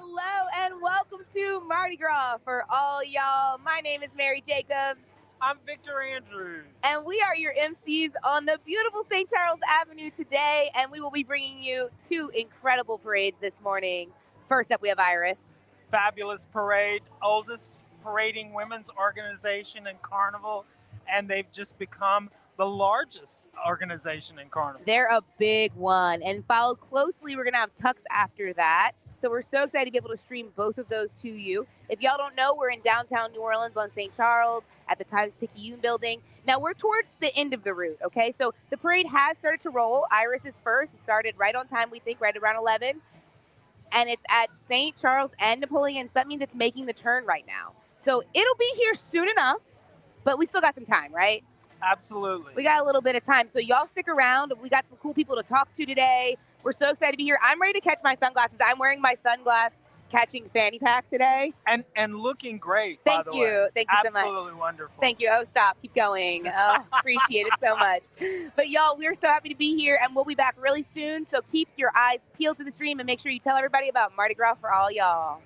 Hello and welcome to Mardi Gras for all y'all. My name is Mary Jacobs. I'm Victor Andrews. And we are your MCs on the beautiful St. Charles Avenue today, and we will be bringing you two incredible parades this morning. First up, we have Iris. Fabulous parade, oldest parading women's organization in Carnival, and they've just become the largest organization in Carnival. They're a big one, and followed closely, we're going to have Tux after that. So we're so excited to be able to stream both of those to you. If y'all don't know, we're in downtown New Orleans on St. Charles at the Times-Picayune building. Now, we're towards the end of the route, okay? So the parade has started to roll. Iris is first. It started right on time, we think, right around 11. And it's at St. Charles and Napoleon. So that means it's making the turn right now. So it'll be here soon enough, but we still got some time, right? Absolutely. We got a little bit of time. So y'all stick around. We got some cool people to talk to today. We're so excited to be here. I'm ready to catch my sunglasses. I'm wearing my sunglass catching fanny pack today. And looking great, by the way. Thank you. Thank you so much. Absolutely wonderful. Thank you. Oh, stop. Keep going. Oh, appreciate it so much. But y'all, we're so happy to be here, and we'll be back really soon. So keep your eyes peeled to the stream and make sure you tell everybody about Mardi Gras for all y'all.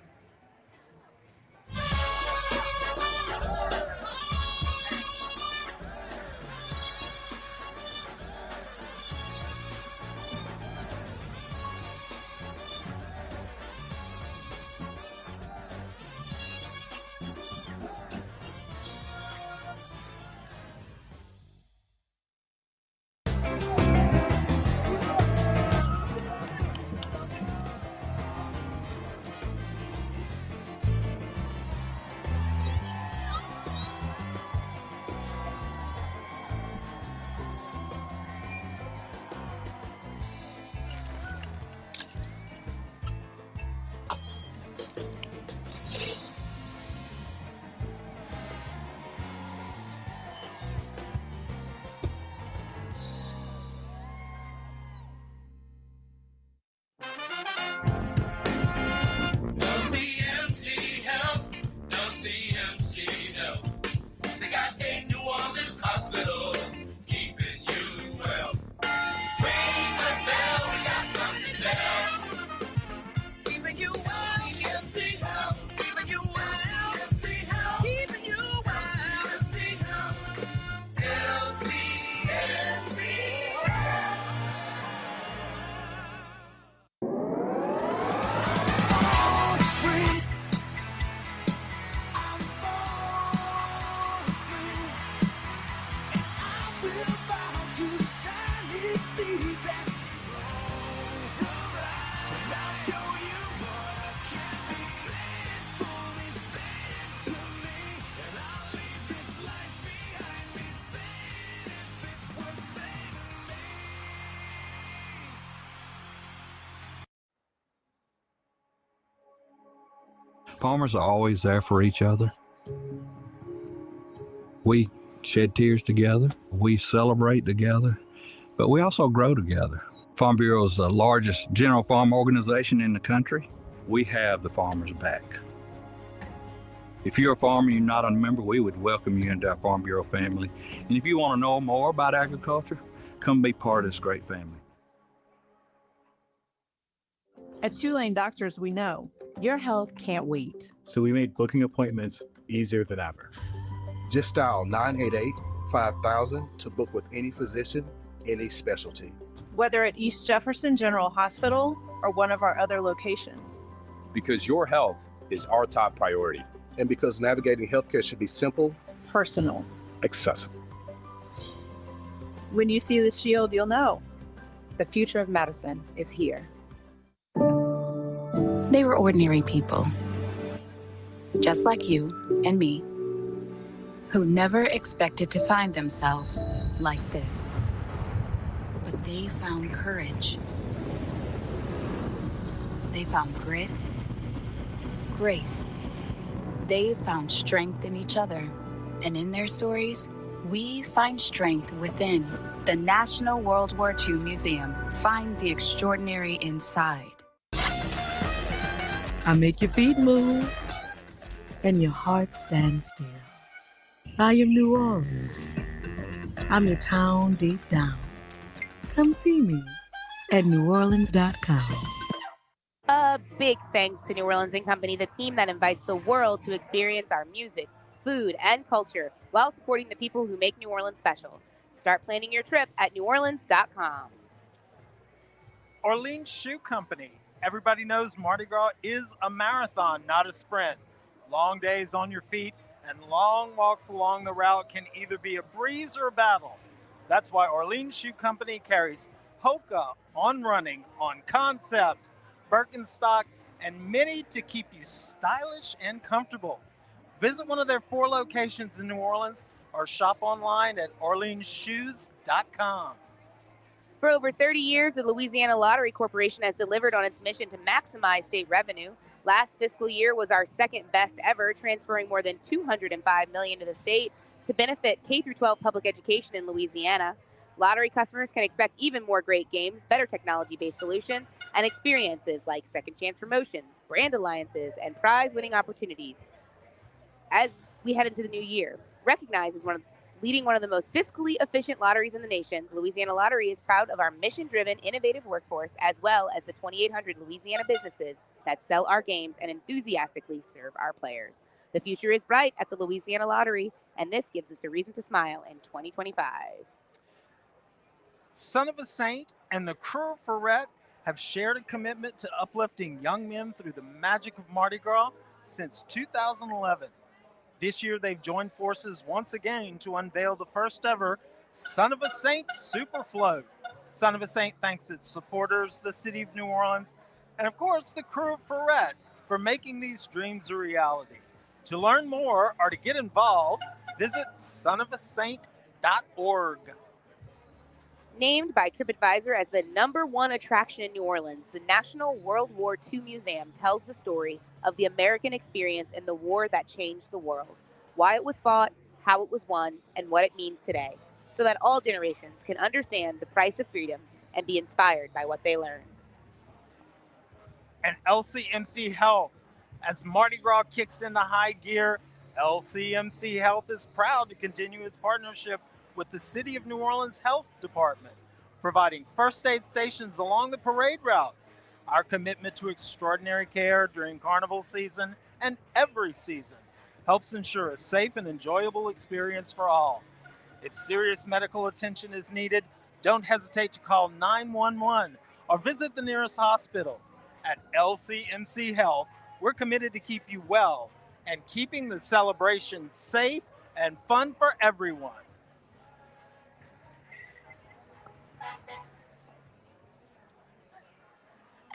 Farmers are always there for each other. We shed tears together, we celebrate together, but we also grow together. Farm Bureau is the largest general farm organization in the country. We have the farmers' back. If you're a farmer and you're not a member, we would welcome you into our Farm Bureau family. And if you want to know more about agriculture, come be part of this great family. At Tulane Doctors, we know your health can't wait. So we made booking appointments easier than ever. Just dial 988-5000 to book with any physician, any specialty. Whether at East Jefferson General Hospital or one of our other locations. Because your health is our top priority. And because navigating healthcare should be simple, personal, accessible. When you see the shield, you'll know. The future of medicine is here. They were ordinary people, just like you and me, who never expected to find themselves like this. But they found courage. They found grit, grace. They found strength in each other. And in their stories, we find strength within. The National World War II Museum. Find the extraordinary inside. I make your feet move and your heart stand still. I am New Orleans. I'm your town deep down. Come see me at NewOrleans.com. A big thanks to New Orleans & Company, the team that invites the world to experience our music, food, and culture while supporting the people who make New Orleans special. Start planning your trip at neworleans.com. Orleans Shoe Company. Everybody knows Mardi Gras is a marathon, not a sprint. Long days on your feet and long walks along the route can either be a breeze or a battle. That's why Orleans Shoe Company carries Hoka on running, on Concept, Birkenstock, and many to keep you stylish and comfortable. Visit one of their 4 locations in New Orleans or shop online at orleansshoes.com. For over 30 years, the Louisiana Lottery Corporation has delivered on its mission to maximize state revenue. Last fiscal year was our second best ever, transferring more than $205 million to the state to benefit K-12 public education in Louisiana. Lottery customers can expect even more great games, better technology-based solutions, and experiences like second chance promotions, brand alliances, and prize-winning opportunities. As we head into the new year, recognized as leading one of the most fiscally efficient lotteries in the nation, the Louisiana Lottery is proud of our mission-driven, innovative workforce, as well as the 2,800 Louisiana businesses that sell our games and enthusiastically serve our players. The future is bright at the Louisiana Lottery, and this gives us a reason to smile in 2025. Son of a Saint and the crew of Ferret have shared a commitment to uplifting young men through the magic of Mardi Gras since 2011. This year, they've joined forces once again to unveil the first ever Son of a Saint Super Float. Son of a Saint thanks its supporters, the city of New Orleans, and of course, the crew of Ferret for making these dreams a reality. To learn more or to get involved, visit sonofasaint.org. Named by TripAdvisor as the #1 attraction in New Orleans, the National World War II Museum tells the story of the American experience in the war that changed the world, why it was fought, how it was won, and what it means today, so that all generations can understand the price of freedom and be inspired by what they learn. And LCMC Health. As Mardi Gras kicks into high gear, LCMC Health is proud to continue its partnership with the City of New Orleans Health Department, providing first aid stations along the parade route. Our commitment to extraordinary care during carnival season and every season helps ensure a safe and enjoyable experience for all. If serious medical attention is needed, don't hesitate to call 911 or visit the nearest hospital. At LCMC Health, we're committed to keep you well and keeping the celebration safe and fun for everyone.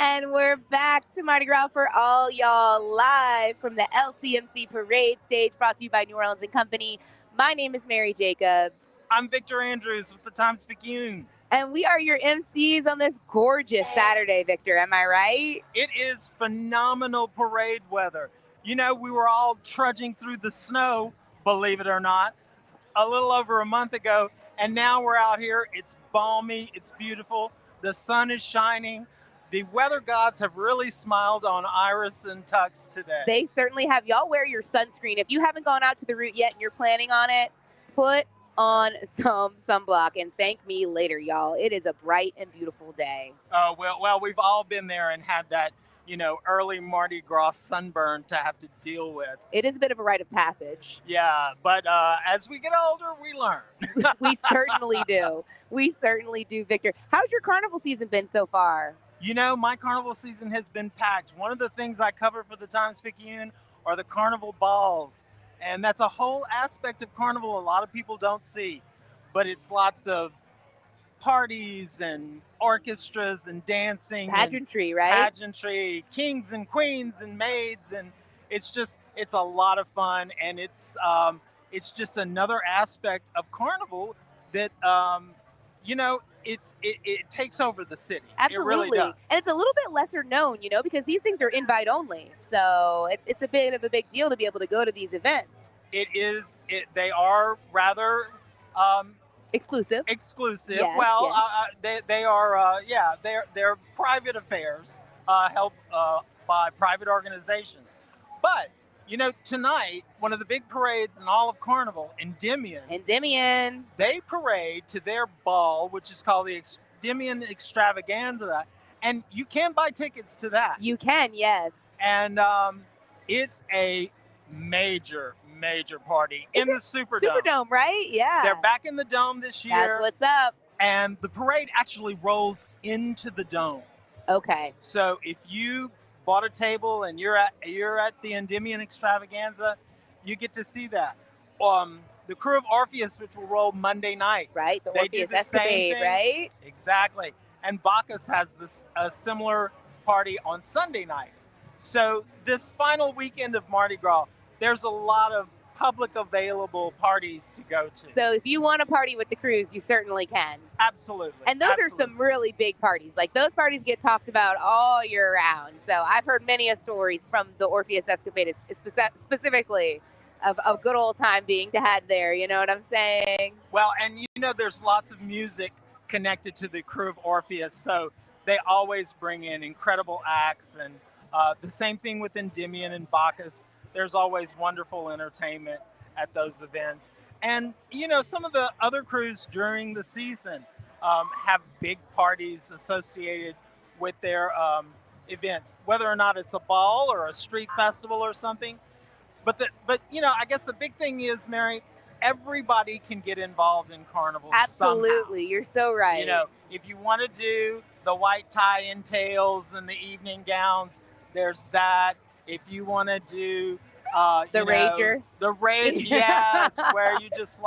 And we're back to Mardi Gras for all y'all, live from the LCMC Parade stage, brought to you by New Orleans & Company. My name is Mary Jacobs. I'm Victor Andrews with the Times-Picayune. And we are your MCs on this gorgeous Saturday, Victor. Am I right? It is phenomenal parade weather. You know, we were all trudging through the snow, believe it or not, a little over a month ago. And now we're out here. It's balmy. It's beautiful. The sun is shining. The weather gods have really smiled on Iris and Tux today. They certainly have. Y'all wear your sunscreen. If you haven't gone out to the route yet and you're planning on it, put on some sunblock and thank me later, y'all. It is a bright and beautiful day. Oh, well, we've all been there and had that, early Mardi Gras sunburn to have to deal with. It is a bit of a rite of passage. Yeah, but as we get older, we learn. We certainly do. We certainly do, Victor. How's your carnival season been so far? My carnival season has been packed. One of the things I cover for the Times-Picayune are the carnival balls. And that's a whole aspect of carnival a lot of people don't see. But it's lots of parties and orchestras and dancing. Pageantry, and right? Pageantry, kings and queens and maids. And it's a lot of fun. And it's just another aspect of carnival that, it takes over the city. Absolutely. It really does. And it's a little bit lesser known, because these things are invite only. So it's a bit of a big deal to be able to go to these events. It is. They are rather exclusive. Yes, well, yes. They are. They're private affairs held by private organizations. But tonight, one of the big parades in all of Carnival, Endymion, they parade to their ball, which is called the Endymion Extravaganza, And you can buy tickets to that. You can, yes. And it's a major party in the Superdome. Superdome, right? Yeah. They're back in the Dome this year. That's what's up. And the parade actually rolls into the Dome. Okay. So if you bought a table and you're at the Endymion Extravaganza, you get to see that. The crew of Orpheus, which will roll Monday night. Right, the they Orpheus do the Escapade, same thing. right? Exactly. And Bacchus has a similar party on Sunday night. So this final weekend of Mardi Gras, there's a lot of public available parties to go to. So if you want to party with the cruise, you certainly can. Absolutely. And those are some really big parties. Like those parties get talked about all year round. So I've heard many a stories from the Orpheus Escapade specifically of a good old time being had there. You know what I'm saying? Well, and there's lots of music connected to the crew of Orpheus. So they always bring in incredible acts. And the same thing with Endymion and Bacchus. There's always wonderful entertainment at those events. And, some of the other crews during the season have big parties associated with their events, whether or not it's a ball or a street festival or something. But I guess the big thing is, Mary, everybody can get involved in carnival. Absolutely. Somehow. You're so right. If you want to do the white tie and tails and the evening gowns, there's that. If you want to do the Rager. The Rage, yes, where you just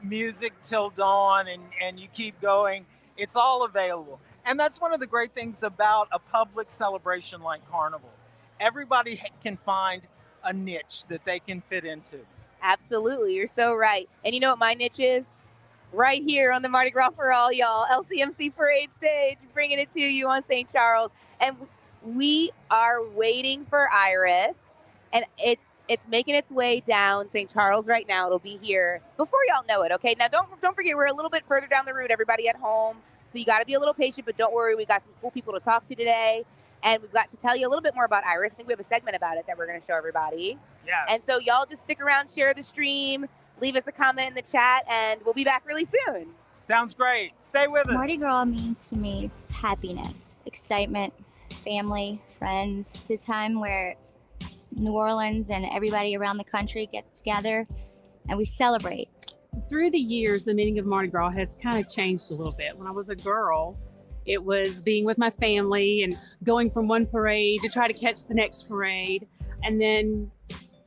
music till dawn and you keep going. It's all available. And that's one of the great things about a public celebration like Carnival. Everybody can find a niche that they can fit into. Absolutely. You're so right. And you know what my niche is? Right here on the Mardi Gras for All, y'all. LCMC Parade Stage, bringing it to you on St. Charles. And we are waiting for Iris, and it's making its way down St. Charles right now. It'll be here before y'all know it, okay? Now, don't forget, we're a little bit further down the route, everybody at home, so you got to be a little patient, but don't worry. We got some cool people to talk to today, and we've got to tell you a little bit more about Iris. I think we have a segment about it that we're going to show everybody. Yes. And so y'all just stick around, share the stream, leave us a comment in the chat, and we'll be back really soon. Sounds great. Stay with us. Mardi Gras means to me happiness, excitement, family, friends. It's a time where New Orleans and everybody around the country gets together and we celebrate. Through the years, the meaning of Mardi Gras has kind of changed a little bit. When I was a girl, it was being with my family and going from one parade to try to catch the next parade. And then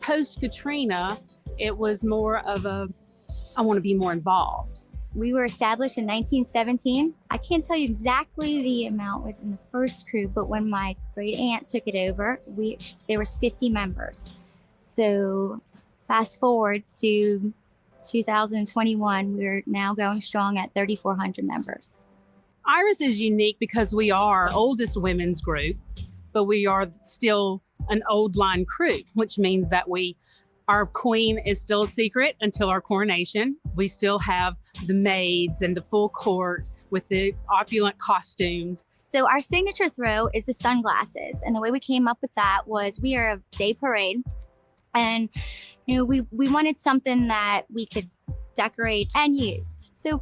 post-Katrina, it was more of I want to be more involved. We were established in 1917. I can't tell you exactly the amount was in the first crew, but when my great aunt took it over, there was 50 members. So fast forward to 2021, we're now going strong at 3,400 members. Iris is unique because we are oldest women's group, but we are still an old line crew, which means that our queen is still a secret until our coronation. We still have the maids and the full court with the opulent costumes. So our signature throw is the sunglasses. And the way we came up with that was we are a day parade. And, we wanted something that we could decorate and use. So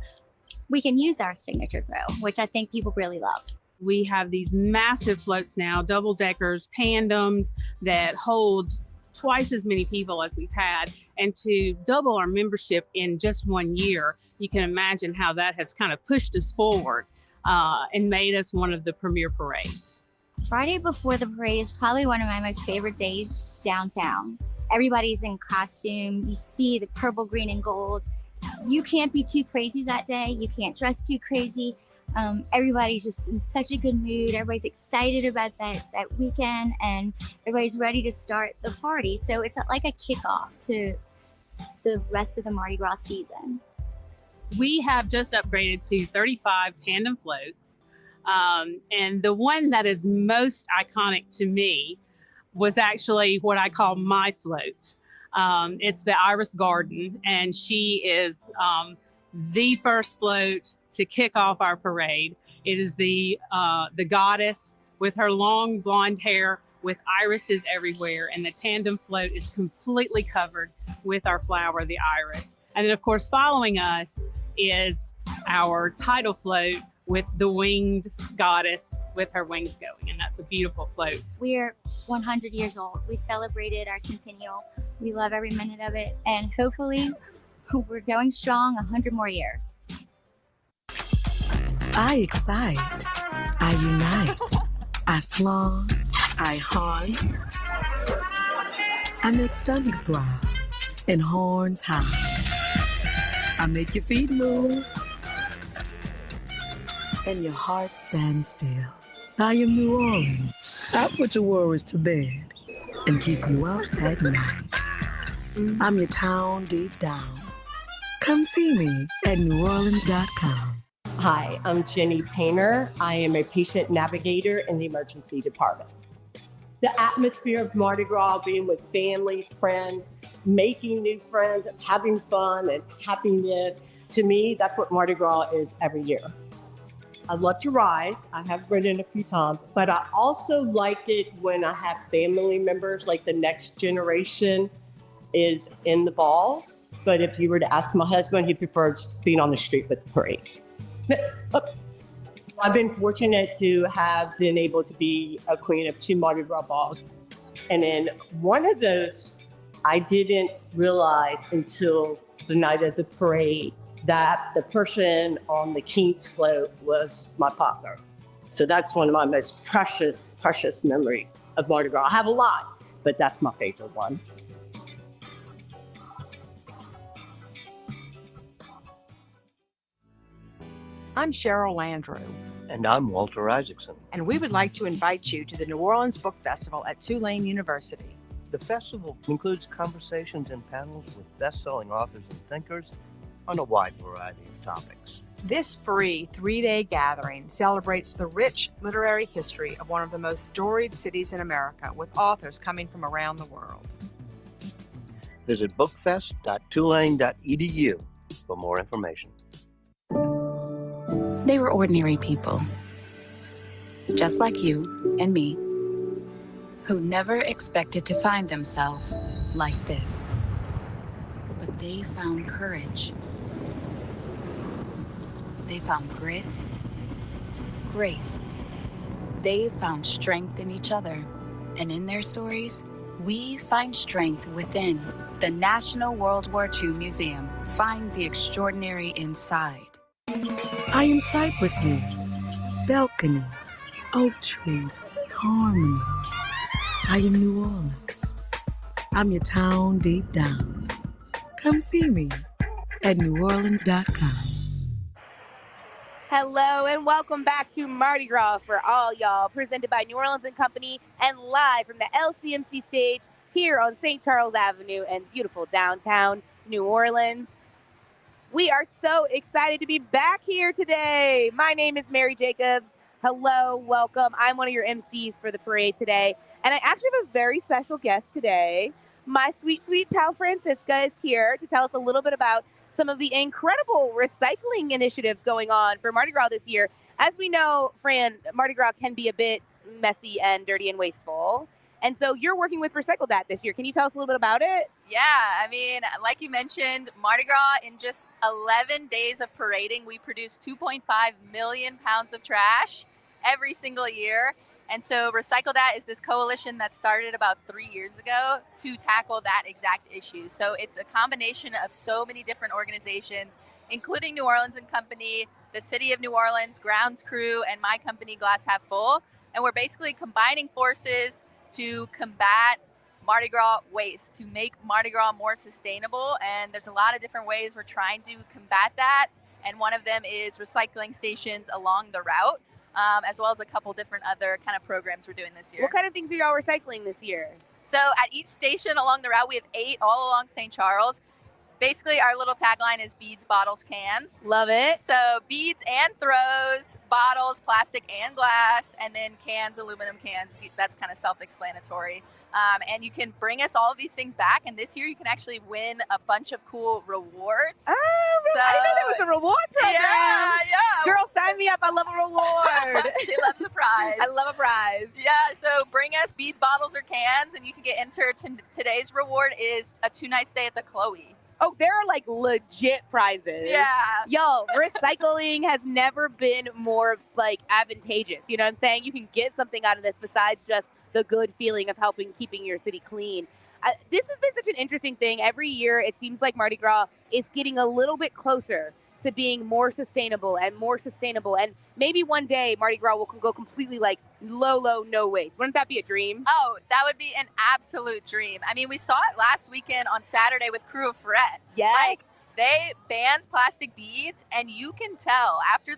we can use our signature throw, which I think people really love. We have these massive floats now, double deckers, tandems that hold twice as many people as we've had, and to double our membership in just 1 year, you can imagine how that has kind of pushed us forward and made us one of the premier parades. Friday before the parade is probably one of my most favorite days downtown. Everybody's in costume. You see the purple, green, and gold. You can't be too crazy that day. You can't dress too crazy. Everybody's just in such a good mood. Everybody's excited about that weekend, and everybody's ready to start the party. So it's like a kickoff to the rest of the Mardi Gras season. We have just upgraded to 35 tandem floats. And the one that is most iconic to me was actually what I call my float. It's the Iris Garden, and she is the first float to kick off our parade. It is the goddess with her long blonde hair with irises everywhere, and the tandem float is completely covered with our flower, the iris. And then, of course, following us is our title float, with the winged goddess with her wings going, and that's a beautiful float. We're 100 years old. We celebrated our centennial. We love every minute of it, and hopefully we're going strong 100 more years. I excite. I unite. I flaunt. I hunt. I make stomachs growl and horns high. I make your feet move and your heart stand still. I am New Orleans. I put your worries to bed and keep you up at night. I'm your town deep down. Come see me at neworleans.com. Hi, I'm Jenny Painter. I am a patient navigator in the emergency department. The atmosphere of Mardi Gras, being with families, friends, making new friends, having fun and happiness, to me, that's what Mardi Gras is every year. I love to ride. I have ridden a few times, but I also like it when I have family members, like the next generation is in the ball. But if you were to ask my husband, he prefers being on the street with the parade. I've been fortunate to have been able to be a queen of 2 Mardi Gras balls. And in one of those, I didn't realize until the night of the parade that the person on the king's float was my partner. So that's one of my most precious, precious memories of Mardi Gras. I have a lot, but that's my favorite one. I'm Cheryl Landrew. And I'm Walter Isaacson. And we would like to invite you to the New Orleans Book Festival at Tulane University. The festival includes conversations and panels with best-selling authors and thinkers on a wide variety of topics. This free 3-day gathering celebrates the rich literary history of one of the most storied cities in America, with authors coming from around the world. Visit bookfest.tulane.edu for more information. They were ordinary people, just like you and me, who never expected to find themselves like this. But they found courage. They found grit, grace. They found strength in each other. And in their stories, we find strength within. The National World War II Museum. Find the extraordinary inside. I am cypress leaves, balconies, oak trees, harmony. I am New Orleans. I'm your town deep down. Come see me at neworleans.com. Hello and welcome back to Mardi Gras for all y'all, presented by New Orleans & Company and live from the LCMC stage here on St. Charles Avenue in beautiful downtown New Orleans. We are so excited to be back here today. My name is Mary Jacobs. Hello, welcome. I'm one of your MCs for the parade today. And I actually have a very special guest today. My sweet, sweet pal Francisca is here to tell us a little bit about some of the incredible recycling initiatives going on for Mardi Gras this year. As we know, Fran, Mardi Gras can be a bit messy and dirty and wasteful. And so you're working with Recycle That this year. Can you tell us a little bit about it? Yeah, I mean, like you mentioned, Mardi Gras, in just 11 days of parading, we produce 2.5 million pounds of trash every single year. And so Recycle That is this coalition that started about 3 years ago to tackle that exact issue. So it's a combination of so many different organizations, including New Orleans & Company, the City of New Orleans, Grounds Crew, and my company, Glass Half Full. And we're basically combining forces to combat Mardi Gras waste, to make Mardi Gras more sustainable. And there's a lot of different ways we're trying to combat that. And one of them is recycling stations along the route, as well as a couple different other kind of programs we're doing this year. What kind of things are y'all recycling this year? So at each station along the route, we have 8 all along St. Charles. Basically, our little tagline is beads, bottles, cans. Love it. So beads and throws, bottles, plastic and glass, and then cans, aluminum cans. That's kind of self-explanatory. And you can bring us all of these things back. And this year, you can actually win a bunch of cool rewards. Oh, so, I know there was a reward program. Yeah. Girl, sign me up. I love a reward. She loves a prize. I love a prize. Yeah, so bring us beads, bottles, or cans, and you can get entered. Today's reward is a 2-night stay at the Chloe. Oh, there are like legit prizes. Yeah. Yo, recycling has never been more like advantageous. You know what I'm saying? You can get something out of this besides just the good feeling of helping keeping your city clean. This has been such an interesting thing. Every year, it seems like Mardi Gras is getting a little bit closer to being more sustainable and more sustainable. And maybe one day Mardi Gras will go completely like low, no waste. Wouldn't that be a dream? Oh, that would be an absolute dream. I mean, we saw it last weekend on Saturday with Crew of Ferret. Yes. Like, they banned plastic beads, and you can tell after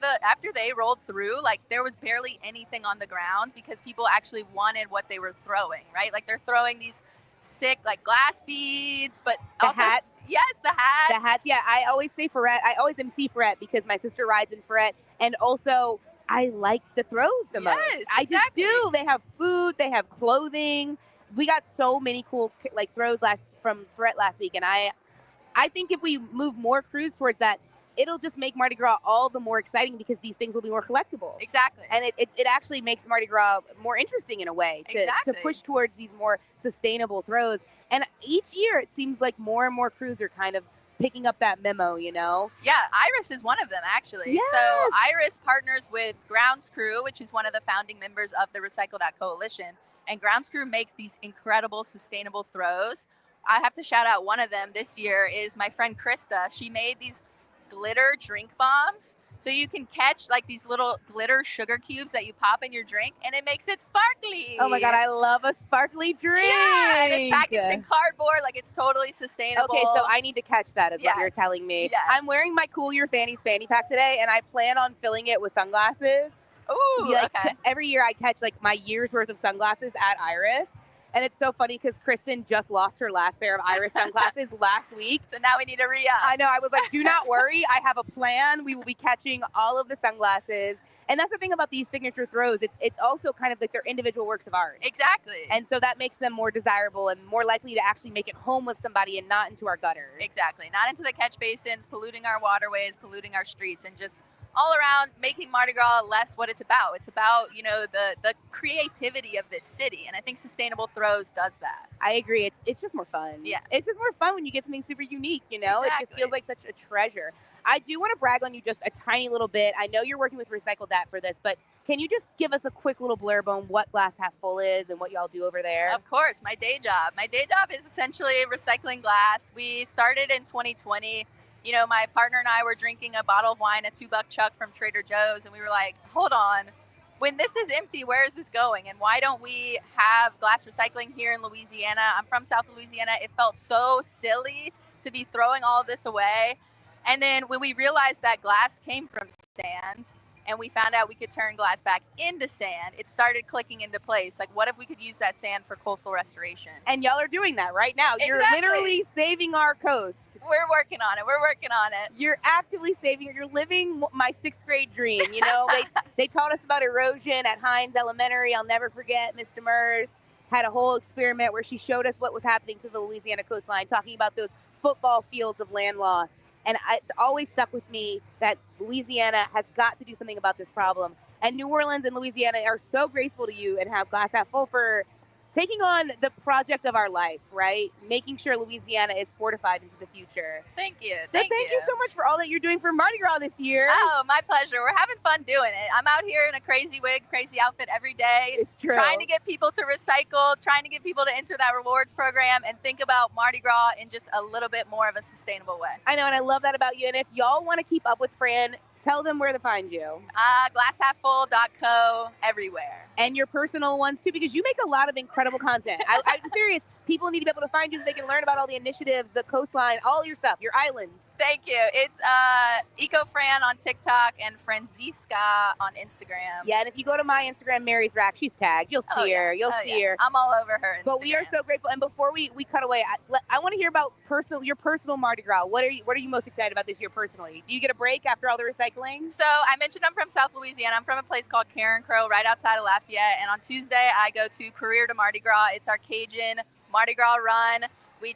they rolled through, like there was barely anything on the ground because people actually wanted what they were throwing, right? Like they're throwing these sick like glass beads, but also hats. Yes, the hats. The hats, yeah. I always say Ferret. I always MC Ferret because my sister rides in Ferret, and also I like the throws the most. I just do. They have food. They have clothing. We got so many cool like throws from Ferret last week, and I think if we move more crews towards that, it'll just make Mardi Gras all the more exciting because these things will be more collectible. Exactly. And it actually makes Mardi Gras more interesting in a way to push towards these more sustainable throws. And each year it seems like more and more crews are kind of picking up that memo, you know? Yeah, Iris is one of them, actually. Yes! So Iris partners with Grounds Crew, which is one of the founding members of the Recycle That Coalition. And Grounds Crew makes these incredible sustainable throws. I have to shout out one of them this year is my friend Krista. She made these glitter drink bombs. So you can catch like these little glitter sugar cubes that you pop in your drink and it makes it sparkly. Oh my God, I love a sparkly drink. Yeah, and it's packaged in cardboard, like it's totally sustainable. Okay, so I need to catch that is what you're telling me. Yes. I'm wearing my Cool Your Fannies fanny pack today and I plan on filling it with sunglasses. Ooh, okay. Every year I catch like my year's worth of sunglasses at Iris. And it's so funny because Kristen just lost her last pair of Iris sunglasses last week. So now we need to re-up. I know. I was like, do not worry. I have a plan. We will be catching all of the sunglasses. And that's the thing about these signature throws. It's also kind of like they're individual works of art. Exactly. And so that makes them more desirable and more likely to actually make it home with somebody and not into our gutters. Exactly. Not into the catch basins, polluting our waterways, polluting our streets, and just all around making Mardi Gras less what it's about. It's about, you know, the creativity of this city. And I think Sustainable Throws does that. I agree. It's just more fun. Yeah. It's just more fun when you get something super unique, you know? Exactly. It just feels like such a treasure. I do want to brag on you just a tiny little bit. I know you're working with Recycle That for this, but can you just give us a quick little blurb on what Glass Half Full is and what y'all do over there? Of course, my day job. My day job is essentially recycling glass. We started in 2020. You know, my partner and I were drinking a bottle of wine, a $2 chuck from Trader Joe's, and we were like, hold on, when this is empty, where is this going? And why don't we have glass recycling here in Louisiana? I'm from South Louisiana. It felt so silly to be throwing all of this away. And then when we realized that glass came from sand and we found out we could turn glass back into sand, it started clicking into place. Like, what if we could use that sand for coastal restoration? And y'all are doing that right now. You're literally saving our coast. We're working on it. We're working on it. You're actively saving it. You're living my 6th grade dream. You know, they taught us about erosion at Hines Elementary. I'll never forget Miss Demers had a whole experiment where she showed us what was happening to the Louisiana coastline, talking about those football fields of land loss. And it's always stuck with me that Louisiana has got to do something about this problem. And New Orleans and Louisiana are so grateful to you and have Glass Half Full for taking on the project of our life, right? Making sure Louisiana is fortified into the future. Thank you. So thank you so much for all that you're doing for Mardi Gras this year. Oh, my pleasure. We're having fun doing it. I'm out here in a crazy wig, crazy outfit every day. It's true. Trying to get people to recycle, trying to get people to enter that rewards program and think about Mardi Gras in just a little bit more of a sustainable way. I know, and I love that about you. And if y'all want to keep up with Fran, tell them where to find you. Glasshalffull.co everywhere. And your personal ones too, because you make a lot of incredible content. I'm serious. People need to be able to find you so they can learn about all the initiatives, the coastline, all your stuff, your island. Thank you. It's EcoFran on TikTok and Franziska on Instagram. Yeah, and if you go to my Instagram, Mary's Rack, she's tagged. You'll see her. You'll see her. I'm all over her Instagram. But we are so grateful. And before we cut away, I want to hear about your personal Mardi Gras. What are you most excited about this year personally? Do you get a break after all the recycling? So I mentioned I'm from South Louisiana. I'm from a place called Karen Crow right outside of Lafayette. And on Tuesday, I go to Career to Mardi Gras. It's our Cajun Mardi Gras run. We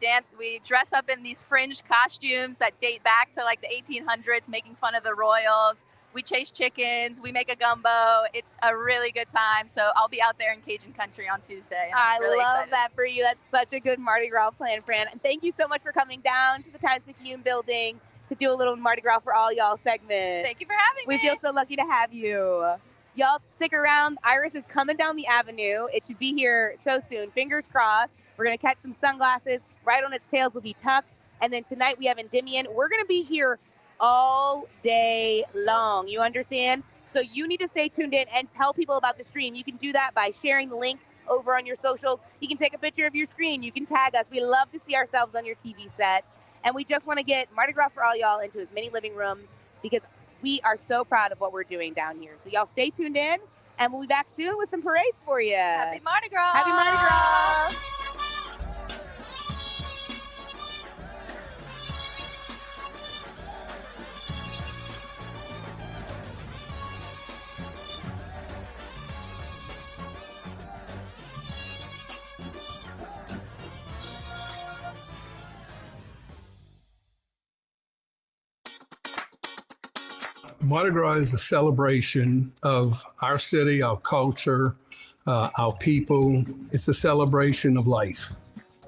dress up in these fringe costumes that date back to like the 1800s, making fun of the royals. We chase chickens. We make a gumbo. It's a really good time. So I'll be out there in Cajun country on Tuesday. I really love excited. that for you. That's such a good Mardi Gras plan, Fran. And thank you so much for coming down to the Times-Picayune building to do a little Mardi Gras for all y'all segment. Thank you for having me. We feel so lucky to have you. Y'all stick around. Iris is coming down the avenue. It should be here so soon. Fingers crossed. We're going to catch some sunglasses. Right on its tails will be Tux. And then tonight we have Endymion. We're going to be here all day long. You understand? So you need to stay tuned in and tell people about the stream. You can do that by sharing the link over on your socials. You can take a picture of your screen. You can tag us. We love to see ourselves on your TV sets. And we just want to get Mardi Gras for all y'all into as many living rooms because we are so proud of what we're doing down here. So y'all stay tuned in, and we'll be back soon with some parades for you. Happy Mardi Gras. Happy Mardi Gras. Mardi Gras is a celebration of our city, our culture, our people. It's a celebration of life.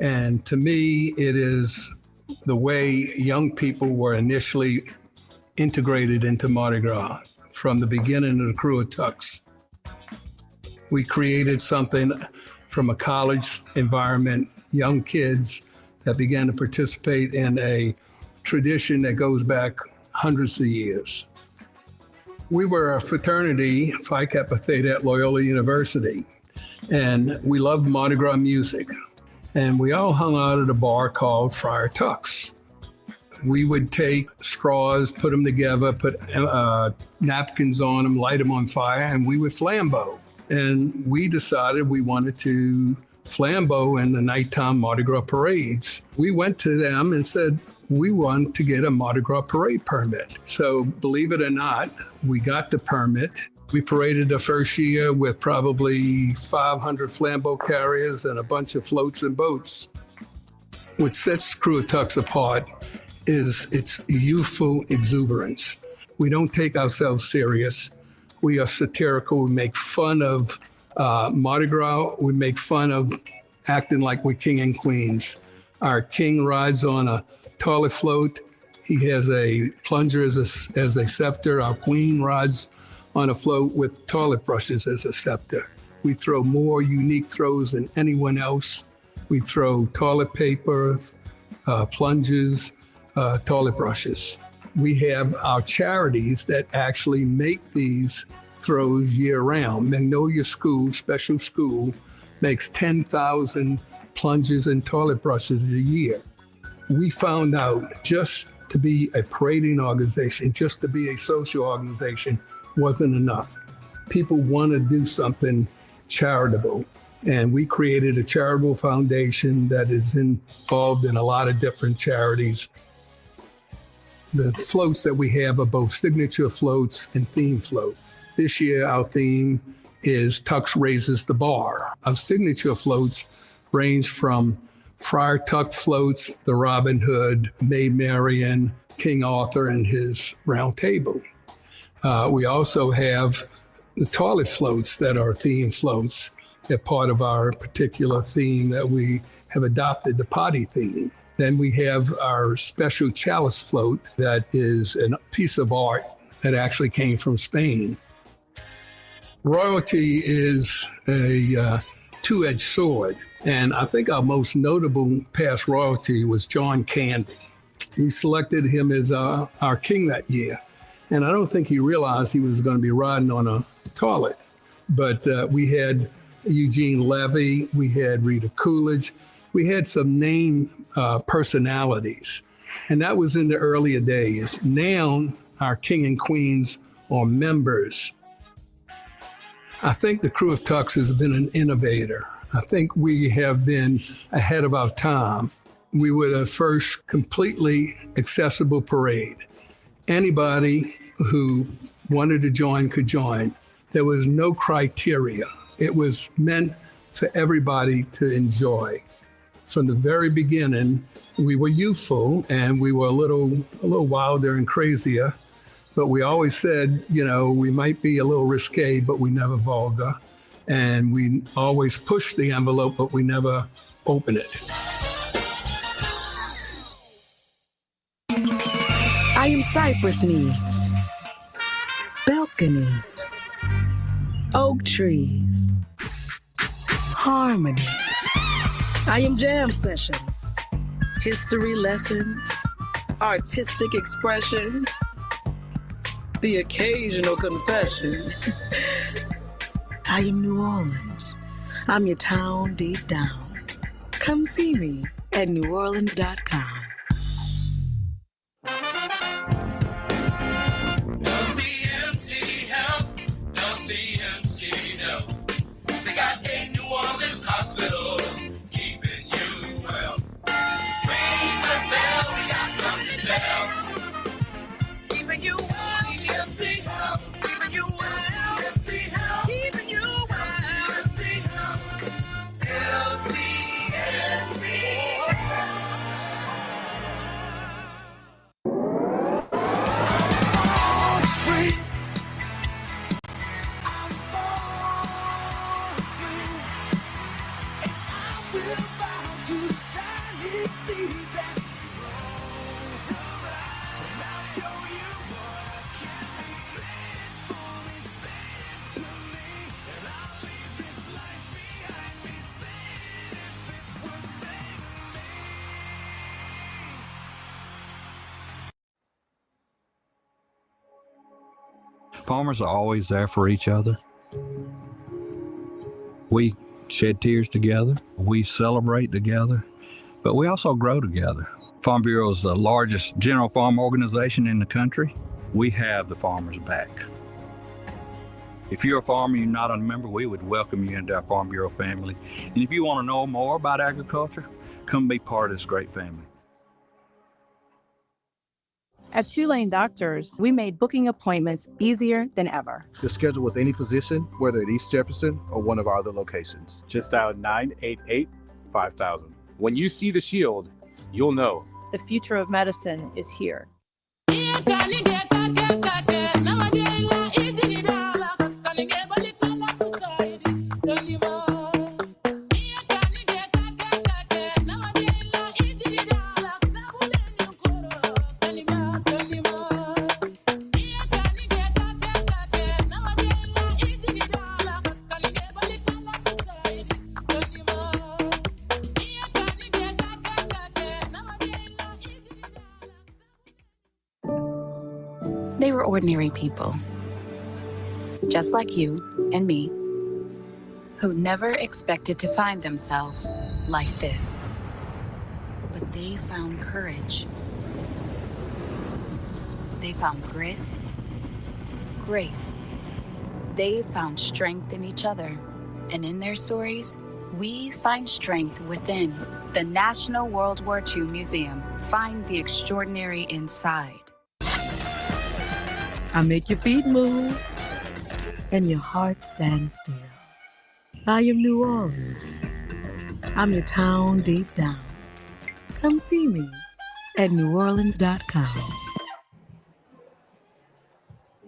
And to me, it is the way young people were initially integrated into Mardi Gras from the beginning of the crew of Tux. We created something from a college environment, young kids that began to participate in a tradition that goes back hundreds of years. We were a fraternity, Phi Kappa Theta at Loyola University, and we loved Mardi Gras music. And we all hung out at a bar called Friar Tuck's. We would take straws, put them together, put napkins on them, light them on fire, and we would flambeau. And we decided we wanted to flambeau in the nighttime Mardi Gras parades. We went to them and said, we want to get a Mardi Gras parade permit. So believe it or not, we got the permit. We paraded the first year with probably 500 flambeau carriers and a bunch of floats and boats. What sets Crew of Tux apart is its youthful exuberance. We don't take ourselves serious. We are satirical. We make fun of Mardi Gras. We make fun of acting like we're king and queens. Our king rides on a toilet float. He has a plunger as a scepter. Our queen rides on a float with toilet brushes as a scepter. We throw more unique throws than anyone else. We throw toilet paper, plunges, toilet brushes. We have our charities that actually make these throws year round. Magnolia School, special school, makes 10,000 plunges and toilet brushes a year. We found out just to be a parading organization, just to be a social organization wasn't enough. People want to do something charitable. And we created a charitable foundation that is involved in a lot of different charities. The floats that we have are both signature floats and theme floats. This year, our theme is Tux Raises the Bar. Our signature floats range from Friar Tuck floats, the Robin Hood, Maid Marian, King Arthur and his round table. We also have the toilet floats that are theme floats. They're part of our particular theme that we have adopted, the potty theme. Then we have our special chalice float that is a piece of art that actually came from Spain. Royalty is a two-edged sword. And I think our most notable past royalty was John Candy. We selected him as our king that year. And I don't think he realized he was going to be riding on a toilet. But we had Eugene Levy, we had Rita Coolidge, we had some name personalities. And that was in the earlier days. Now our king and queens are members. I think the Crew of Tux has been an innovator. I think we have been ahead of our time. We were the first completely accessible parade. Anybody who wanted to join could join. There was no criteria. It was meant for everybody to enjoy. From the very beginning, we were youthful and we were a little wilder and crazier, But we always said, we might be a little risque, but we never vulgar. And we always push the envelope, but we never open it. I am cypress leaves, balconies, oak trees, harmony. I am jam sessions, history lessons, artistic expression, the occasional confession. I am New Orleans. I'm your town deep down. Come see me at neworleans.com. They got 8 New Orleans hospitals, keeping you well. Ring the bell, we got something to tell. Keeping you well, CMC Health. Keeping you well, CMC Health. Keeping you well, CMC Health. LCMC Farmers are always there for each other. We shed tears together. We celebrate together, but we also grow together. Farm Bureau is the largest general farm organization in the country. We have the farmers' back. If you're a farmer and you're not a member, we would welcome you into our Farm Bureau family. And if you want to know more about agriculture, come be part of this great family. At Tulane Doctors, we made booking appointments easier than ever. To schedule with any physician, whether at East Jefferson or one of our other locations. Just dial 988-5000. When you see the shield, you'll know. The future of medicine is here. They were ordinary people, just like you and me, who never expected to find themselves like this. But they found courage. They found grit, grace. They found strength in each other. And in their stories, we find strength within. The National World War II Museum. Find the extraordinary inside. I make your feet move and your heart stand still. I am New Orleans. I'm your town deep down. Come see me at neworleans.com.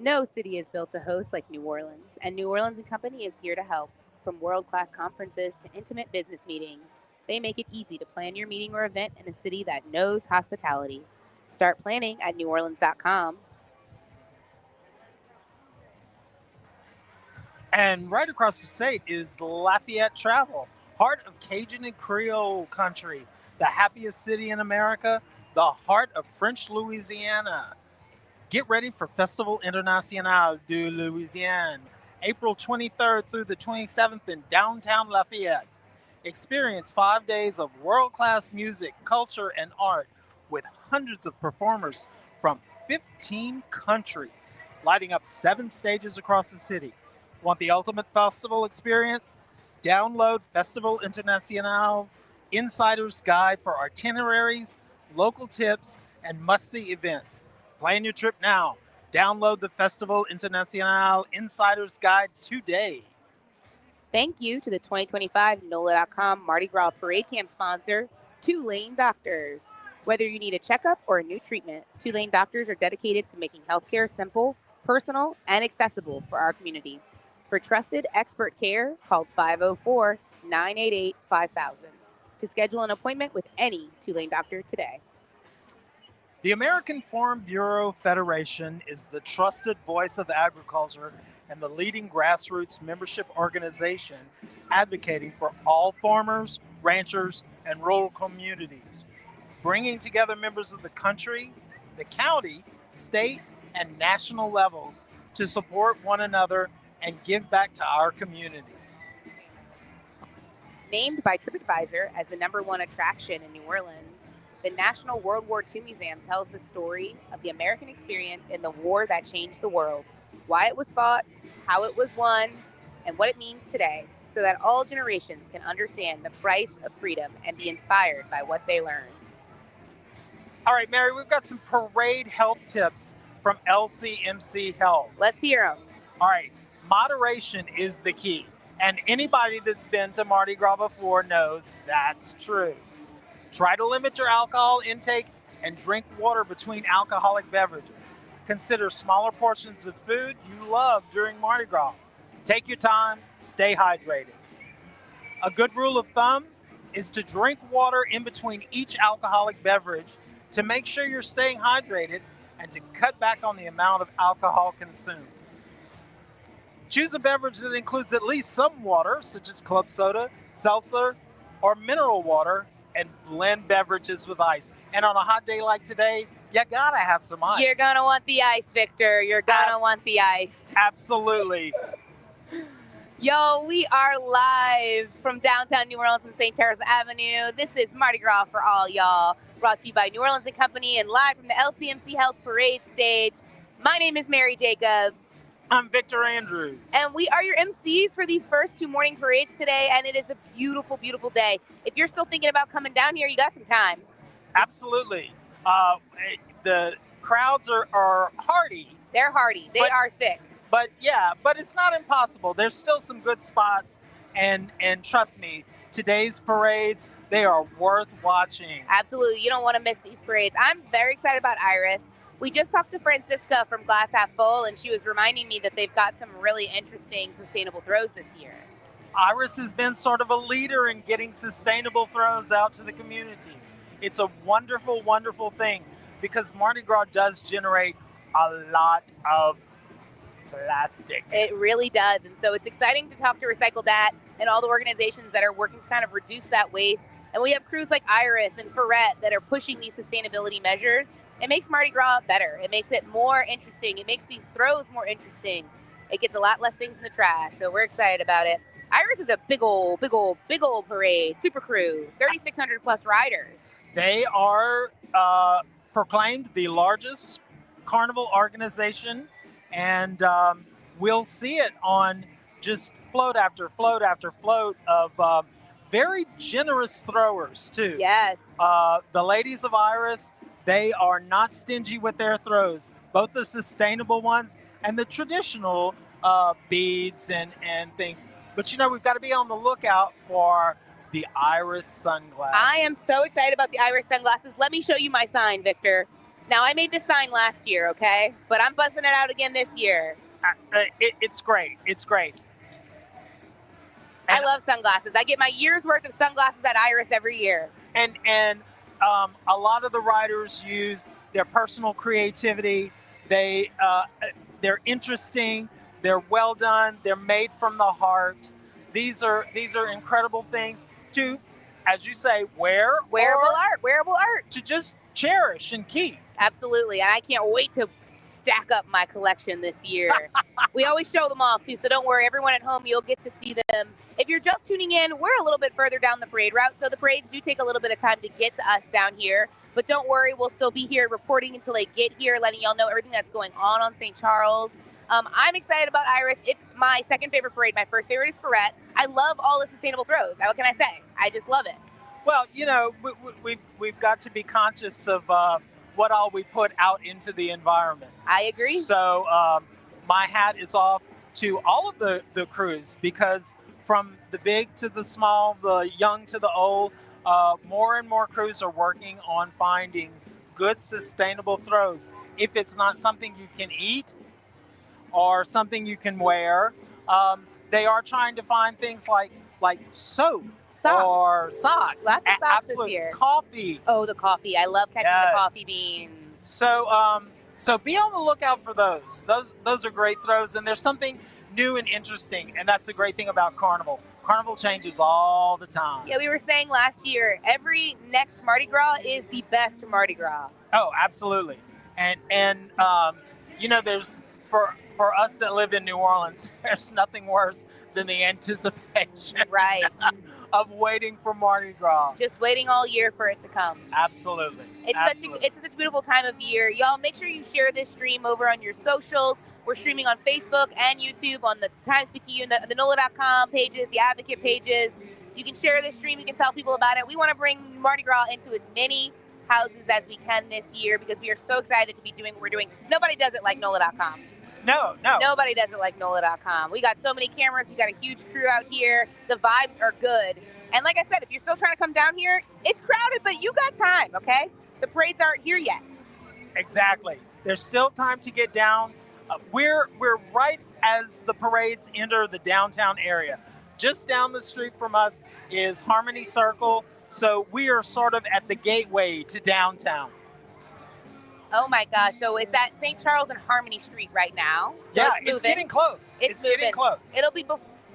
No city is built to host like New Orleans, and New Orleans & Company is here to help. From world-class conferences to intimate business meetings, they make it easy to plan your meeting or event in a city that knows hospitality. Start planning at neworleans.com. And right across the state is Lafayette Travel, heart of Cajun and Creole country, the happiest city in America, the heart of French Louisiana. Get ready for Festival International de Louisiane, April 23rd through the 27th in downtown Lafayette. Experience 5 days of world-class music, culture, and art with hundreds of performers from 15 countries, lighting up 7 stages across the city. Want the ultimate festival experience? Download Festival International Insider's Guide for itineraries, local tips, and must-see events. Plan your trip now. Download the Festival International Insider's Guide today. Thank you to the 2025 NOLA.com Mardi Gras Parade Camp sponsor, Tulane Doctors. Whether you need a checkup or a new treatment, Tulane doctors are dedicated to making healthcare simple, personal, and accessible for our community. For trusted expert care, call 504-988-5000 to schedule an appointment with any Tulane doctor today. The American Farm Bureau Federation is the trusted voice of agriculture and the leading grassroots membership organization advocating for all farmers, ranchers, and rural communities, bringing together members of the country, the county, state, and national levels to support one another and give back to our communities. Named by TripAdvisor as the #1 attraction in New Orleans, the National World War II Museum tells the story of the American experience in the war that changed the world, why it was fought, how it was won, and what it means today, so that all generations can understand the price of freedom and be inspired by what they learned. All right, Mary, we've got some parade health tips from LCMC Health. Let's hear them. All right, moderation is the key. And anybody that's been to Mardi Gras before knows that's true. Try to limit your alcohol intake and drink water between alcoholic beverages. Consider smaller portions of food you love during Mardi Gras. Take your time, stay hydrated. A good rule of thumb is to drink water in between each alcoholic beverage to make sure you're staying hydrated and to cut back on the amount of alcohol consumed. Choose a beverage that includes at least some water, such as club soda, seltzer, or mineral water, and blend beverages with ice. And on a hot day like today, you gotta have some ice. You're gonna want the ice, Victor. You're gonna want the ice. Absolutely. Yo, we are live from downtown New Orleans and St. Charles Avenue. This is Mardi Gras for all y'all, brought to you by New Orleans & Company and live from the LCMC Health Parade stage. My name is Mary Jacobs. I'm Victor Andrews. And we are your MCs for these first 2 morning parades today, and it is a beautiful, beautiful day. If you're still thinking about coming down here, you got some time. Absolutely. The crowds are hardy. They're hardy. They are thick. But it's not impossible. There's still some good spots, and trust me, today's parades, they are worth watching. Absolutely. You don't want to miss these parades. I'm very excited about Iris. We just talked to Francisca from Glass Half Full, and she was reminding me that they've got some really interesting sustainable throws this year. Iris has been sort of a leader in getting sustainable throws out to the community. It's a wonderful, wonderful thing because Mardi Gras does generate a lot of plastic. It really does. And so it's exciting to talk to Recycle That and all the organizations that are working to kind of reduce that waste. And we have crews like Iris and Ferret that are pushing these sustainability measures. It makes Mardi Gras better. It makes it more interesting. It makes these throws more interesting. It gets a lot less things in the trash. So we're excited about it. Iris is a big old parade. Super crew, 3,600 plus riders. They are proclaimed the largest carnival organization, and we'll see it on just float after float after float of very generous throwers, too. Yes. The ladies of Iris, they are not stingy with their throws, both the sustainable ones and the traditional beads and things. But, we've got to be on the lookout for the Iris sunglasses. I am so excited about the Iris sunglasses. Let me show you my sign, Victor. Now, I made this sign last year, okay? But I'm busting it out again this year. It's great. It's great. I love sunglasses. I get my year's worth of sunglasses at Iris every year. And a lot of the riders use their personal creativity. They're interesting. They're well done. They're made from the heart. These are incredible things to, as you say, wearable art to just cherish and keep. Absolutely. And I can't wait to stack up my collection this year. We always show them off too, so don't worry. Everyone at home, you'll get to see them. If you're just tuning in, we're a little bit further down the parade route, so the parades do take a little bit of time to get to us down here. But don't worry, we'll still be here reporting until they get here, letting y'all know everything that's going on St. Charles. I'm excited about Iris. It's my second favorite parade. My first favorite is Ferret. I love all the sustainable throws. What can I say? I just love it. Well, we've got to be conscious of what all we put out into the environment. I agree. So my hat is off to all of the crews, because from the big to the small, the young to the old, more and more crews are working on finding good, sustainable throws. If it's not something you can eat or something you can wear, they are trying to find things like soap. Socks. Or socks. Lots of socks this Absolute year. Coffee. Oh, the coffee. I love catching the coffee beans. So be on the lookout for those. Those are great throws, and there's something new and interesting, and that's the great thing about Carnival. Carnival changes all the time. Yeah, we were saying last year, every next Mardi Gras is the best Mardi Gras. Oh, absolutely. And there's for us that live in New Orleans, there's nothing worse than the anticipation. Right. Of waiting for Mardi Gras. Just waiting all year for it to come. Absolutely. It's such a beautiful time of year. Y'all make sure you share this stream over on your socials. We're streaming on Facebook and YouTube on the Times-Picayune, the NOLA.com pages, the Advocate pages. You can share this stream. You can tell people about it. We want to bring Mardi Gras into as many houses as we can this year because we are so excited to be doing what we're doing. Nobody does it like NOLA.com. No. Nobody does it like NOLA.com. We got so many cameras. We got a huge crew out here. The vibes are good. And like I said, if you're still trying to come down here, it's crowded, but you got time, okay? The parades aren't here yet. Exactly. There's still time to get down. We're right as the parades enter the downtown area. Just down the street from us is Harmony Circle. So we are sort of at the gateway to downtown. Oh my gosh. So it's at St. Charles and Harmony Street right now. So yeah, it's getting close. It's getting close. It'll be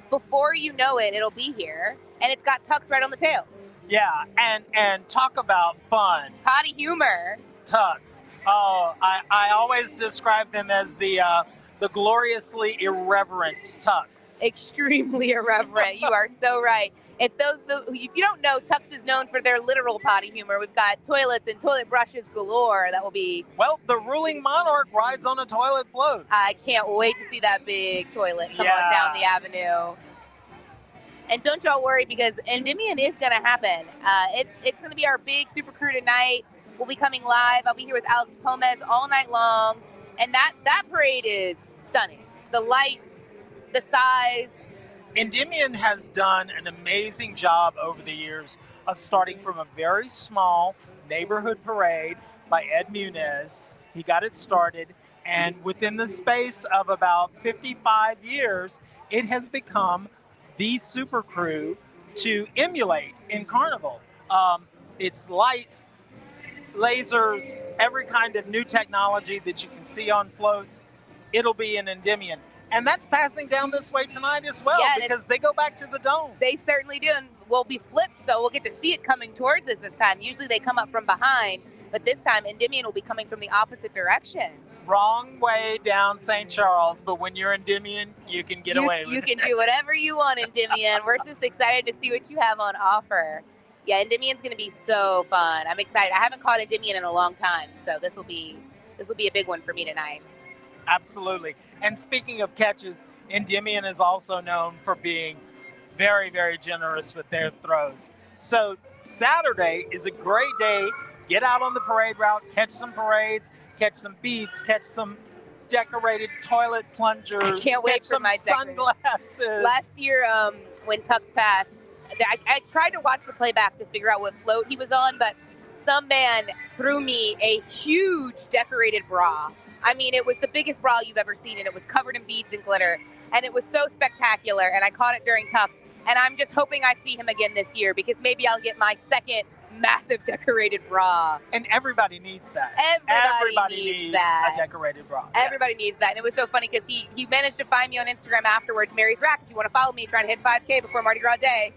before you know it, it'll be here. And it's got Tux right on the tails. Yeah, and talk about fun. Potty humor. Tux. Oh, I always describe them as the gloriously irreverent Tux. Extremely irreverent. You are so right. If you don't know, Tux is known for their literal potty humor. We've got toilets and toilet brushes galore. That will be... Well, the ruling monarch rides on a toilet float. I can't wait to see that big toilet come on down the avenue. And don't y'all worry because Endymion is going to happen. It's going to be our big super crew tonight. We'll be coming live. I'll be here with Alex Pomez all night long. And that parade is stunning. The lights, the size... Endymion has done an amazing job over the years of starting from a very small neighborhood parade by Ed Munez. He got it started, and within the space of about 55 years, it has become the super crew to emulate in Carnival. It's lights, lasers, every kind of new technology that you can see on floats. It'll be an Endymion. And that's passing down this way tonight as well because they go back to the dome. They certainly do, and we'll be flipped, so we'll get to see it coming towards us this time. Usually they come up from behind, but this time Endymion will be coming from the opposite direction. Wrong way down St. Charles, but when you're Endymion, you can get away with it. You can do whatever you want, Endymion. We're just excited to see what you have on offer. Yeah, Endymion's going to be so fun. I'm excited. I haven't caught Endymion in a long time, so this will be a big one for me tonight. Absolutely. And speaking of catches, Endymion is also known for being very, very generous with their throws. So Saturday is a great day. Get out on the parade route, catch some parades, catch some beats, catch some decorated toilet plungers. I can't wait for my sunglasses. Last year, when Tux passed, I tried to watch the playback to figure out what float he was on, but some man threw me a huge decorated bra. I mean, it was the biggest bra you've ever seen, and it was covered in beads and glitter, and it was so spectacular, and I caught it during Tux, and I'm just hoping I see him again this year, because maybe I'll get my second massive decorated bra. And everybody needs that. Everybody needs that. A decorated bra. Everybody needs that, and it was so funny, because he managed to find me on Instagram afterwards, Mary's Rack, if you want to follow me, trying to hit 5K before Mardi Gras Day.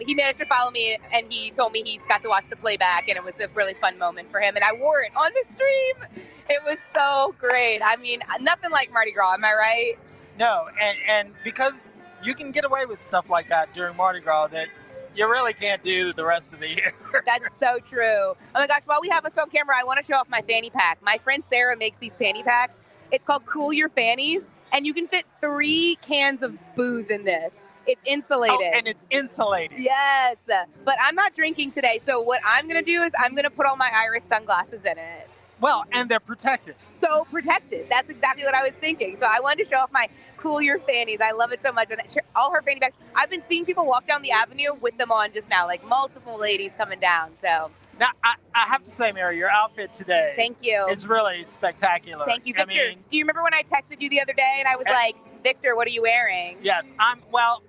He managed to follow me, and he told me he's got to watch the playback, and it was a really fun moment for him, and I wore it on the stream. It was so great. I mean, nothing like Mardi Gras, am I right? No, and because you can get away with stuff like that during Mardi Gras that you really can't do the rest of the year. That's so true. Oh my gosh, while we have us on camera, I want to show off my fanny pack. My friend Sarah makes these fanny packs. It's called Cool Your Fannies, and you can fit 3 cans of booze in this. It's insulated. Oh, and it's insulated. Yes. But I'm not drinking today, so what I'm going to do is I'm going to put all my Iris sunglasses in it. Well, and they're protected. So protected. That's exactly what I was thinking. So I wanted to show off my cool your fannies. I love it so much. And all her fanny bags. I've been seeing people walk down the avenue with them on just now, like multiple ladies coming down. So Now, I have to say, Mary, your outfit today thank you. is really spectacular. Thank you, Victor. Do you remember when I texted you the other day and I was like, Victor, what are you wearing? Yes,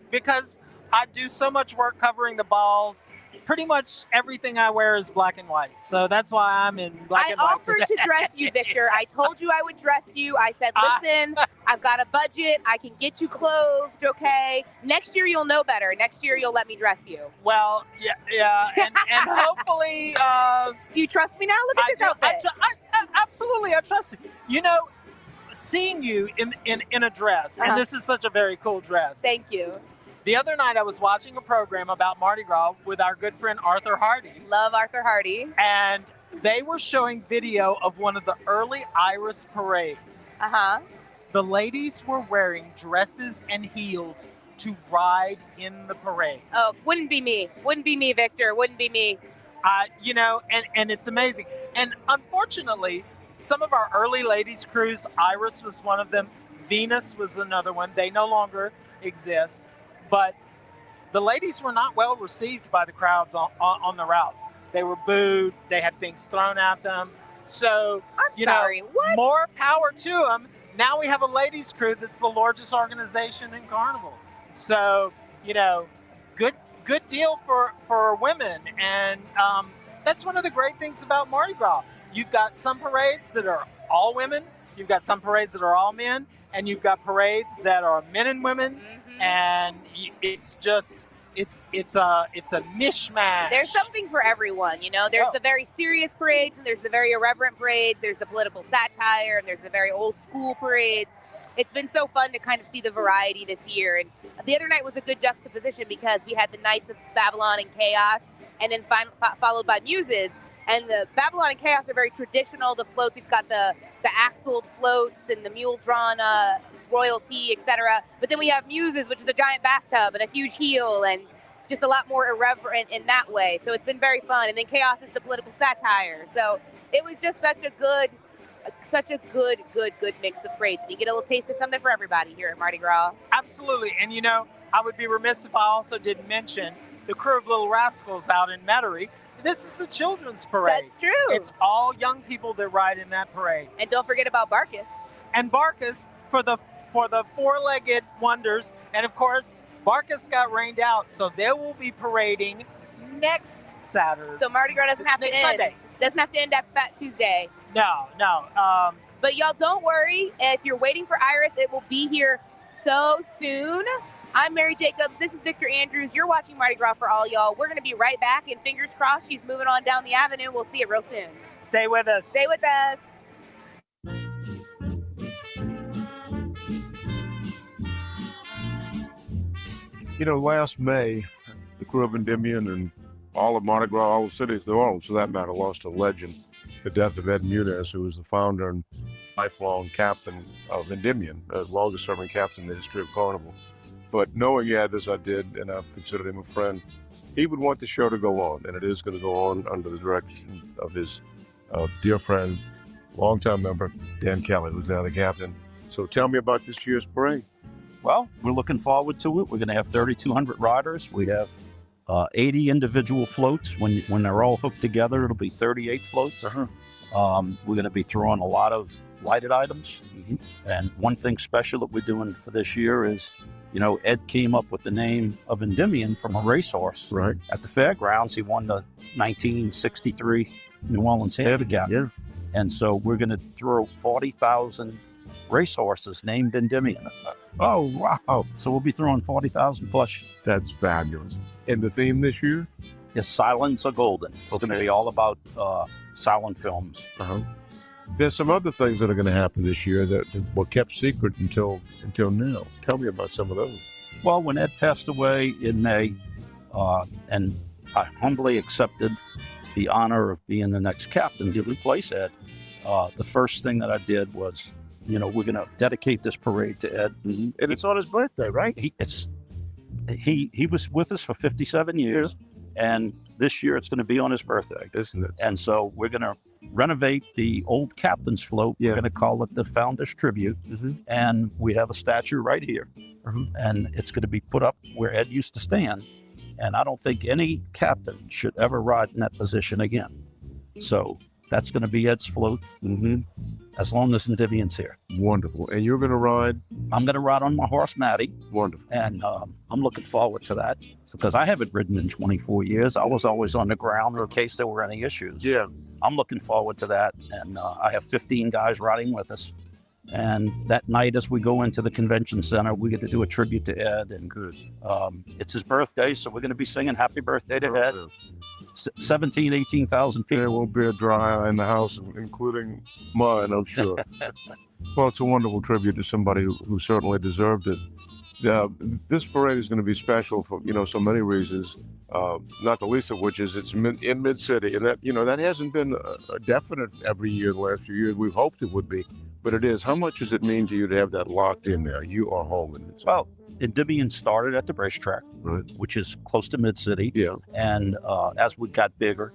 because I do so much work covering the balls. Pretty much everything I wear is black and white. So that's why I'm in black and white I offered today. to dress you, Victor. I told you I would dress you. I said, listen, I've got a budget. I can get you clothed, okay? Next year you'll know better. Next year you'll let me dress you. Well, yeah, and hopefully... do you trust me now? Look at this outfit. Absolutely, I trust you. You know, seeing you in a dress, and this is such a very cool dress. Thank you. The other night I was watching a program about Mardi Gras with our good friend Arthur Hardy. Love Arthur Hardy. And they were showing video of one of the early Iris parades. The ladies were wearing dresses and heels to ride in the parade. Oh, wouldn't be me. Wouldn't be me, Victor. Wouldn't be me. You know, and it's amazing. And unfortunately, some of our early ladies crews, Iris was one of them, Venus was another one. They no longer exist. But the ladies were not well received by the crowds on the routes. They were booed. They had things thrown at them. So, what? More power to them. Now we have a ladies crew that's the largest organization in Carnival. So, good deal for women. And that's one of the great things about Mardi Gras. You've got some parades that are all women. You've got some parades that are all men. And you've got parades that are men and women. And it's just, it's a mishmash. There's something for everyone, There's the very serious parades, and there's the very irreverent parades. There's the political satire, and there's the very old school parades. It's been so fun to kind of see the variety this year. And the other night was a good juxtaposition because we had the Knights of Babylon and Chaos, and then followed by Muses. And the Babylon and Chaos are very traditional. The floats, we've got the axled floats and the mule-drawn royalty, etc. But then we have Muses, which is a giant bathtub and a huge heel and just a lot more irreverent in that way. So it's been very fun. And then Chaos is the political satire. So it was just such a good mix of parades. And you get a little taste of something for everybody here at Mardi Gras. Absolutely. And I would be remiss if I also didn't mention the crew of Little Rascals out in Metairie. This is a children's parade. That's true. It's all young people that ride in that parade. And don't forget about Barkus. And Barkus for the four-legged wonders. And of course, Barkus got rained out, so they will be parading next Saturday. So Mardi Gras doesn't have to end. Sunday. Doesn't have to end at Fat Tuesday. No. But y'all don't worry. If you're waiting for Iris, it will be here so soon. I'm Mary Jacobs. This is Victor Andrews. You're watching Mardi Gras for all y'all. We're going to be right back, and fingers crossed she's moving on down the avenue. We'll see it real soon. Stay with us. Stay with us. Last May, the crew of Endymion and all of Mardi Gras, all the cities, New Orleans for that matter, lost a legend, the death of Ed Muniz, who was the founder and lifelong captain of Endymion, the longest serving captain in the history of Carnival. But knowing Ed as I did, and I've considered him a friend, he would want the show to go on, and it is going to go on under the direction of his dear friend, longtime member, Dan Kelly, who's now the captain. So tell me about this year's parade. Well, we're looking forward to it. We're going to have 3,200 riders. We have 80 individual floats. When they're all hooked together, it'll be 38 floats. We're going to be throwing a lot of lighted items. And one thing special that we're doing for this year is, Ed came up with the name of Endymion from a racehorse. Right. At the fairgrounds, he won the 1963 New Orleans Handicap. Yeah. And so we're going to throw 40,000 racehorses named Endymion. Oh, wow. So we'll be throwing 40,000 plus. That's fabulous. And the theme this year? Is Silence or Golden. We're going to be all about silent films. There's some other things that are going to happen this year that were kept secret until now. Tell me about some of those. Well, when Ed passed away in May, and I humbly accepted the honor of being the next captain to replace Ed, the first thing that I did was, we're going to dedicate this parade to Ed. And it's on his birthday, right? He was with us for 57 years, and this year it's going to be on his birthday. Isn't it? And so we're going to renovate the old captain's float. We're going to call it the Founders Tribute. And we have a statue right here. And it's going to be put up where Ed used to stand. And I don't think any captain should ever ride in that position again. So that's going to be Ed's float as long as Endymion's here. Wonderful. And you're going to ride? I'm going to ride on my horse, Matty. Wonderful. And I'm looking forward to that because I haven't ridden in 24 years. I was always on the ground in case there were any issues. Yeah. I'm looking forward to that. And I have 15 guys riding with us. And that night, as we go into the convention center, we get to do a tribute to Ed. And it's his birthday, so we're going to be singing happy birthday to Ed. 17, 18,000 people. There won't be a dry eye in the house, including mine, I'm sure. Well, it's a wonderful tribute to somebody who certainly deserved it. This parade is going to be special for, so many reasons, not the least of which is it's in Mid-City. And that, that hasn't been a definite every year the last few years. We've hoped it would be, but it is. How much does it mean to you to have that locked in there? You are home in it. Well, Endymion started at the racetrack, which is close to Mid-City. Yeah. And as we got bigger,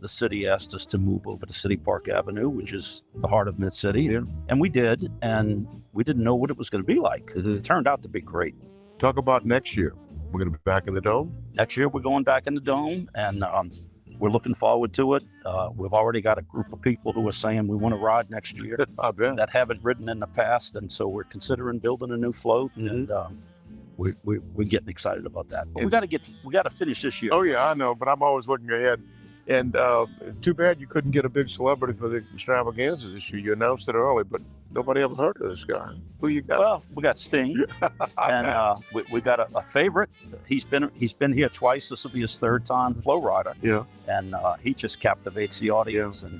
the city asked us to move over to City Park Avenue, which is the heart of Mid-City. Yeah. And we did, and we didn't know what it was going to be like. It turned out to be great. Talk about next year. We're going to be back in the Dome? Next year, we're going back in the Dome, and we're looking forward to it. We've already got a group of people who are saying we want to ride next year that haven't ridden in the past, and so we're considering building a new float, and we're getting excited about that. But we got to finish this year. Oh yeah, I know, but I'm always looking ahead. And too bad you couldn't get a big celebrity for the extravaganza this year. You announced it early, but nobody ever heard of this guy. Who you got? Well, we got Sting, and we got a favorite. He's been here twice. This will be his third time flow rider. Yeah, and he just captivates the audience, and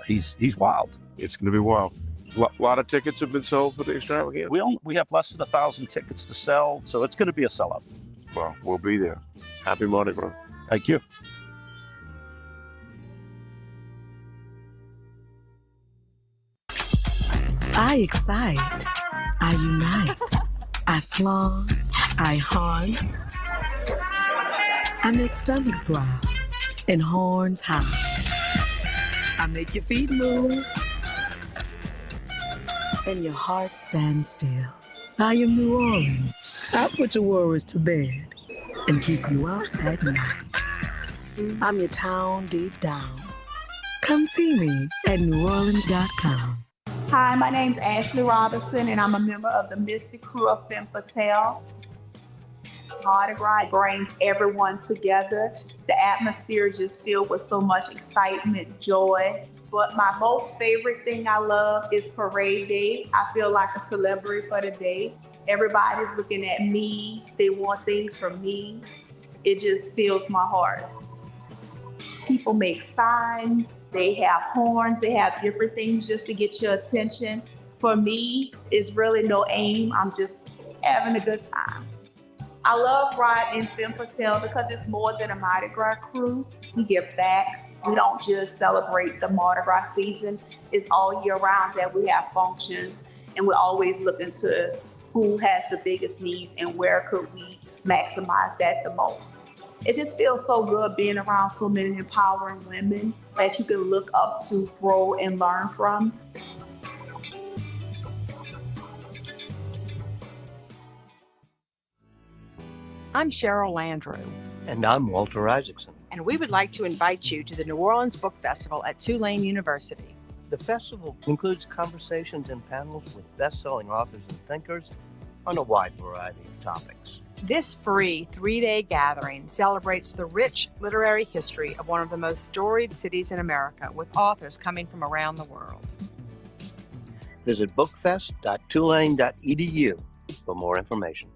he's wild. It's going to be wild. A lot of tickets have been sold for the extravaganza. We have less than 1,000 tickets to sell, so it's going to be a sellout. Well, we'll be there. Happy Mardi Gras. Thank you. I excite, I unite, I flaunt, I hunt, I make stomachs growl and horns howl. I make your feet move and your heart stand still. I am New Orleans. I put your worries to bed and keep you up at night. I'm your town deep down. Come see me at neworleans.com. Hi, my name's Ashley Robinson, and I'm a member of the Mystic Crew of Femme Fatale. Mardi Gras brings everyone together. The atmosphere is just filled with so much excitement, joy. But my most favorite thing I love is parade day. I feel like a celebrity for the day. Everybody's looking at me. They want things from me. It just fills my heart. People make signs, they have horns, they have different things just to get your attention. For me, it's really no aim. I'm just having a good time. I love riding in Femme Fatale because it's more than a Mardi Gras crew. We give back. We don't just celebrate the Mardi Gras season. It's all year round that we have functions, and we're always looking to who has the biggest needs and where could we maximize that the most. It just feels so good being around so many empowering women that you can look up to, grow, and learn from. I'm Cheryl Landrew. And I'm Walter Isaacson. And we would like to invite you to the New Orleans Book Festival at Tulane University. The festival includes conversations and panels with best-selling authors and thinkers on a wide variety of topics. This free 3-day gathering celebrates the rich literary history of one of the most storied cities in America, with authors coming from around the world. Visit bookfest.tulane.edu for more information.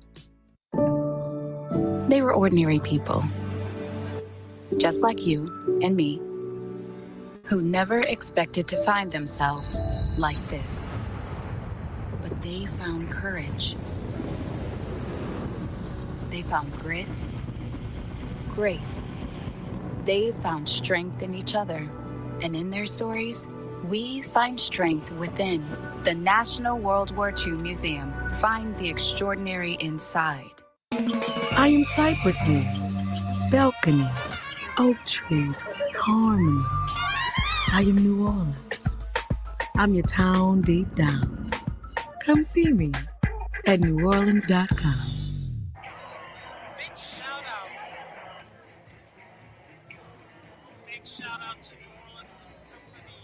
They were ordinary people, just like you and me, who never expected to find themselves like this. But they found courage. They found grit, grace. They found strength in each other. And in their stories, we find strength within. The National World War II Museum. Find the extraordinary inside. I am cypress leaves, balconies, oak trees, harmony. I am New Orleans. I'm your town deep down. Come see me at neworleans.com. Big shout out. Big shout out to New Orleans Company.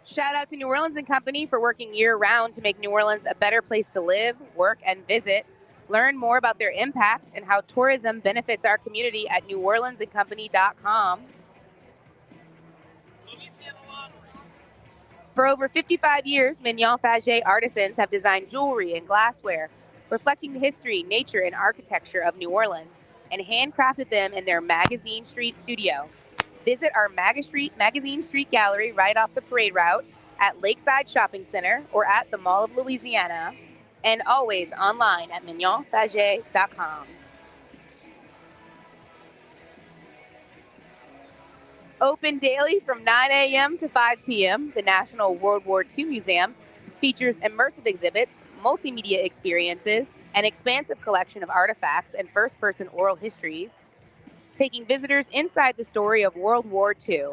Shout out to New Orleans and Company for working year-round to make New Orleans a better place to live, work, and visit. Learn more about their impact and how tourism benefits our community at neworleansandcompany.com. For over 55 years, Mignon Faget artisans have designed jewelry and glassware, reflecting the history, nature, and architecture of New Orleans, and handcrafted them in their Magazine Street studio. Visit our Magazine Street Gallery right off the parade route at Lakeside Shopping Center or at the Mall of Louisiana, and always online at mignonfaget.com. Open daily from 9 a.m. to 5 p.m., the National World War II Museum features immersive exhibits, multimedia experiences, an expansive collection of artifacts and first-person oral histories, taking visitors inside the story of World War II.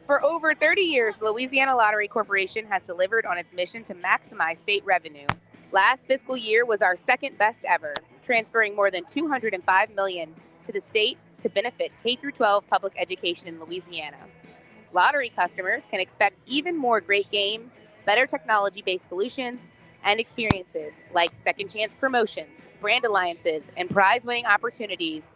For over 30 years, the Louisiana Lottery Corporation has delivered on its mission to maximize state revenue. Last fiscal year was our second best ever, transferring more than $205 million to the state to benefit K-12 public education in Louisiana. Lottery customers can expect even more great games, better technology-based solutions, and experiences like second chance promotions, brand alliances, and prize-winning opportunities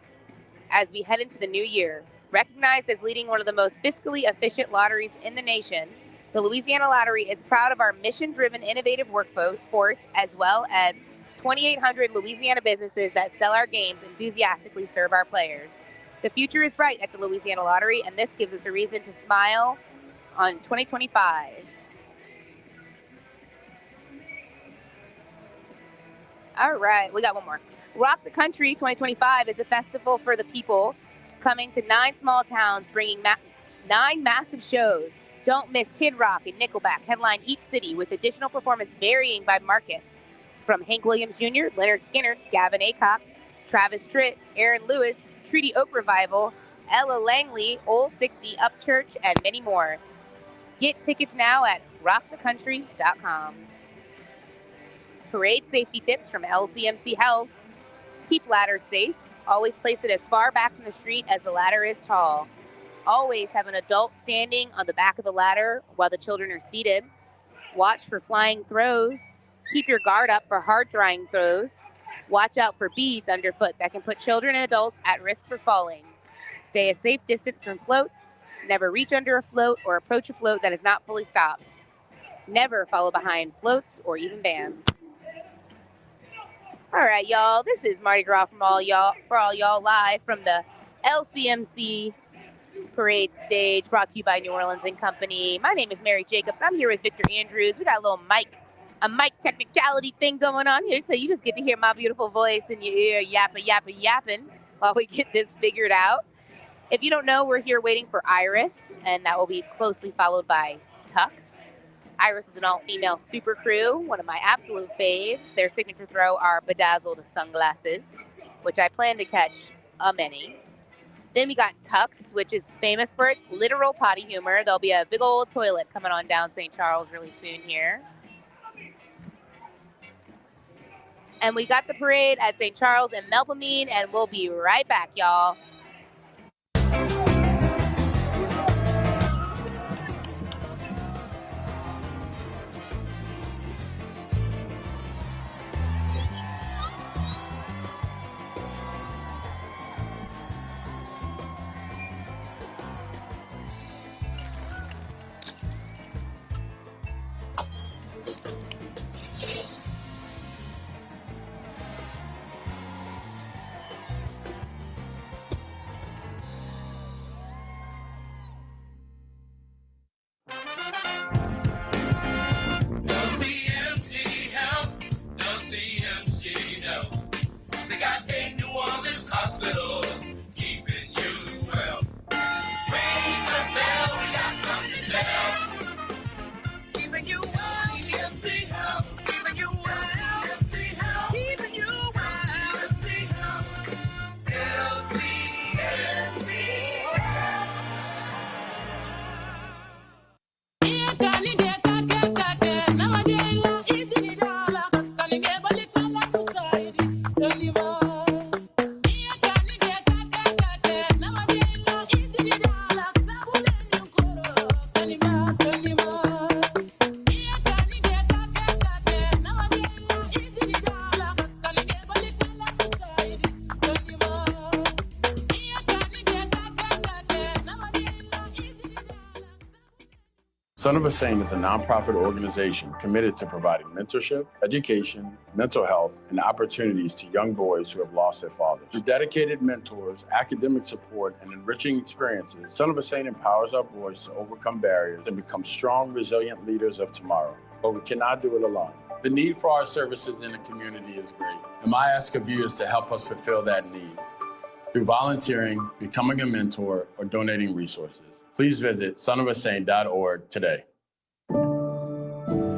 as we head into the new year. Recognized as leading one of the most fiscally efficient lotteries in the nation, the Louisiana Lottery is proud of our mission-driven, innovative workforce, as well as 2,800 Louisiana businesses that sell our games and enthusiastically serve our players. The future is bright at the Louisiana Lottery, and this gives us a reason to smile on 2025. All right, we got one more. Rock the Country 2025 is a festival for the people, coming to 9 small towns, bringing 9 massive shows. Don't miss Kid Rock and Nickelback headline each city with additional performance varying by market. From Hank Williams Jr., Leonard Skinner, Gavin Aycock, Travis Tritt, Aaron Lewis, Treaty Oak Revival, Ella Langley, Old 60, Upchurch, and many more. Get tickets now at rockthecountry.com. Parade safety tips from LCMC Health. Keep ladders safe. Always place it as far back from the street as the ladder is tall. Always have an adult standing on the back of the ladder while the children are seated. Watch for flying throws. Keep your guard up for hard throwing throws. Watch out for beads underfoot that can put children and adults at risk for falling. Stay a safe distance from floats. Never reach under a float or approach a float that is not fully stopped. Never follow behind floats or even bands. All right, y'all. This is Mardi Gras for all y'all live from the LCMC Parade stage, brought to you by New Orleans and Company. My name is Mary Jacobs. I'm here with Victor Andrews. We got a little mic technicality thing going on here, so you just get to hear my beautiful voice in your ear, yapping while we get this figured out. If you don't know, we're here waiting for Iris, and that will be closely followed by Tux. Iris is an all-female super crew, one of my absolute faves. Their signature throw are bedazzled sunglasses, which I plan to catch many. Then we got Tux, which is famous for its literal potty humor. There'll be a big old toilet coming on down St. Charles really soon here. And we got the parade at St. Charles and Melpomene, and we'll be right back, y'all. Son of a Saint is a nonprofit organization committed to providing mentorship, education, mental health, and opportunities to young boys who have lost their fathers. Through dedicated mentors, academic support, and enriching experiences, Son of a Saint empowers our boys to overcome barriers and become strong, resilient leaders of tomorrow. But we cannot do it alone. The need for our services in the community is great, and my ask of you is to help us fulfill that need through volunteering, becoming a mentor, or donating resources. Please visit sonofasaint.org today.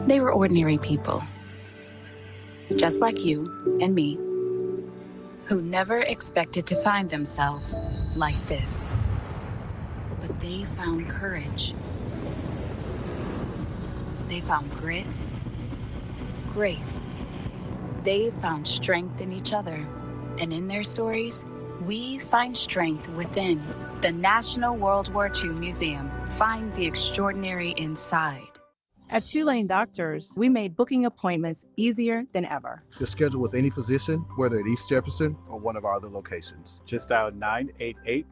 They were ordinary people, just like you and me, who never expected to find themselves like this. But they found courage. They found grit, grace. They found strength in each other. And in their stories, we find strength within. The National World War II Museum. Find the extraordinary inside. At Tulane Doctors, we made booking appointments easier than ever. To schedule with any physician, whether at East Jefferson or one of our other locations. Just dial 988-5000.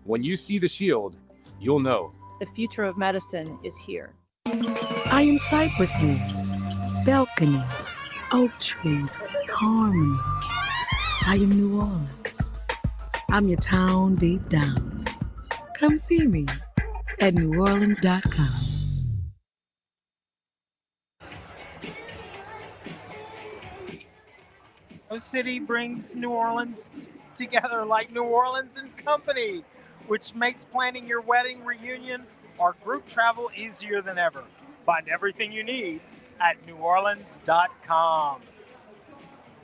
When you see the shield, you'll know. The future of medicine is here. I am cypress leaves, balconies, oak trees, harmony. I am New Orleans. I'm your town deep down. Come see me at neworleans.com. No city brings New Orleans together like New Orleans and Company, which makes planning your wedding, reunion, or group travel easier than ever. Find everything you need at neworleans.com.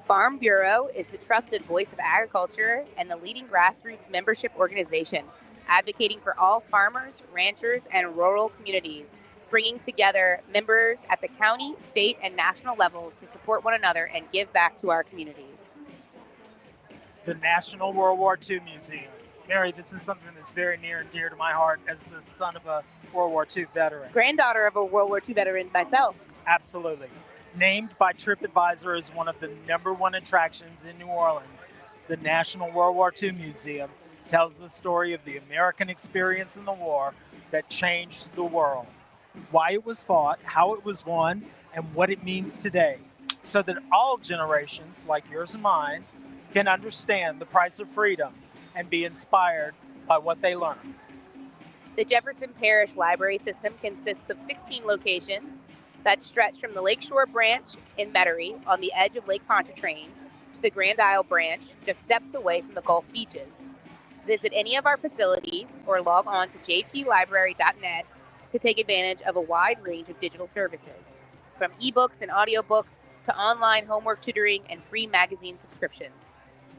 Farm Bureau is the trusted voice of agriculture and the leading grassroots membership organization, advocating for all farmers, ranchers, and rural communities, bringing together members at the county, state, and national levels to support one another and give back to our communities. The National World War II Museum. Mary, this is something that's very near and dear to my heart as the son of a World War II veteran. Granddaughter of a World War II veteran myself. Absolutely. Named by TripAdvisor as one of the #1 attractions in New Orleans, the National World War II Museum tells the story of the American experience in the war that changed the world, why it was fought, how it was won, and what it means today, so that all generations, like yours and mine, can understand the price of freedom and be inspired by what they learn. The Jefferson Parish Library System consists of 16 locations that stretch from the Lakeshore Branch in Metairie on the edge of Lake Pontchartrain to the Grand Isle Branch just steps away from the Gulf beaches. Visit any of our facilities or log on to jplibrary.net to take advantage of a wide range of digital services, from ebooks and audiobooks to online homework tutoring and free magazine subscriptions.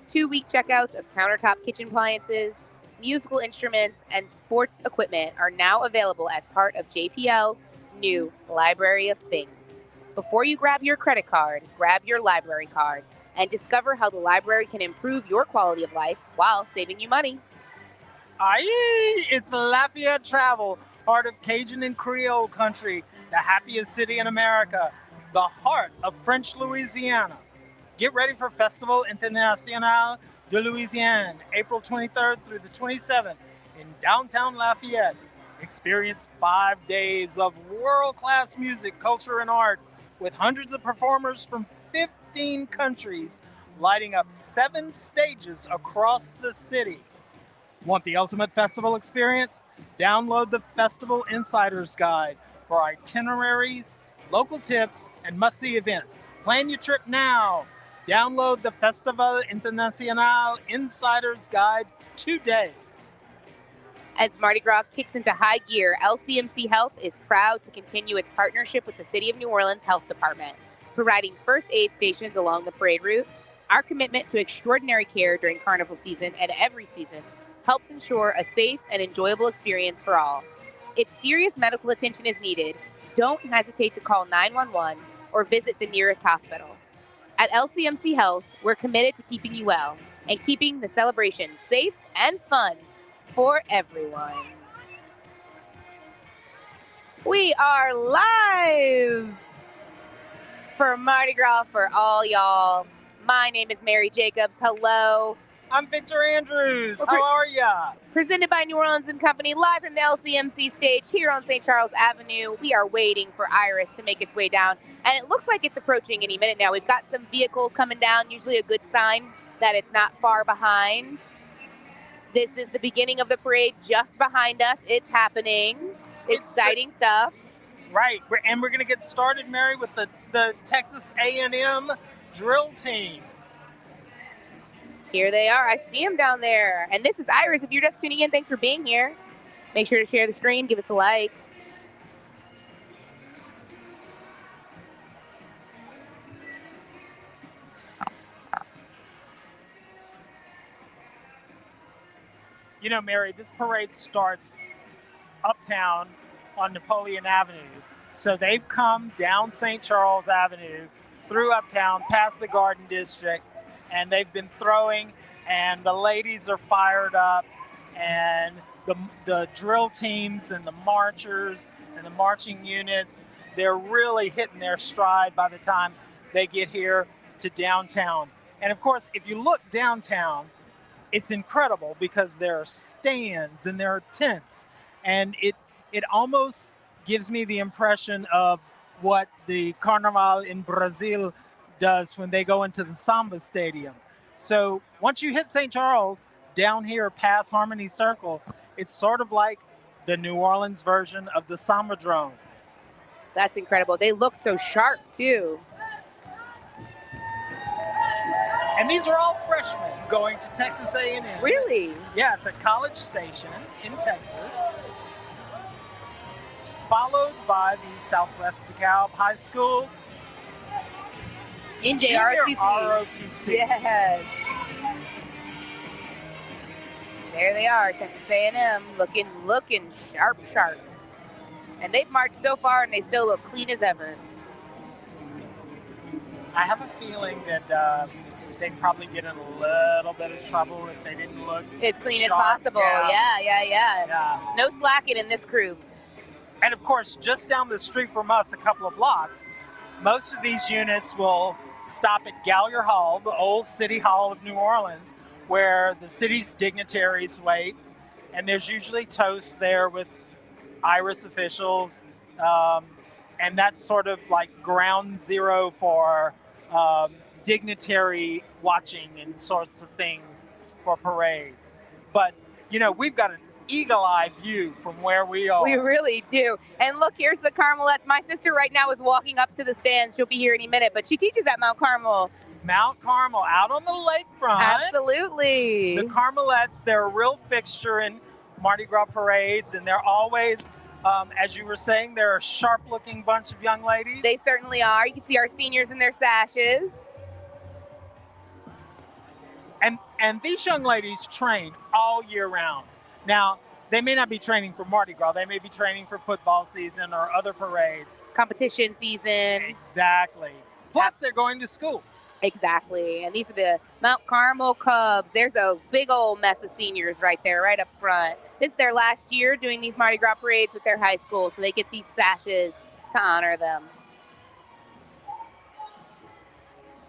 2-week checkouts of countertop kitchen appliances, musical instruments, and sports equipment are now available as part of JPL's new Library of Things. Before you grab your credit card, grab your library card and discover how the library can improve your quality of life while saving you money. Aye, it's Lafayette Travel, heart of Cajun and Creole country, the happiest city in America, the heart of French Louisiana. Get ready for Festival International de Louisiane, April 23rd through the 27th in downtown Lafayette. Experience 5 days of world-class music, culture, and art with hundreds of performers from 15 countries lighting up 7 stages across the city. Want the ultimate festival experience? Download the Festival Insider's Guide for itineraries, local tips, and must-see events. Plan your trip now. Download the Festival International Insider's Guide today. As Mardi Gras kicks into high gear, LCMC Health is proud to continue its partnership with the City of New Orleans Health Department, providing first aid stations along the parade route. Our commitment to extraordinary care during carnival season and every season helps ensure a safe and enjoyable experience for all. If serious medical attention is needed, don't hesitate to call 911 or visit the nearest hospital. At LCMC Health, we're committed to keeping you well and keeping the celebration safe and fun for everyone. We are live for Mardi Gras for all y'all. My name is Mary Jacobs. Hello. I'm Victor Andrews. How are ya? Presented by New Orleans & Company, live from the LCMC stage here on St. Charles Avenue. We are waiting for Iris to make its way down, and it looks like it's approaching any minute now. We've got some vehicles coming down, usually a good sign that it's not far behind. This is the beginning of the parade just behind us. It's happening. Exciting stuff. Right, and we're going to get started, Mary, with the Texas A&M drill team. Here they are. I see them down there. And this is Iris. If you're just tuning in, thanks for being here. Make sure to share the stream. Give us a like. You know, Mary, this parade starts uptown on Napoleon Avenue. So they've come down St. Charles Avenue, through uptown, past the Garden District, and they've been throwing, and the ladies are fired up, and the drill teams and the marchers and the marching units, they're really hitting their stride by the time they get here to downtown. And of course, if you look downtown, it's incredible because there are stands and there are tents, and it almost gives me the impression of what the Carnival in Brazil does when they go into the Samba Stadium. So once you hit St. Charles, down here past Harmony Circle, it's sort of like the New Orleans version of the Sambadrome. That's incredible. They look so sharp, too. And these are all freshmen going to Texas A&M. Really? Yes, at College Station in Texas. Followed by the Southwest DeKalb High School. NJROTC. ROTC. Yes. There they are, Texas A&M, looking sharp. And they've marched so far, and they still look clean as ever. I have a feeling that they'd probably get in a little bit of trouble if they didn't look as clean sharp. as possible. Yeah. No slacking in this crew. And of course, just down the street from us, a couple of blocks, most of these units will stop at Gallier Hall, the old City Hall of New Orleans, where the city's dignitaries wait. And there's usually toasts there with Iris officials. And that's sort of like ground zero for dignitary watching and sorts of things for parades. But, you know, we've got an eagle-eye view from where we are. We really do. And look, here's the Carmelettes. My sister right now is walking up to the stand. She'll be here any minute, but she teaches at Mount Carmel. Mount Carmel, out on the lakefront. Absolutely. The Carmelettes, they're a real fixture in Mardi Gras parades, and they're always, as you were saying, they're a sharp-looking bunch of young ladies. They certainly are. You can see our seniors in their sashes. And these young ladies train all year round. Now, they may not be training for Mardi Gras. They may be training for football season or other parades. Competition season. Exactly. Plus, they're going to school. Exactly. And these are the Mount Carmel Cubs. There's a big old mess of seniors right there, right up front. This is their last year doing these Mardi Gras parades with their high school, so they get these sashes to honor them.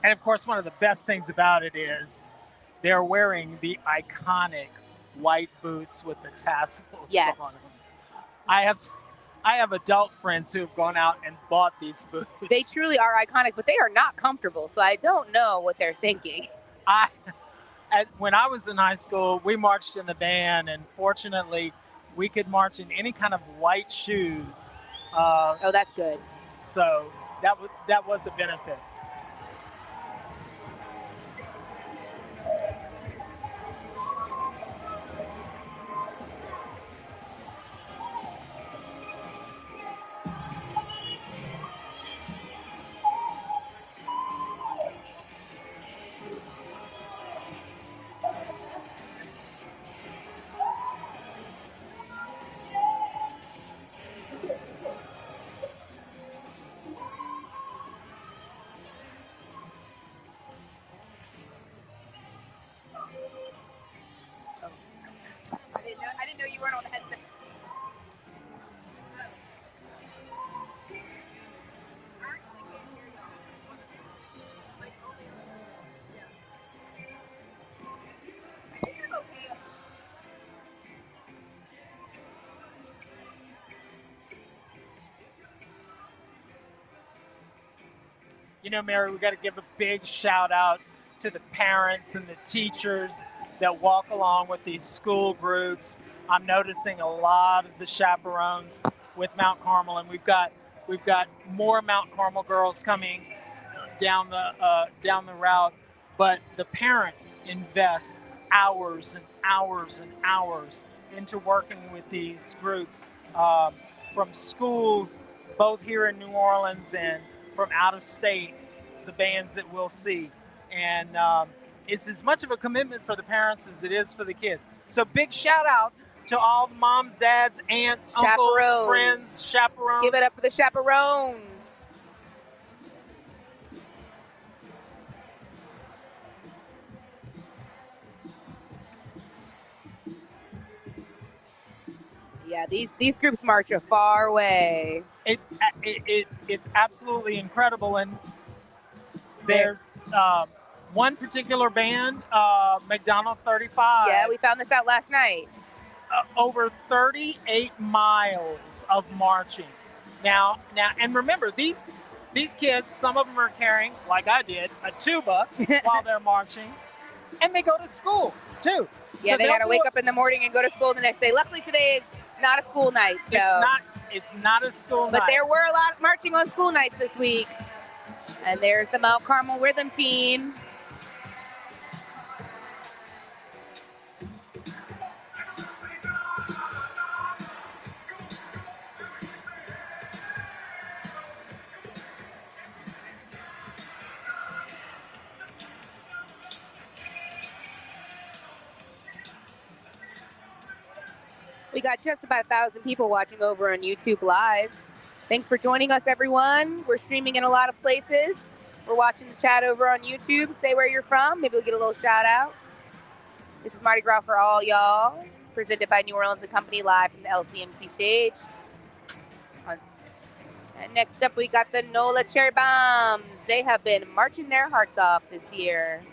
And of course, one of the best things about it is they're wearing the iconic white boots with the tassels on them. I have adult friends who have gone out and bought these boots. They truly are iconic, but they are not comfortable, so I don't know what they're thinking. When I was in high school, we marched in the band, and fortunately, we could march in any kind of white shoes. Oh, that's good. So that was a benefit. Mary, we got to give a big shout out to the parents and the teachers that walk along with these school groups. I'm noticing a lot of the chaperones with Mount Carmel, and we've got more Mount Carmel girls coming down the route. But the parents invest hours and hours and hours into working with these groups from schools, both here in New Orleans and from out of state, the bands that we'll see. And it's as much of a commitment for the parents as it is for the kids. So big shout out to all the moms, dads, aunts, uncles, Chaperones. friends, chaperones. Give it up for the chaperones. Yeah, these groups march a far way. It's absolutely incredible. And there's one particular band, McDonald 35. Yeah, we found this out last night. Over 38 miles of marching. Now, and remember, these kids, some of them are carrying, like I did, a tuba while they're marching, and they go to school too. Yeah, So they got to wake up in the morning and go to school the next day. Luckily, today is not a school night. So. It's not a school night. But there were a lot marching on school nights this week. And there's the Mount Carmel Rhythm Team. We got just about 1,000 people watching over on YouTube Live. Thanks for joining us, everyone. We're streaming in a lot of places. We're watching the chat over on YouTube. Say where you're from. Maybe we'll get a little shout out. This is Mardi Gras for all y'all, presented by New Orleans & Company live from the LCMC stage. And next up, we got the NOLA Cherry Bombs. They have been marching their hearts off this year.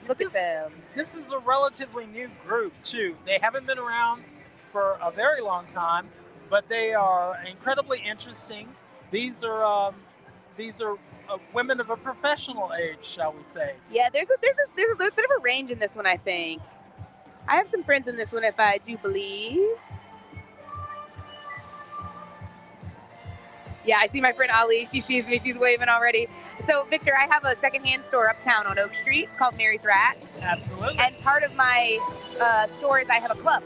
Look at them. This is a relatively new group, too. They haven't been around for a very long time, but they are incredibly interesting. These are women of a professional age, shall we say? Yeah, there's a bit of a range in this one, I think. I have some friends in this one, if I do believe. Yeah, I see my friend Ali. She sees me. She's waving already. So, Victor, I have a secondhand store uptown on Oak Street. It's called Mary's Rack. Absolutely. And part of my store is I have a club.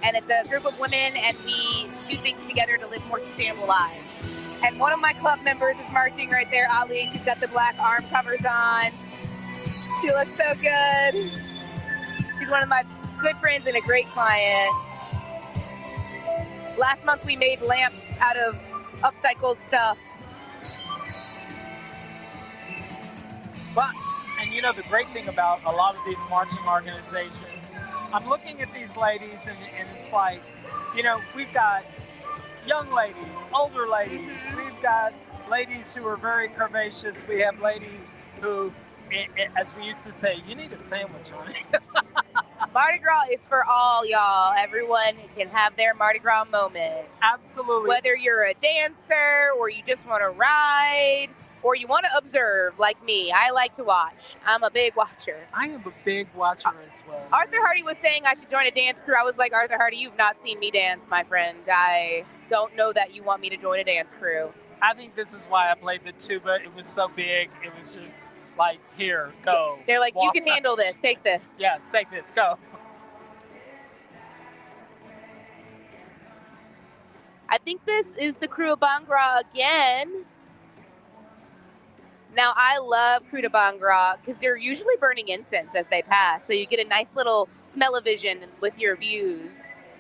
And it's a group of women, and we do things together to live more sustainable lives. And one of my club members is marching right there, Ali. She's got the black arm covers on. She looks so good. She's one of my good friends and a great client. Last month we made lamps out of upcycled stuff. But, and the great thing about a lot of these marching organizations, I'm looking at these ladies and it's like, we've got young ladies, older ladies, we've got ladies who are very curvaceous, we have ladies who, as we used to say, you need a sandwich on it. Mardi Gras is for all, y'all. Everyone can have their Mardi Gras moment. Absolutely. Whether you're a dancer or you just want to ride or you want to observe like me. I like to watch. I'm a big watcher. I am a big watcher as well. Arthur Hardy was saying I should join a dance crew. I was like, Arthur Hardy, you've not seen me dance, my friend. I don't know that you want me to join a dance crew. I think this is why I played the tuba. It was so big. It was just like, here, go. They're like, you can handle this. Take this. Yes, take this. Go. I think this is the Crew of Bhangra again. Now, I love Crew de Bhangra because they're usually burning incense as they pass. So you get a nice little smell-o-vision with your views.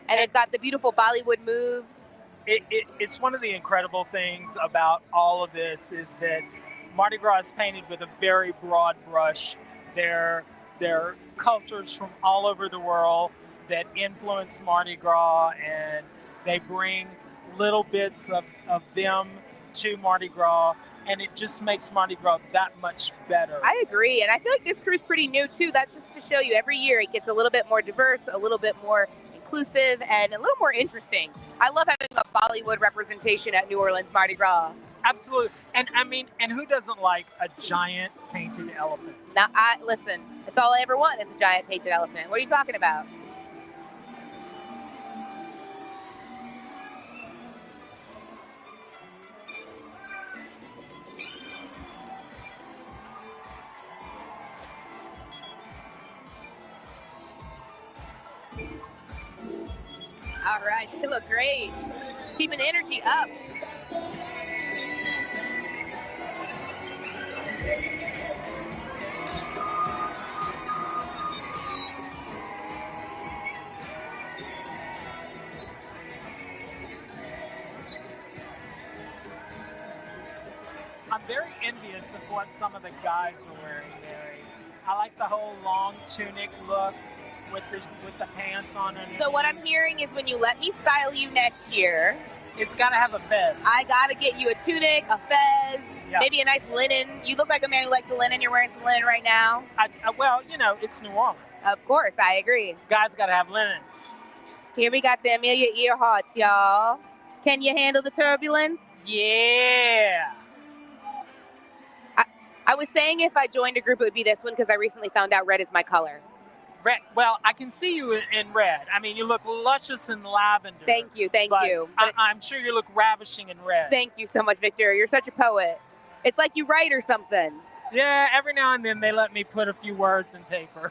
And they've got the beautiful Bollywood moves. It's one of the incredible things about all of this is that Mardi Gras is painted with a very broad brush. There are cultures from all over the world that influence Mardi Gras, and they bring little bits of them to Mardi Gras, and it just makes Mardi Gras that much better. I agree, and I feel like this crew's pretty new too. That's just to show you every year it gets a little bit more diverse, a little bit more inclusive, and a little more interesting. I love having a Bollywood representation at New Orleans Mardi Gras. Absolutely. And I mean, and who doesn't like a giant painted elephant? Now, listen, it's all I ever want is a giant painted elephant. What are you talking about? All right, they look great. Keeping the energy up. I'm very envious of what some of the guys are wearing, Mary. I like the whole long tunic look with the pants on it. So what I'm hearing is when you let me style you next year, it's got to have a fez. I got to get you a tunic, a fez, Yeah. maybe a nice linen. You look like a man who likes the linen. You're wearing some linen right now. Well, you know, it's New Orleans. Of course, I agree. Guys got to have linen. Here we got the Amelia Earharts, y'all. Can you handle the turbulence? Yeah. I was saying if I joined a group, it would be this one because I recently found out red is my color. Red. Well, I can see you in red. I mean, you look luscious in lavender. Thank you. I'm sure you look ravishing in red. Thank you so much, Victor. You're such a poet. It's like you write or something. Yeah, every now and then they let me put a few words in paper.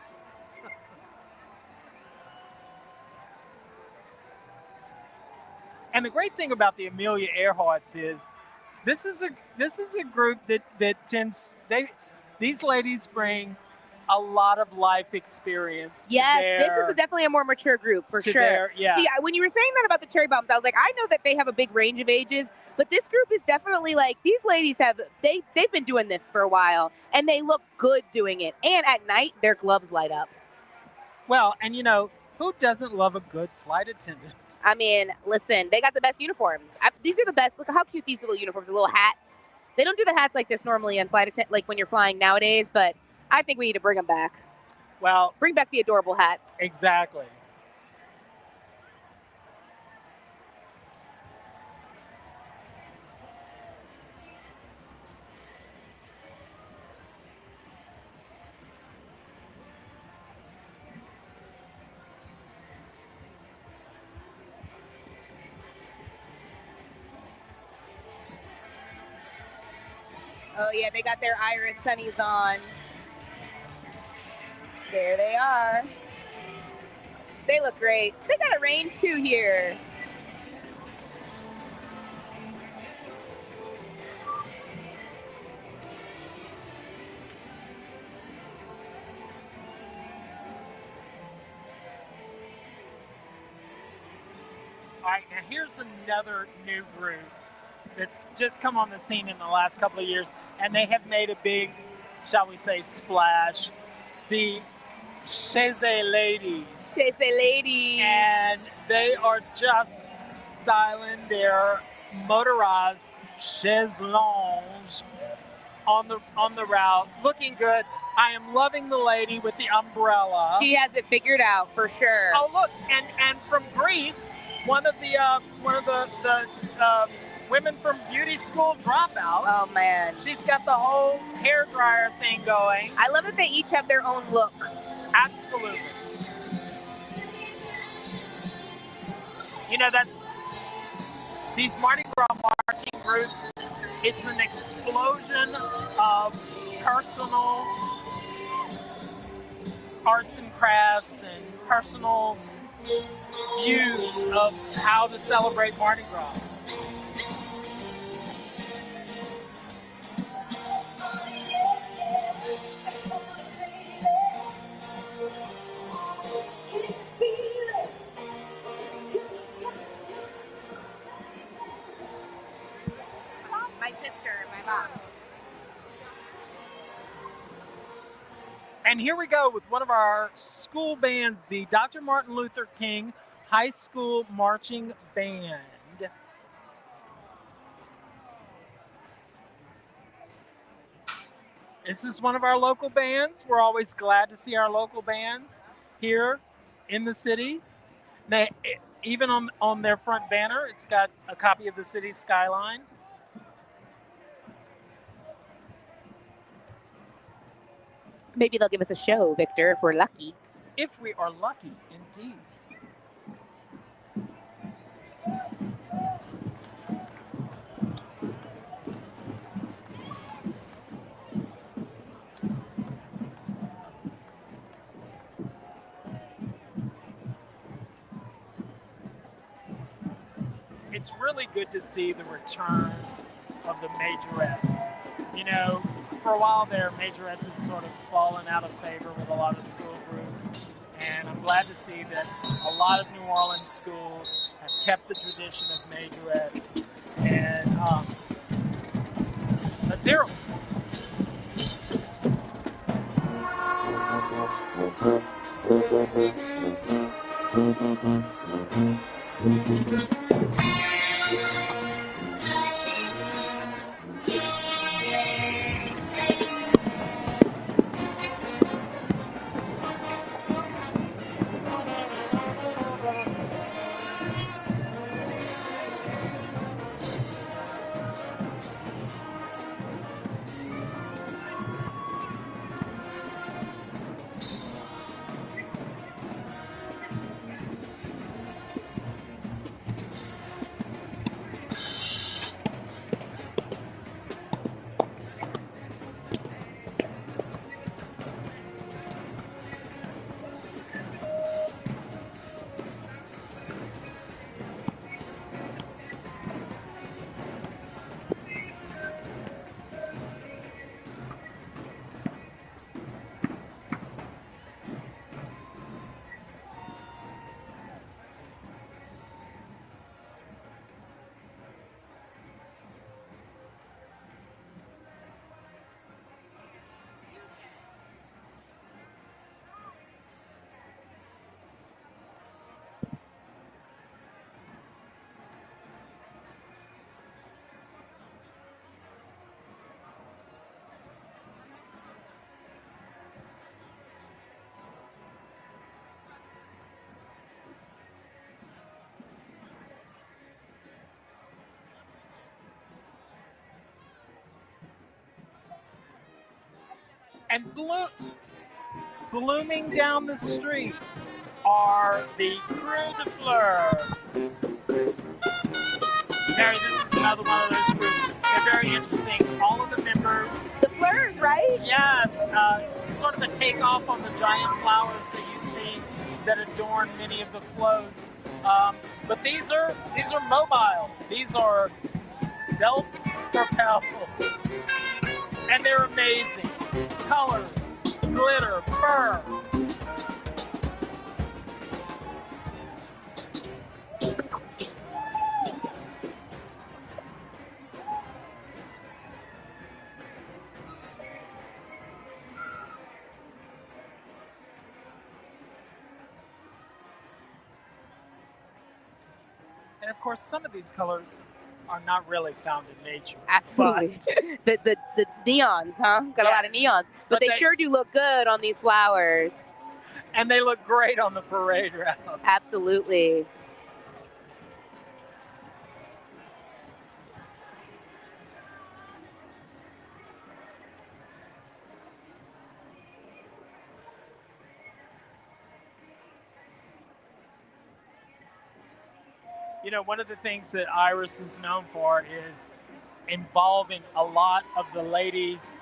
And the great thing about the Amelia Earharts is this is a group that tends these ladies bring a lot of life experience. Yes, this is definitely a more mature group for sure. See, when you were saying that about the cherry bombs, I was like, I know that they have a big range of ages, but this group is definitely like these ladies they've been doing this for a while, and they look good doing it. And at night, their gloves light up. Well, and you know, who doesn't love a good flight attendant? I mean, listen, they got the best uniforms. These are the best. Look how cute these little uniforms, the little hats. They don't do the hats like this normally on flight attendant, like when you're flying nowadays, but I think we need to bring them back. Well, bring back the adorable hats. Exactly. Oh, yeah, they got their Iris sunnies on. There they are. They look great. They got a range, too, here. All right, now here's another new group that's just come on the scene in the last couple of years, and they have made a big, shall we say, splash. The Chaise Ladies. Chaise Ladies. And they are just styling their motorized chaise lounge on the route, looking good. I am loving the lady with the umbrella. She has it figured out for sure. Oh, look, and from Greece, one of the women from beauty school dropout. Oh man, she's got the whole hair dryer thing going. I love that they each have their own look. Absolutely. You know that these Mardi Gras marching groups, it's an explosion of personal arts and crafts and personal views of how to celebrate Mardi Gras. My sister and my mom. And here we go with one of our school bands, the Dr. Martin Luther King High School Marching Band. This is one of our local bands. We're always glad to see our local bands here in the city. They, even on their front banner, it's got a copy of the city's skyline. Maybe they'll give us a show, Victor, if we're lucky. If we are lucky, indeed. It's really good to see the return of the majorettes. You know, for a while there, majorettes had sort of fallen out of favor with a lot of school groups. And I'm glad to see that a lot of New Orleans schools have kept the tradition of majorettes. And let's hear them. And blooming down the street are the Crew de Fleurs. Mary, this is another one of those groups. They're very interesting. All of the members. The Fleurs, right? Yes. Sort of a takeoff on the giant flowers that you see that adorn many of the floats. But these are mobile. These are self-propelled. And they're amazing. Colors, glitter, fur. And of course, some of these colors are not really found in nature. Absolutely. The neons, huh? Got a lot of neons. But they sure do look good on these flowers. And they look great on the parade route. Absolutely. You know, one of the things that Iris is known for is involving a lot of the ladies,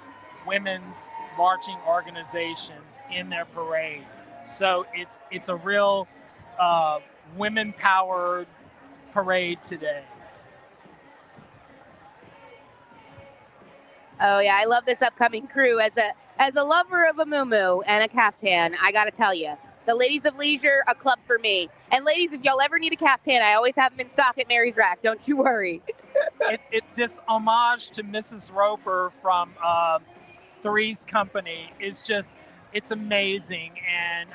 women's marching organizations in their parade. So it's a real women-powered parade today. Oh yeah, I love this upcoming crew. As a lover of a muumuu and a caftan, I gotta tell you, the Ladies of Leisure, a club for me. And ladies, if y'all ever need a caftan, I always have them in stock at Mary's Rack. Don't you worry. This homage to Mrs. Roper from Three's Company is just, it's amazing. And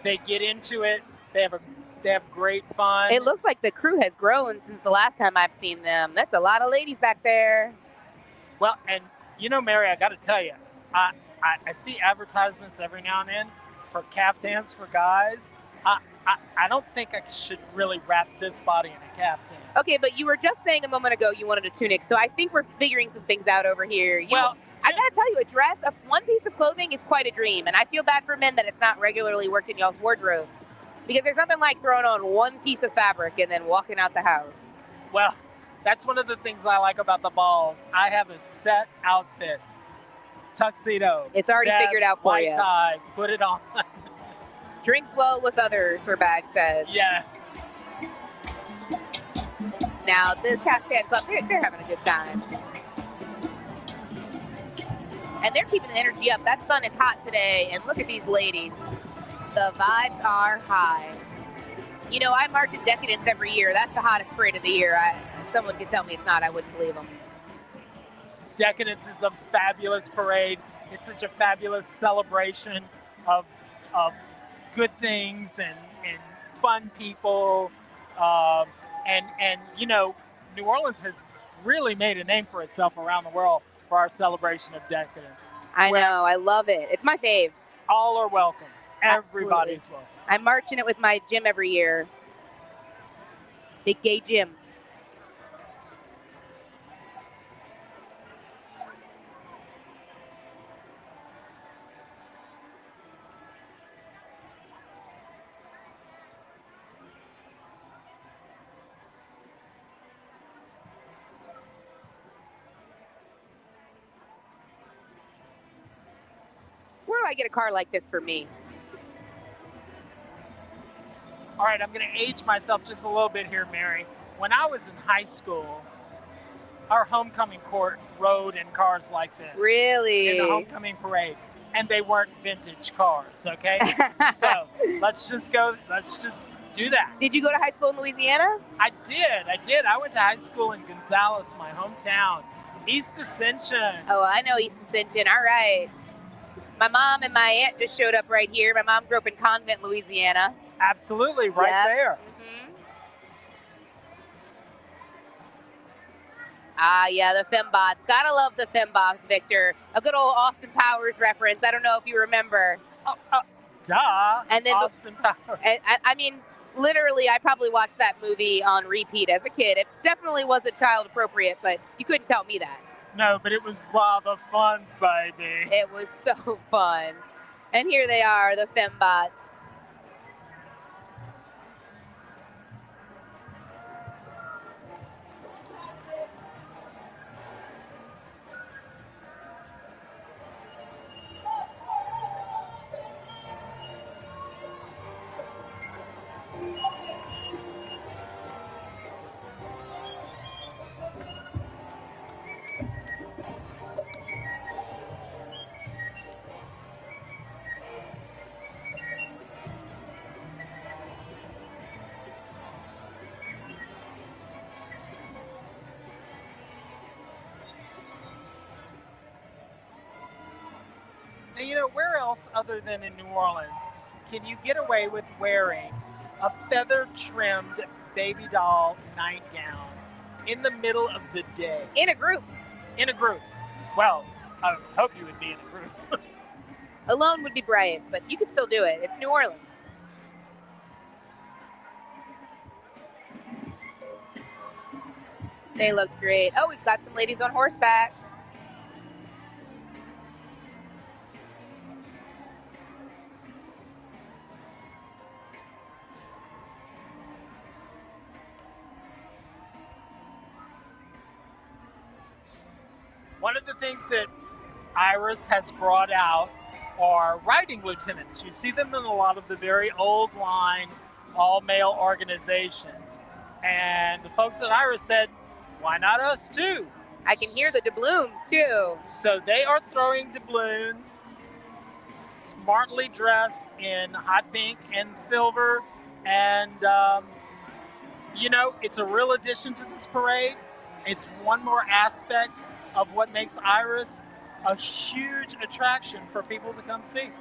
they get into it. They have great fun. It looks like the crew has grown since the last time I've seen them. That's a lot of ladies back there. Well, and you know, Mary, I got to tell you, I see advertisements every now and then for caftans for guys. I don't think I should really wrap this body in a caftan. Okay, but you were just saying a moment ago you wanted a tunic, so I think we're figuring some things out over here. I gotta tell you, a dress, one piece of clothing is quite a dream, and I feel bad for men that it's not regularly worked in y'all's wardrobes, because there's nothing like throwing on one piece of fabric and then walking out the house. Well, that's one of the things I like about the balls. I have a set outfit, tuxedo. It's already vest, figured out for white you. tie, put it on. Drinks well with others, her bag says. Yes. Now, the Caftan Club, they're having a good time. And they're keeping the energy up. That sun is hot today, and look at these ladies. The vibes are high. You know, I march in Decadence every year. That's the hottest parade of the year. Someone could tell me it's not, I wouldn't believe them. Decadence is a fabulous parade. It's such a fabulous celebration of good things and fun people. And you know, New Orleans has really made a name for itself around the world for our celebration of Decadence. I know, I love it. It's my fave. All are welcome. Absolutely. Everybody's welcome. I march in it with my gym every year. Big gay gym. Where do I get a car like this for me? All right, I'm going to age myself just a little bit here, Mary. When I was in high school, our homecoming court rode in cars like this. Really? In the homecoming parade. And they weren't vintage cars, okay? So let's just do that. Did you go to high school in Louisiana? I did. I went to high school in Gonzales, my hometown. East Ascension. Oh, I know East Ascension. All right. My mom and my aunt just showed up right here. My mom grew up in Convent, Louisiana. Absolutely, right there. Mm-hmm. Ah, yeah, the fembots. Gotta love the fembots, Victor. A good old Austin Powers reference. I don't know if you remember. Duh. And then Austin Powers. I mean, literally, I probably watched that movie on repeat as a kid. It definitely wasn't child appropriate, but you couldn't tell me that. No, but it was rather fun, baby. It was so fun. And here they are, the fembots. Now, you know, where else other than in New Orleans can you get away with wearing a feather-trimmed baby doll nightgown in the middle of the day? In a group. In a group. Well, I hope you would be in a group. Alone would be brave, but you could still do it. It's New Orleans. They look great. Oh, we've got some ladies on horseback. One of the things that Iris has brought out are riding lieutenants. You see them in a lot of the very old line, all-male organizations. And the folks at Iris said, why not us too? I can hear the doubloons too. So they are throwing doubloons, smartly dressed in hot pink and silver. And, you know, it's a real addition to this parade. It's one more aspect of what makes Iris a huge attraction for people to come see.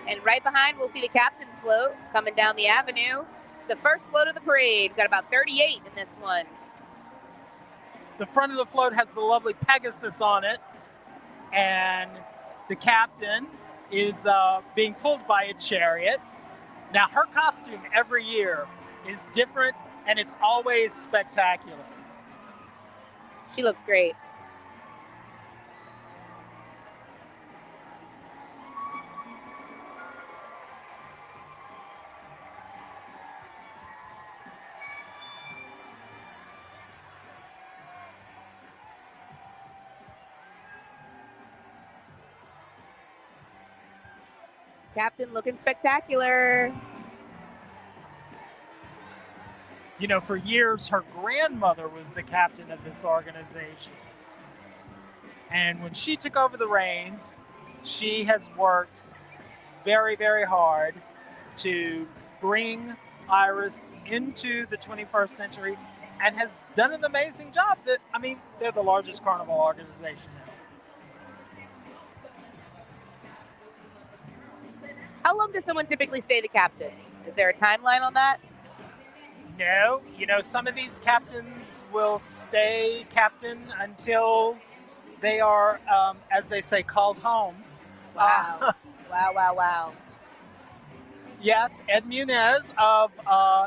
And right behind, we'll see the captain's float coming down the avenue. It's the first float of the parade. Got about 38 in this one. The front of the float has the lovely Pegasus on it, and the captain is being pulled by a chariot. Now, her costume every year is different, and it's always spectacular. She looks great. Captain looking spectacular. You know, for years, her grandmother was the captain of this organization. And when she took over the reins, she has worked very, very hard to bring Iris into the 21st century and has done an amazing job. They're the largest carnival organization now. How long does someone typically stay the captain? Is there a timeline on that? No, you know, some of these captains will stay captain until they are, as they say, called home. Wow. Wow. Yes, Ed Munez of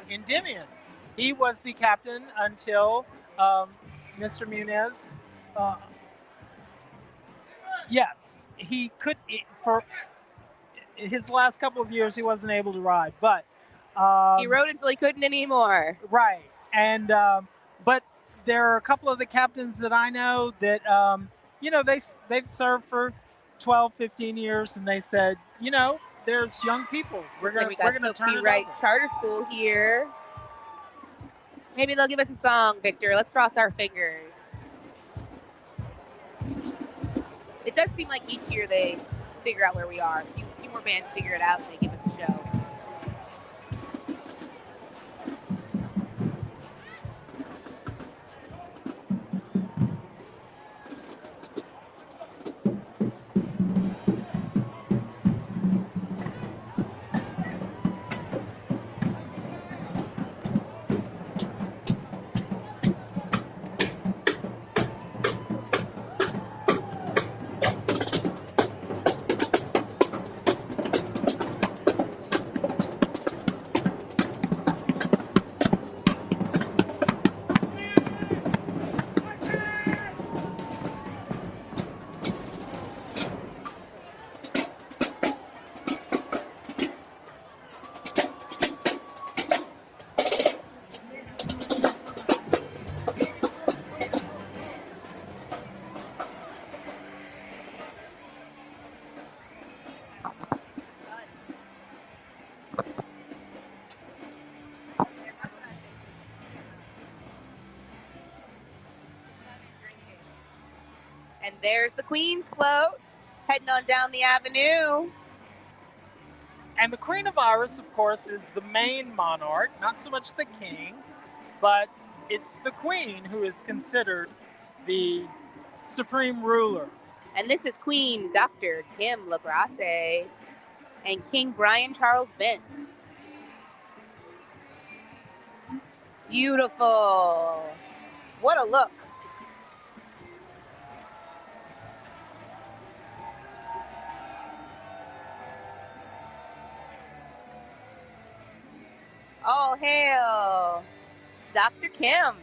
Endymion. He was the captain until Mr. Munez. Yes, he could, for his last couple of years, he wasn't able to ride, but he rode until he couldn't anymore. Right. And but there are a couple of the captains that I know that you know, they've served for 12, 15 years, and they said, you know, there's young people. We're gonna turn it Wright over. Charter School here. Maybe they'll give us a song, Victor. Let's cross our fingers. It does seem like each year they figure out where we are. A few more bands figure it out and they give us a show. And there's the Queen's float heading on down the avenue. And the Queen of Iris, of course, is the main monarch, not so much the king, but it's the Queen who is considered the supreme ruler. And this is Queen Dr. Kim LaGrasse and King Brian Charles Bent. Beautiful. What a look. All hail Dr. Kim.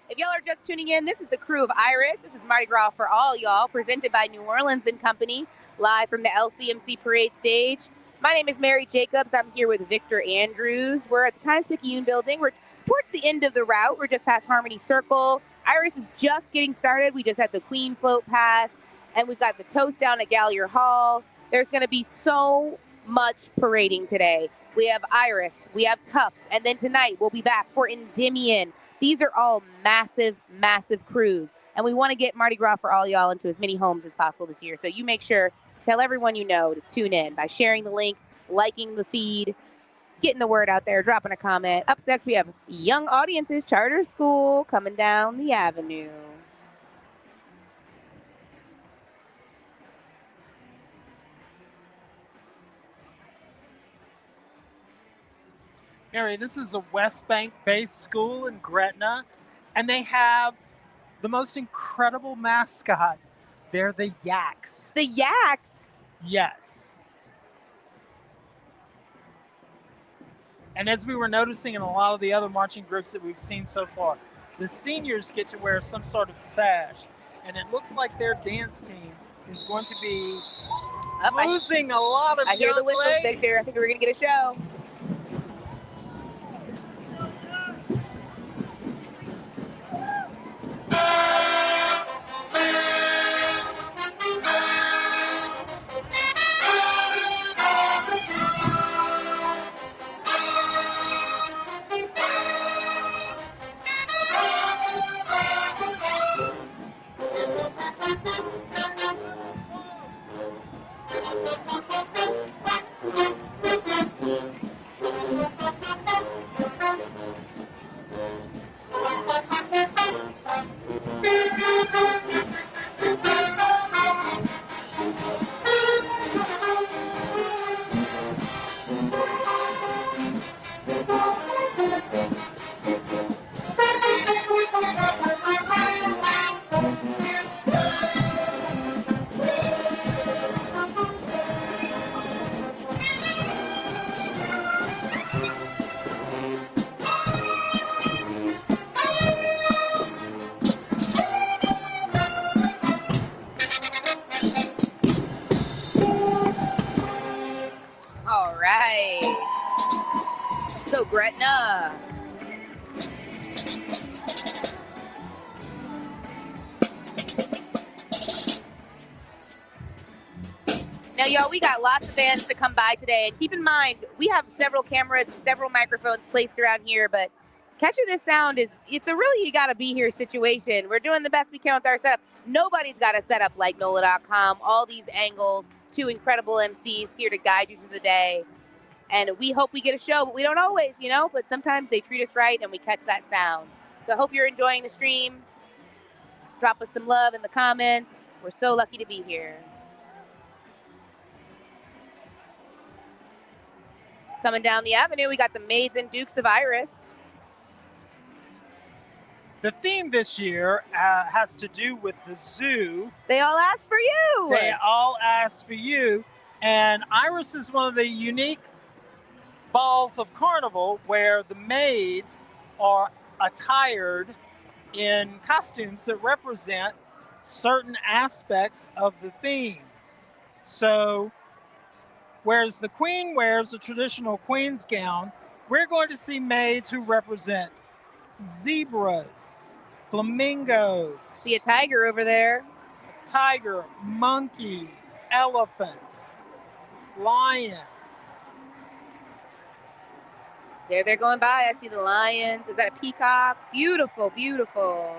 If y'all are just tuning in, this is the crew of Iris. This is Mardi Gras for all y'all, presented by New Orleans & Company, live from the LCMC Parade stage. My name is Mary Jacobs. I'm here with Victor Andrews. We're at the Times-Picayune building. We're towards the end of the route. We're just past Harmony Circle. Iris is just getting started. We just had the Queen float pass, and we've got the toast down at Gallier Hall. There's going to be so much parading today. We have Iris, we have Tux, and then tonight we'll be back for Endymion. These are all massive, massive crews. And we want to get Mardi Gras for all y'all into as many homes as possible this year. So you make sure to tell everyone you know to tune in by sharing the link, liking the feed, getting the word out there, dropping a comment. Up next, we have Young Audiences Charter School coming down the avenue. Mary, this is a West Bank-based school in Gretna, and they have the most incredible mascot. They're the Yaks. The Yaks? Yes. And as we were noticing in a lot of the other marching groups that we've seen so far, the seniors get to wear some sort of sash. And it looks like their dance team is going to be losing a lot of I hear the young whistles, ladies. Victor. I think we're going to get a show. All right. So, Gretna. Now, y'all, we got lots of bands to come by today. And keep in mind, we have several cameras and several microphones placed around here. But catching this sound it's a really you got to be here situation. We're doing the best we can with our setup. Nobody's got a setup like NOLA.com. All these angles, two incredible MCs here to guide you through the day. And we hope we get a show, but we don't always, but sometimes they treat us right and we catch that sound. So I hope you're enjoying the stream. Drop us some love in the comments. We're so lucky to be here. Coming down the avenue, we got the Maids and Dukes of Iris. The theme this year has to do with the zoo. They all asked for you. They all asked for you. And Iris is one of the unique balls of carnival where the maids are attired in costumes that represent certain aspects of the theme. So, whereas the queen wears a traditional queen's gown, we're going to see maids who represent zebras, flamingos. See a tiger over there. Tiger, monkeys, elephants, lions. There they're going by. I see the lions. Is that a peacock? Beautiful, beautiful.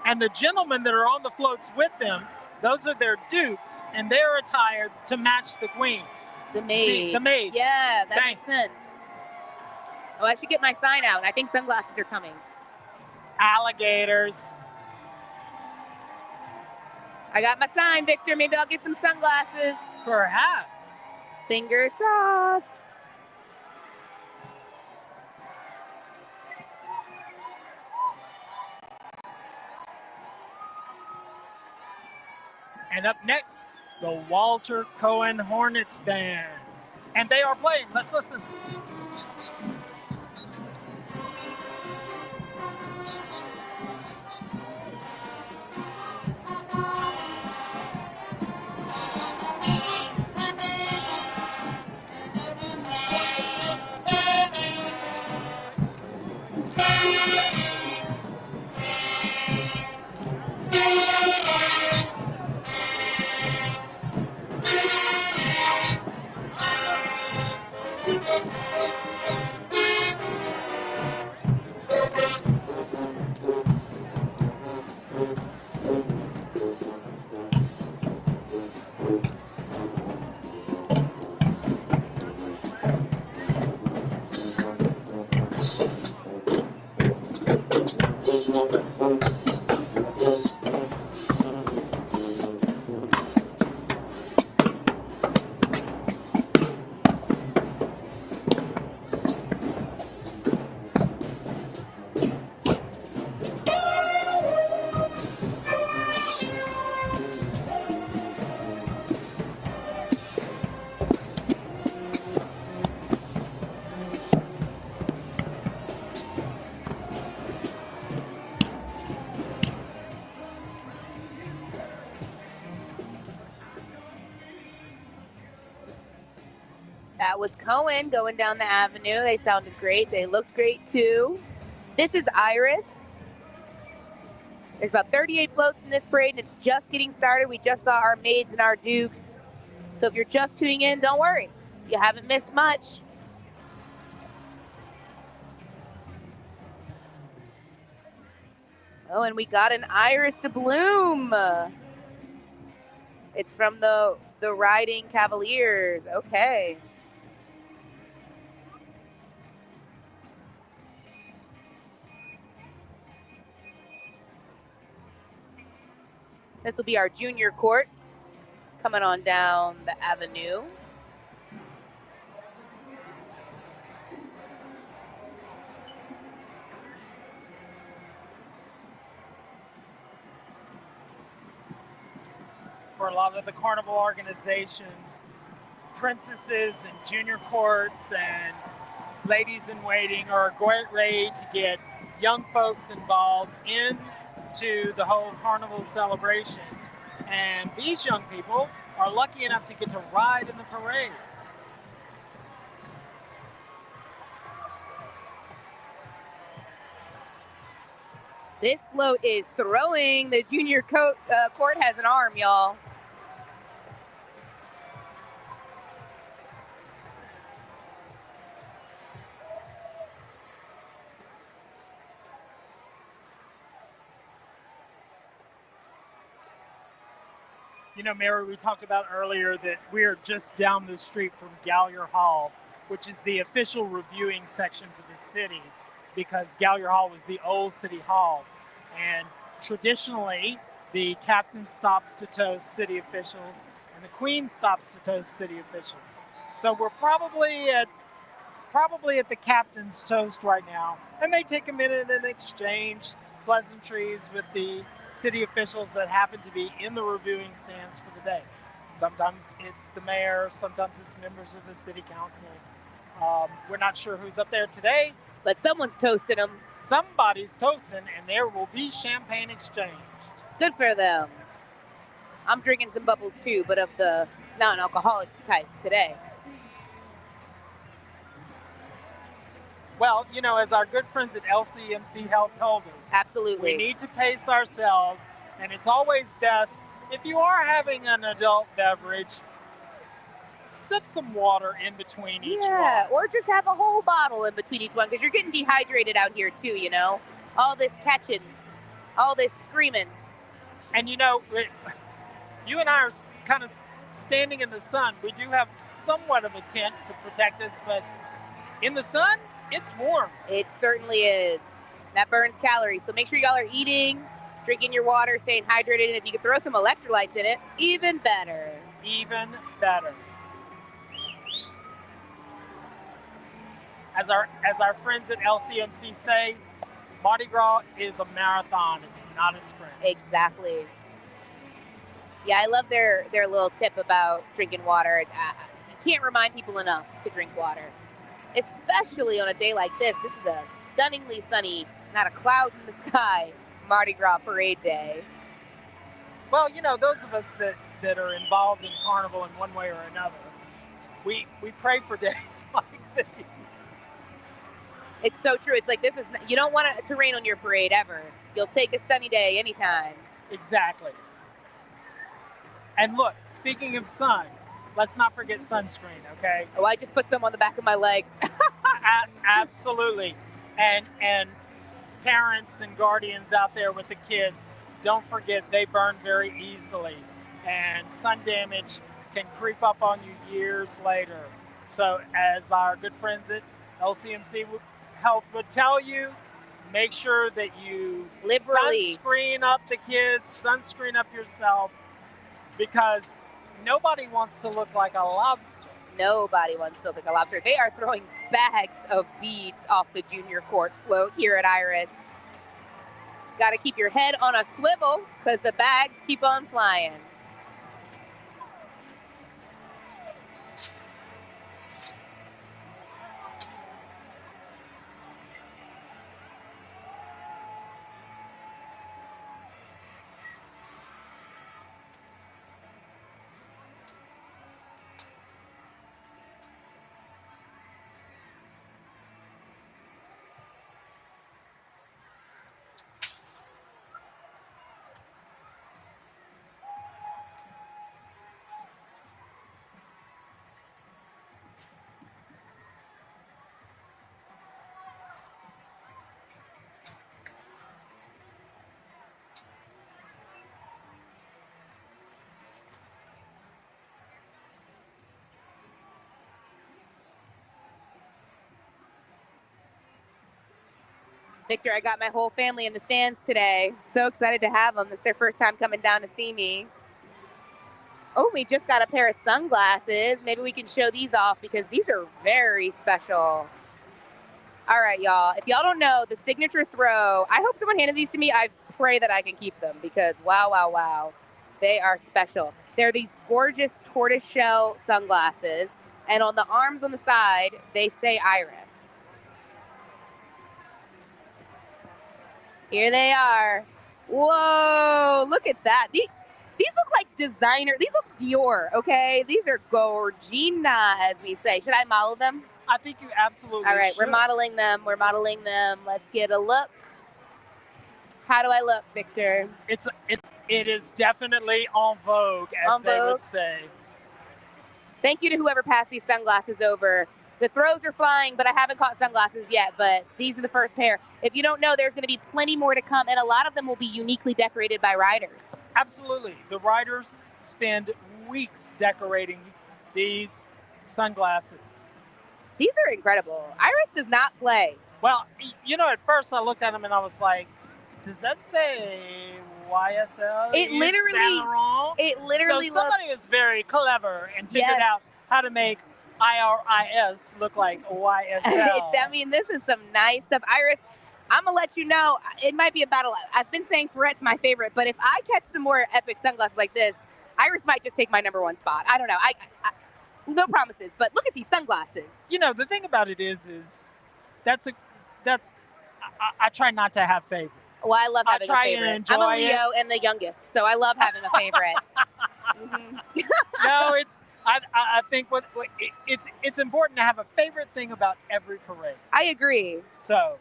And the gentlemen that are on the floats with them, those are their dukes, and they're attired to match the queen. The maid. The maids. Yeah, that Thanks. makes sense. Oh, I should get my sign out. I think sunglasses are coming. Alligators. I got my sign, Victor. Maybe I'll get some sunglasses. Perhaps. Fingers crossed. And up next, the Walter Cohen Hornets Band. And they are playing. Let's listen. That was Cohen going down the avenue. They sounded great. They looked great too. This is Iris. There's about 38 floats in this parade, and it's just getting started. We just saw our maids and our dukes. So if you're just tuning in, don't worry. You haven't missed much. Oh, and we got an iris to bloom. It's from the Riding Cavaliers. Okay. This will be our junior court coming on down the avenue. For a lot of the carnival organizations, princesses and junior courts and ladies in waiting are a great way to get young folks involved into the whole carnival celebration. And these young people are lucky enough to get to ride in the parade. This float is throwing. The junior court has an arm, y'all. You know, Mary, we talked about earlier that we're just down the street from Gallier Hall, which is the official reviewing section for the city, because Gallier Hall was the old city hall. And traditionally, the captain stops to toast city officials, and the queen stops to toast city officials. So we're probably at the captain's toast right now, and they take a minute and exchange pleasantries with the city officials that happen to be in the reviewing stands for the day. Sometimes it's the mayor, sometimes it's members of the city council. We're not sure who's up there today, but someone's toasting them. Somebody's toasting, and there will be champagne exchanged. Good for them. I'm drinking some bubbles too, but of the non-alcoholic type today. Well, you know, as our good friends at LCMC Health told us, absolutely, we need to pace ourselves, and it's always best, if you are having an adult beverage, sip some water in between each one. Yeah, or just have a whole bottle in between each one, because you're getting dehydrated out here too, you know? All this catching, all this screaming. And you know, you and I are kind of standing in the sun. We do have somewhat of a tent to protect us, but in the sun, it's warm. It certainly is. That burns calories. So make sure y'all are eating, drinking your water, staying hydrated, and if you can throw some electrolytes in it, even better. Even better. As our friends at LCMC say, Mardi Gras is a marathon. It's not a sprint. Exactly. Yeah, I love their little tip about drinking water. You can't remind people enough to drink water. Especially on a day like this. This is a stunningly sunny, not a cloud in the sky, Mardi Gras parade day. Well, you know, those of us that are involved in Carnival in one way or another, we pray for days like this. It's so true. It's like you don't want it to rain on your parade ever. You'll take a sunny day anytime. Exactly. And look, speaking of sun, let's not forget sunscreen, okay? Oh, I just put some on the back of my legs. Absolutely. And parents and guardians out there with the kids, don't forget they burn very easily. And sun damage can creep up on you years later. So as our good friends at LCMC Health would tell you, make sure that you liberally sunscreen up the kids, sunscreen up yourself, because nobody wants to look like a lobster. Nobody wants to look like a lobster. They are throwing bags of beads off the junior court float here at Iris. Got to keep your head on a swivel because the bags keep on flying. Victor, I got my whole family in the stands today. So excited to have them. It's their first time coming down to see me. Oh, we just got a pair of sunglasses. Maybe we can show these off because these are very special. All right, y'all. If y'all don't know, the signature throw, I hope someone handed these to me. I pray that I can keep them because wow, wow, wow. They are special. They're these gorgeous tortoiseshell sunglasses. And on the arms on the side, they say Iris. Here they are. Whoa, look at that. These look like designer. These look Dior, okay? These are gorgina, as we say. Should I model them? I think you absolutely All right, should. we're modeling them. We're modeling them. Let's get a look. How do I look, Victor? It is definitely en vogue, as they would say. Thank you to whoever passed these sunglasses over. The throws are flying, but I haven't caught sunglasses yet, but these are the first pair. If you don't know, there's going to be plenty more to come, and a lot of them will be uniquely decorated by riders. Absolutely. The riders spend weeks decorating these sunglasses. These are incredible. Iris does not play. Well, you know, at first I looked at them and I was like, does that say YSL? It literally So somebody is very clever and figured out how to make IRIS look like YSL. I mean, this is some nice stuff. Iris, I'm going to let you know, it might be a battle. I've been saying Ferret's my favorite, but if I catch some more epic sunglasses like this, Iris might just take my #1 spot. I don't know. I no promises, but look at these sunglasses. You know, the thing about it is I try not to have favorites. Well, I love having a favorite. And enjoy I'm a Leo and the youngest, so I love having a favorite. No, I think it's important to have a favorite thing about every parade. I agree. So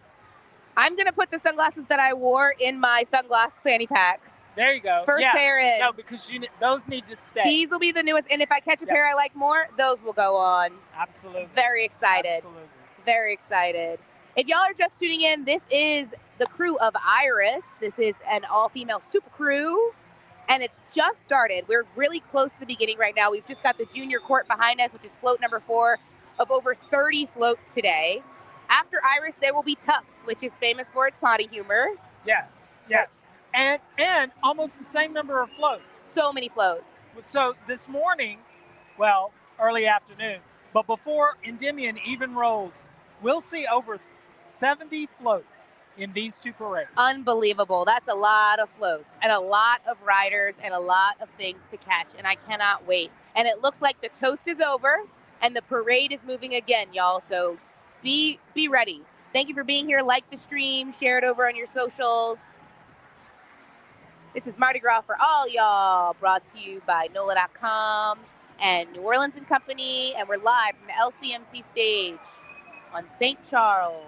I'm going to put the sunglasses that I wore in my sunglass fanny pack. There you go. First pair in. No, because those need to stay. These will be the newest. And if I catch a pair I like more, those will go on. Absolutely. Very excited. Absolutely. Very excited. If y'all are just tuning in, this is the crew of Iris. This is an all-female super crew. And it's just started. We're really close to the beginning right now. We've just got the junior court behind us, which is float number 4 of over 30 floats today. After Iris, there will be Tux, which is famous for its potty humor. Yes. And almost the same number of floats. So many floats. So this morning, well, early afternoon, but before Endymion even rolls, we'll see over 70 floats in these two parades. Unbelievable. That's a lot of floats and a lot of riders and a lot of things to catch, and I cannot wait. And it looks like the toast is over and the parade is moving again, y'all, so be ready. Thank you for being here. Like the stream, share it over on your socials. This is Mardi Gras for all y'all, brought to you by NOLA.com and New Orleans and Company, and we're live from the LCMC stage on St. Charles.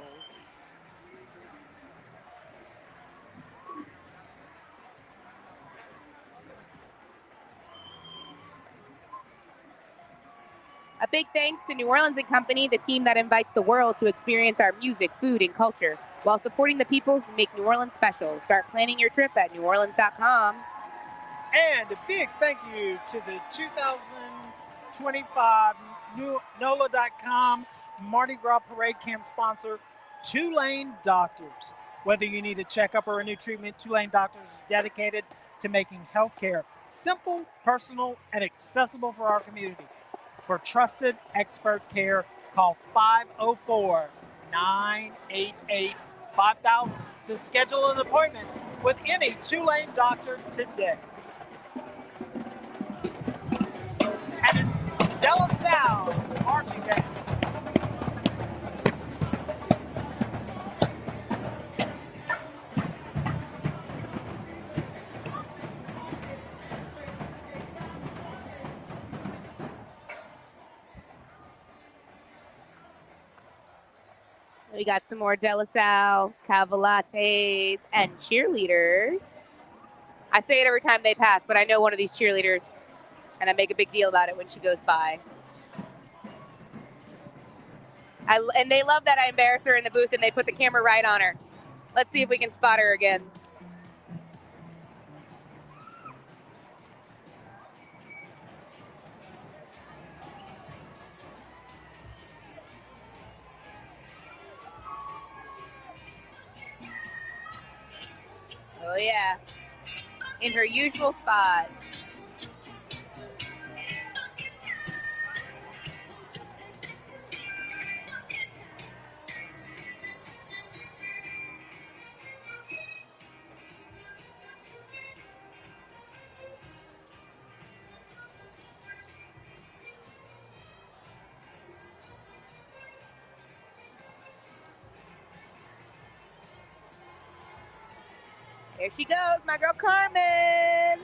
A big thanks to New Orleans and Company, the team that invites the world to experience our music, food, and culture while supporting the people who make New Orleans special. Start planning your trip at neworleans.com. And a big thank you to the 2025 NOLA.com Mardi Gras Parade Camp sponsor, Tulane Doctors. Whether you need a checkup or a new treatment, Tulane Doctors is dedicated to making healthcare simple, personal, and accessible for our community. For trusted expert care, call 504-988-5000 to schedule an appointment with any Tulane doctor today. And it's De La Salle's marching band. We got some more De La Salle, Cavalates, and cheerleaders. I say it every time they pass, but I know one of these cheerleaders, and I make a big deal about it when she goes by. And they love that I embarrass her in the booth and they put the camera right on her. Let's see if we can spot her again. Oh, yeah. In her usual spot. There she goes, my girl Carmen.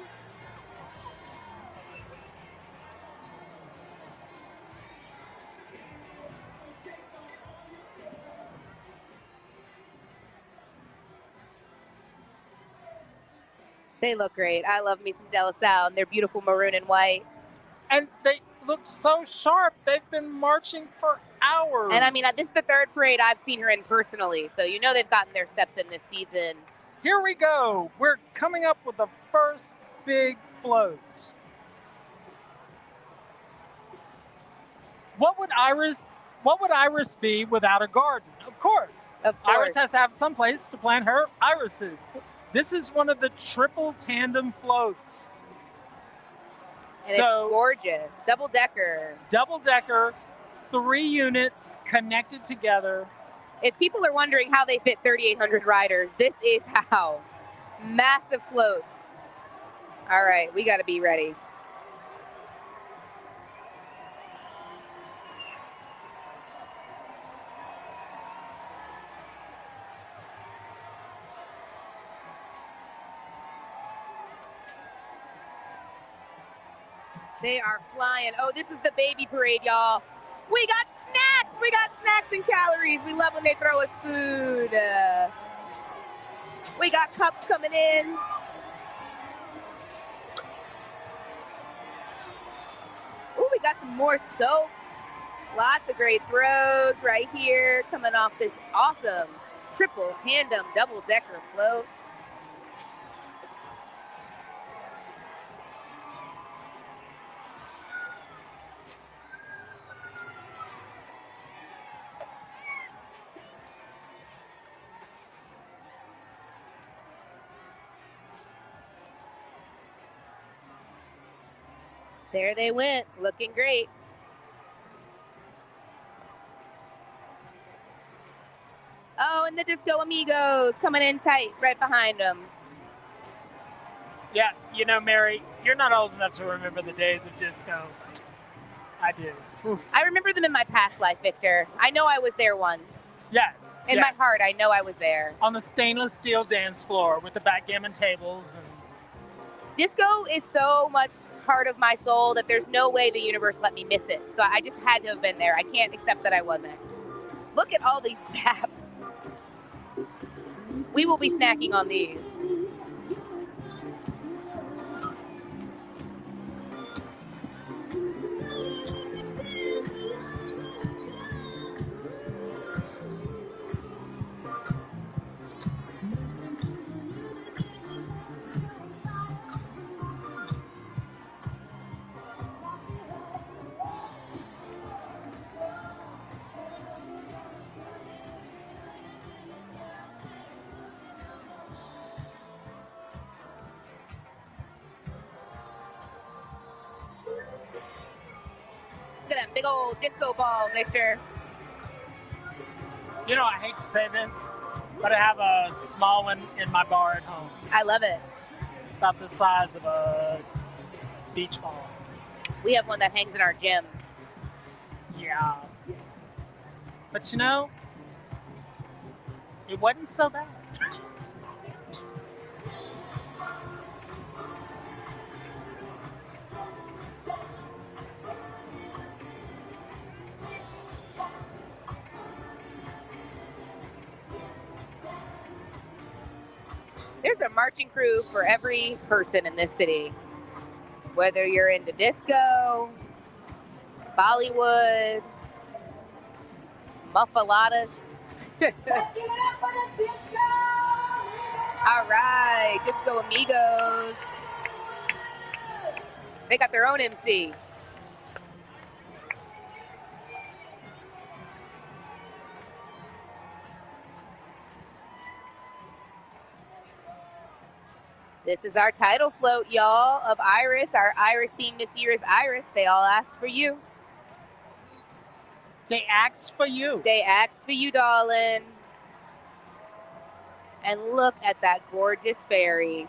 They look great. I love me some De La Salle and their beautiful maroon and white. And they look so sharp. They've been marching for hours. And I mean, this is the third parade I've seen her in personally, so you know they've gotten their steps in this season. Here we go. We're coming up with the first big float. What would Iris be without a garden? Of course. Iris has to have some place to plant her irises. This is one of the triple tandem floats. And it's gorgeous. Double decker. Double decker, 3 units connected together. If people are wondering how they fit 3,800 riders, this is how. Massive floats. All right, we got to be ready. They are flying. Oh, this is the baby parade, y'all. We got snacks. We got snacks and calories. We love when they throw us food. We got cups coming in. Ooh, we got some more soap. Lots of great throws right here coming off this awesome triple tandem double decker float. There they went, looking great. Oh, and the Disco Amigos coming in tight right behind them. Yeah, you know, Mary, you're not old enough to remember the days of disco. I do. Oof. I remember them in my past life, Victor. I know I was there once. Yes. In my heart, I know I was there. On the stainless steel dance floor with the backgammon tables. And disco is so much part of my soul that there's no way the universe let me miss it. So I just had to have been there. I can't accept that I wasn't. Look at all these saps. We will be snacking on these. Look at them big old disco balls, Victor. you know, I hate to say this, but I have a small one in my bar at home. I love it. It's about the size of a beach ball. We have one that hangs in our gym. Yeah. But you know, it wasn't so bad. There's a marching crew for every person in this city. Whether you're into disco, Bollywood, muffaladas. Let's give it up for the disco! All right, Disco Amigos. They got their own MC. This is our title float, y'all, of Iris. Our Iris theme this year is Iris. They all asked for you. They asked for you. They asked for you, darling. And look at that gorgeous fairy.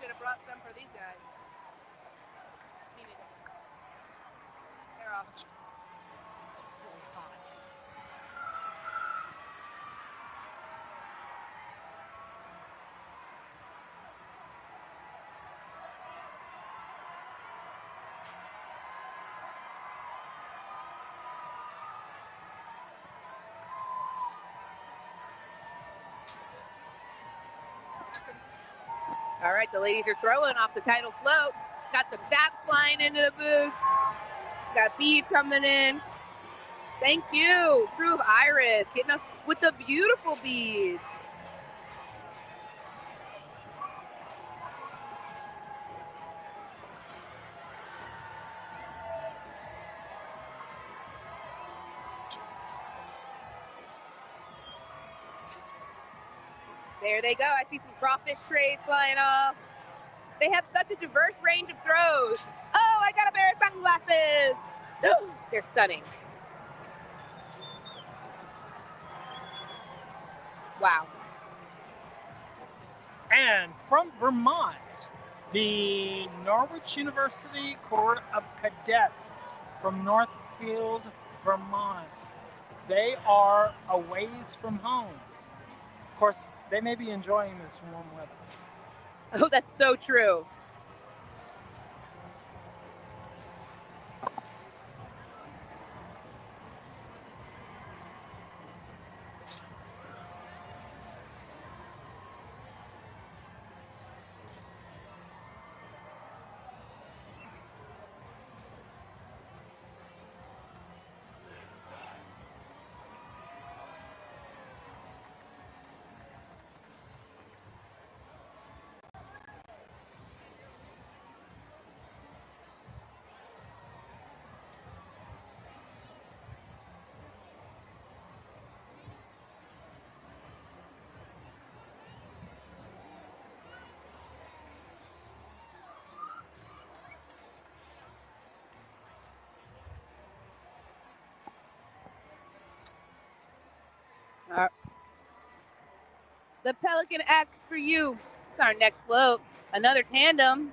Should have brought some for these guys. They're off. It's really hot. All right, the ladies are throwing off the title float. Got some zaps flying into the booth. Got beads coming in. Thank you, crew of Iris, getting us with the beautiful beads. There they go. I see some crawfish trays flying off. They have such a diverse range of throws. Oh, I got a pair of sunglasses. They're stunning. Wow. And from Vermont, the Norwich University Corps of Cadets from Northfield, Vermont. They are a ways from home. Of course, they may be enjoying this warm weather. Oh, that's so true. The Pelican asked for you. It's our next float. Another tandem.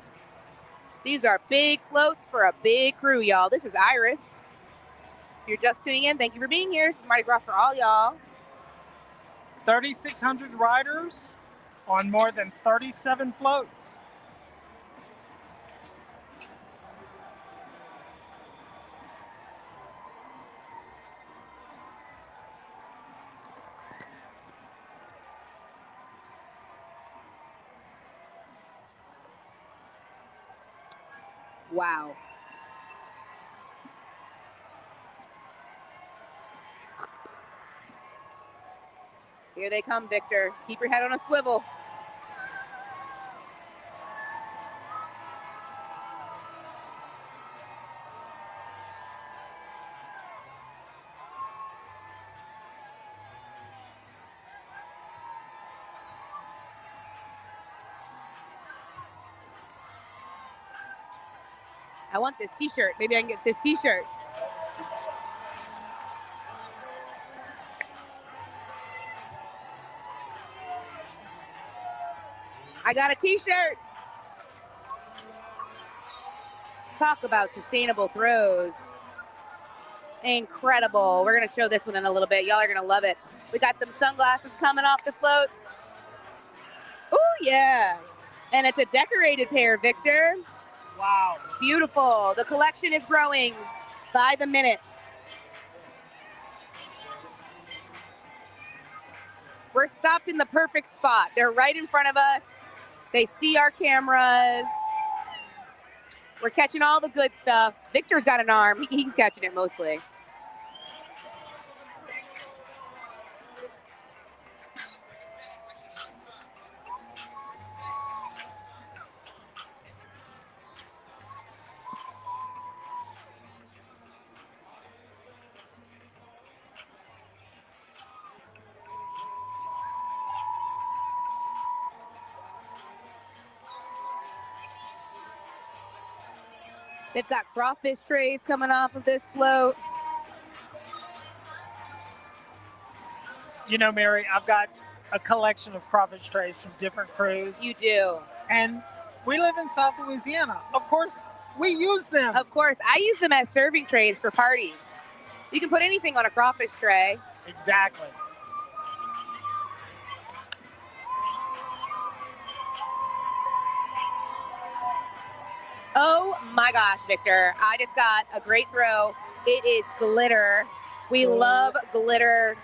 These are big floats for a big crew, y'all. This is Iris. If you're just tuning in, thank you for being here. This is Mardi Gras for all y'all. 3,600 riders on more than 37 floats. Wow. Here they come, Victor. Keep your head on a swivel. I want this t-shirt. Maybe I can get this t-shirt. I got a t-shirt. Talk about sustainable throws. Incredible. We're going to show this one in a little bit. Y'all are going to love it. We got some sunglasses coming off the floats. Oh, yeah. And it's a decorated pair, Victor. Wow. Beautiful. The collection is growing by the minute. We're stopped in the perfect spot. They're right in front of us. They see our cameras. We're catching all the good stuff. Victor's got an arm. He's catching it mostly. They've got crawfish trays coming off of this float. You know, Mary, I've got a collection of crawfish trays from different crews. You do. And we live in South Louisiana. Of course, we use them. Of course. I use them as serving trays for parties. You can put anything on a crawfish tray. Exactly. Oh my gosh, Victor. I just got a great throw. It is glitter. We love glitter.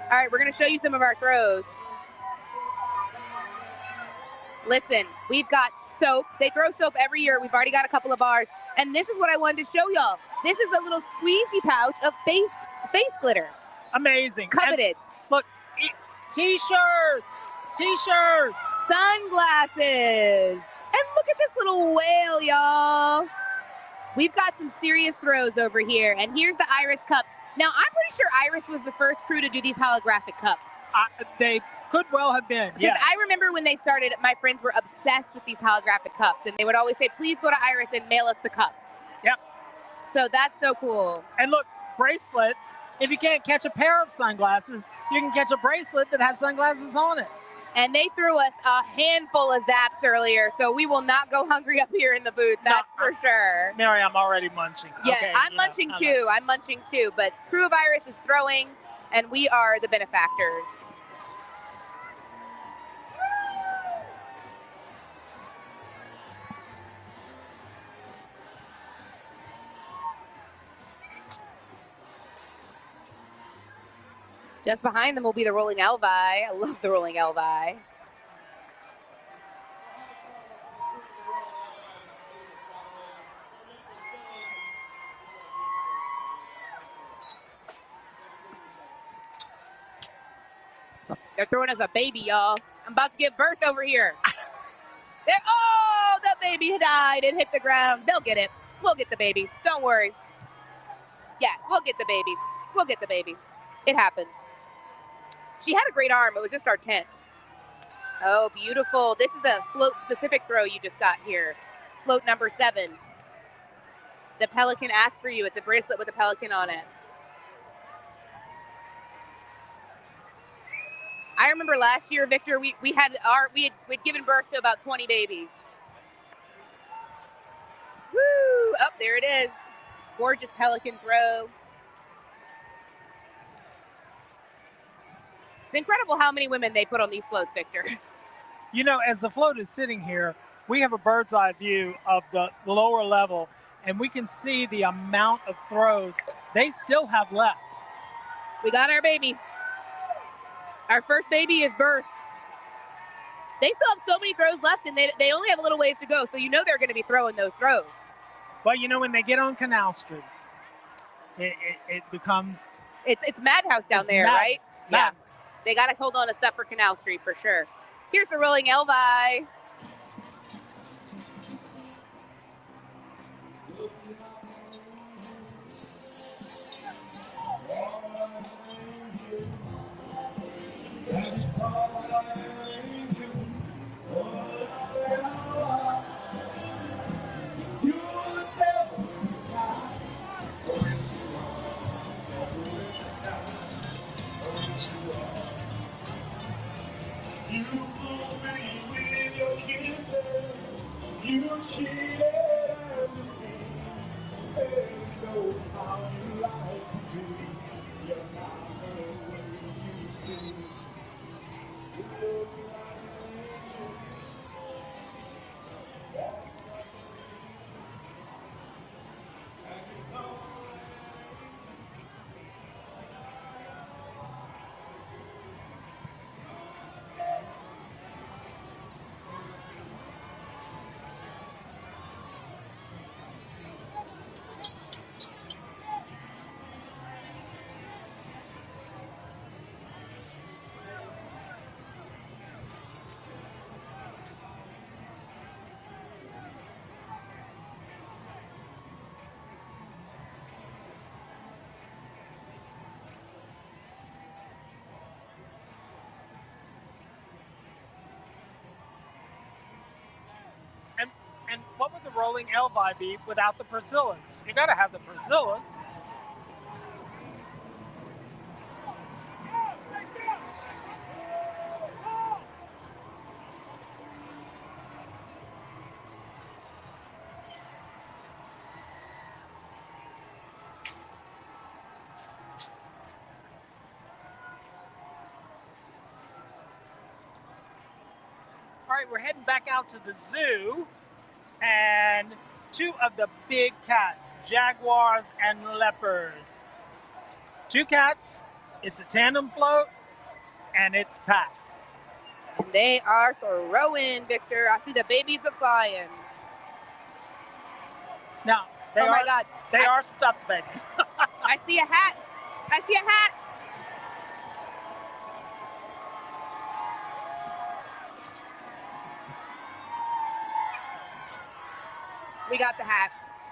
All right, we're going to show you some of our throws. Listen, we've got soap. They throw soap every year. We've already got a couple of bars. And this is what I wanted to show y'all. This is a little squeezy pouch of face glitter. Amazing. Coveted. And look, T-shirts. T-shirts. Sunglasses. And look at this little whale, y'all. We've got some serious throws over here. And here's the Iris cups. Now, I'm pretty sure Iris was the first crew to do these holographic cups. They could well have been, Because yes. I remember when they started, my friends were obsessed with these holographic cups. And they would always say, please go to Iris and mail us the cups. Yep. So that's so cool. And look, bracelets. If you can't catch a pair of sunglasses, you can catch a bracelet that has sunglasses on it. And they threw us a handful of zaps earlier, so we will not go hungry up here in the booth. That's for sure. Mary, I'm already munching. Yeah, okay, I'm munching too. I'm munching too. But Crew of Iris is throwing, and we are the benefactors. Just behind them will be the rolling Elvi. I love the rolling Elvi. They're throwing us a baby, y'all. I'm about to give birth over here. Oh, the baby died and hit the ground. They'll get it. We'll get the baby. Don't worry. Yeah, we'll get the baby. We'll get the baby. It happens. She had a great arm. It was just our tent. Oh, beautiful. This is a float-specific throw you just got here. Float number 7. The pelican asked for you. It's a bracelet with a pelican on it. I remember last year, Victor, we'd given birth to about 20 babies. Woo! Oh, there it is. Gorgeous pelican throw. It's incredible how many women they put on these floats, Victor. You know, as the float is sitting here, we have a bird's eye view of the lower level, and we can see the amount of throws they still have left. We got our baby. Our first baby is birthed. They still have so many throws left, and they only have a little ways to go, so you know they're going to be throwing those throws. Well, you know, when they get on Canal Street, it becomes... It's madhouse down there, madness, right? madness. Yeah. They got to hold on to stuff for Canal Street for sure. Here's the rolling Elvi. You fooled me with your kisses. You cheated and deceived. And know how you lied to me. You're not the way you seem. You look like an angel. And it's all And what would the rolling Elvi be without the Priscillas? You got to have the Priscillas. All right, we're heading back out to the zoo, and two of the big cats, jaguars and leopards. Two cats, it's a tandem float, and it's packed. And they are throwing, Victor. I see the babies are flying. Now, they my God. They are stuffed babies. I see a hat. I see a hat. We got the hat.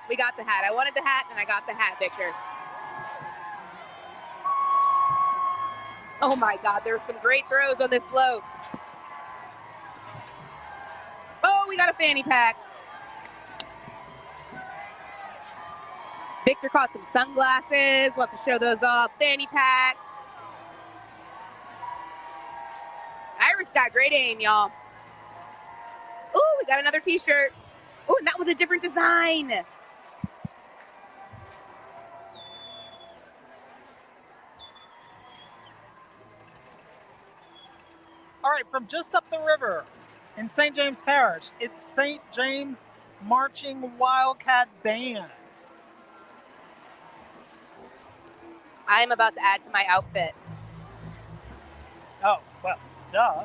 We got the hat. I wanted the hat, and I got the hat, Victor. Oh, my God. There's some great throws on this float. Oh, we got a fanny pack. Victor caught some sunglasses. We'll have to show those off. Fanny packs. Iris got great aim, y'all. Oh, we got another t-shirt. Oh, and that was a different design. All right, from just up the river in St. James Parish, it's St. James Marching Wildcat Band. I'm about to add to my outfit. Oh, well, duh.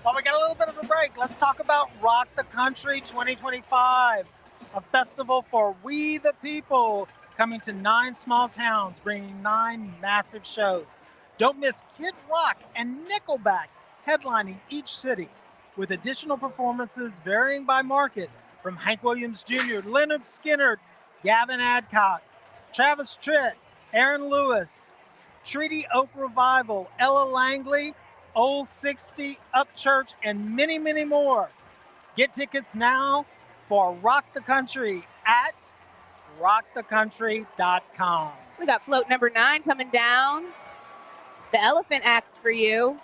Well, we got a little bit of a break. Let's talk about Rock the Country 2025, a festival for we the people, coming to 9 small towns, bringing 9 massive shows. Don't miss Kid Rock and Nickelback headlining each city, with additional performances varying by market from Hank Williams Jr., Leonard Skinner, Gavin Adcock, Travis Tritt, Aaron Lewis, Treaty Oak Revival, Ella Langley, Old 60, Upchurch, and many, many more. Get tickets now for Rock the Country at rockthecountry.com. We got float number 9 coming down. The elephant asked for you.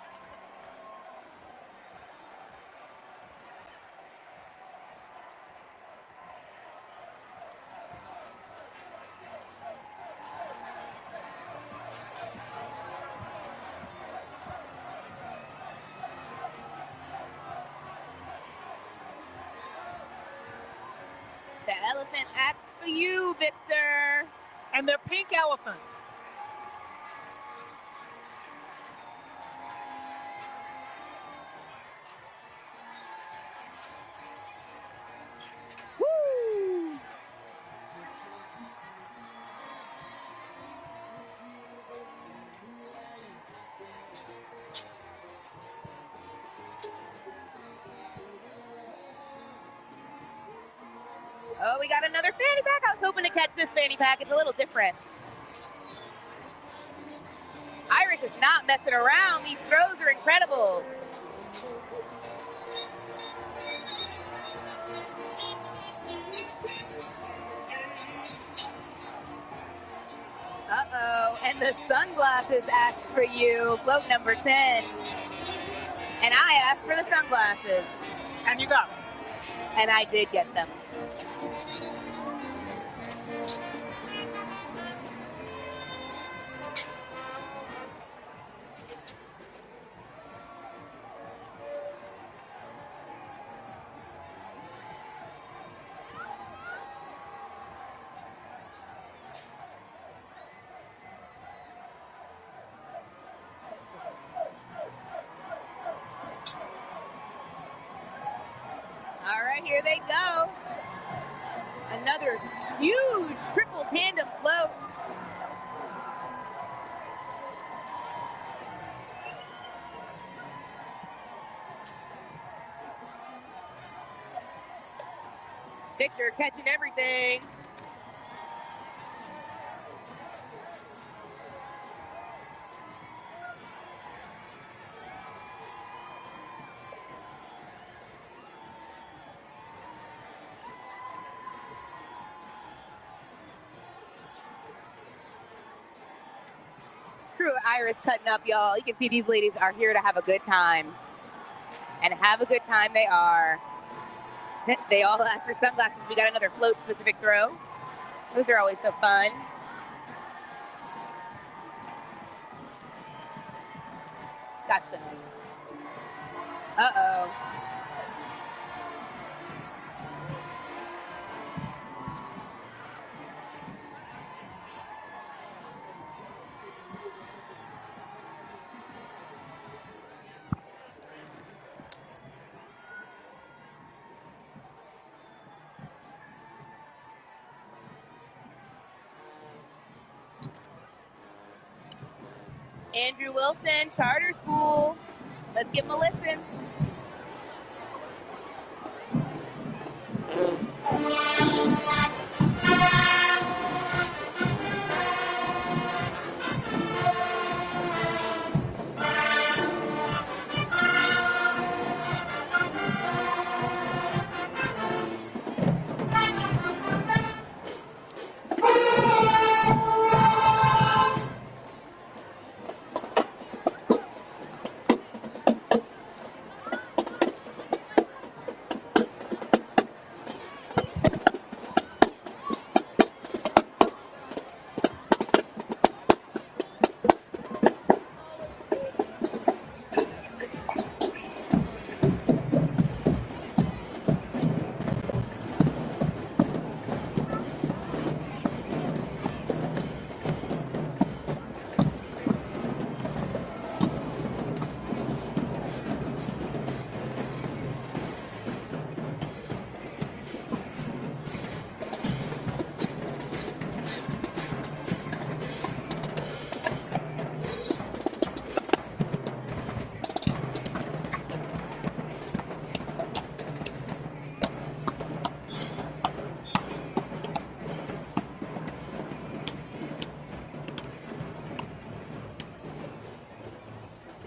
The elephant asked for you, Victor. And they're pink elephants. Woo! Oh, we got another fanny pack. I was hoping to catch this fanny pack. It's a little different. Iris is not messing around. These throws are incredible. Uh-oh, and the sunglasses asked for you, float number 10. And I asked for the sunglasses. And you got them. And I did get them. All right, here they go. Another huge triple tandem float. Victor catching everything. Crew of Iris cutting up, y'all. You can see these ladies are here to have a good time. And have a good time they are. They all asked for sunglasses. We got another float-specific throw. Those are always so fun. Got some. Uh-oh. Andrew Wilson, Charter School. Let's give him a listen.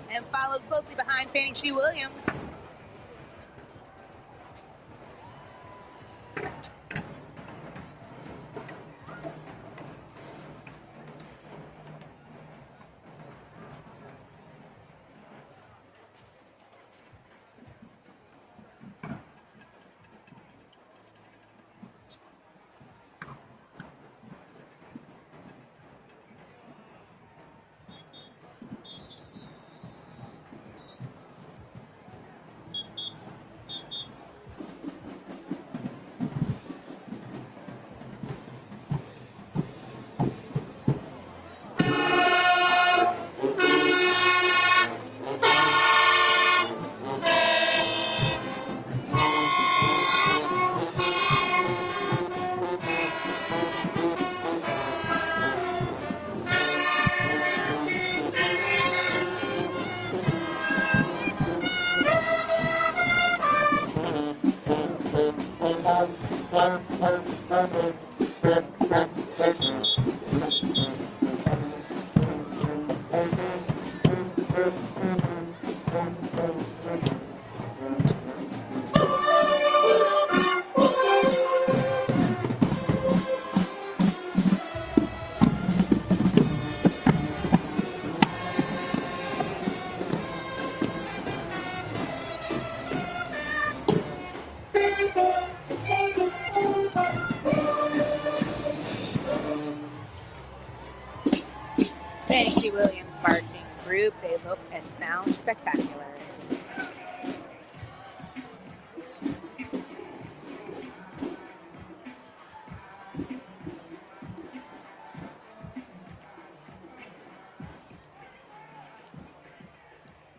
And followed closely behind Fannie Sue Williams. Tennessee Williams marching group. They look and sound spectacular.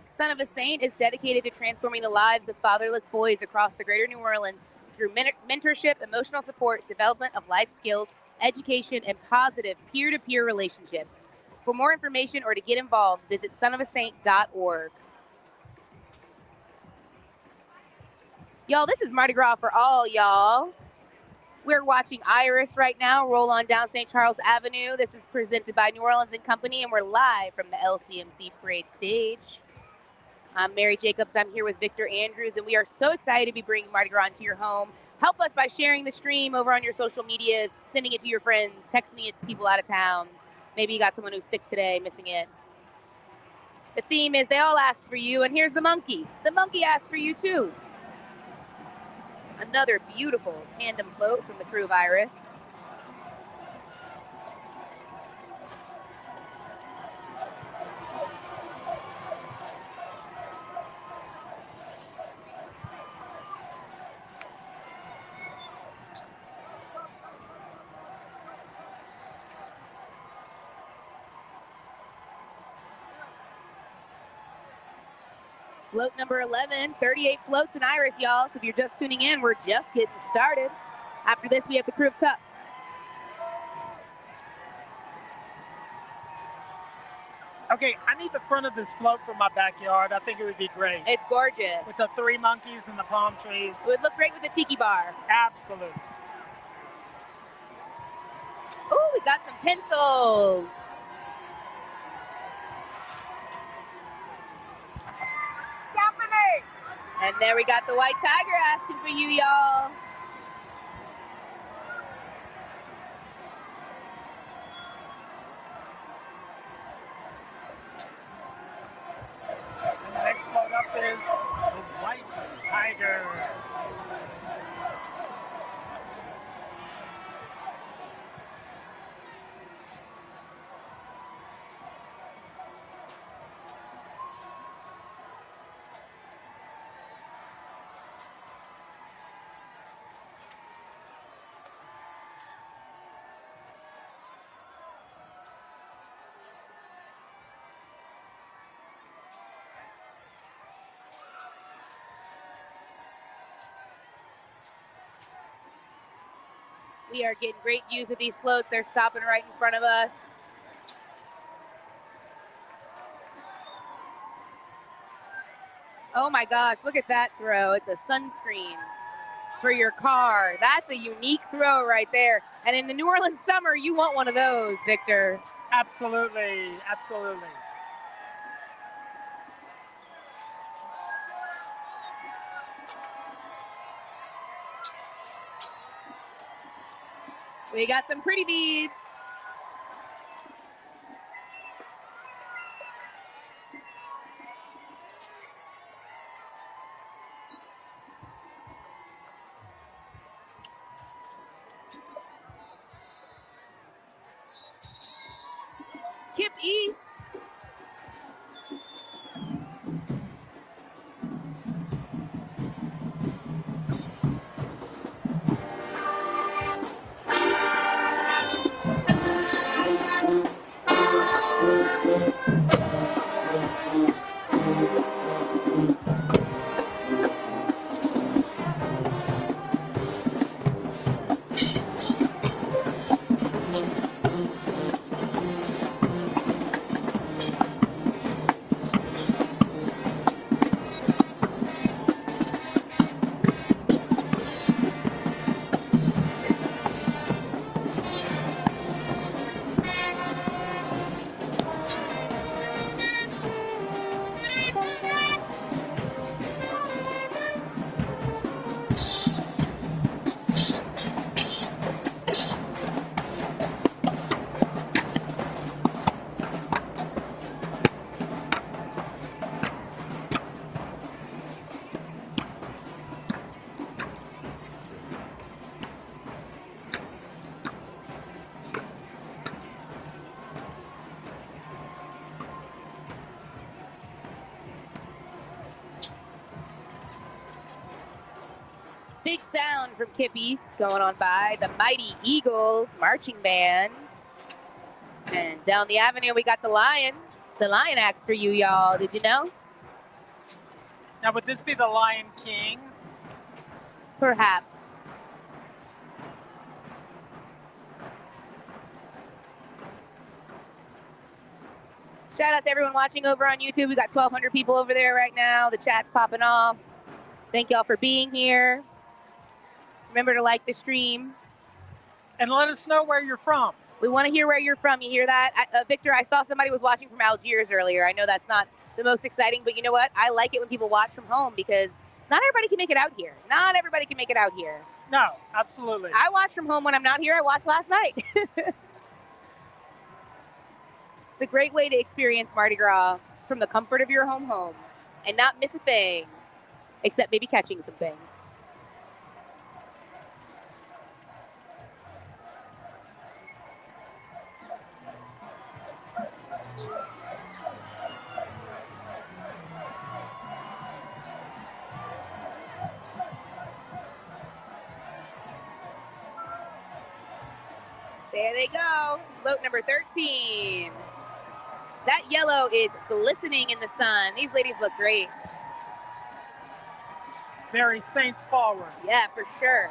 Son of a Saint is dedicated to transforming the lives of fatherless boys across the greater New Orleans through mentorship, emotional support, development of life skills, education, and positive peer-to-peer relationships. For more information or to get involved, visit sonofasaint.org. Y'all, this is Mardi Gras for all, y'all. We're watching Iris right now roll on down St. Charles Avenue. This is presented by New Orleans & Company, and we're live from the LCMC parade stage. I'm Mary Jacobs. I'm here with Victor Andrews, and we are so excited to be bringing Mardi Gras into your home. Help us by sharing the stream over on your social medias, sending it to your friends, texting it to people out of town. Maybe you got someone who's sick today, missing it. The theme is they all asked for you, and here's the monkey. The monkey asked for you, too. Another beautiful tandem float from the crew of Iris. Float number 11, 38 floats in Iris, y'all. So if you're just tuning in, we're just getting started. After this, we have the crew of Tux. Okay, I need the front of this float for my backyard. I think it would be great. It's gorgeous. With the three monkeys and the palm trees. It would look great with the tiki bar. Absolutely. Oh, we got some pencils. And there we got the white tiger asking for you, y'all. And the next float up is the white tiger. We are getting great views of these floats. They're stopping right in front of us. Oh my gosh, look at that throw. It's a sunscreen for your car. That's a unique throw right there. And in the New Orleans summer, you want one of those, Victor. Absolutely, absolutely. We got some pretty beads. Kip East. big sound from Kip East going on by. The Mighty Eagles Marching Band. And down the avenue, we got the Lion Acts for you, y'all. Did you know? Now, would this be the Lion King? Perhaps. Shout out to everyone watching over on YouTube. We got 1,200 people over there right now. The chat's popping off. Thank y'all for being here. Remember to like the stream. And let us know where you're from. We want to hear where you're from. You hear that? Victor, I saw somebody was watching from Algiers earlier. I know that's not the most exciting, but you know what? I like it when people watch from home because not everybody can make it out here. Not everybody can make it out here. No, absolutely. I watch from home when I'm not here. I watched last night. It's a great way to experience Mardi Gras from the comfort of your home and not miss a thing, except maybe catching some things. There they go. Float number 13. That yellow is glistening in the sun. These ladies look great. Very Saints forward. Yeah, for sure.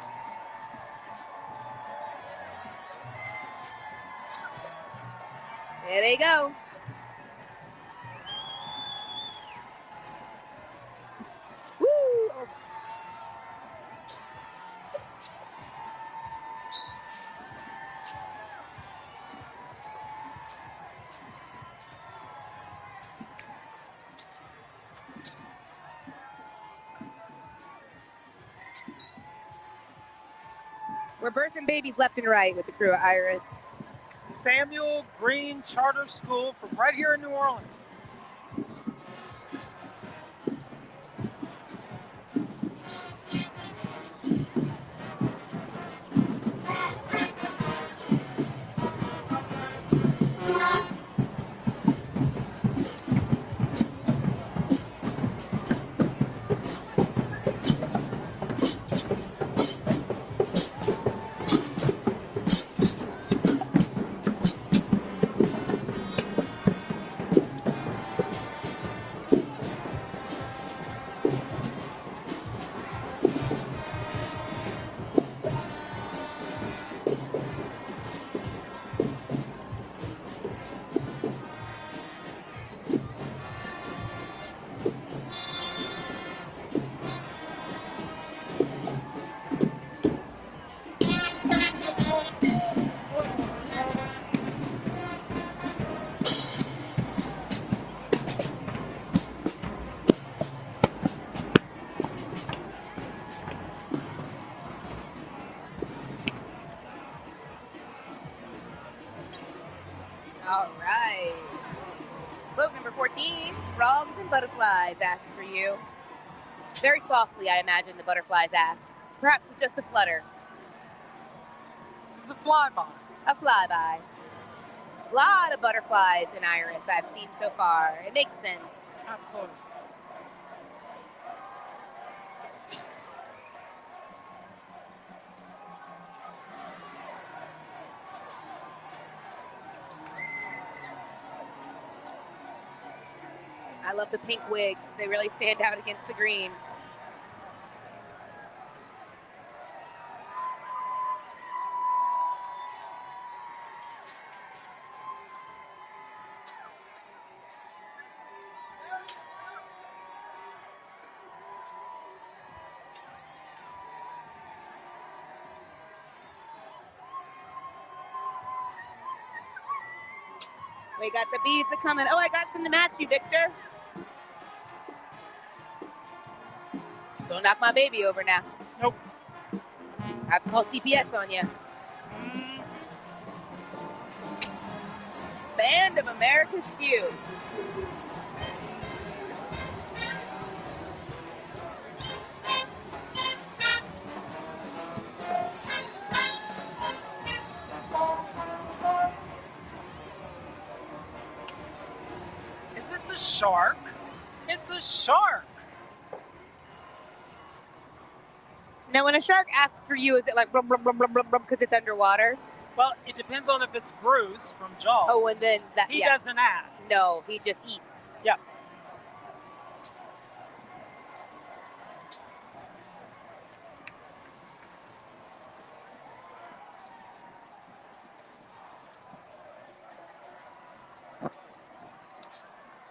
There they go. Woo! We're birthing babies left and right with the crew at Iris. Samuel Green Charter School from right here in New Orleans. All right. Float number 14, frogs and butterflies ask for you. Very softly, I imagine the butterflies ask. Perhaps with just a flutter. It's a flyby. A flyby. A lot of butterflies in Iris I've seen so far. It makes sense. Absolutely. I love the pink wigs. They really stand out against the green. We got the beads are coming. Oh, I got some to match you, Victor. Don't knock my baby over now. Nope. I have to call CPS on you. Band of America's Few. Is this a shark? It's a shark. Now, when a shark asks for you, is it like because it's underwater? Well, it depends on if it's Bruce from Jaws. Oh, and then that he doesn't ask. No, he just eats. Yep.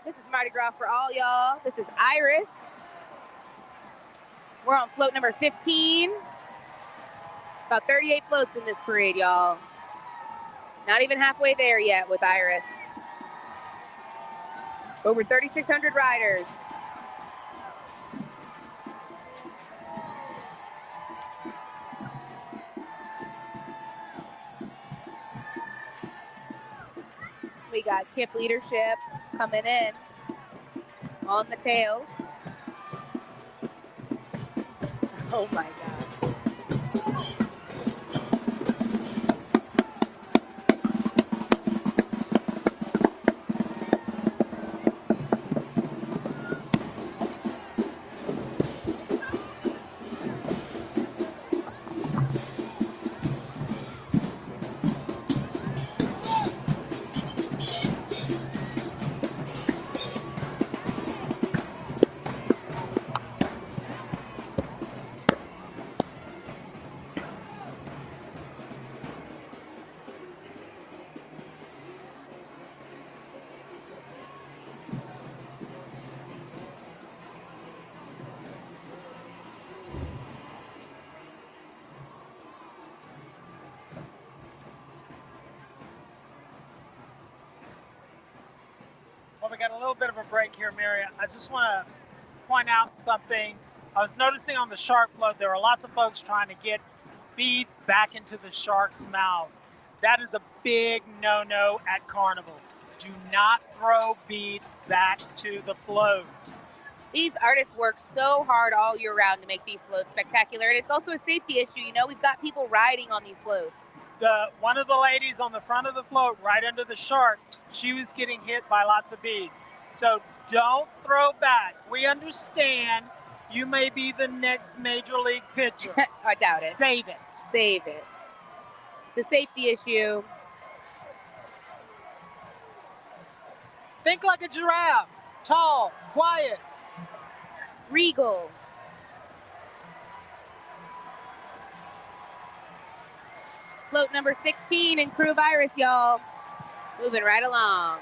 This is Mardi Gras for all y'all. This is Iris. We're on float number 15. About 38 floats in this parade, y'all. Not even halfway there yet with Iris. Over 3,600 riders. We got Kip leadership coming in on the tails. Oh my God. Well, we got a little bit of a break here, Mary. I just want to point out something. I was noticing on the shark float, there were lots of folks trying to get beads back into the shark's mouth. That is a big no-no at Carnival. Do not throw beads back to the float. These artists work so hard all year round to make these floats spectacular, and it's also a safety issue. You know, we've got people riding on these floats. One of the ladies on the front of the float, right under the shark, she was getting hit by lots of beads. So don't throw back. We understand you may be the next major league pitcher. I doubt it. Save it. Save it. It's a safety issue. Think like a giraffe. Tall, quiet. Regal. Float number 16 in Crew of Iris, y'all. Moving right along.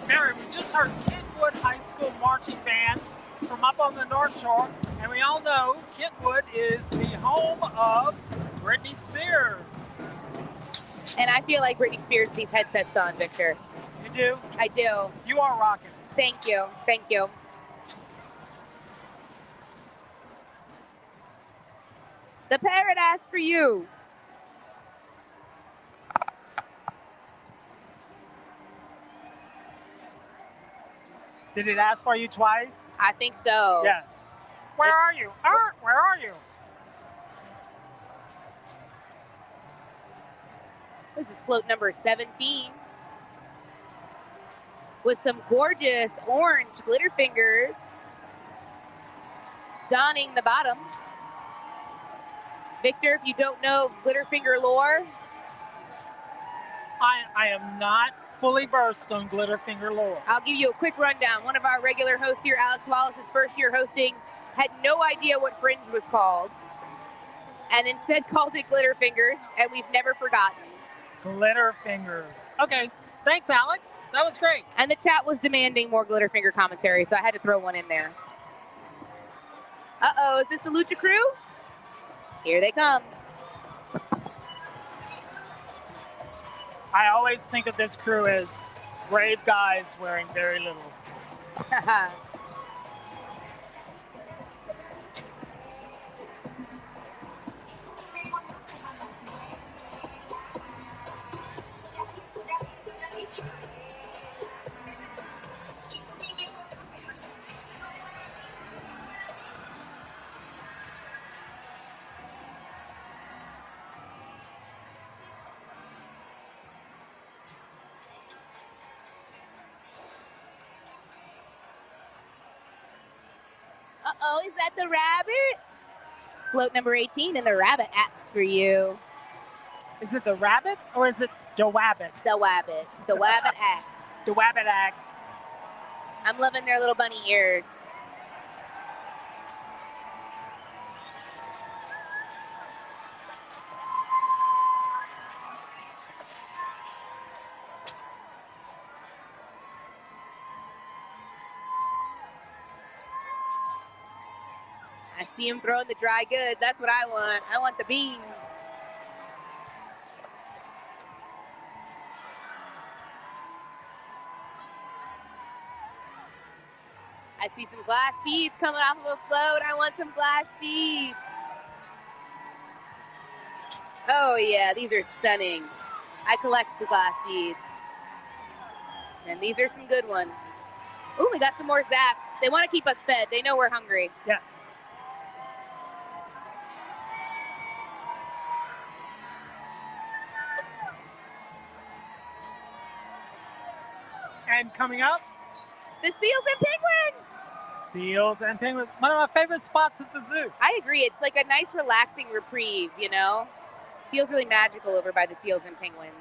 Mary, we just heard Kentwood High School Marching Band from up on the North Shore, and we all know Kentwood is the home of Britney Spears. And I feel like Britney Spears with these headsets on, Victor. You do? I do. You are rocking. Thank you. Thank you. The parrot asked for you. Did it ask for you twice? I think so. Yes. Where are you? Where are you? This is float number 17. With some gorgeous orange glitter fingers donning the bottom. Victor, if you don't know glitter finger lore. I am not fully versed on glitter finger lore. I'll give you a quick rundown. One of our regular hosts here, Alex Wallace's first year hosting, had no idea what Fringe was called. and instead called it glitter fingers, and we've never forgotten. Glitter fingers. Okay, thanks, Alex. That was great. And the chat was demanding more glitter finger commentary, so I had to throw one in there. Uh-oh, is this the Lucha crew? Here they come. I always think of this crew as brave guys wearing very little. Uh-oh, is that the rabbit? Float number 18, and the rabbit asked for you. Is it the rabbit or is it the wabbit? The wabbit. The wabbit asked. The wabbit asked. I'm loving their little bunny ears. I see him throwing the dry goods. That's what I want. I want the beans. I see some glass beads coming off of a float. I want some glass beads. Oh yeah, these are stunning. I collect the glass beads. And these are some good ones. Ooh, we got some more zaps. They want to keep us fed. They know we're hungry. Yes. And coming up, the seals and penguins. Seals and penguins. One of my favorite spots at the zoo. I agree. It's like a nice, relaxing reprieve, you know? Feels really magical over by the seals and penguins.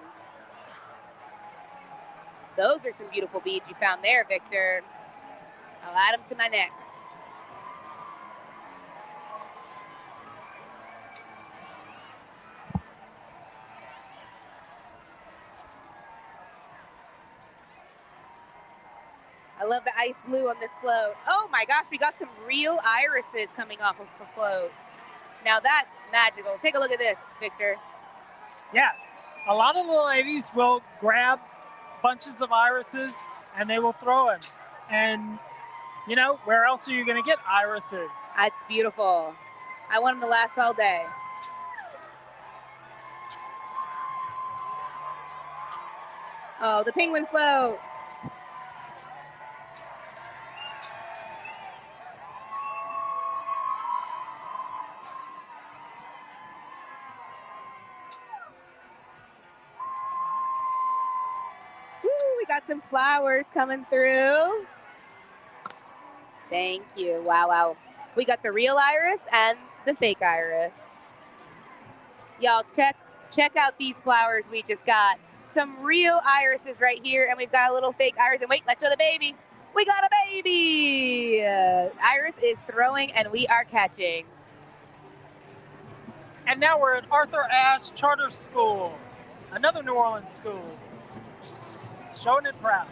Those are some beautiful beads you found there, Victor. I'll add them to my neck. I love the ice blue on this float. Oh my gosh, we got some real irises coming off of the float. Now that's magical. Take a look at this, Victor. Yes. A lot of the ladies will grab bunches of irises and they will throw them. And, you know, where else are you going to get irises? That's beautiful. I want them to last all day. Oh, the penguin float. Got some flowers coming through. Thank you. Wow, wow. We got the real iris and the fake iris. Y'all check out these flowers we just got. Some real irises right here, and we've got a little fake iris. And wait, let's show the baby. We got a baby. Iris is throwing, and we are catching. And now we're at Arthur Ashe Charter School, another New Orleans school. Showing it proud.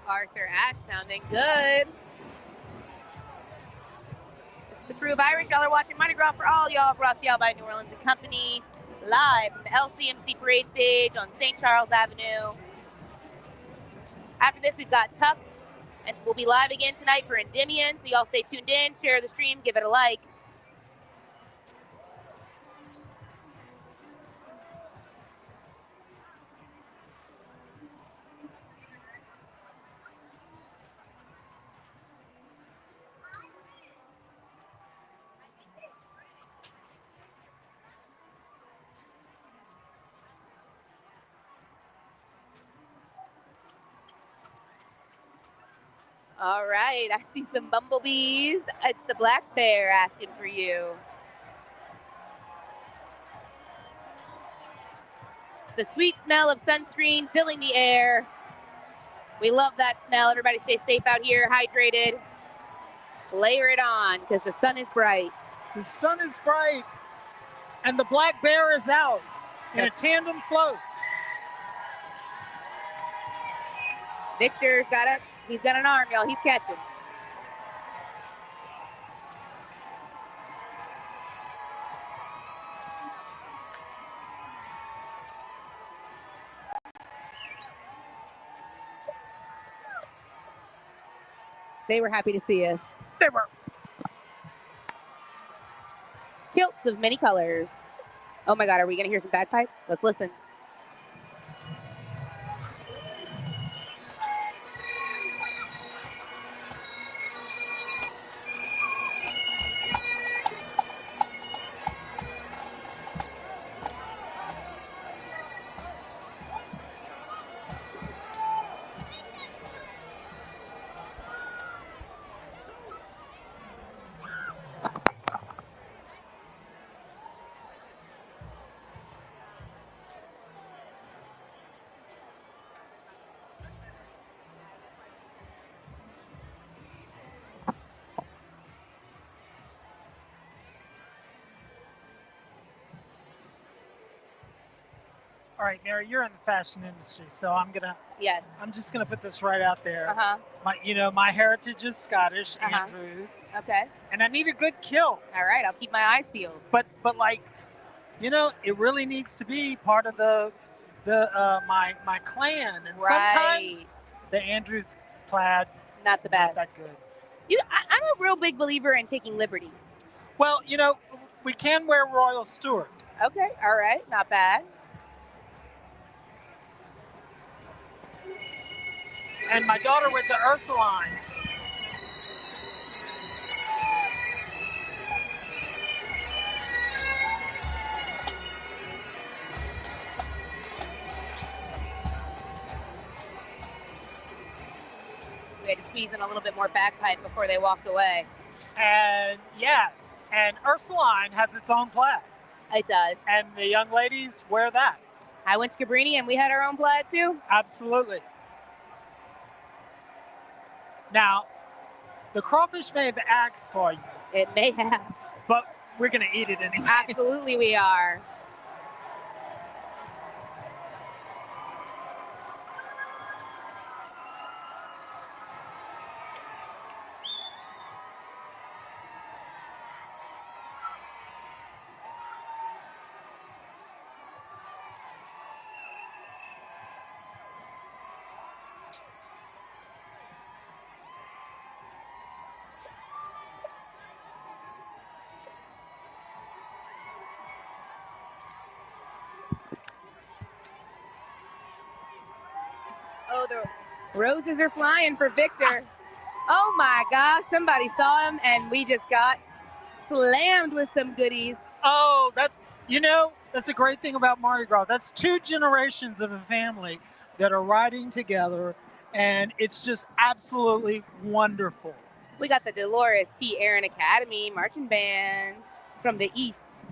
Arthur Ashe sounding good. This is the crew of Irish. Y'all are watching Mardi Gras for All Y'all, brought to y'all by New Orleans & Company, live from the LCMC Parade Stage on St. Charles Avenue. After this, we've got Tux, and we'll be live again tonight for Endymion, so y'all stay tuned in, share the stream, give it a like. All right, I see some bumblebees. It's the black bear asking for you. The sweet smell of sunscreen filling the air. We love that smell. Everybody stay safe out here, hydrated. Layer it on, because the sun is bright. The sun is bright, and the black bear is out in a tandem float. Victor's he's got an arm, y'all. He's catching. They were happy to see us. They were. Kilts of many colors. Oh my God, are we gonna hear some bagpipes? Let's listen. All right, Mary, you're in the fashion industry, so I'm just gonna put this right out there. My heritage is Scottish, Andrews. Okay. And I need a good kilt. All right, I'll keep my eyes peeled. But it really needs to be part of my clan, and sometimes the Andrews plaid not the best. Not that good. I'm a real big believer in taking liberties. Well, we can wear Royal Stewart. Okay, all right, not bad. And my daughter went to Ursuline. We had to squeeze in a little bit more bagpipe before they walked away. And yes, and Ursuline has its own plaid. It does. And the young ladies wear that. I went to Cabrini and we had our own plaid too. Absolutely. Now, the crawfish may have asked for you. It may have. But we're going to eat it anyway. Absolutely we are. Oh, the roses are flying for Victor. Oh my gosh, somebody saw him and we just got slammed with some goodies. Oh, that's a great thing about Mardi Gras. That's 2 generations of a family that are riding together, and it's just absolutely wonderful. We got the Dolores T. Aaron Academy Marching Band from the East.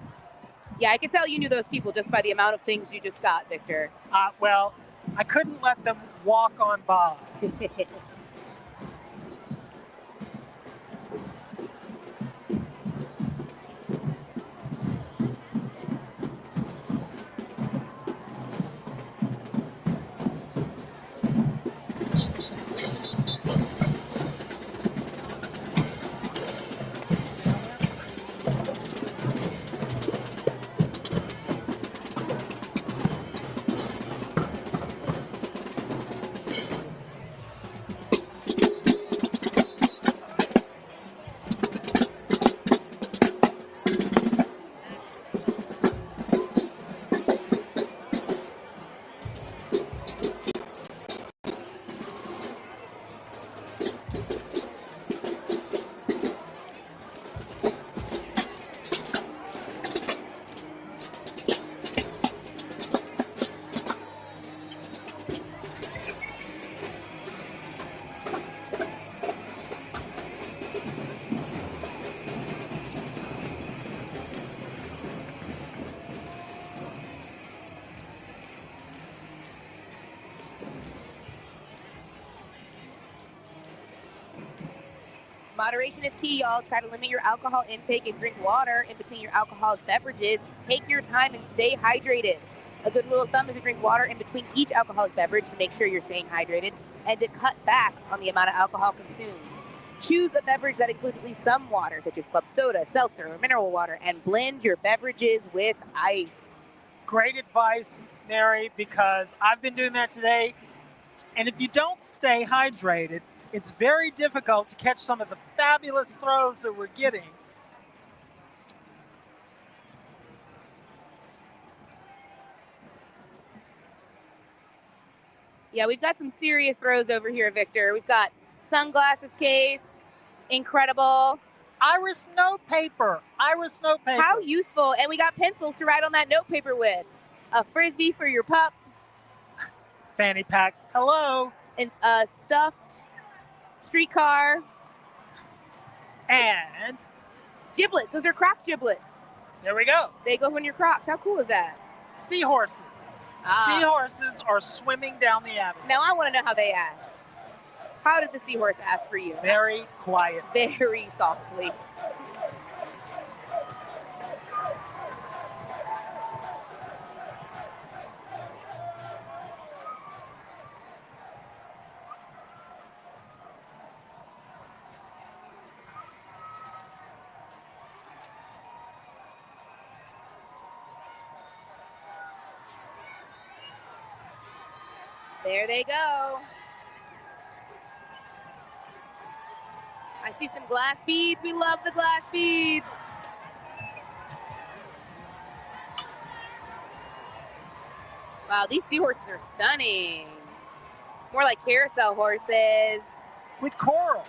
Yeah, I could tell you knew those people just by the amount of things you just got, Victor. Well, I couldn't let them walk on by. Moderation is key, y'all. Try to limit your alcohol intake and drink water in between your alcoholic beverages. Take your time and stay hydrated. A good rule of thumb is to drink water in between each alcoholic beverage to make sure you're staying hydrated and to cut back on the amount of alcohol consumed. Choose a beverage that includes at least some water, such as club soda, seltzer, or mineral water, and blend your beverages with ice. Great advice, Mary, because I've been doing that today. And if you don't stay hydrated, it's very difficult to catch some of the fabulous throws that we're getting. Yeah, we've got some serious throws over here, Victor. We've got sunglasses case, incredible. Iris note paper. How useful. And we got pencils to write on that note paper with. A Frisbee for your pup. Fanny packs. Hello. And a stuffed streetcar. And giblets. Those are croc giblets. There we go. They go in your crocs. How cool is that? Seahorses. Seahorses are swimming down the avenue. Now I want to know how they asked. How did the seahorse ask for you? Very quiet. Very softly. There they go. I see some glass beads. We love the glass beads. Wow, these seahorses are stunning. More like carousel horses. With coral.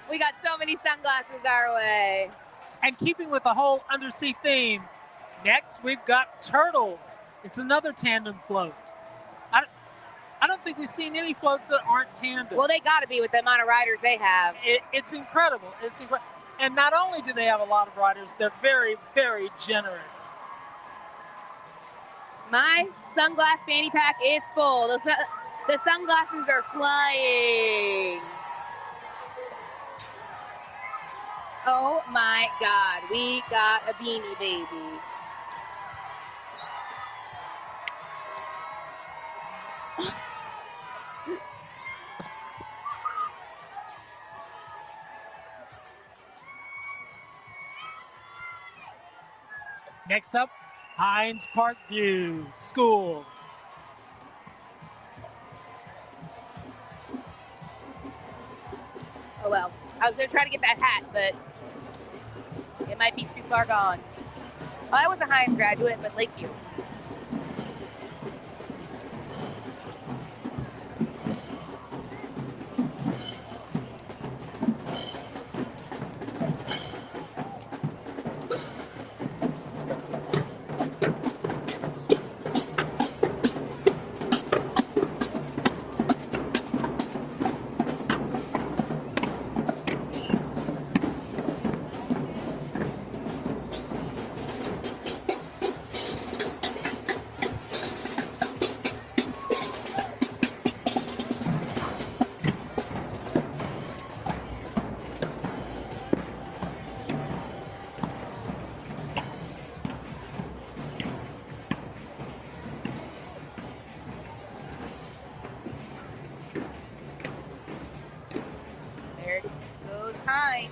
We got so many sunglasses our way. And keeping with the whole undersea theme, next we've got turtles. It's another tandem float. I don't think we've seen any floats that aren't tandem. Well, they got to be with the amount of riders they have. It's incredible. It's incredible. And not only do they have a lot of riders, they're very, very generous. My sunglass fanny pack is full. The sunglasses are flying. Oh my God, we got a beanie baby. Next up, Hines Park View School. Oh well, I was gonna try to get that hat, but it might be too far gone. Well, I was a Hines graduate, but Lakeview. There goes Hines.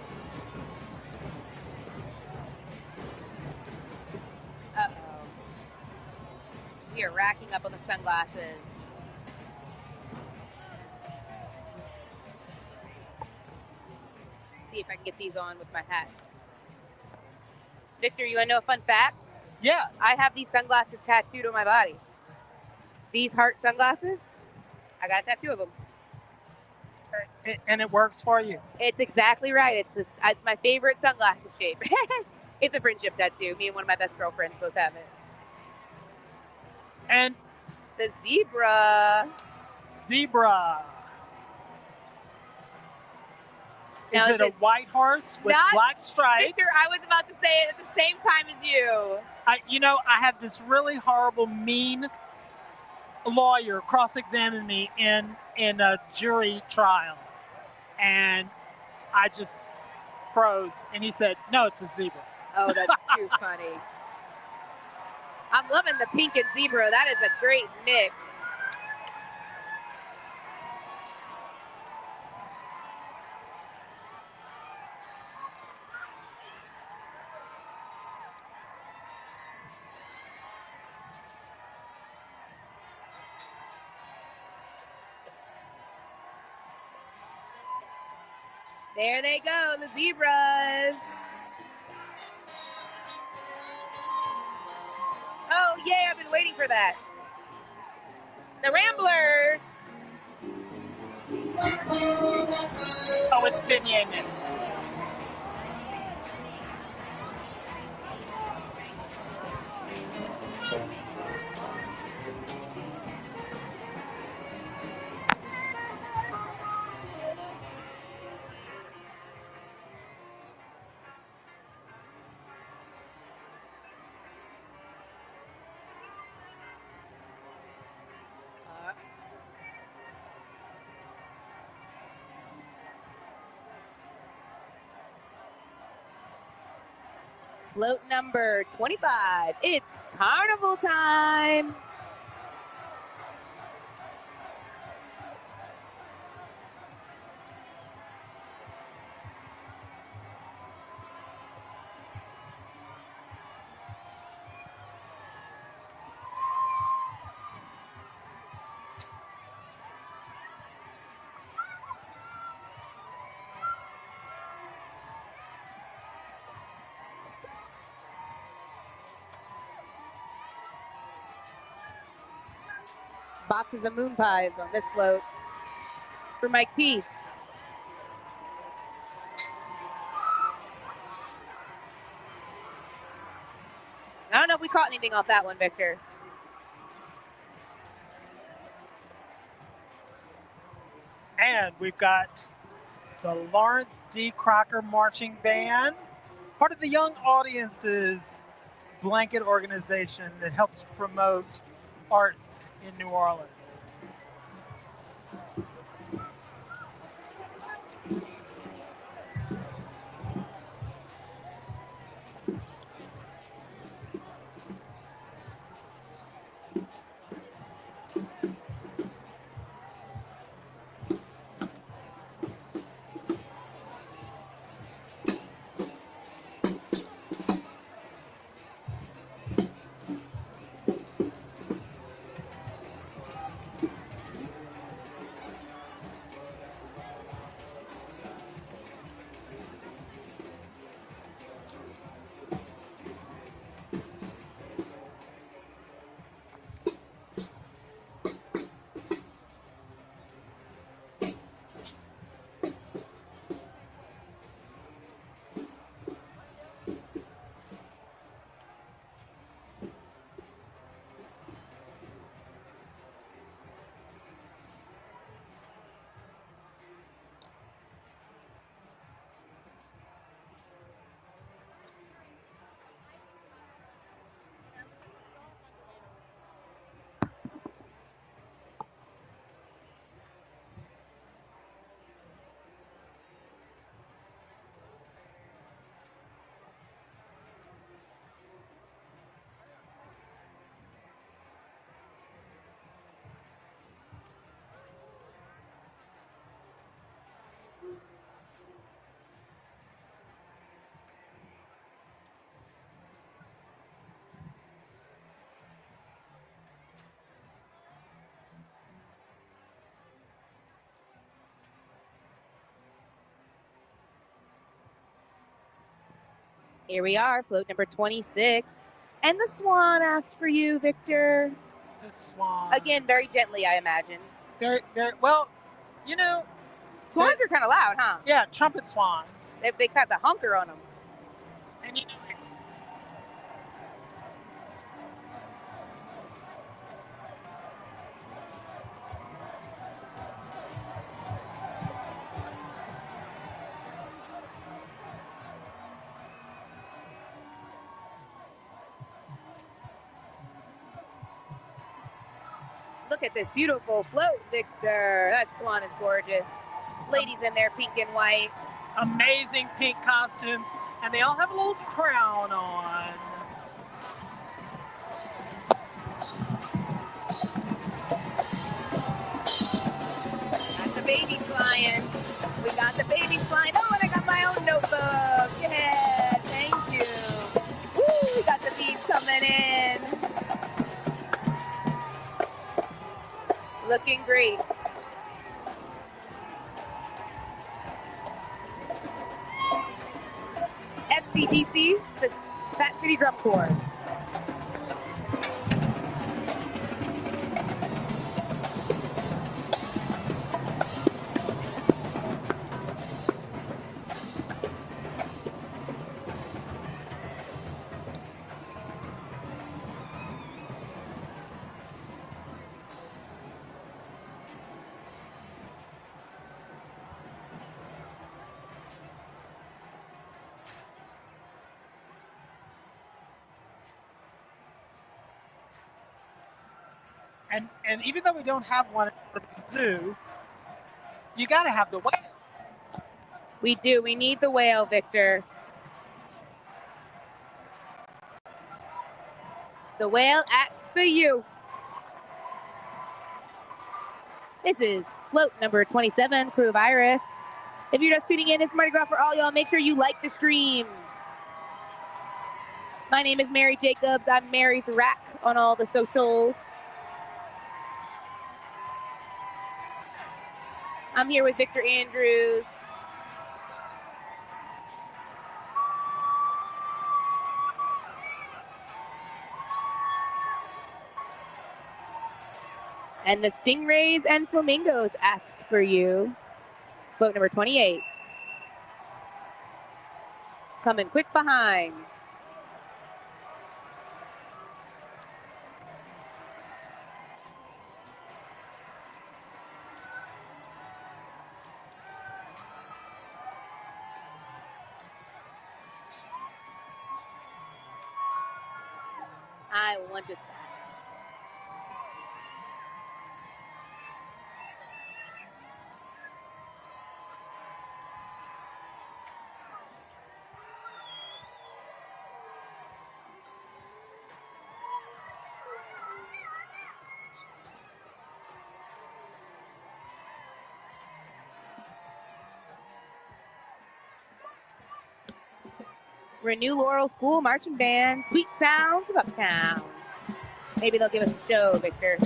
Uh-oh. We are racking up on the sunglasses. See if I can get these on with my hat. Victor, you want to know a fun fact? Yes. I have these sunglasses tattooed on my body. These heart sunglasses, I got a tattoo of them. And it works for you. It's exactly right. It's my favorite sunglasses shape. It's a friendship tattoo. Me and one of my best girlfriends both have it. And the zebra. Zebra. Now, is it a white horse with not black stripes? Victor, I was about to say it at the same time as you. I had this really horrible, mean lawyer cross-examine me in a jury trial, and I just froze. And he said, "No, it's a zebra." Oh, that's too funny. I'm loving the pink and zebra. That is a great mix. There they go, the zebras. Oh, yay, I've been waiting for that. The Ramblers. Oh, it's beignet mix. Float number 25. It's carnival time. Boxes of moon pies on this float. It's for Mike P. I don't know if we caught anything off that one, Victor. And we've got the Lawrence D. Crocker Marching Band, part of the Young Audiences blanket organization that helps promote arts in New Orleans. Here we are, float number 26. And the swan asked for you, Victor. The swan. Again, very gently, I imagine. Very, very well. You know, swans are kind of loud, huh? Yeah, trumpet swans. They got the hunker on them. And you know, Look at this beautiful float, Victor. That swan is gorgeous. Ladies in their pink and white. Amazing pink costumes, and they all have a little crown on. Got the babies flying. We got the babies flying. Oh, and I got my own notebook. Yeah, thank you. Woo, we got the bees coming in. Looking great. FCDC, the Fat City Drum Corps. And even though we don't have one at the zoo, you got to have the whale. We do. We need the whale, Victor. The whale asked for you. This is float number 27, Crew of Iris. If you're just tuning in, it's Mardi Gras for all y'all. Make sure you like the stream. My name is Mary Jacobs. I'm Mary's Rack on all the socials. I'm here with Victor Andrews. And the Stingrays and Flamingos asked for you. Float number 28. Coming quick behind. I wanted that. Renew Laurel School Marching Band, Sweet Sounds of Uptown. Maybe they'll give us a show, Victor.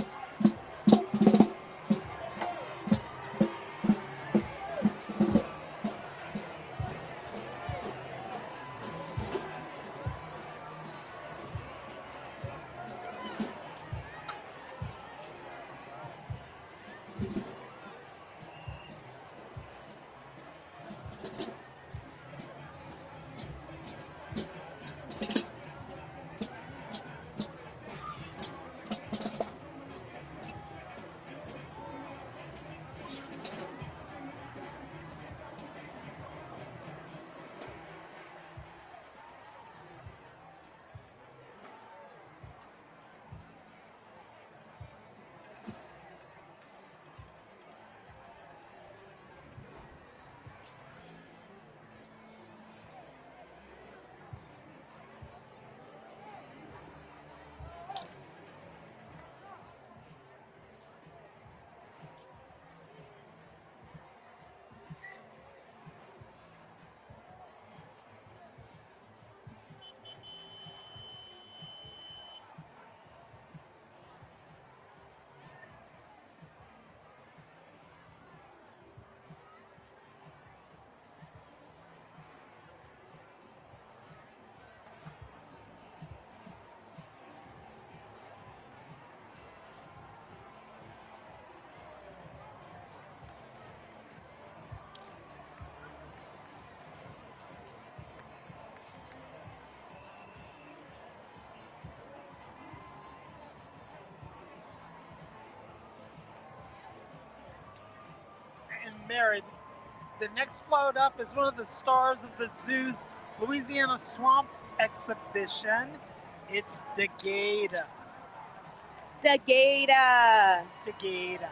And Mary, the next float up is one of the stars of the zoo's Louisiana Swamp exhibition. It's Degada. Degata. Degata.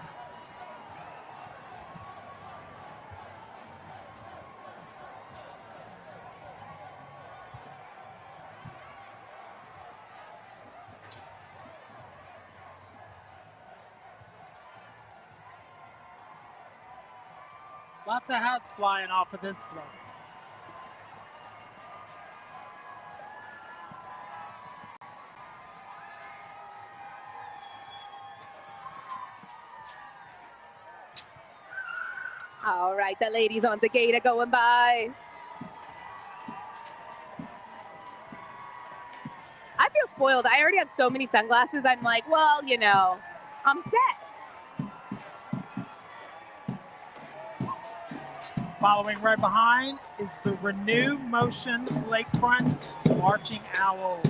Lots of hats flying off of this float. All right, the ladies on Degata going by. I feel spoiled. I already have so many sunglasses. I'm like, well, you know, I'm set. Following right behind is the Renew Motion Lakefront Marching Owls.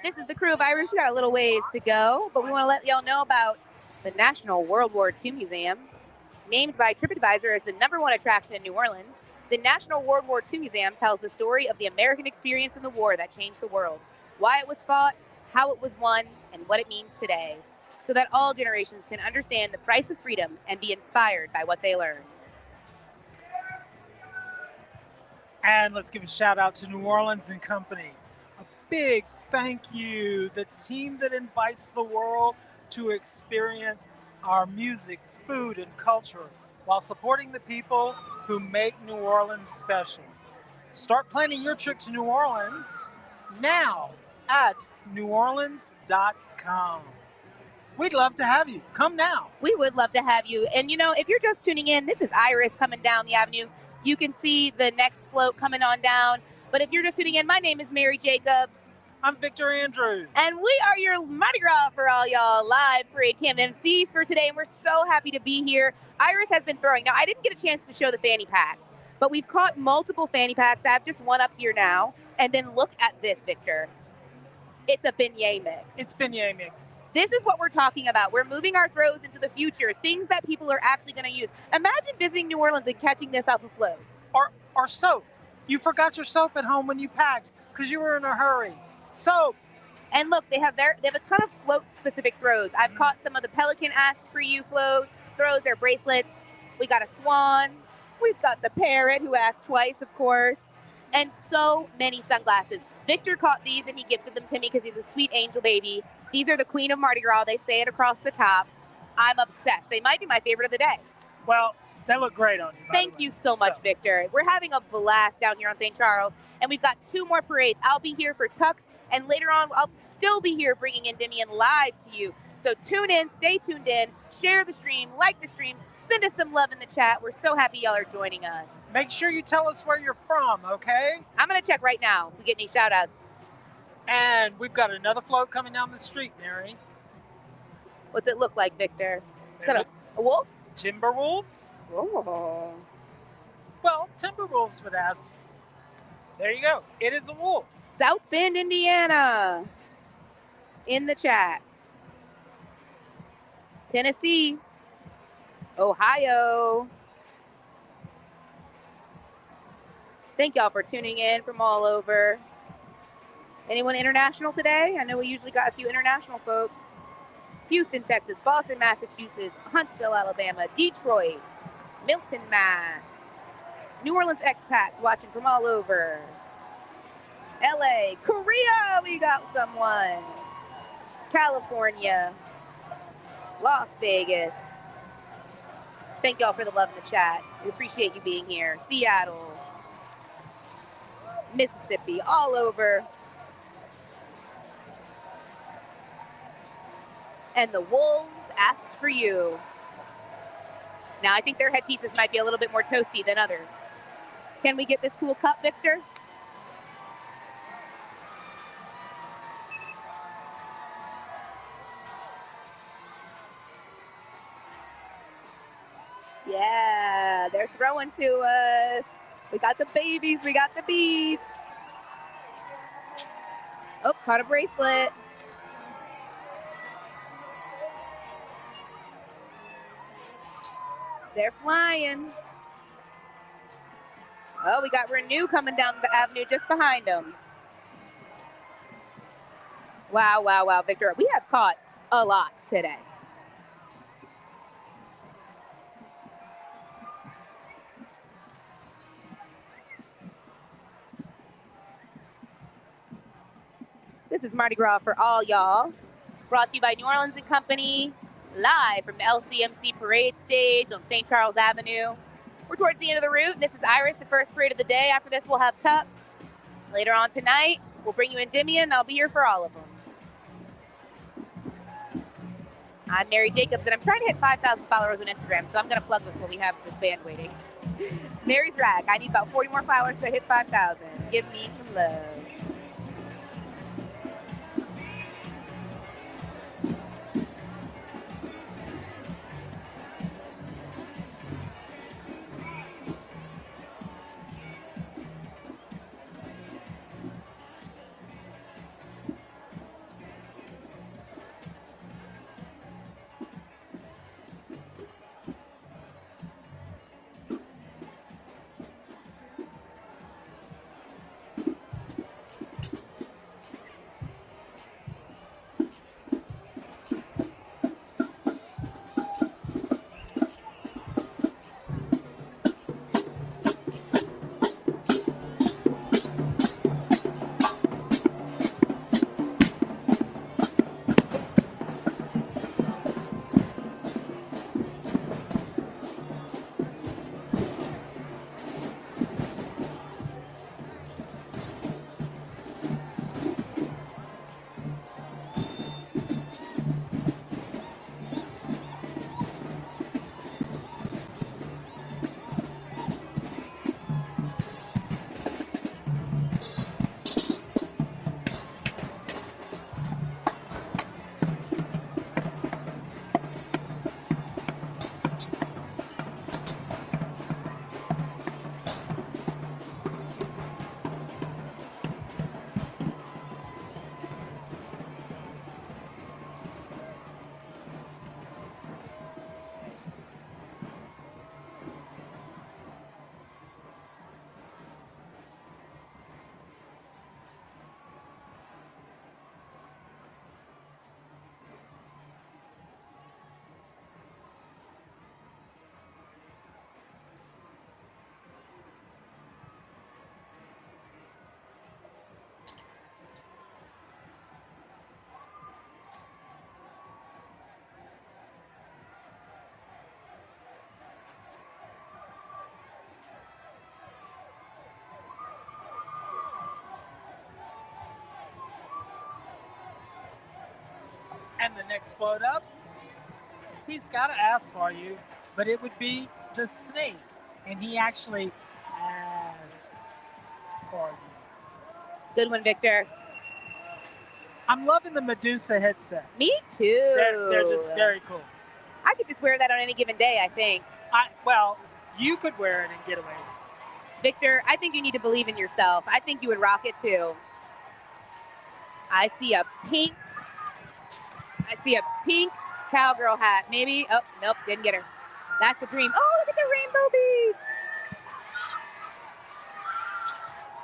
This is the crew of Iris. We got a little ways to go, but we want to let y'all know about the National World War II Museum. Named by TripAdvisor as the #1 attraction in New Orleans, the National World War II Museum tells the story of the American experience in the war that changed the world, why it was fought, how it was won, and what it means today, so that all generations can understand the price of freedom and be inspired by what they learned. And let's give a shout out to New Orleans and Company. A big thank you. The team that invites the world to experience our music, food, and culture while supporting the people who make New Orleans special. Start planning your trip to New Orleans now at neworleans.com. We'd love to have you. Come now. We would love to have you. And you know, if you're just tuning in, this is Iris coming down the avenue. You can see the next float coming on down. But if you're just tuning in, my name is Mary Jacobs. I'm Victor Andrews. And we are your Mardi Gras for all y'all live parade cam MCs for today. And we're so happy to be here. Iris has been throwing. Now, I didn't get a chance to show the fanny packs, but we've caught multiple fanny packs. I have just one up here now. And then look at this, Victor. It's a beignet mix. It's beignet mix. This is what we're talking about. We're moving our throws into the future, things that people are actually going to use. Imagine visiting New Orleans and catching this off a float. Or soap. You forgot your soap at home when you packed because you were in a hurry. Soap. And look, they have a ton of float-specific throws. I've caught some of the Pelican Asked For You float throws, their bracelets. We got a swan. We've got the parrot who asked twice, of course. And so many sunglasses. Victor caught these and he gifted them to me because he's a sweet angel baby. These are the Queen of Mardi Gras. They say it across the top. I'm obsessed. They might be my favorite of the day. Well, they look great on you. Thank you so much, Victor. We're having a blast down here on St. Charles, and we've got 2 more parades. I'll be here for Tux, and later on, I'll still be here bringing Endymion live to you. So tune in, stay tuned in, share the stream, like the stream, send us some love in the chat. We're so happy y'all are joining us. Make sure you tell us where you're from, okay? I'm going to check right now if we get any shout-outs. And we've got another float coming down the street, Mary. What's it look like, Victor? Is that a wolf? Timberwolves? Oh. Well, Timberwolves would ask. There you go. It is a wolf. South Bend, Indiana. In the chat. Tennessee. Ohio. Thank y'all for tuning in from all over. Anyone international today? I know we usually got a few international folks. Houston, Texas, Boston, Massachusetts, Huntsville, Alabama, Detroit, Milton, Mass, New Orleans expats watching from all over. LA, Korea, we got someone. California, Las Vegas. Thank y'all for the love in the chat. We appreciate you being here. Seattle, Mississippi, all over. And the Wolves asked for you. Now, I think their headpieces might be a little bit more toasty than others. Can we get this cool cup, Victor? Yeah, they're throwing to us. We got the babies, we got the beads. Oh, caught a bracelet. They're flying. Oh, we got Renew coming down the avenue just behind them. Wow, wow, wow, Victor. We have caught a lot today. This is Mardi Gras for all y'all. Brought to you by New Orleans & Company, live from the LCMC parade stage on St. Charles Avenue. We're towards the end of the route. This is Iris, the first parade of the day. After this, we'll have Tux. Later on tonight, we'll bring you Endymion. I'll be here for all of them. I'm Mary Jacobs, and I'm trying to hit 5,000 followers on Instagram, so I'm going to plug this while we have this band waiting. Mary's Rag. I need about 40 more followers to hit 5,000. Give me some love. And the next float up, he's got to ask for you, but it would be the snake. And he actually asked for you. Good one, Victor. I'm loving the Medusa headset. Me too. They're just very cool. I could just wear that on any given day, I think. Well, you could wear it and get away with it. Victor, I think you need to believe in yourself. I think you would rock it too. I see a pink cowgirl hat. Maybe. Oh, nope, didn't get her. That's the dream. Oh, look at the rainbow beads.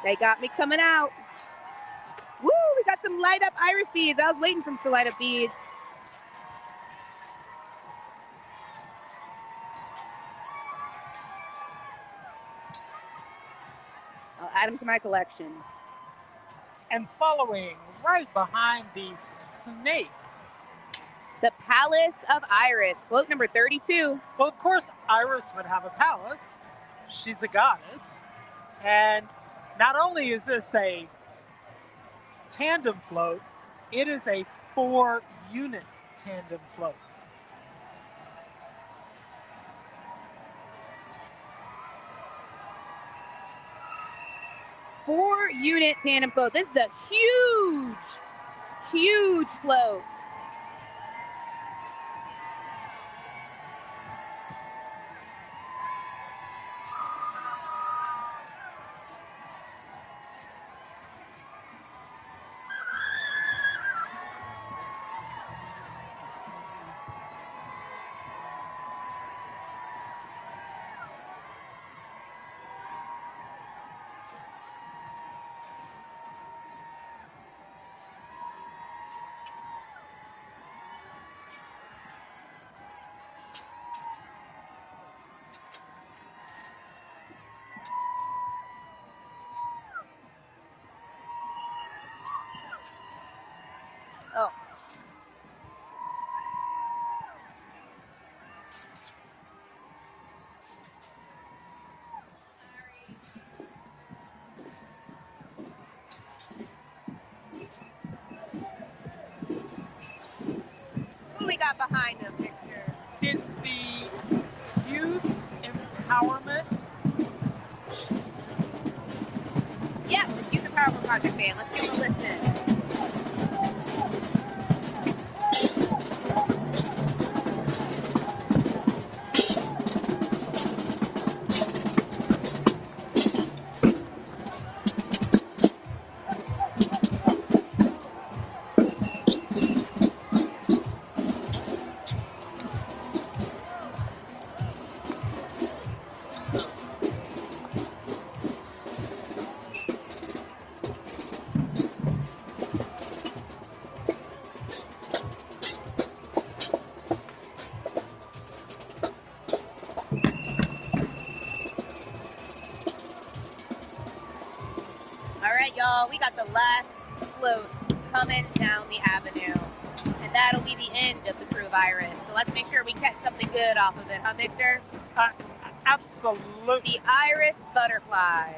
They got me coming out. Woo, we got some light up iris beads. I was waiting for some light up beads. I'll add them to my collection. And following right behind the snake, the Palace of Iris, float number 32. Well, of course, Iris would have a palace. She's a goddess. And not only is this a tandem float, it is a 4-unit tandem float. Four-unit tandem float. This is a huge float. Oh. What do we got behind him, Victor? It's the youth empowerment. Yeah, the Youth Empowerment Project band. Let's give them a listen. Y'all, we got the last float coming down the avenue, and that'll be the end of the Crew of Iris. So let's make sure we catch something good off of it, huh, Victor? Absolutely. The Iris Butterfly.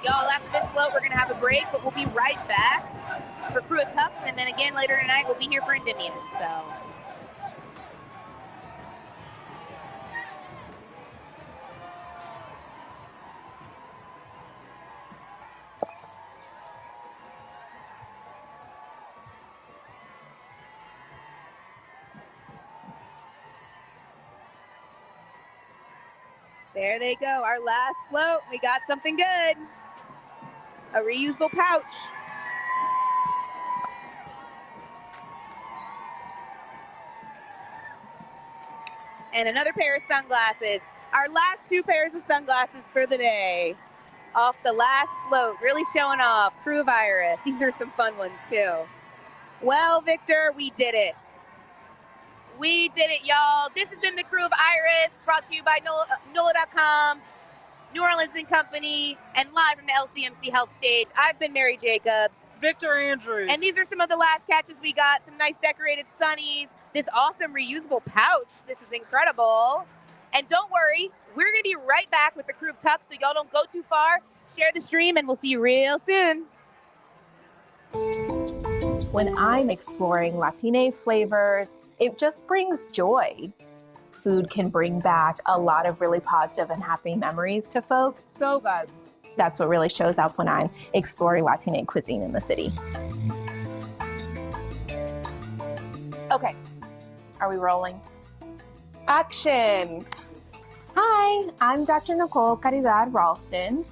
Y'all, after this float, we're going to have a break, but we'll be right back for Crew of Tux, and then again later tonight, we'll be here for Endymion. So. There they go, our last float. We got something good. A reusable pouch. And another pair of sunglasses. Our last 2 pairs of sunglasses for the day. Off the last float, really showing off. Crew of Iris. These are some fun ones too. Well, Victor, we did it. We did it, y'all. This has been the Crew of Iris, brought to you by NOLA.com, New Orleans & Company, and live from the LCMC Health stage. I've been Mary Jacobs. Victor Andrews. And these are some of the last catches we got. Some nice decorated sunnies. This awesome reusable pouch. This is incredible. And don't worry, we're going to be right back with the Crew of Tux, so y'all don't go too far. Share the stream, and we'll see you real soon. When I'm exploring Latina flavors, it just brings joy. Food can bring back a lot of really positive and happy memories to folks. So good. That's what really shows up when I'm exploring Latina cuisine in the city. Okay. Are we rolling? Action. Hi, I'm Dr. Nicole Caridad Ralston.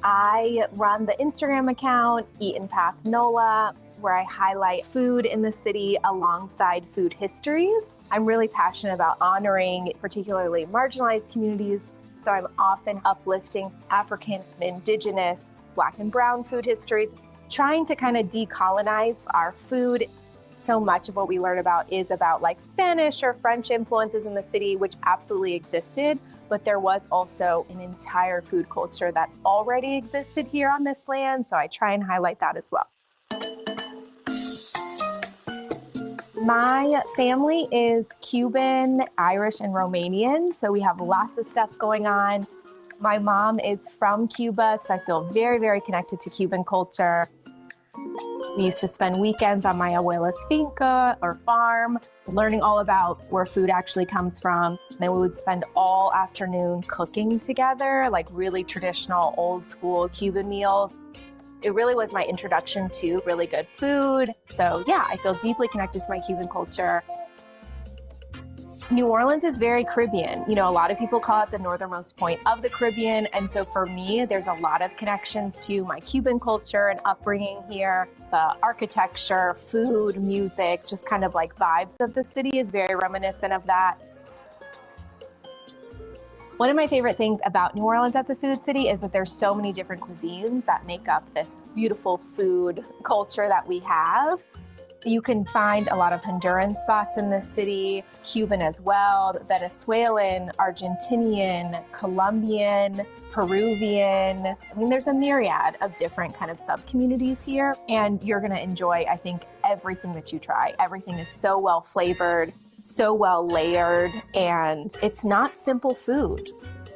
I run the Instagram account, Eaten Path NOLA, where I highlight food in the city alongside food histories. I'm really passionate about honoring particularly marginalized communities, so I'm often uplifting African, Indigenous, Black and Brown food histories, trying to kind of decolonize our food. So much of what we learn about is about like Spanish or French influences in the city, which absolutely existed, but there was also an entire food culture that already existed here on this land, so I try and highlight that as well. My family is Cuban, Irish, and Romanian, so we have lots of stuff going on. My mom is from Cuba, so I feel very, very connected to Cuban culture. We used to spend weekends on my abuela's finca or farm, learning all about where food actually comes from. And then we would spend all afternoon cooking together, like really traditional, old school Cuban meals. It really was my introduction to really good food. So yeah, I feel deeply connected to my Cuban culture. New Orleans is very Caribbean. You know, a lot of people call it the northernmost point of the Caribbean. And so for me, there's a lot of connections to my Cuban culture and upbringing here. The architecture, food, music, just kind of like vibes of the city is very reminiscent of that. One of my favorite things about New Orleans as a food city is that there's so many different cuisines that make up this beautiful food culture that we have. You can find a lot of Honduran spots in this city, Cuban as well, Venezuelan, Argentinian, Colombian, Peruvian. I mean, there's a myriad of different kind of sub-communities here, and you're gonna enjoy, I think, everything that you try. Everything is so well flavored, so well layered, and it's not simple food.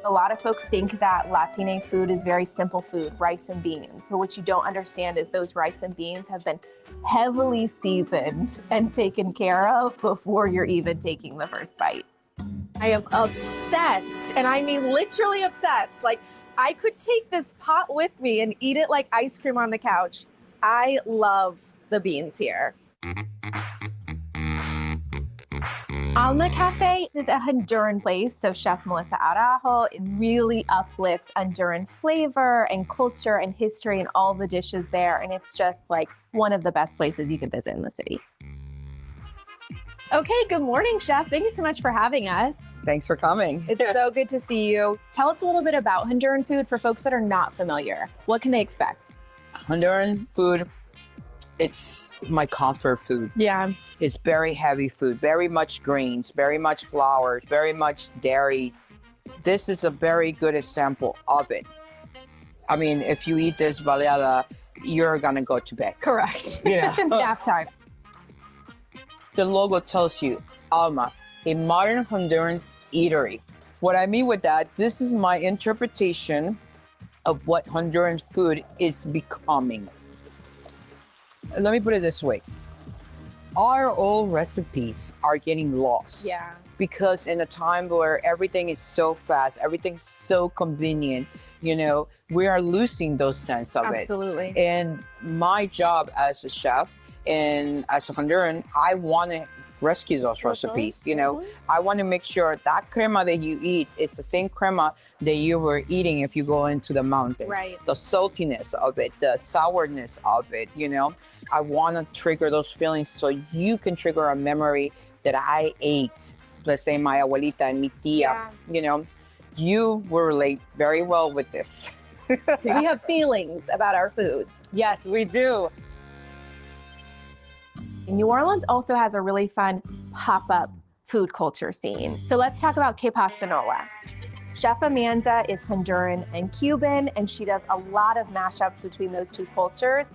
A lot of folks think that Latine food is very simple food, rice and beans. But what you don't understand is those rice and beans have been heavily seasoned and taken care of before you're even taking the first bite. I am obsessed, and I mean literally obsessed. Like, I could take this pot with me and eat it like ice cream on the couch. I love the beans here. Alma Cafe is a Honduran place, so Chef Melissa Araujo really uplifts Honduran flavor and culture and history and all the dishes there, and it's just like one of the best places you can visit in the city. Okay, good morning, Chef. Thank you so much for having us. Thanks for coming. It's so good to see you. Tell us a little bit about Honduran food for folks that are not familiar. What can they expect? Honduran food, it's my comfort food. Yeah. It's very heavy food, very much grains, very much flour, very much dairy. This is a very good example of it. I mean, if you eat this baleada, you're gonna go to bed. Correct. Yeah. Nap time. The logo tells you, Alma, a modern Honduran eatery. What I mean with that, this is my interpretation of what Honduran food is becoming. Let me put it this way. Our old recipes are getting lost. Yeah. Because in a time where everything is so fast, everything's so convenient, you know, we are losing those sense of it. Absolutely. And my job as a chef and as a Honduran, I want to rescue those recipes. You know, I want to make sure that crema that you eat is the same crema that you were eating if you go into the mountains. Right. The saltiness of it, the sourness of it, you know. I want to trigger those feelings so you can trigger a memory that I ate. Let's say my abuelita and mi tia, you know, you will relate very well with this. We have feelings about our foods. Yes, we do. New Orleans also has a really fun pop-up food culture scene. So let's talk about Que Pasta Nola. Chef Amanda is Honduran and Cuban, and she does a lot of mashups between those two cultures.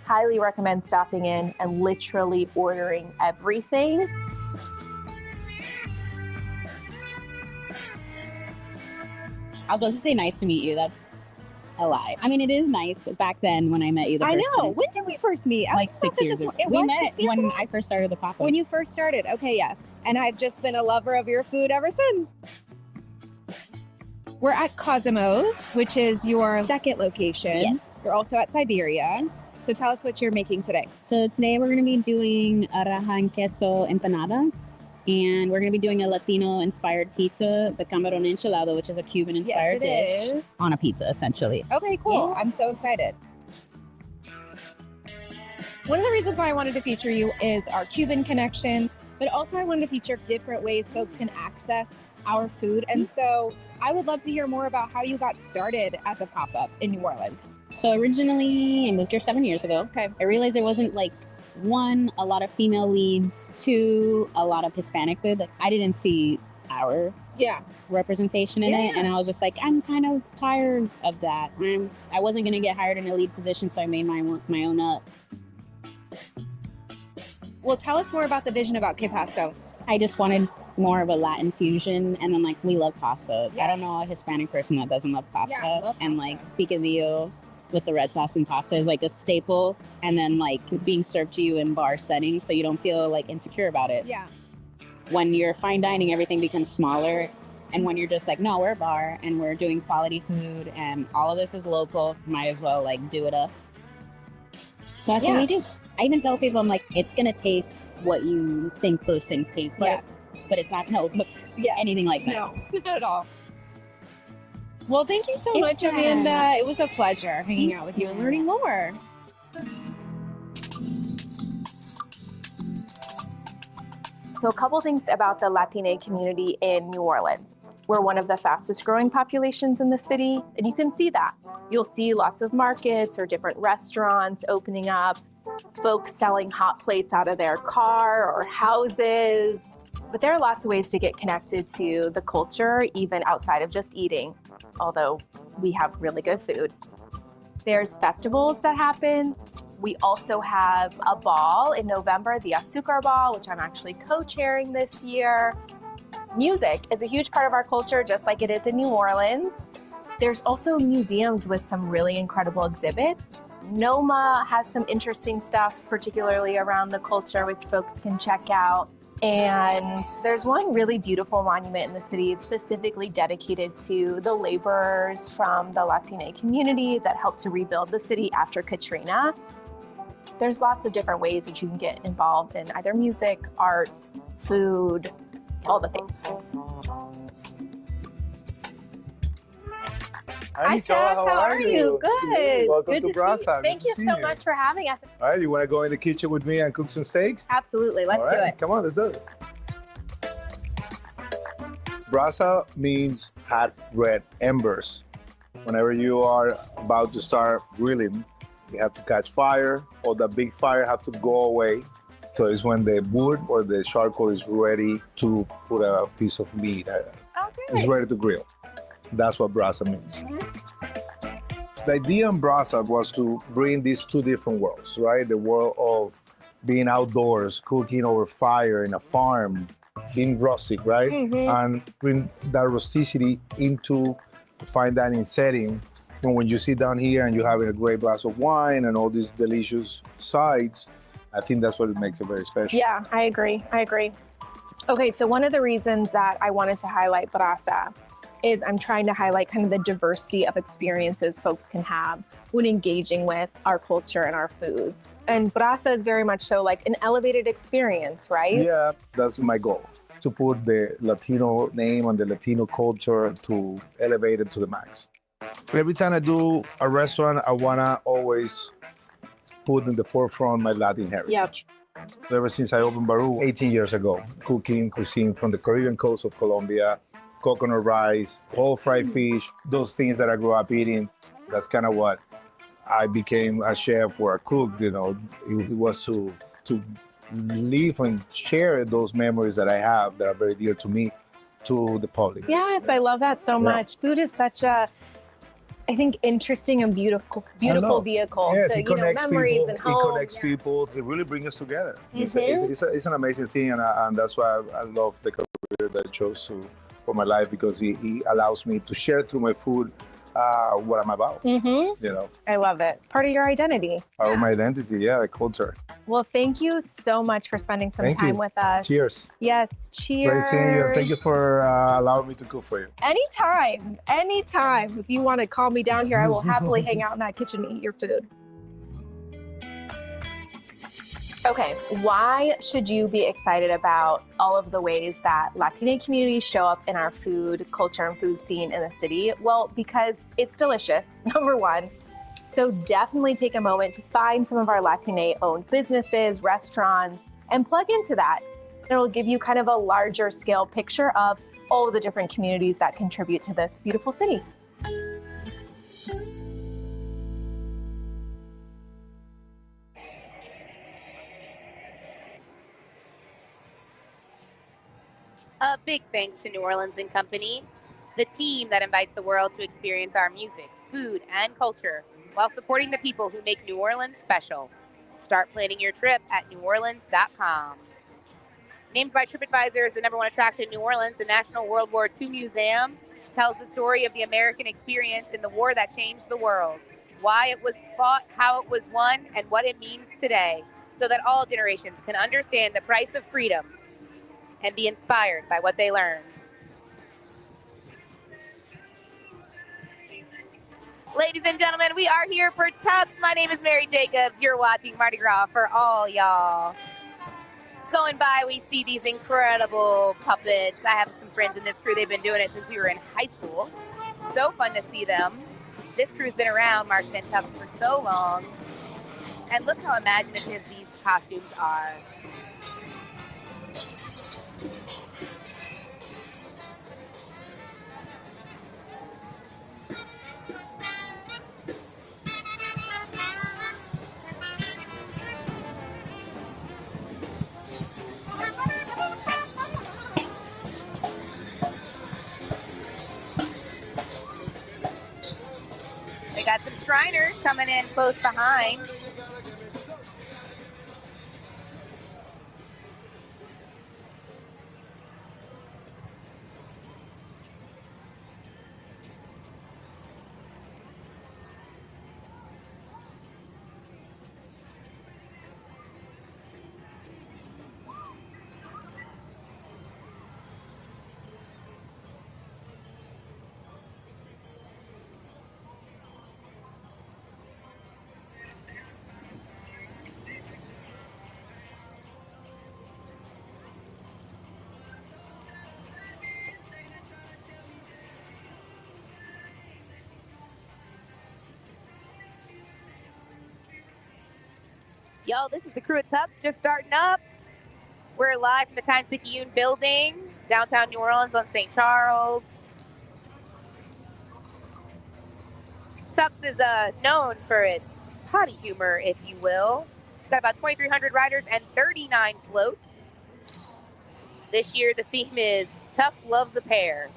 Highly recommend stopping in and literally ordering everything. I was supposed to say nice to meet you. That's a lie. I mean, it is nice back then when I met you the first I know. time. When did we first meet? Like 6 years ago. We met when I first started the pop-up. When you first started. Okay, yes. And I've just been a lover of your food ever since. We're at Cosimo's, which is your second location. Yes. You're also at Siberia. So tell us what you're making today. So today we're going to be doing a raja en queso empanada. And we're going to be doing a Latino-inspired pizza, the camarón enchilado, which is a Cuban-inspired dish on a pizza, essentially. Okay, cool. Yeah. I'm so excited. One of the reasons why I wanted to feature you is our Cuban connection, but also I wanted to feature different ways folks can access our food. And so I would love to hear more about how you got started as a pop-up in New Orleans. So originally, I moved here 7 years ago. Okay. I realized there wasn't like, one, a lot of female leads, two, a lot of Hispanic food. Like I didn't see our representation in it. And I was just like, I'm kind of tired of that. I wasn't going to get hired in a lead position, so I made my own up. Well, tell us more about the vision about Que Pasto. I just wanted more of a Latin fusion, and then like we love pasta. Yes. I don't know a Hispanic person that doesn't love pasta. Yeah, I love and like picadillo with the red sauce and pasta is like a staple, and then like being served to you in bar settings, so you don't feel like insecure about it. Yeah. When you're fine dining, everything becomes smaller, and when you're just like, no, we're a bar and we're doing quality food, and all of this is local, might as well like do it up. So that's what we do. I even tell people, I'm like, it's gonna taste what you think those things taste like, but it's not anything like that. No, not at all. Well, thank you so much, Amanda. It was a pleasure hanging out with you and learning more. So a couple things about the Latina community in New Orleans. We're one of the fastest growing populations in the city, and you can see that. You'll see lots of markets or different restaurants opening up, folks selling hot plates out of their car or houses. But there are lots of ways to get connected to the culture, even outside of just eating, although we have really good food. There's festivals that happen. We also have a ball in November, the Azúcar Ball, which I'm actually co-chairing this year. Music is a huge part of our culture, just like it is in New Orleans. There's also museums with some really incredible exhibits. NOMA has some interesting stuff, particularly around the culture, which folks can check out. And there's one really beautiful monument in the city. It's specifically dedicated to the laborers from the Latina community that helped to rebuild the city after Katrina. There's lots of different ways that you can get involved in either music, art, food, all the things. Hi, Chef. How are you? Good. Welcome Good to to Brasa. see you. Thank you so much for having us. All right, you want to go in the kitchen with me and cook some steaks? Absolutely. Let's do it. Come on, let's do it. Brasa means hot red embers. Whenever you are about to start grilling, you have to catch fire, or the big fire have to go away. So it's when the wood or the charcoal is ready to put a piece of meat. It's ready to grill. That's what brasa means. The idea in brasa was to bring these two different worlds, right? The world of being outdoors, cooking over fire in a farm, being rustic, right? And bring that rusticity into the fine dining setting. And when you sit down here and you're having a great glass of wine and all these delicious sides, I think that's what it makes it very special. Yeah, I agree. Okay, so one of the reasons that I wanted to highlight Brasa is I'm trying to highlight kind of the diversity of experiences folks can have when engaging with our culture and our foods. And Brasa is very much so like an elevated experience, right? Yeah, that's my goal, to put the Latino name and the Latino culture, to elevate it to the max. Every time I do a restaurant, I wanna always put in the forefront my Latin heritage. Ever since I opened Baru 18 years ago, cooking cuisine from the Caribbean coast of Colombia, coconut rice, whole fried fish, those things that I grew up eating, that's kind of what I became a chef or a cook, you know. It was to live and share those memories that I have that are very dear to me, to the public. Yes, I love that so much. Food is such a, I think, interesting and beautiful vehicle. Yes, to, it connects memories people. and home. It connects people. It really brings us together. It's an amazing thing, and that's why I love the career that I chose for my life, because it allows me to share through my food what I'm about. You know, I love it. Part of your identity. Part of my identity, the culture. Well, thank you so much for spending some time with us. Cheers. Yes, cheers. Great seeing you. Thank you for allowing me to cook for you. Anytime. If you want to call me down here, I will happily hang out in that kitchen and eat your food. Okay, why should you be excited about all of the ways that Latina communities show up in our food culture and food scene in the city? Well, because it's delicious, number one. So definitely take a moment to find some of our Latina-owned businesses, restaurants, and plug into that. It'll give you kind of a larger scale picture of all the different communities that contribute to this beautiful city. A big thanks to New Orleans and Company, the team that invites the world to experience our music, food, and culture while supporting the people who make New Orleans special. Start planning your trip at neworleans.com. Named by TripAdvisor as the #1 attraction in New Orleans, the National World War II Museum tells the story of the American experience in the war that changed the world, why it was fought, how it was won, and what it means today, so that all generations can understand the price of freedom and be inspired by what they learned. Ladies and gentlemen, we are here for Tux. My name is Mary Jacobs. You're watching Mardi Gras for all y'all. Going by, we see these incredible puppets. I have some friends in this crew. They've been doing it since we were in high school. So fun to see them. This crew's been around marching in Tux for so long. And look how imaginative these costumes are. They got some Shriners coming in close behind. Yo, this is the crew at Tux just starting up. We're live from the Times-Picayune building, downtown New Orleans on St. Charles. Tux is known for its potty humor, if you will. It's got about 2,300 riders and 39 floats. This year, the theme is Tux Loves a Pair.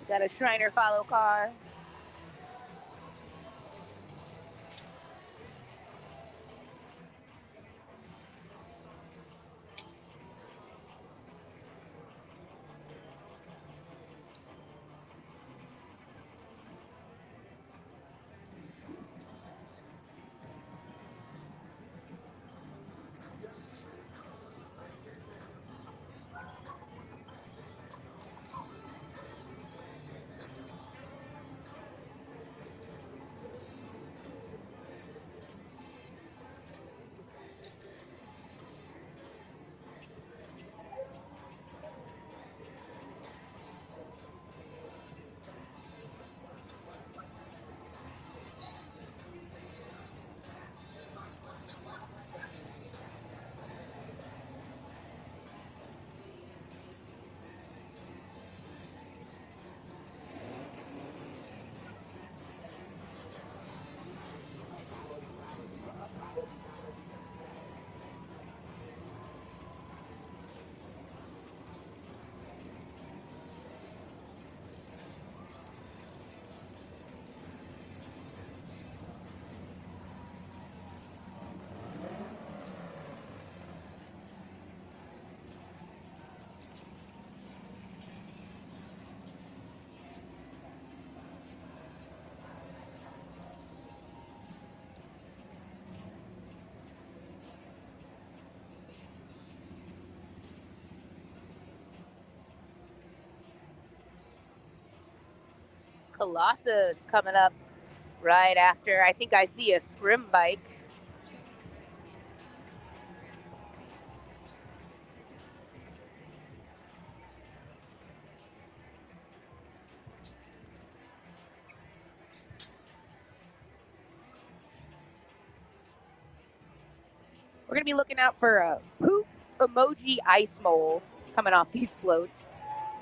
Got a Shriner follow car. Colossus coming up right after. I think I see a scrim bike. We're going to be looking out for poop emoji ice moles coming off these floats.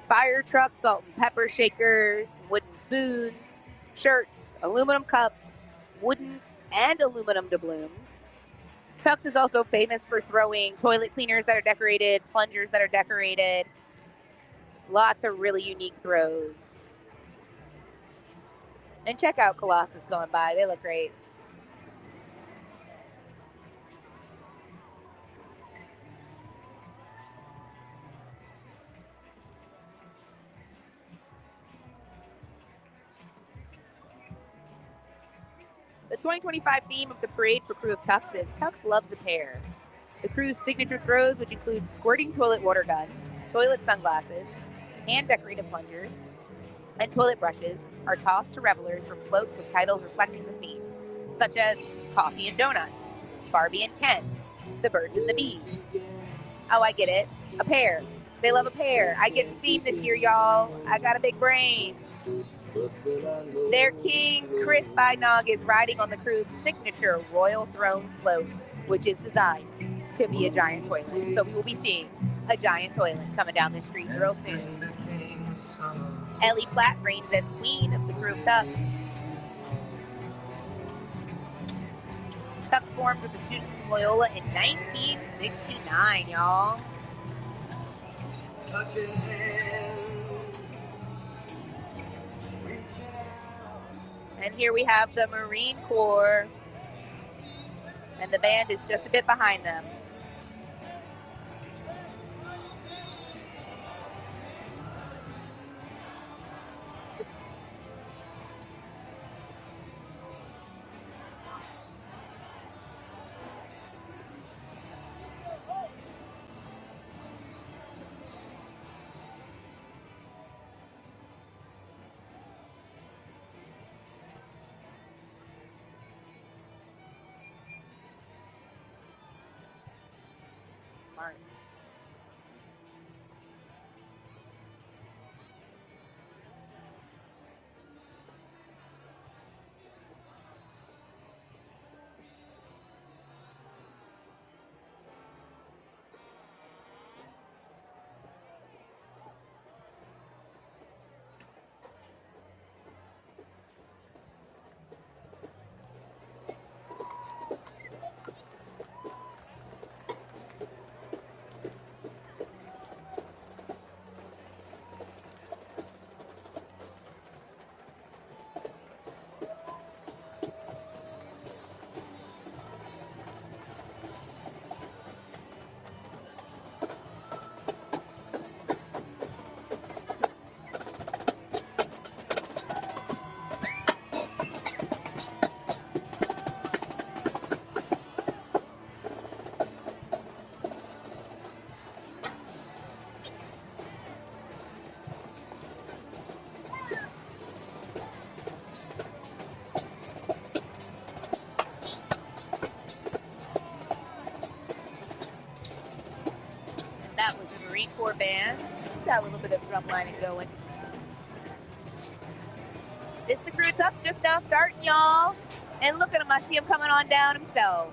Fire trucks, salt and pepper shakers, wooden spoons, shirts, aluminum cups, wooden and aluminum doubloons. Tux is also famous for throwing toilet cleaners that are decorated, plungers that are decorated. Lots of really unique throws. And check out Colossus going by. They look great. The 2025 theme of the parade for Crew of Tux is Tux Loves a Pair. The crew's signature throws, which include squirting toilet water guns, toilet sunglasses, hand-decorated plungers, and toilet brushes, are tossed to revelers from floats with titles reflecting the theme, such as Coffee and Donuts, Barbie and Ken, The Birds and the Bees. Oh, I get it. A pair. They love a pair. I get the theme this year, y'all. I got a big brain. Their king, Chris Beinog, is riding on the crew's signature Royal Throne float, which is designed to be a giant toilet. So we will be seeing a giant toilet coming down the street real soon. Ellie Platt reigns as queen of the Crew of Tux. Tux formed with the students from Loyola in 1969, y'all. And here we have the Marine Corps, and the band is just a bit behind them. Smart. That was the Marine Corps band. Just got a little bit of drum lining going. This the Crew of Tux just now starting, y'all. And look at him. I see him coming on down himself.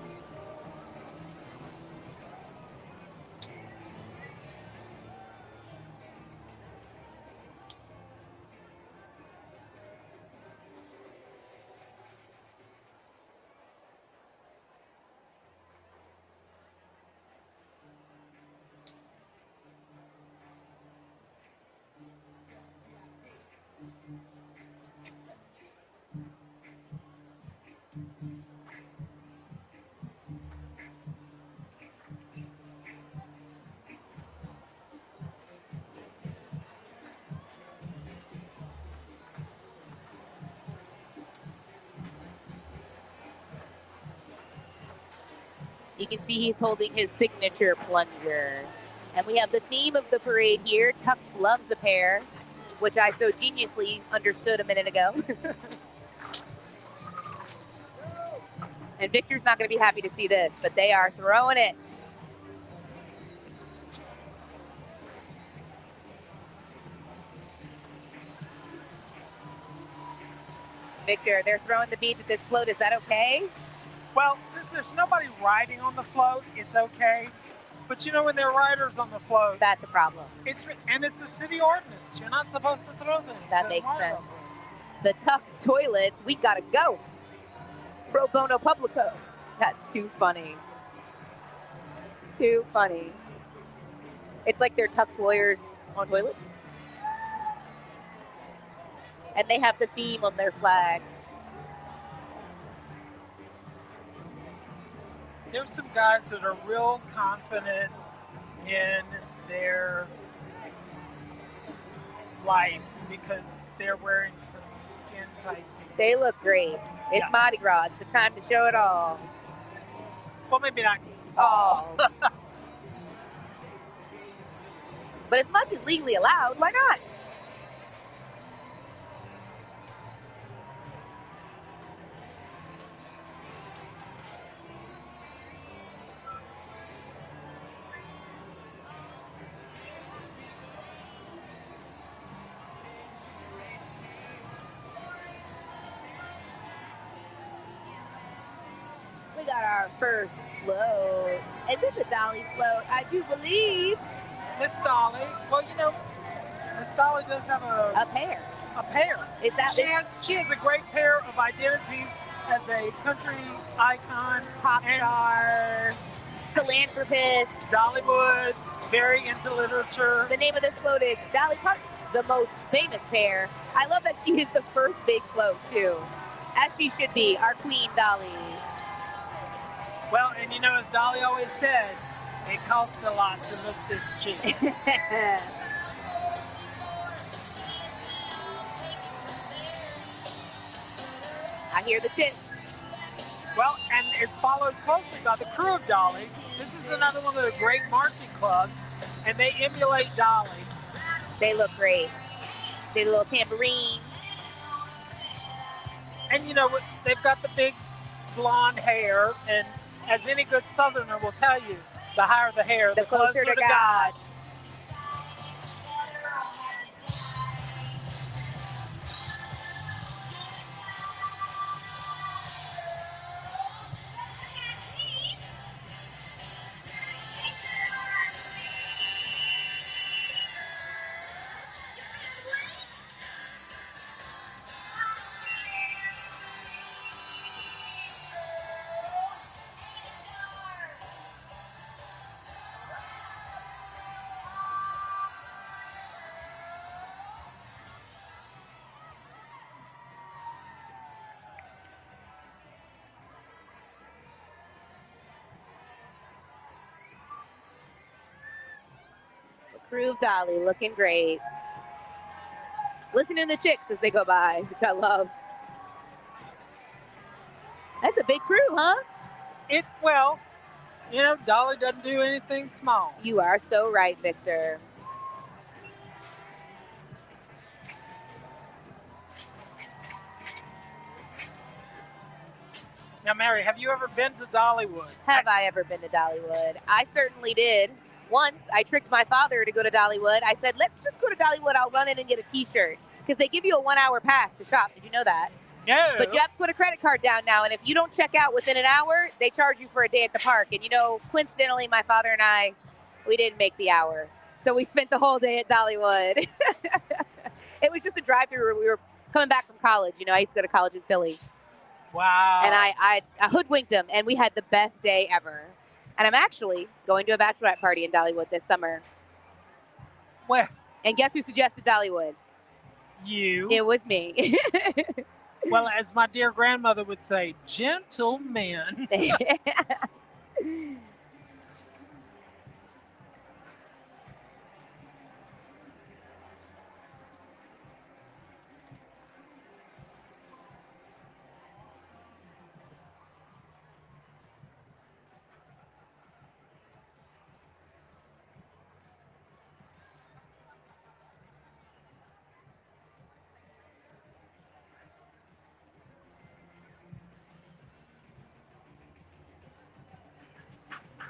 You can see he's holding his signature plunger. And we have the theme of the parade here, Tux Loves a Pair, which I so geniusly understood a minute ago. And Victor's not going to be happy to see this, but they are throwing it. Victor, they're throwing the beads at this float. Is that okay? Well, since there's nobody riding on the float, it's okay. But you know, when there are riders on the float, that's a problem. It's a city ordinance. You're not supposed to throw things. That makes sense. The Tux toilets, we gotta go. Pro bono publico. That's too funny. Too funny. It's like they're Tux lawyers on toilets. And they have the theme on their flags. There's some guys that are real confident in their life because they're wearing some skin tight things. They look great. It's Mardi Gras. It's the time to show it all. Well, maybe not all. But as much as legally allowed, why not? We got our first float. Is this a dolly float? I do believe. Miss Dolly. Well, you know, Miss Dolly does have a pair. A pair. Is that she has a great pair of identities as a country icon, pop star, philanthropist, Dollywood, very into literature. The name of this float is Dolly Parton, the most famous pair. I love that she is the first big float too, as she should be, our queen Dolly. Well, and you know, as Dolly always said, it costs a lot to look this cheap. I hear the chants. Well, and it's followed closely by the crew of Dolly. This is another one of the great marching clubs, and they emulate Dolly. They look great. They have a little tambourine. And you know, they've got the big blonde hair, and as any good Southerner will tell you, the higher the hair, the closer to God. Crew of Dolly looking great. Listening to the chicks as they go by, which I love. That's a big crew, huh? It's, well, you know, Dolly doesn't do anything small. You are so right, Victor. Now, Mary, have you ever been to Dollywood? Have I ever been to Dollywood? I certainly did. Once, I tricked my father to go to Dollywood. I said, let's just go to Dollywood. I'll run in and get a T-shirt. Because they give you a 1-hour pass to shop. Did you know that? No. But you have to put a credit card down now. And if you don't check out within an hour, they charge you for a day at the park. And you know, coincidentally, my father and I, we didn't make the hour. So we spent the whole day at Dollywood. It was just a drive-through. We were coming back from college. You know, I used to go to college in Philly. Wow. And I hoodwinked him, and we had the best day ever. And I'm actually going to a bachelorette party in Dollywood this summer. Well. And guess who suggested Dollywood? You. It was me. Well, as my dear grandmother would say, gentlemen.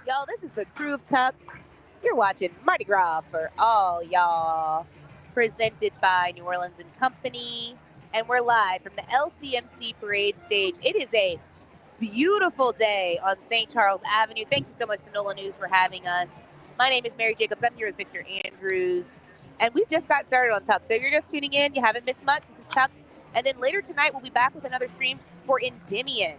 Y'all, this is the crew of Tux. You're watching Mardi Gras for all y'all. Presented by New Orleans and Company. And we're live from the LCMC parade stage. It is a beautiful day on St. Charles Avenue. Thank you so much to NOLA News for having us. My name is Mary Jacobs. I'm here with Victor Andrews. And we've just got started on Tux. So if you're just tuning in, you haven't missed much. This is Tux. And then later tonight, we'll be back with another stream for Endymion.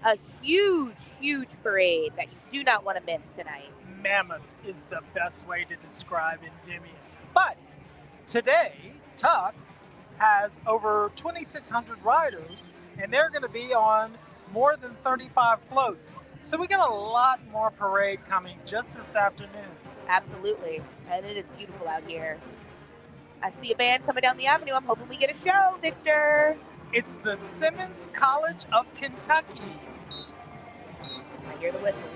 A huge, huge parade that you do not want to miss tonight. Mammoth is the best way to describe Endymion. But today, Tux has over 2,600 riders, and they're going to be on more than 35 floats. So we got a lot more parade coming just this afternoon. Absolutely. And it is beautiful out here. I see a band coming down the avenue. I'm hoping we get a show, Victor. It's the Simmons College of Kentucky. I hear the whistles.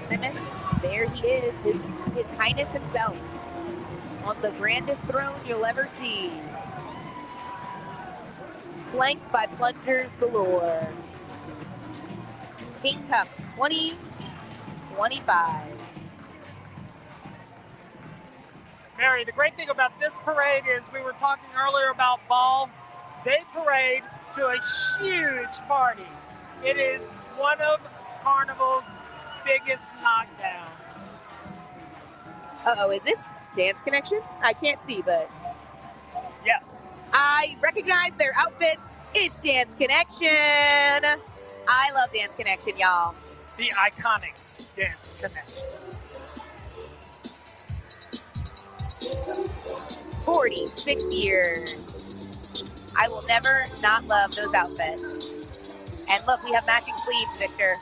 Simmons, there he is, his Highness himself, on the grandest throne you'll ever see, flanked by plungers galore. King Tux 2025. Mary, the great thing about this parade is we were talking earlier about balls. They parade to a huge party. It is one of Carnival's biggest knockdowns. Uh-oh, is this Dance Connection? I can't see, but... Yes. I recognize their outfits. It's Dance Connection. I love Dance Connection, y'all. The iconic Dance Connection. 46 years. I will never not love those outfits. And look, we have matching sleeves, Victor.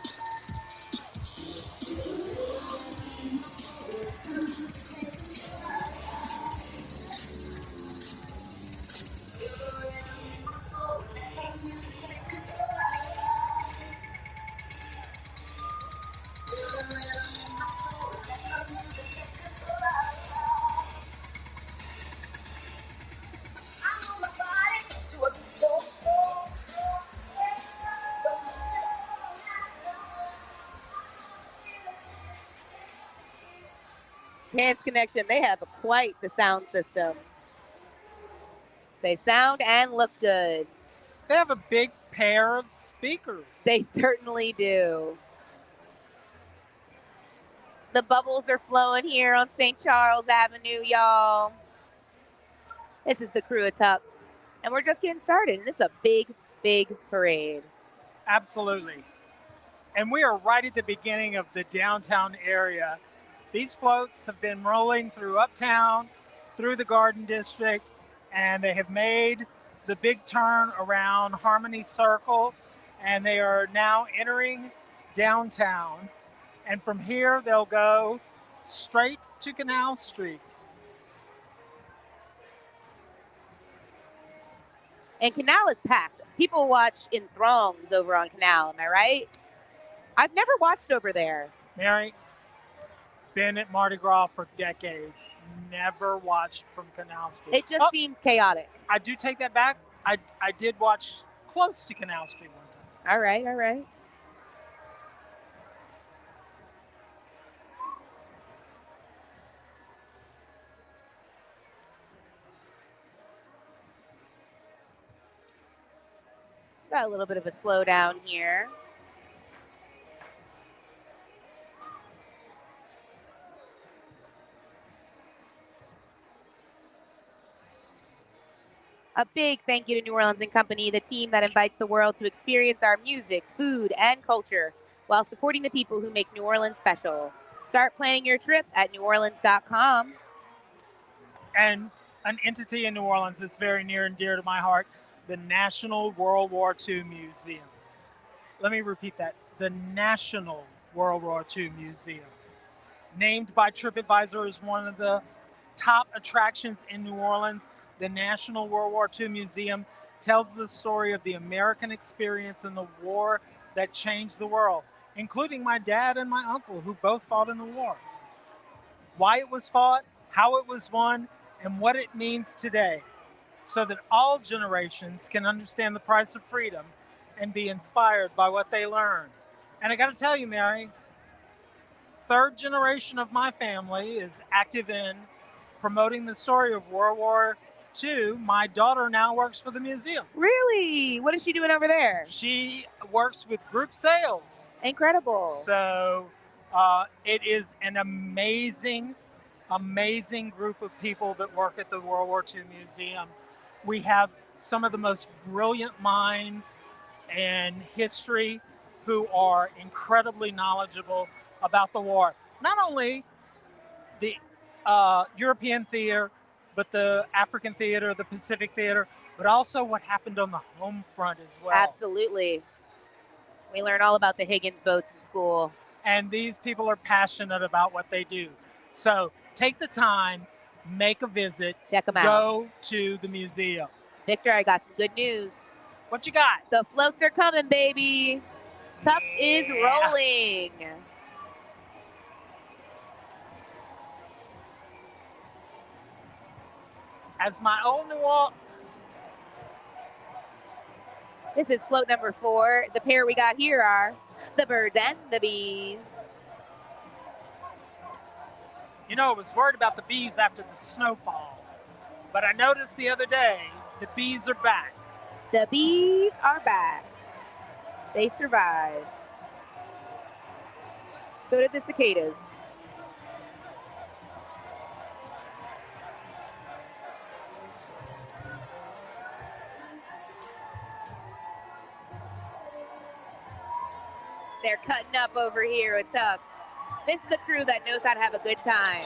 Dance Connection, they have quite the sound system. They sound and look good. They have a big pair of speakers. They certainly do. The bubbles are flowing here on St. Charles Avenue, y'all. This is the crew of Tux, and we're just getting started. And this is a big, big parade. Absolutely. And we are right at the beginning of the downtown area. These floats have been rolling through Uptown, through the Garden District, and they have made the big turn around Harmony Circle, and they are now entering downtown. And from here, they'll go straight to Canal Street. And Canal is packed. People watch in throngs over on Canal, am I right? I've never watched over there. Mary, Been at Mardi Gras for decades. Never watched from Canal Street. It just seems chaotic. I do take that back. I did watch close to Canal Street one time. All right, all right. Got a little bit of a slowdown here. A big thank you to New Orleans & Company, the team that invites the world to experience our music, food, and culture while supporting the people who make New Orleans special. Start planning your trip at neworleans.com. And an entity in New Orleans that's very near and dear to my heart, the National World War II Museum. Let me repeat that. The National World War II Museum. Named by TripAdvisor as one of the top attractions in New Orleans, the National World War II Museum tells the story of the American experience in the war that changed the world, including my dad and my uncle, who both fought in the war. Why it was fought, how it was won, and what it means today, so that all generations can understand the price of freedom and be inspired by what they learned. And I got to tell you, Mary, third generation of my family is active in promoting the story of World War II. My daughter now works for the museum. Really? What is she doing over there? She works with group sales. Incredible. So it is an amazing group of people that work at the World War II Museum. We have some of the most brilliant minds in history who are incredibly knowledgeable about the war. Not only the European theater, but the African theater, the Pacific theater, but also what happened on the home front as well. Absolutely. We learn all about the Higgins boats in school. And these people are passionate about what they do. So take the time, make a visit, check them out. Go to the museum. Victor, I got some good news. What you got? The floats are coming, baby. Tux is rolling. As my old New Orleans. This is float number 4. The pair we got here are the birds and the bees. You know, I was worried about the bees after the snowfall, but I noticed the other day the bees are back. The bees are back. They survived. So did the cicadas. They're cutting up over here at Tux. This is a crew that knows how to have a good time.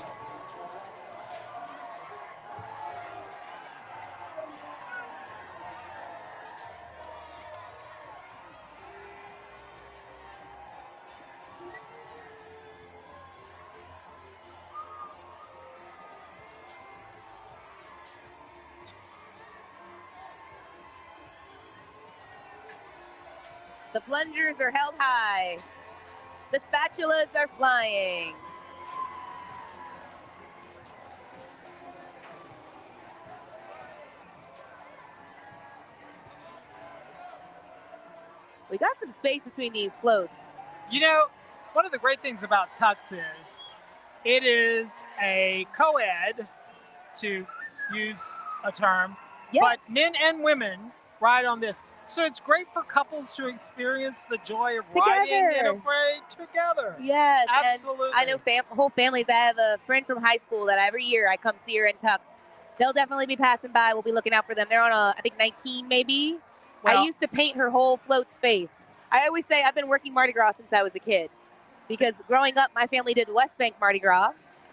The plungers are held high. The spatulas are flying. We got some space between these floats. You know, one of the great things about Tux is it is a co-ed, to use a term, yes. But men and women ride on this. So it's great for couples to experience the joy of riding in a parade together. Yes, absolutely. And I know whole families. I have a friend from high school that every year I come see her in Tux. They'll definitely be passing by. We'll be looking out for them. They're on I think 19 maybe. Well, I used to paint her whole float's face. I always say I've been working Mardi Gras since I was a kid, because growing up, my family did West Bank Mardi Gras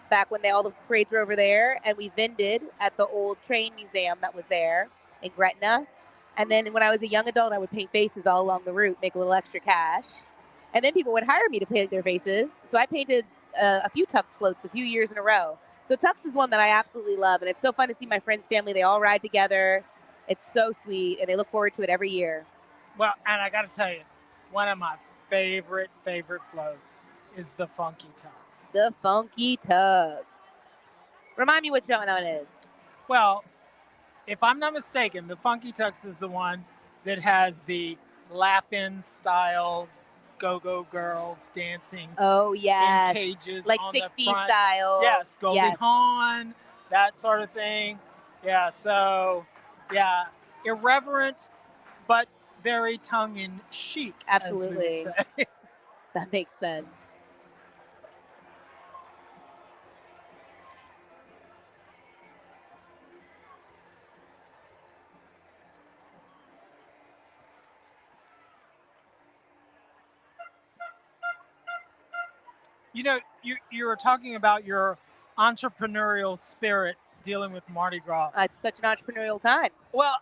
back when all the parades were over there, and we vended at the old train museum that was there in Gretna. And then when I was a young adult, I would paint faces all along the route, make a little extra cash. And then people would hire me to paint their faces. So I painted a few Tux floats a few years in a row. So Tux is one that I absolutely love. And it's so fun to see my friends' family. They all ride together. It's so sweet. And they look forward to it every year. Well, and I got to tell you, one of my favorite floats is the Funky Tux. The Funky Tux. Remind me which one that is. Well, if I'm not mistaken, the Funky Tux is the one that has the Laugh-In style go-go girls dancing yes. in cages Like on 60s the front. style. Yes, Goldie Yes. Hawn, that sort of thing. Yeah, so, yeah, irreverent, but very tongue-in-cheek, Absolutely. as we would say. That makes sense. You know, you were talking about your entrepreneurial spirit dealing with Mardi Gras. It's such an entrepreneurial time. Well,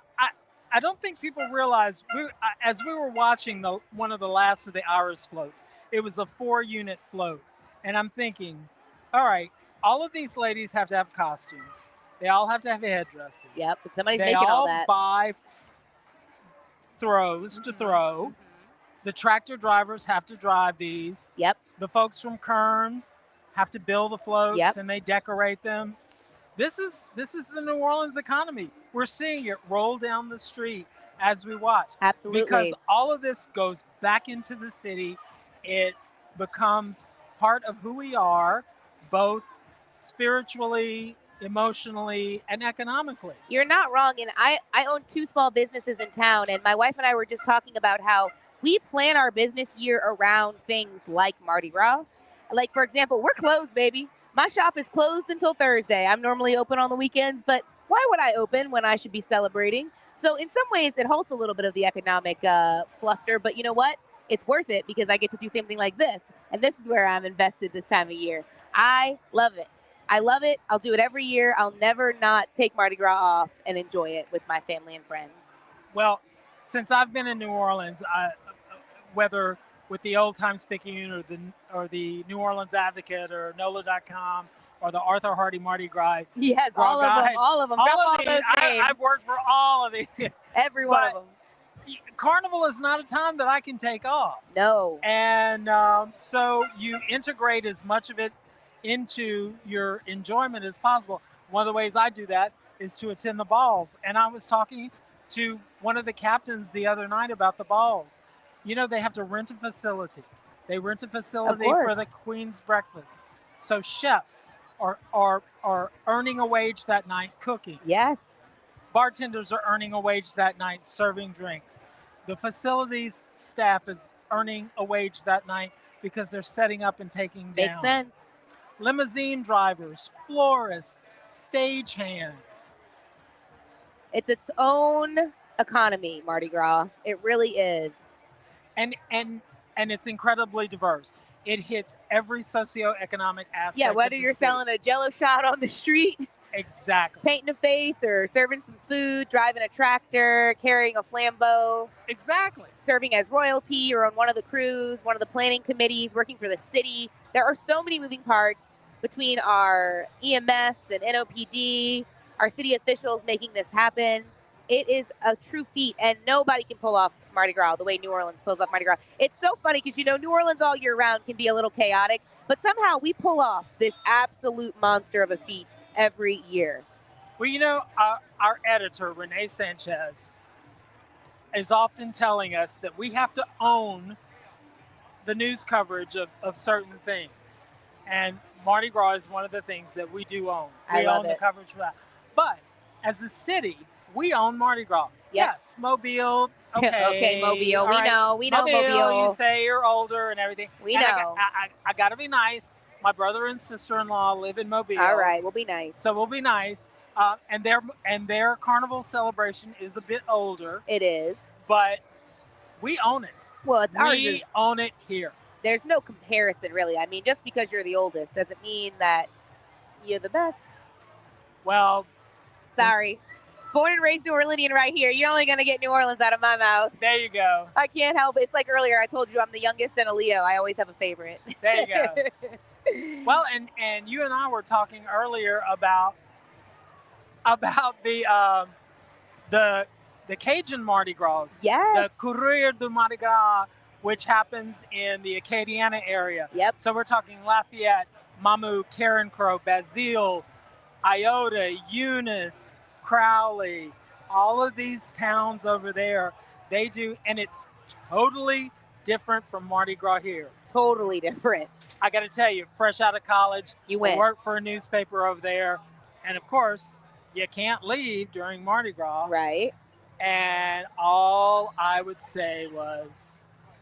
I don't think people realize, as we were watching one of the last of the Irish floats, it was a 4-unit float. And I'm thinking, all right, all of these ladies have to have costumes. They all have to have headdresses. Yep, but somebody's they making all that. They all buy throws to throw. The tractor drivers have to drive these. Yep. The folks from Kern have to build the floats and they decorate them. This is the New Orleans economy. We're seeing it roll down the street as we watch. Absolutely. Because all of this goes back into the city. It becomes part of who we are, both spiritually, emotionally, and economically. You're not wrong. And I own 2 small businesses in town, and my wife and I were just talking about how we plan our business year around things like Mardi Gras. Like, for example, we're closed, baby. My shop is closed until Thursday. I'm normally open on the weekends, but why would I open when I should be celebrating? So in some ways, it halts a little bit of the economic fluster, but you know what? It's worth it because I get to do something like this, and this is where I'm invested this time of year. I love it. I love it. I'll do it every year. I'll never not take Mardi Gras off and enjoy it with my family and friends. Well, since I've been in New Orleans, whether with the Old Times Picayune or the New Orleans Advocate or NOLA.com or the Arthur Hardy Mardi Gras. Yes, all of them. Drop all those names. I've worked for all of these. Every one of them. Carnival is not a time that I can take off. No. And so you integrate as much of it into your enjoyment as possible. One of the ways I do that is to attend the balls. And I was talking to one of the captains the other night about the balls. You know, they have to rent a facility. They rent a facility for the Queen's breakfast. So chefs are earning a wage that night cooking. Yes. Bartenders are earning a wage that night serving drinks. The facilities staff is earning a wage that night because they're setting up and taking down. Makes sense. Limousine drivers, florists, stagehands. It's its own economy, Mardi Gras. It really is. And it's incredibly diverse. It hits every socioeconomic aspect. Yeah, whether you're selling a Jell-O shot on the street, exactly, painting a face, or serving some food, driving a tractor, carrying a flambeau, exactly, serving as royalty or on one of the crews, one of the planning committees, working for the city. There are so many moving parts between our EMS and NOPD, our city officials making this happen. It is a true feat, and nobody can pull off Mardi Gras the way New Orleans pulls off Mardi Gras. It's so funny because, you know, New Orleans all year round can be a little chaotic, but somehow we pull off this absolute monster of a feat every year. Well, you know, our editor, Renee Sanchez, is often telling us that we have to own the news coverage of certain things. And Mardi Gras is one of the things that we do own. We own the coverage for that. But as a city, we own Mardi Gras. Yep. Yes, Mobile. Okay, okay, Mobile. Right. We know Mobile. You say you're older and everything. We know. I got to be nice. My brother and sister-in-law live in Mobile. All right, we'll be nice. So we'll be nice. And their carnival celebration is a bit older. It is. But we own it. Well, it's ours. We own it here. There's no comparison, really. I mean, just because you're the oldest doesn't mean that you're the best. Well, sorry. Born and raised New Orleanian right here. You're only going to get New Orleans out of my mouth. There you go. I can't help it. It's like earlier I told you I'm the youngest and a Leo. I always have a favorite. There you go. Well, and you and I were talking earlier about the Cajun Mardi Gras. Yes. The Courrier du Mardi Gras, which happens in the Acadiana area. Yep. So we're talking Lafayette, Mamou, Carencro, Basile, Iota, Eunice, Crowley, all of these towns over there, they do, and it's totally different from Mardi Gras here. Totally different. I got to tell you, fresh out of college, you went. Worked for a newspaper over there, and of course, you can't leave during Mardi Gras. Right. And all I would say was,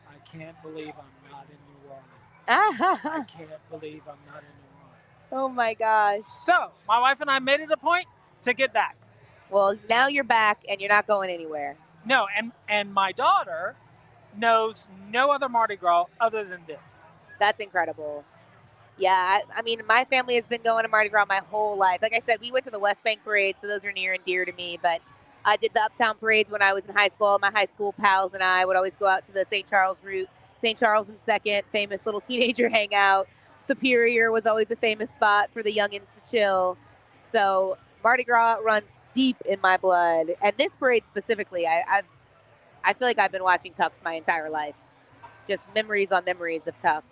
I can't believe I'm not in New Orleans. I can't believe I'm not in New Orleans. Oh my gosh. So, my wife and I made it a point to get back. Well, now you're back and you're not going anywhere. No, and my daughter knows no other Mardi Gras other than this. That's incredible. Yeah, I mean, my family has been going to Mardi Gras my whole life. Like I said, we went to the West Bank parades, so those are near and dear to me. But I did the Uptown parades when I was in high school. My high school pals and I would always go out to the St. Charles route, St. Charles and 2nd, famous little teenager hangout. Superior was always a famous spot for the youngins to chill. So Mardi Gras runs deep in my blood. And this parade specifically, I feel like I've been watching Tux my entire life. Just memories on memories of Tux.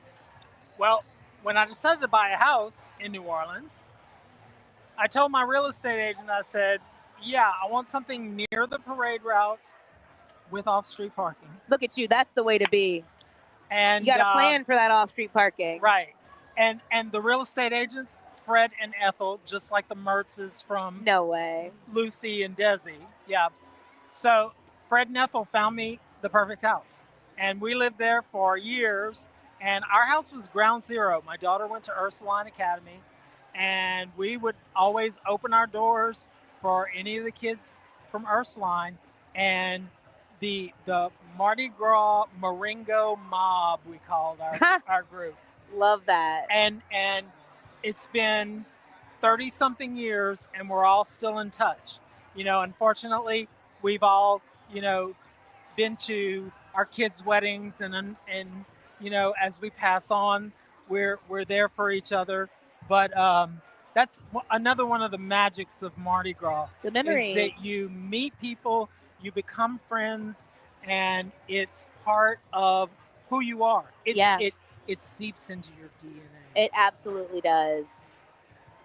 Well, when I decided to buy a house in New Orleans, I told my real estate agent, I said, yeah, I want something near the parade route with off-street parking. Look at you. That's the way to be. And you got to plan for that off-street parking. Right. And the real estate agents, Fred and Ethel, just like the Mertzes from No way. Lucy and Desi. Yeah. So Fred and Ethel found me the perfect house. And we lived there for years. And our house was ground zero. My daughter went to Ursuline Academy. And we would always open our doors for any of the kids from Ursuline. And the Mardi Gras Marengo mob, we called our group. Love that. And it's been 30-something years, and we're all still in touch. You know, unfortunately, we've all, you know, been to our kids' weddings, and you know, as we pass on, we're there for each other. But that's another one of the magics of Mardi Gras. The memories. Is that you meet people, you become friends, and it's part of who you are. It seeps into your DNA. It absolutely does.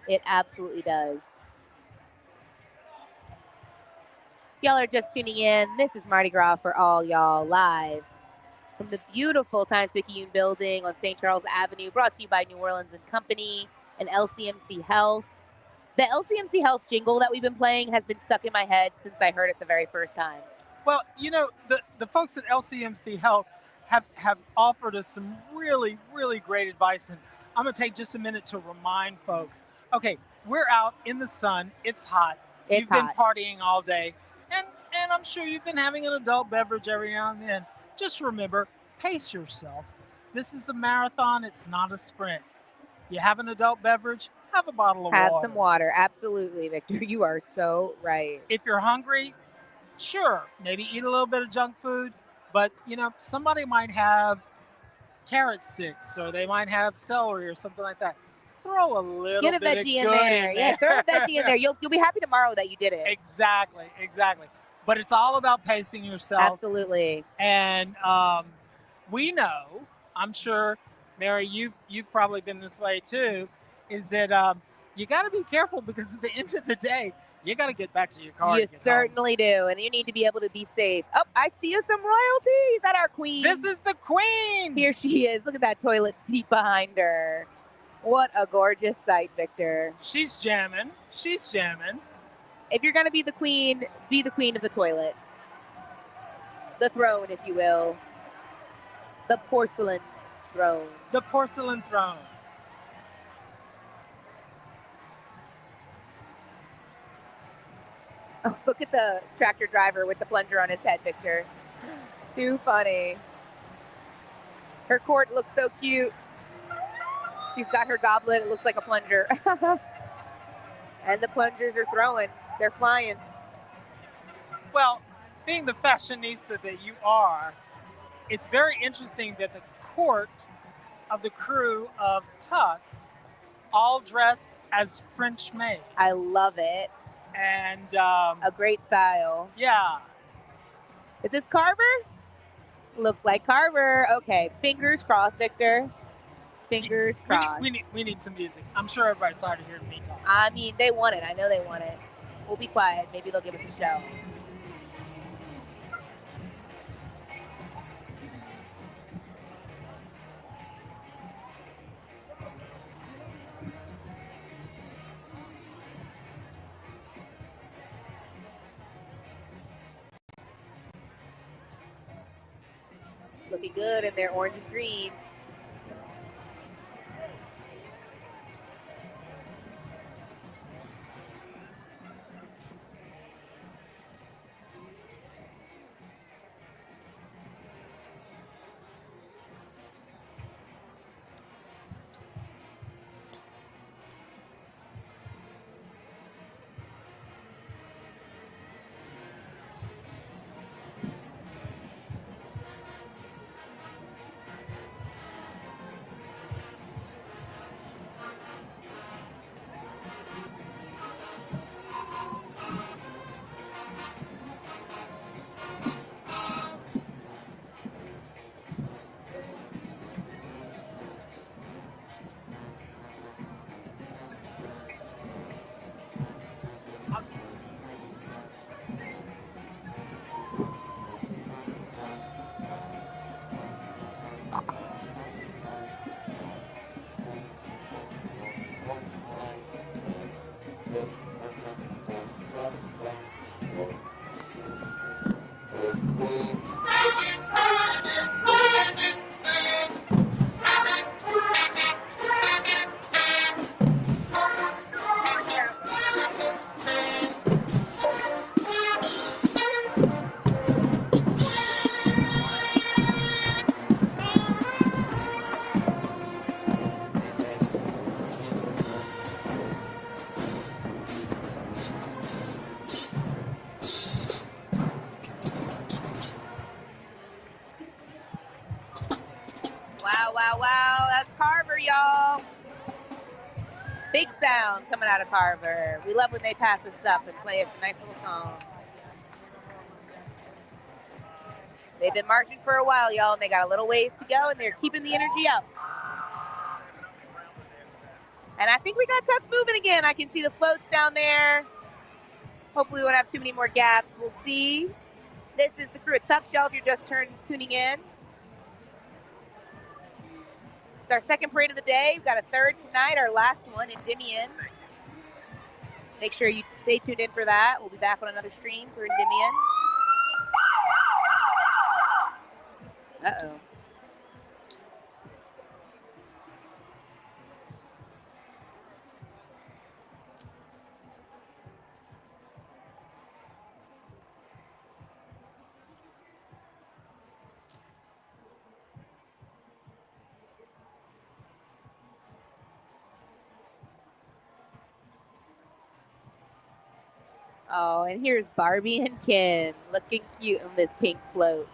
It absolutely does. Y'all are just tuning in. This is Mardi Gras for all y'all live from the beautiful Times-Picayune building on St. Charles Avenue, brought to you by New Orleans & Company and LCMC Health. The LCMC Health jingle that we've been playing has been stuck in my head since I heard it the very first time. Well, you know, the folks at LCMC Health have offered us some really, really great advice. And I'm going to take just a minute to remind folks, okay, we're out in the sun. It's hot. You've been partying all day. And I'm sure you've been having an adult beverage every now and then. Just remember, pace yourself. This is a marathon. It's not a sprint. You have an adult beverage, have a bottle of water. Have some water. Absolutely, Victor. You are so right. If you're hungry, sure, maybe eat a little bit of junk food. But, you know, somebody might have carrot sticks, or they might have celery or something like that. Throw a little Get a bit veggie of good in there. Yeah, throw a veggie in there. You'll be happy tomorrow that you did it. Exactly. But it's all about pacing yourself. Absolutely. And we know, I'm sure, Mary, you've probably been this way too, is that you got to be careful, because at the end of the day, you got to get back to your car. You certainly do. And you need to be able to be safe. Oh, I see you some royalty. Is that our queen? This is the queen. Here she is. Look at that toilet seat behind her. What a gorgeous sight, Victor. She's jamming. If you're going to be the queen of the toilet. The throne, if you will. The porcelain throne. The porcelain throne. Oh, look at the tractor driver with the plunger on his head, Victor. Too funny. Her court looks so cute. She's got her goblet. It looks like a plunger. And the plungers are throwing. They're flying. Well, being the fashionista that you are, it's very interesting that the court of the crew of Tux all dress as French maids. I love it. And a great style. Yeah. Is this Carver? Looks like Carver. Okay, fingers crossed, Victor. Fingers crossed. We need some music. I'm sure everybody's tired of hearing me talk. I mean, they want it. I know they want it. We'll be quiet. Maybe they'll give us a show. Looking good in their orange and green. Wow. That's Carver, y'all. Big sound coming out of Carver. We love when they pass us up and play us a nice little song. They've been marching for a while, y'all, and they got a little ways to go, and they're keeping the energy up. And I think we got Tux moving again. I can see the floats down there. Hopefully we won't have too many more gaps. We'll see. This is the crew at Tux, y'all, if you're just tuning in. It's our second parade of the day. We've got a third tonight, our last one in Endymion. Make sure you stay tuned in for that. We'll be back on another stream for Endymion. Uh-oh. Oh, and here's Barbie and Ken looking cute on this pink float.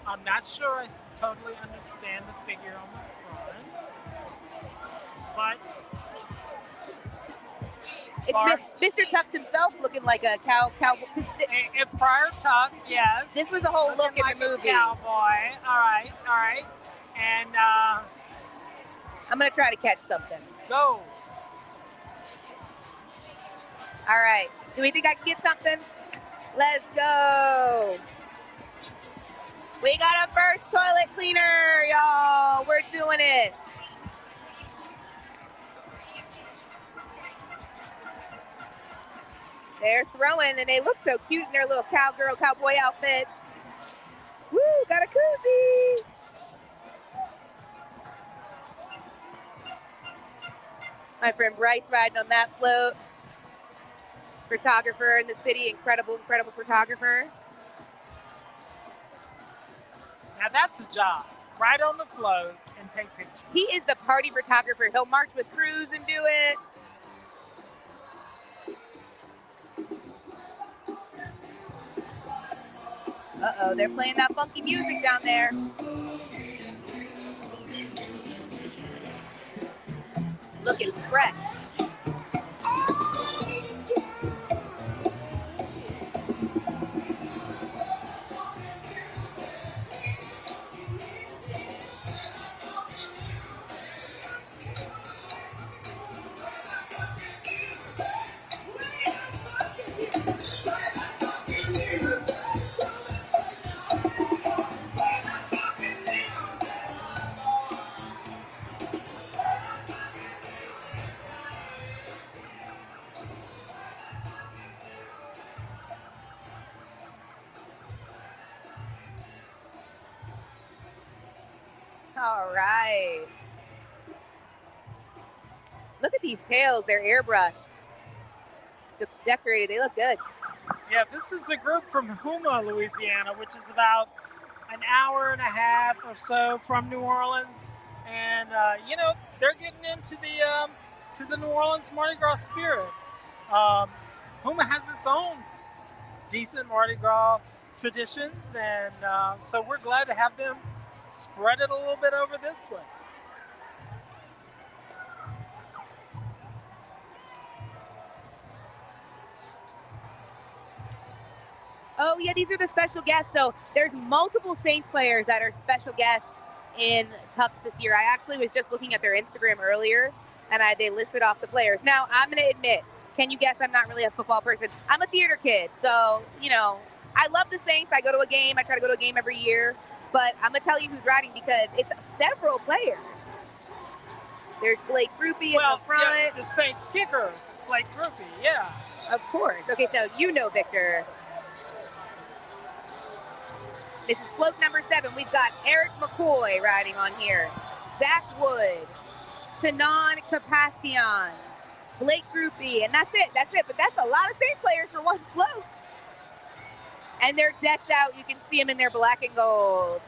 I'm not sure I totally understand the figure on the front, but it's Mr. Tux himself looking like a cowboy. A prior Tux, yes. This was a whole look in like the movie. A cowboy. All right. And I'm gonna try to catch something. Go. All right. Do we think I can get something? Let's go. We got a first toilet cleaner, y'all. We're doing it. They're throwing, and they look so cute in their little cowboy outfits. Woo, got a koozie. My friend Bryce riding on that float. Photographer in the city, incredible photographer. Now that's a job. Right on the float and take pictures. He is the party photographer. He'll march with crews and do it. Uh-oh, they're playing that funky music down there. Looking fresh. All right. Look at these tails. They're airbrushed. Decorated. They look good. Yeah, this is a group from Houma, Louisiana, which is about an hour and a half or so from New Orleans, and they're getting into the New Orleans Mardi Gras spirit. Houma has its own decent Mardi Gras traditions, and so we're glad to have them spread it a little bit over this way. Oh, yeah, these are the special guests. So there's multiple Saints players that are special guests in Tux this year. I actually was just looking at their Instagram earlier, and they listed off the players. Now, I'm going to admit, can you guess I'm not really a football person? I'm a theater kid. So, I love the Saints. I go to a game. I try to go to a game every year. But I'm going to tell you who's riding because it's several players. There's Blake Groupie in the front. Yeah, the Saints kicker, Blake Groupie, yeah. Of course. Okay, so Victor. This is float number 7. We've got Eric McCoy riding on here. Zach Wood. Tanon Kapastian. Blake Groupie. And that's it. But that's a lot of Saints players for one float. And they're decked out. You can see them in their black and gold.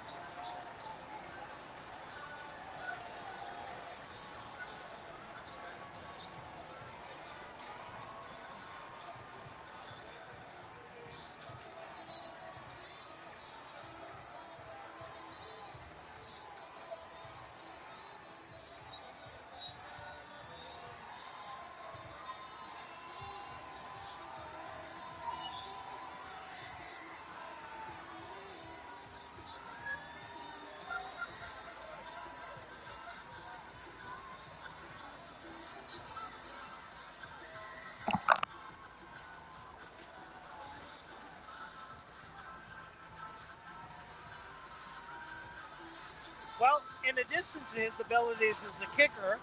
Well, in addition to his abilities as a kicker,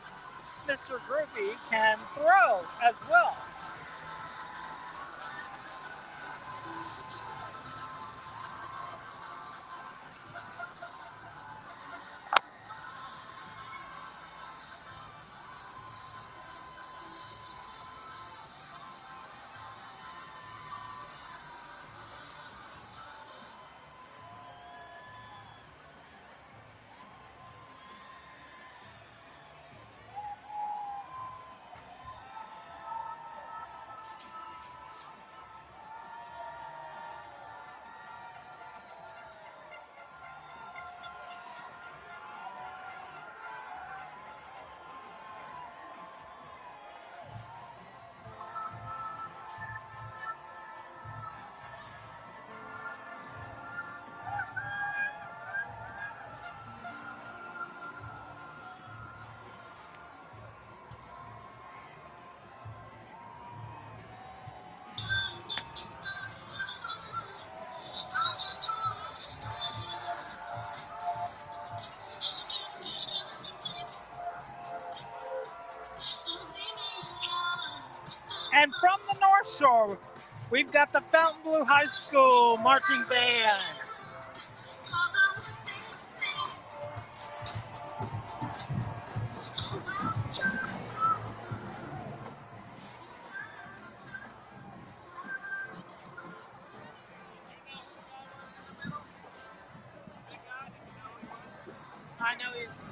Mr. Groupie can throw as well. And from the North Shore, we've got the Fontainebleau High School Marching Band. I know he's the same.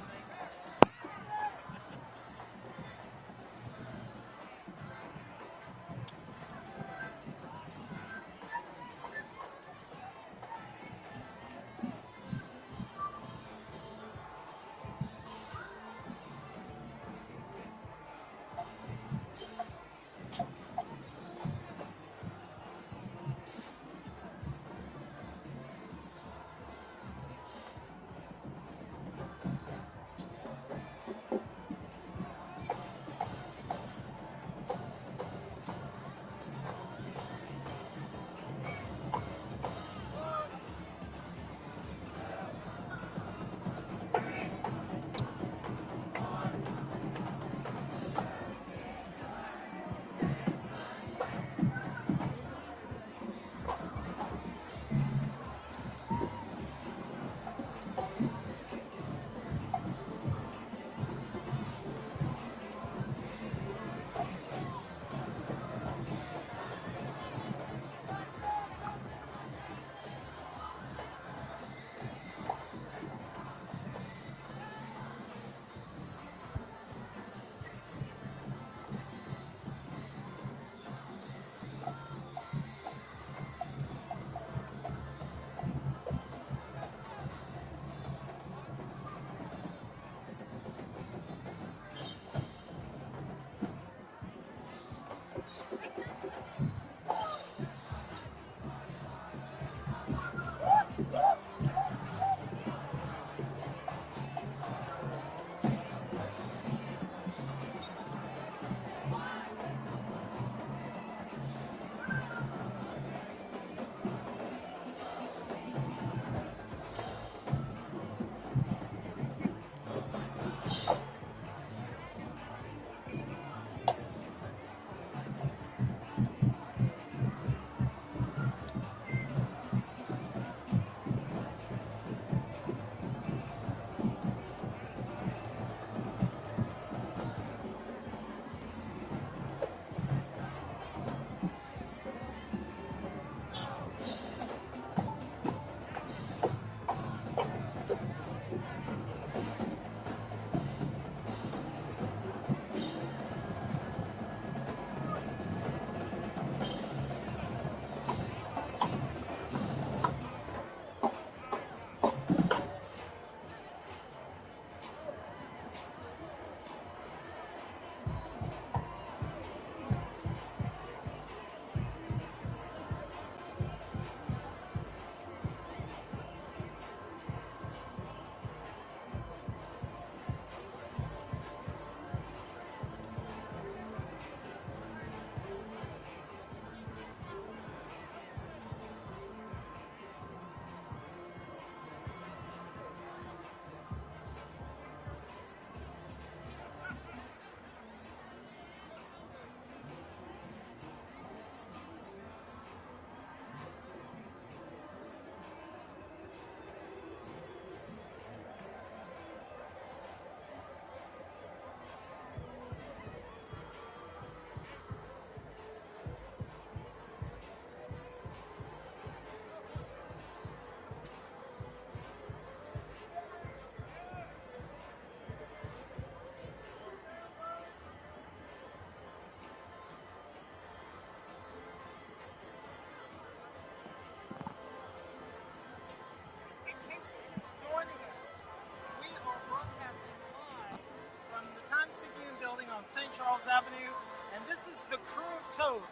and this is the crew of Toad.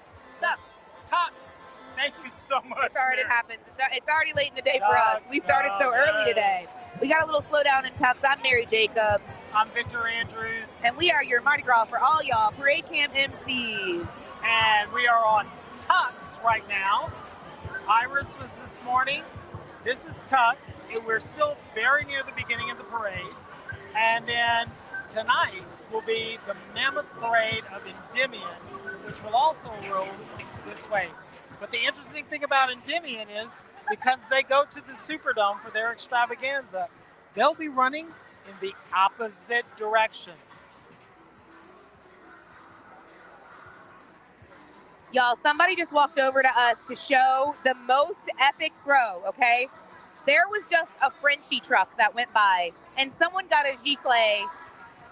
Tux. Tux. Thank you so much. It's already Mary. happened. It's already late in the day for us. We started so early today. We got a little slowdown in Tux. I'm Mary Jacobs. I'm Victor Andrews. And we are your Mardi Gras for all y'all parade camp MCs. And we are on Tux right now. Iris was this morning. This is Tux. We're still very near the beginning of the parade. And then tonight will be the Mammoth Parade of Endymion, which will also roll this way. But the interesting thing about Endymion is because they go to the Superdome for their extravaganza, they'll be running in the opposite direction. Y'all, somebody just walked over to us to show the most epic throw, okay? There was just a Frenchie truck that went by, and someone got a giclée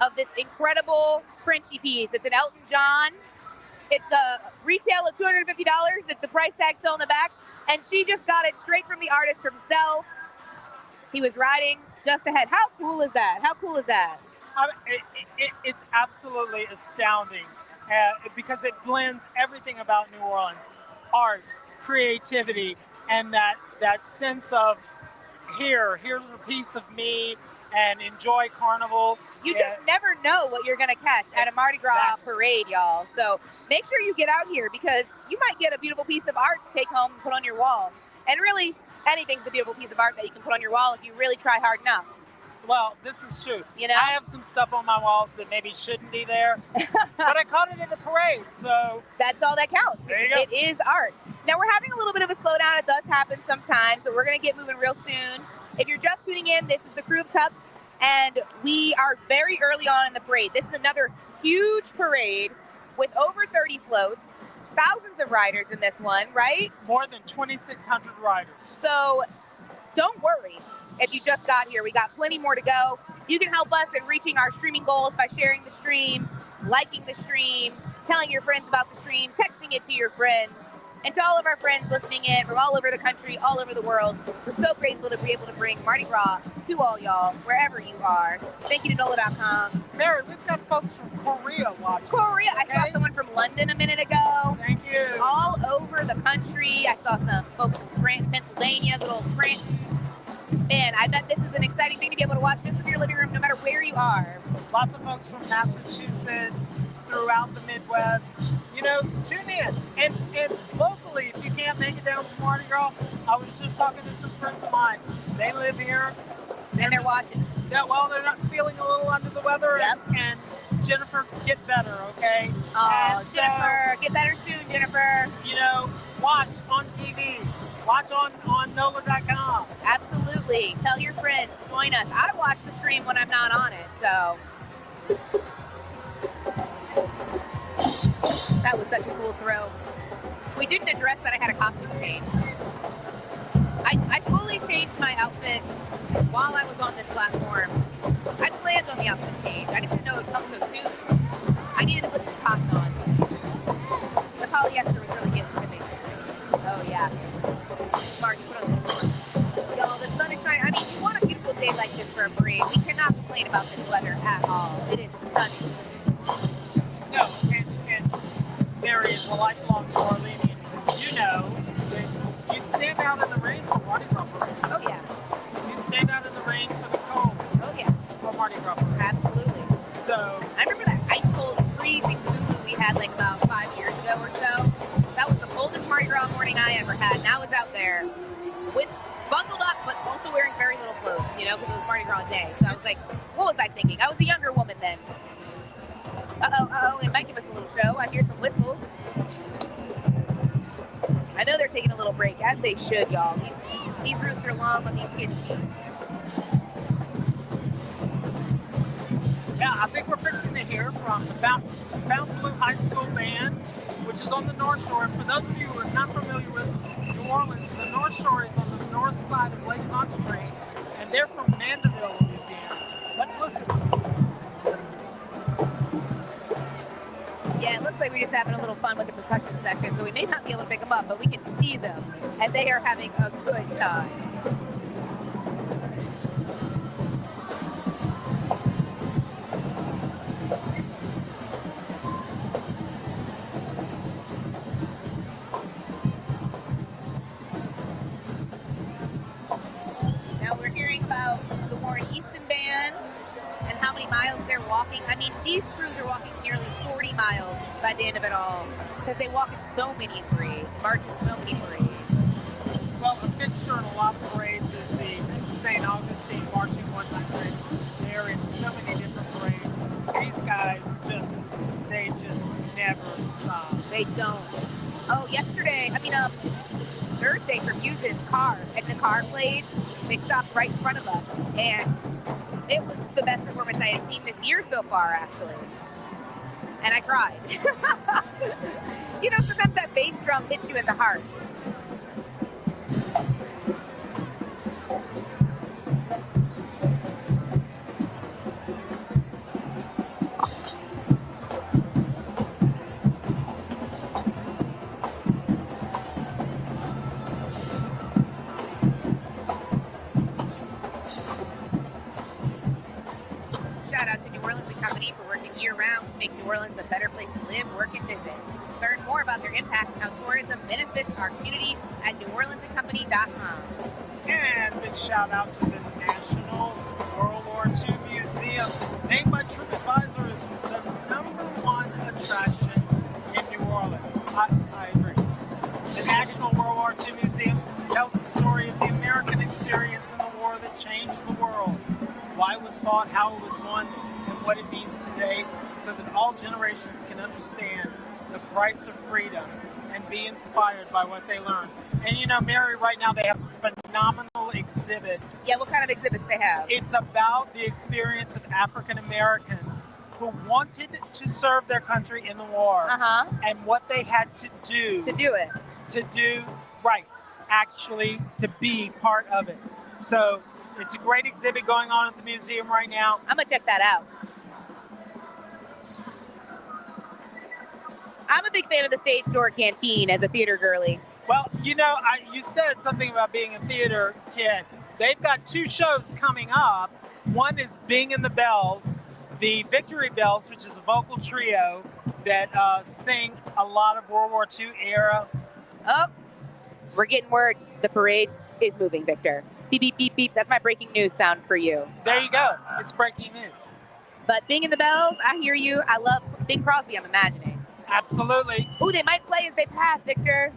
of this incredible Frenchie piece. It's an Elton John. It's a retail of $250. It's the price tag still in the back. And she just got it straight from the artist himself. He was riding just ahead. How cool is that? How cool is that? It's absolutely astounding because it blends everything about New Orleans. Art, creativity, and that sense of here's a piece of me, and enjoy Carnival. You just never know what you're going to catch at a Mardi Gras parade, y'all. So make sure you get out here because you might get a beautiful piece of art to take home and put on your wall. And really, anything's a beautiful piece of art that you can put on your wall if you really try hard enough. Well, this is true. You know? I have some stuff on my walls that maybe shouldn't be there, but I caught it in a parade, so. That's all that counts. There you go. It is art. Now, we're having a little bit of a slowdown. It does happen sometimes, but we're going to get moving real soon. If you're just tuning in, this is the crew of Tux, and we are very early on in the parade. This is another huge parade with over 30 floats, thousands of riders in this one, right? More than 2,600 riders. So don't worry if you just got here. We got plenty more to go. You can help us in reaching our streaming goals by sharing the stream, liking the stream, telling your friends about the stream, texting it to your friends. And to all of our friends listening in from all over the country, all over the world, we're so grateful to be able to bring Mardi Gras to all y'all, wherever you are. Thank you to NOLA.com. Mary, we've got folks from Korea watching. Korea. I saw someone from London a minute ago. Thank you. All over the country. I saw some folks from Scranton, Pennsylvania, good old Scranton. Man, I bet this is an exciting thing to be able to watch just from your living room, no matter where you are. Lots of folks from Massachusetts, throughout the Midwest. You know, tune in. And locally, if you can't make it down to Mardi Gras, I was just talking to some friends of mine. They live here. And they're watching. Yeah, well, they're not feeling a little under the weather. Yep. And Jennifer, get better, okay? Oh, Jennifer, get better soon, Jennifer. You know, watch on TV. Watch on NOLA.com. Absolutely. Tell your friends. Join us. I watch the stream when I'm not on it, so. That was such a cool throw. We didn't address that I had a costume change. I fully changed my outfit while I was on this platform. I planned on the outfit change. I just didn't know it would come so soon. I needed to put some cotton on. The polyester was really getting to me. Oh, yeah. Smart, you put on some shorts. Y'all, the sun is shining. I mean, you want a beautiful day like this for a parade. We cannot complain about this weather at all. It is stunning. No, and Mary is a lifelong New Orleanian. You know that you stand out in the rain for Mardi Gras parade. Oh, yeah. You stand out in the rain for the cold. Oh, yeah. For Mardi Gras parade. Absolutely. So. I remember that ice cold, freezing Zulu we had like about 5 years ago or so. That was the coldest Mardi Gras morning I ever had. And I was out there with bundled up, but also wearing very little clothes, you know, because it was Mardi Gras day. So I was like, what was I thinking? I was a younger woman then. Uh-oh, it might give us a little show. I hear some whistles. I know they're taking a little break, as they should, y'all. These routes are long on these kids' feet. Yeah, I think we're fixing to hear from the Fontainebleau High School Band, which is on the North Shore. And for those of you who are not familiar with New Orleans, the North Shore is on the north side of Lake Pontchartrain, and they're from Mandeville, Louisiana. Let's listen. Yeah, it looks like we're just having a little fun with the percussion section, so we may not be able to pick them up, but we can see them, and they are having a good time. Easton Band and how many miles they're walking. I mean, these crews are walking nearly 40 miles by the end of it all because they walk in so many parades, march in so many parades. Well, a fixture in a lot of parades is the St. Augustine Marching 100. They're in so many different parades. These guys they just never stop. They don't. Oh, Thursday for Muse's car, and the car played. They stopped right in front of us, and it was the best performance I had seen this year so far, actually. And I cried. Sometimes that bass drum hits you in the heart. Shout out to New Orleans and Company for working year-round to make New Orleans a better place to live, work, and visit. Learn more about their impact and how tourism benefits our community at neworleansandcompany.com. And big shout out to the National World War II Museum, named by TripAdvisor as the #1 attraction in New Orleans. I agree. The National World War II Museum tells the story of the American experience in the war that changed the world. Why it was fought, how it was won, and what it means today, so that all generations can understand the price of freedom and be inspired by what they learn. And Mary, right now they have a phenomenal exhibit. Yeah, what kind of exhibits they have? It's about the experience of African Americans who wanted to serve their country in the war, and what they had to do to do it. To be part of it. So it's a great exhibit going on at the museum right now. I'm gonna check that out. I'm a big fan of the Stage Door Canteen as a theater girly. Well, you said something about being a theater kid. They've got 2 shows coming up. One is Bing and the Bells, the Victory Bells, which is a vocal trio that sing a lot of World War II era. Oh, we're getting word. The parade is moving, Victor. Beep, beep, beep, beep. That's my breaking news sound for you. There you go. It's breaking news. But Bing and the Bells, I hear you. I love Bing Crosby, I'm imagining. Absolutely. Ooh, they might play as they pass, Victor.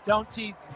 Don't tease me.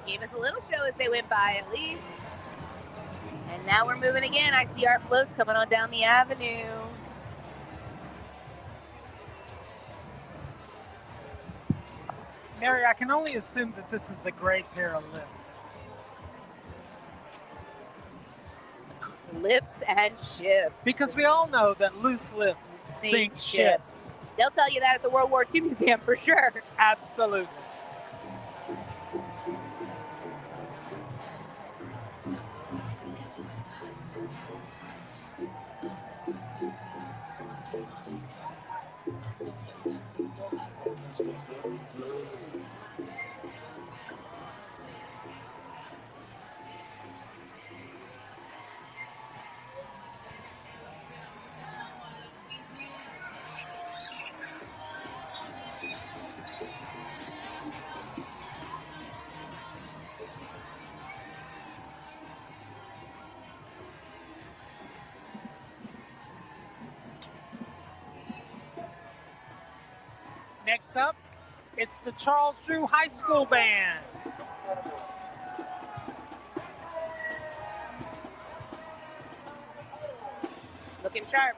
Gave us a little show as they went by, at least. And now we're moving again. I see our floats coming on down the avenue. Mary, I can only assume that this is a great pair of lips. Lips and ships. Because we all know that loose lips sink ships. They'll tell you that at the World War II Museum for sure. Absolutely. Next up, it's the Charles Drew High School Band. Looking sharp.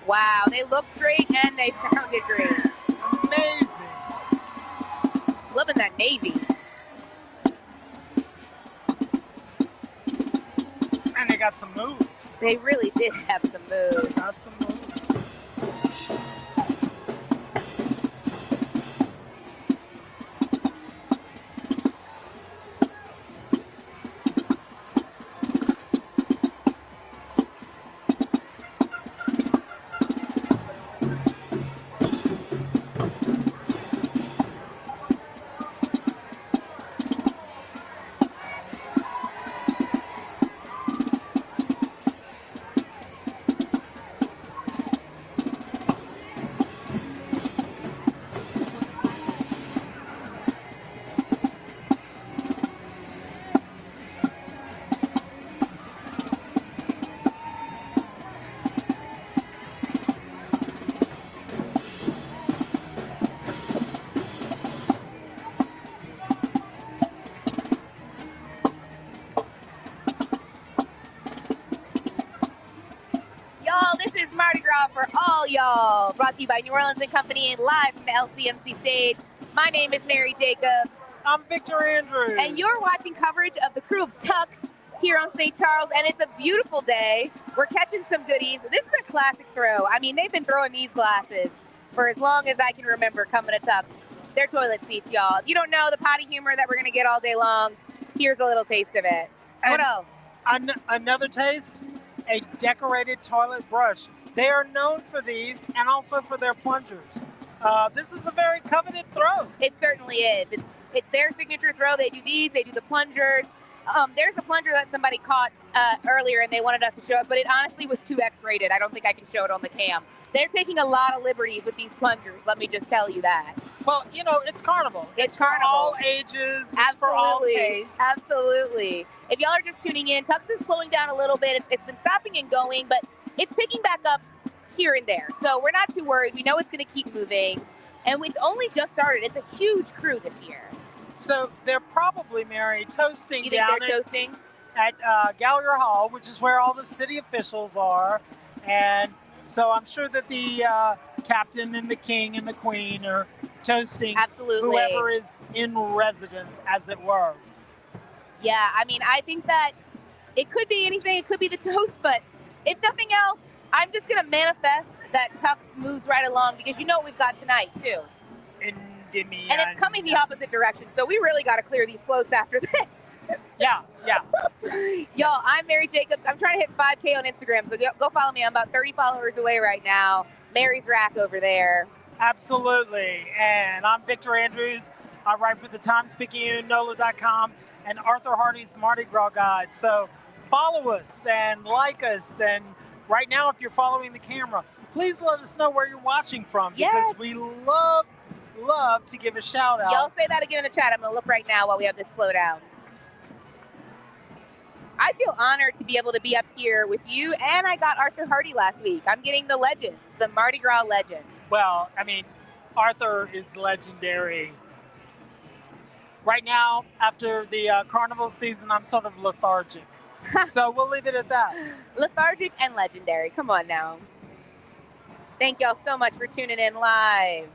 Wow, they looked great and they sounded great. Amazing. Loving that navy. And they got some moves. They really did have some moves. Got some moves. Mardi Gras for all y'all. Brought to you by New Orleans & Company and live from the LCMC stage. My name is Mary Jacobs. I'm Victor Andrews. And you're watching coverage of the crew of Tux here on St. Charles, and it's a beautiful day. We're catching some goodies. This is a classic throw. I mean, they've been throwing these glasses for as long as I can remember coming to Tux. They're toilet seats, y'all. If you don't know the potty humor that we're going to get all day long, here's a little taste of it. And what else? Another taste, a decorated toilet brush. They are known for these and also for their plungers. This is a very coveted throw. It certainly is. It's their signature throw. They do these, they do the plungers. There's a plunger that somebody caught earlier and they wanted us to show it, but it honestly was 2X rated. I don't think I can show it on the cam. They're taking a lot of liberties with these plungers, let me just tell you that. Well, you know, it's carnival. It's for carnival. all ages. It's for all tastes. Absolutely. If y'all are just tuning in, Tux is slowing down a little bit. It's been stopping and going, but it's picking back up here and there. So we're not too worried. We know it's going to keep moving. And it's only just started. It's a huge crew this year. So they're probably, Mary, toasting you think down they're toasting? at Gallagher Hall, which is where all the city officials are. And so I'm sure that the captain and the king and the queen are toasting Absolutely. whoever is in residence, as it were. Yeah, I mean, I think that it could be anything. It could be the toast, but if nothing else, I'm just going to manifest that Tux moves right along because you know what we've got tonight, too. And it's coming the opposite direction, so we really got to clear these floats after this. Yeah. Y'all, I'm Mary Jacobs. I'm trying to hit 5K on Instagram, so go follow me. I'm about 30 followers away right now. Mary's Rack over there. Absolutely. And I'm Victor Andrews. I write for the Times-Picayune, NOLA.com, and Arthur Hardy's Mardi Gras Guide. So follow us and like us. And right now, if you're following the camera, please let us know where you're watching from because we love to give a shout out. Y'all say that again in the chat. I'm going to look right now while we have this slowdown. I feel honored to be able to be up here with you, and I got Arthur Hardy last week. I'm getting the legends, the Mardi Gras legends. Well, I mean, Arthur is legendary. Right now, after the carnival season, I'm sort of lethargic. So we'll leave it at that. Lethargic and legendary. Come on now. Thank y'all so much for tuning in live.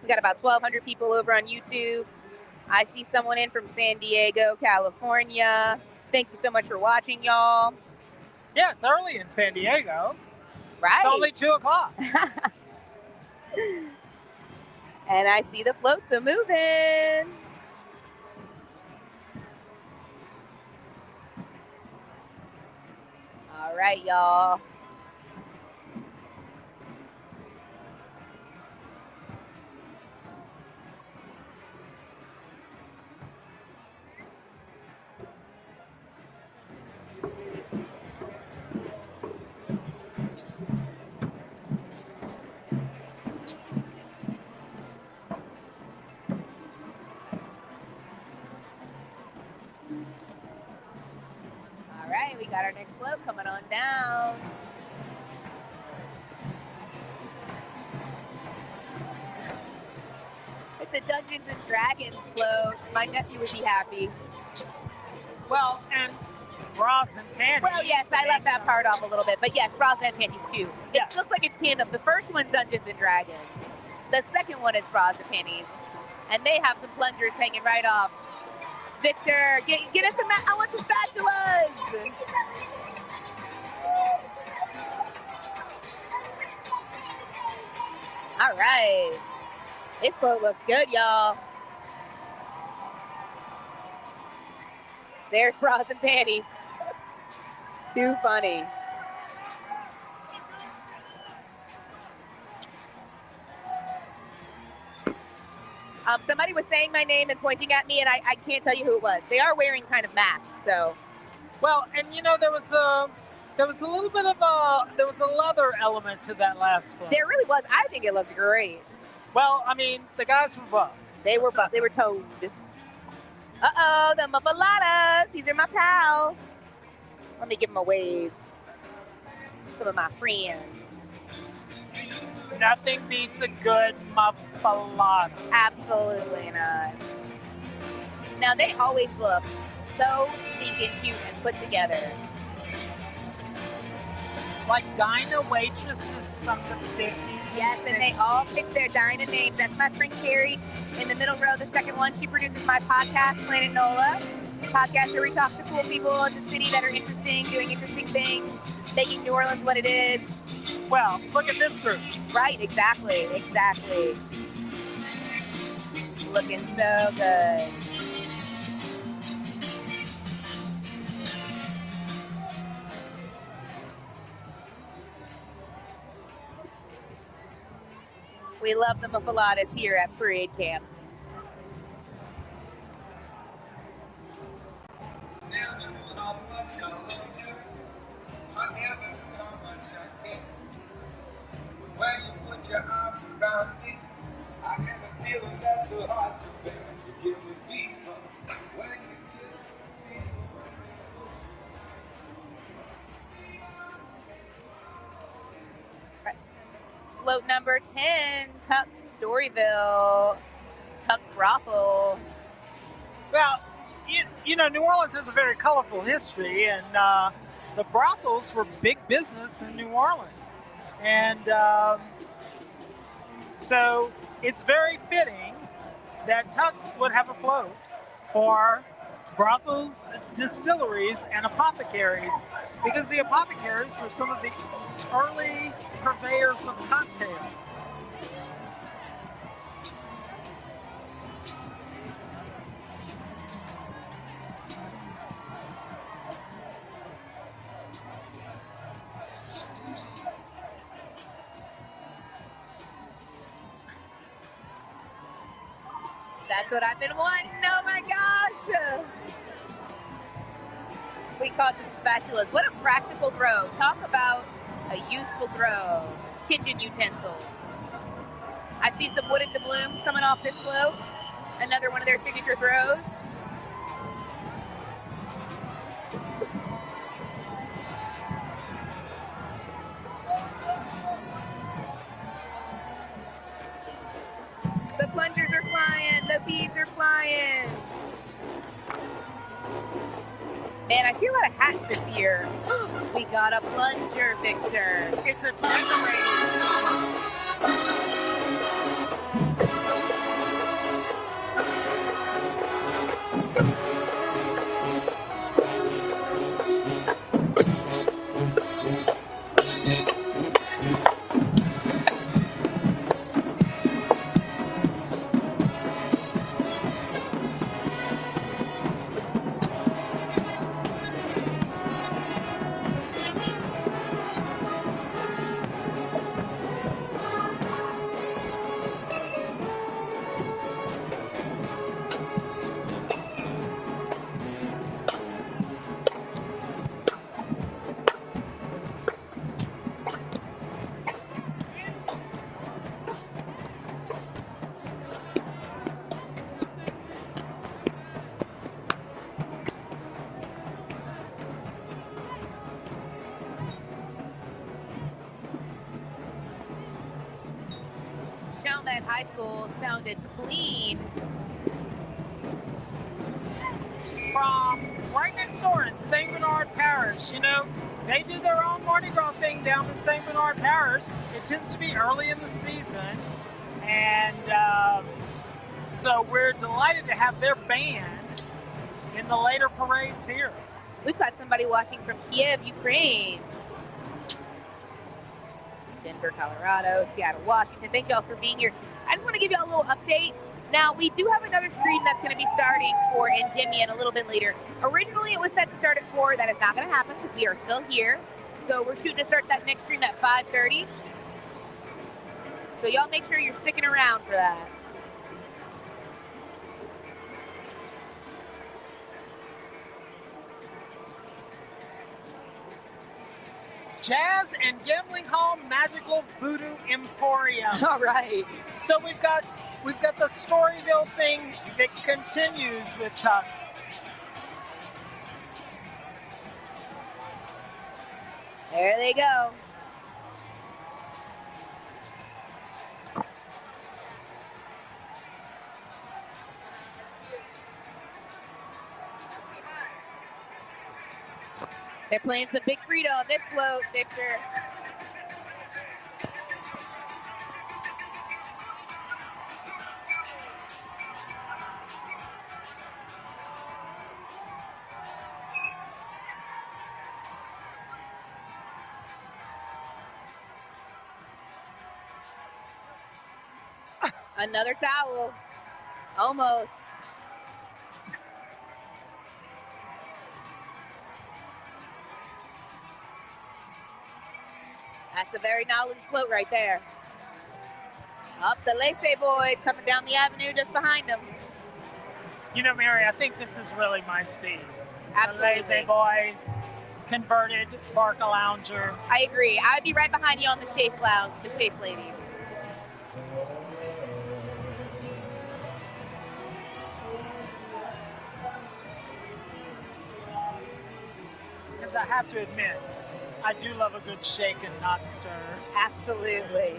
We got about 1,200 people over on YouTube. I see someone in from San Diego, California. Thank you so much for watching, y'all. Yeah, it's early in San Diego. Right. It's only 2 o'clock. And I see the floats are moving. All right, y'all. All right, we got our next float coming on down. It's a Dungeons and Dragons float. My nephew would be happy. Well, and bras and panties. Well, yes, I left that part off a little bit, but yes, bras and panties too. It looks like it's tandem. The first one's Dungeons and Dragons. The second one is bras and panties, and they have some plungers hanging right off. Victor, get us some. I want some spatulas. All right, this float looks good, y'all. There's bras and panties. Too funny. Somebody was saying my name and pointing at me, and I can't tell you who it was. They are wearing kind of masks, so. Well, and you know, there was a little bit of a leather element to that last float. There really was. I think it looked great. Well, I mean, the guys were buff. They were buff. They were toned. Uh-oh, the muffaladas. These are my pals. Let me give them a wave. Some of my friends. Nothing beats a good muffalata. Absolutely not. Now, they always look so stinking cute and put together. Like Dinah waitresses from the 50s. Yes, and they all pick their Dinah names. That's my friend Carrie in the middle row, the second one. She produces my podcast, Planet Nola. A podcast where we talk to cool people in the city that are interesting, doing interesting things, making New Orleans what it is. Well, look at this group. Right, exactly. Looking so good. We love the muffaladas here at Parade Camp. When you put your arms around me, I get a feeling that's so hard to bear. To give me fever when you kiss me. Float number 10, Tuck's Storyville, Tuck's Brothel. Well, you know, New Orleans has a very colorful history, and the brothels were big business in New Orleans. And so it's very fitting that Tuck's would have a float for brothels, distilleries, and apothecaries, because the apothecaries were some of the early purveyors of cocktails. That's what I've been wanting. Oh my gosh. We caught some spatulas. What a practical throw. Talk about a useful throw. Kitchen utensils. I see some wooded doubloons coming off this float. Another one of their signature throws. Man, I see a lot of hats this year. We got a plunger, Victor. It's a decorating. Chalmette High School sounded clean. From right next door in St. Bernard Parish. You know, they do their own Mardi Gras thing down in St. Bernard Parish. It tends to be early in the season. And so we're delighted to have their band in the later parades here. We've got somebody watching from Kiev, Ukraine. Denver, Colorado, Seattle, Washington. Thank you all for being here. I just want to give you all a little update. Now, we do have another stream that's going to be starting for Endymion a little bit later. Originally, it was set to start at 4. That is not going to happen because we are still here. So we're shooting to start that next stream at 5:30. So y'all make sure you're sticking around for that. Jazz and Gambling Hall Magical Voodoo Emporium. All right. So we've got the Storyville thing that continues with Tux. There they go. They're playing some Big Frito on this float, Victor. Another towel. Almost. That's a very knowledge float right there. Up the Lacey boys coming down the avenue just behind them. You know, Mary, I think this is really my speed. Absolutely. The Lazy Boys, converted Barca Lounger. I agree. I'd be right behind you on the Chase Lounge, the Chase Ladies. Because I have to admit, I do love a good shake and not stir. Absolutely.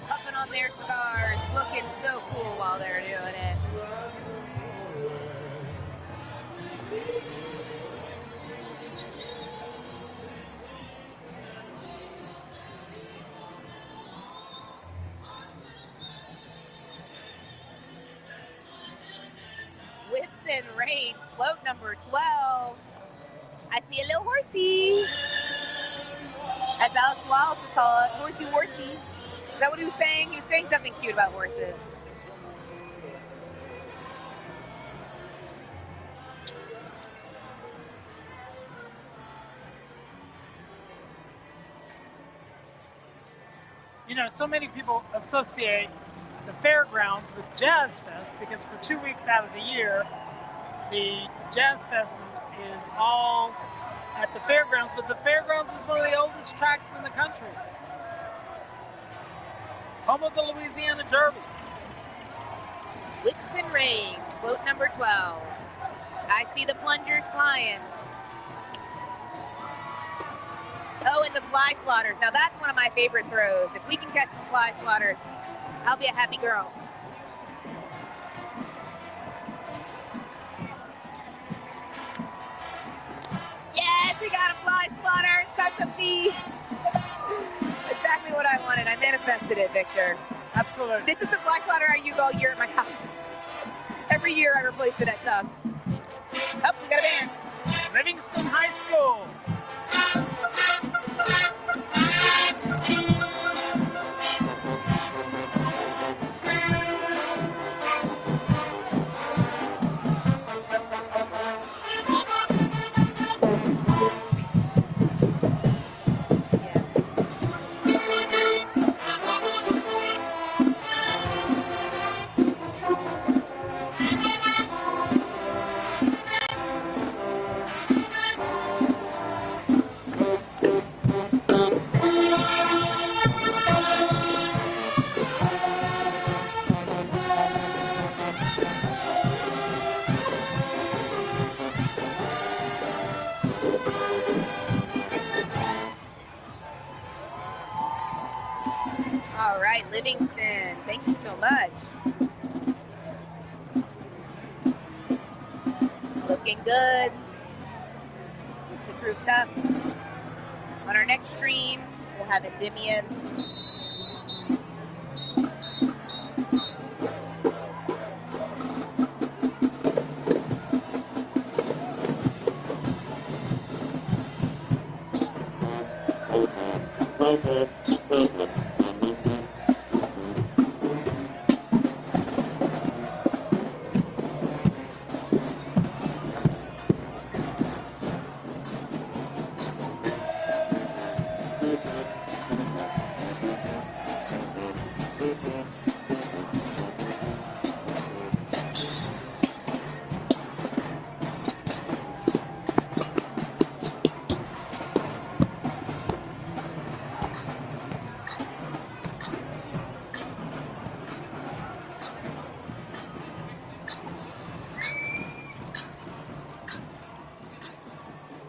Puffing on their cigars, looking so cool while they're doing it. Whips and Raids, float number 12. I see a little horsey. As Alex Wallace is calling it, horsey. Is that what he was saying? He was saying something cute about horses. You know, so many people associate the fairgrounds with Jazz Fest because for 2 weeks out of the year, the Jazz Fest is all at the fairgrounds, but the fairgrounds is one of the oldest tracks in the country. Home of the Louisiana Derby. Whips and Raves, float number 12. I see the plungers flying. Oh, and the fly swatters. Now that's one of my favorite throws. If we can catch some fly swatters, I'll be a happy girl. Yes, we got a fly swatter. It's got some feet. Exactly what I wanted. I manifested it, Victor. Absolutely. This is the fly swatter I use all year at my house. Every year I replace it at Tuck's. Oh, we got a band. Livingston High School. All right, Livingston, thank you so much. Looking good. It's the crew of Tucks. On our next stream, we'll have Endymion.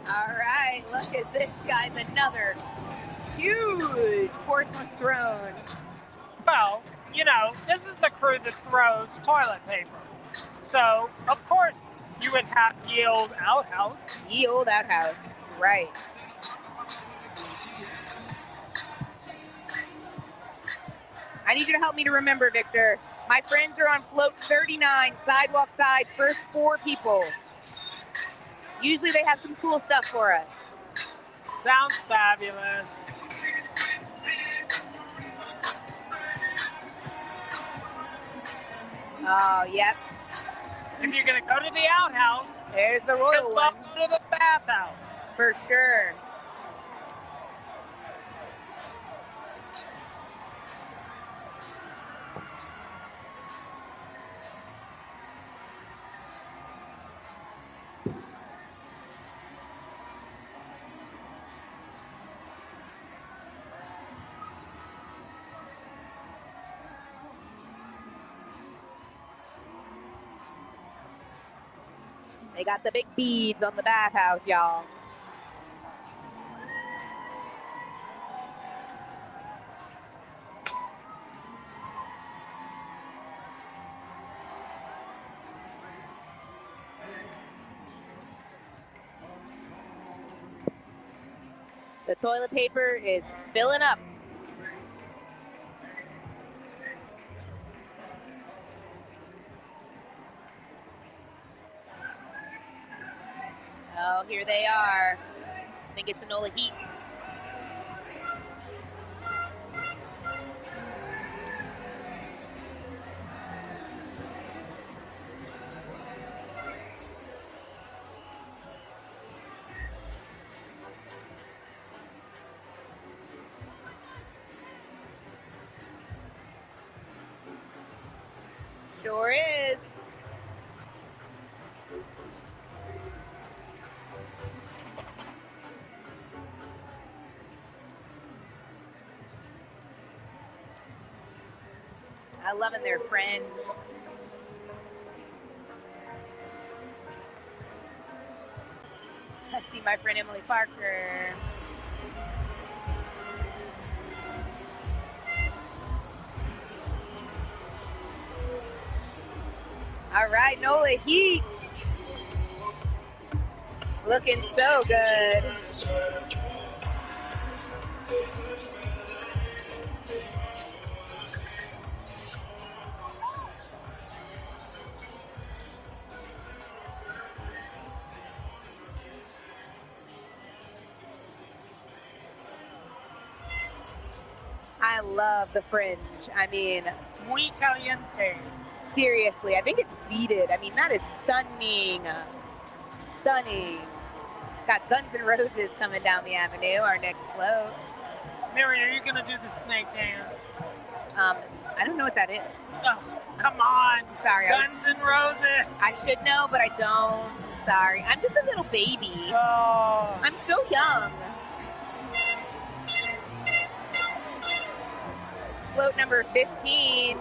All right, look at this, guys. Another huge porcelain throne. Well, you know, this is a crew that throws toilet paper. So, of course, you would have Ye Old Outhouse. Ye Old Outhouse, right. I need you to help me to remember, Victor. My friends are on float 39, sidewalk side, first 4 people. Usually they have some cool stuff for us. Sounds fabulous. Oh, yep. If you're going to go to the outhouse, there's the royal as well one. go to the bathhouse. For sure. They got the big beads on the bathhouse, y'all. The toilet paper is filling up. Oh, here they are. I think it's Enola Heat. Sure is. loving their fringe. I see my friend Emily Parker. All right, Nola Heat. Looking so good. I love the fringe. I mean, muy caliente. Seriously, I think it's beaded. I mean, that is stunning. Stunning. Got Guns N' Roses coming down the avenue, our next float. Mary, are you going to do the snake dance? I don't know what that is. Oh, come on. Sorry. Guns N' Roses. I should know, but I don't. Sorry. I'm just a little baby. Oh. I'm so young. Float number 15.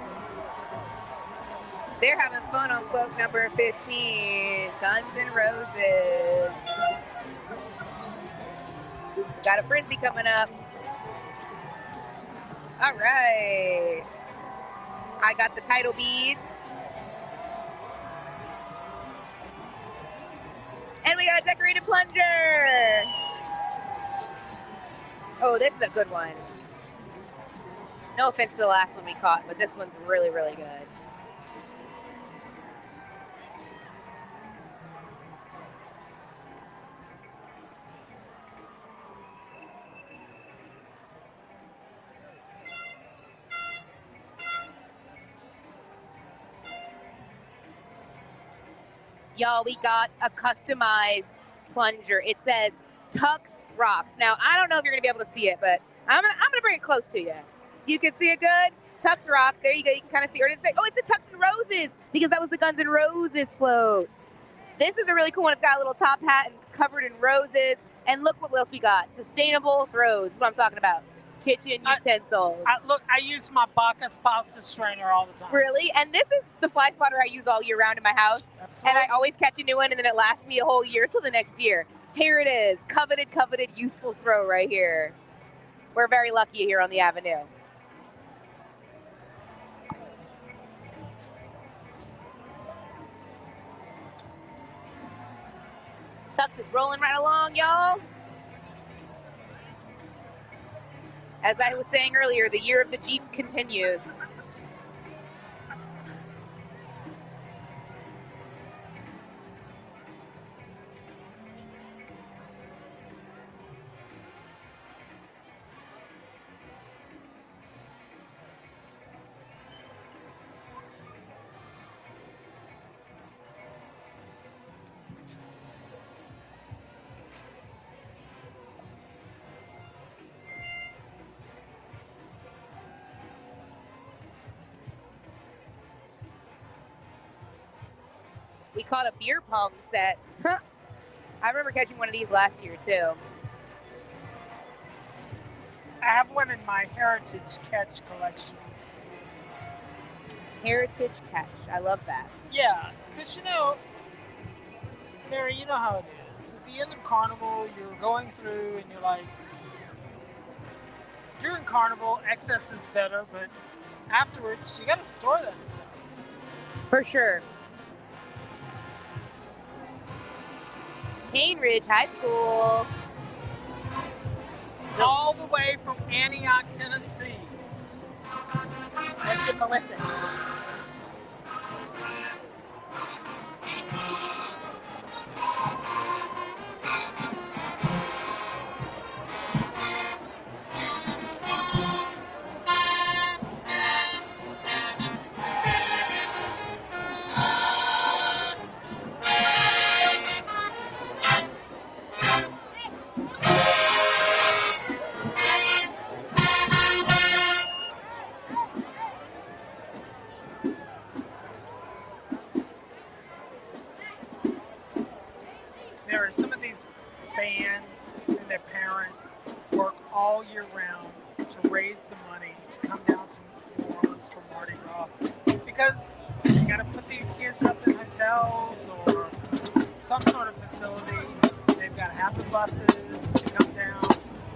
They're having fun on float number 15. Guns N' Roses. Got a frisbee coming up. All right. I got the title beads. And we got a decorated plunger. Oh, this is a good one. No offense to the last one we caught, but this one's really, really good. Y'all, we got a customized plunger. It says Tux Rocks. Now, I don't know if you're gonna be able to see it, but I'm gonna bring it close to you. You can see it good? Tux Rocks. There you go. You can kind of see it. Or it's like, oh, it's the Tux N' Roses because that was the Guns N' Roses float. This is a really cool one. It's got a little top hat and it's covered in roses. And look what else we got. Sustainable throws. That's what I'm talking about. Kitchen utensils. Look, I use my Bacchus pasta strainer all the time. Really? And this is the fly swatter I use all year round in my house. Absolutely. And I always catch a new one, and then it lasts me a whole year till the next year. Here it is. Coveted, useful throw right here. We're very lucky here on the Avenue. Tux is rolling right along, y'all. As I was saying earlier, the year of the Jeep continues. We caught a beer pong set. I remember catching one of these last year, too. I have one in my Heritage Catch collection. Heritage Catch. I love that. Yeah, because, Mary, you know how it is. At the end of Carnival, you're going through and you're like, during Carnival, excess is better, but afterwards, you got to store that stuff. For sure. Cane Ridge High School. All the way from Antioch, Tennessee. Let's give them a listen. There are some of these bands and their parents work all year round to raise the money to come down to New Orleans events for Mardi Gras because you got to put these kids up in hotels or some sort of facility. They've got to have the buses to come down,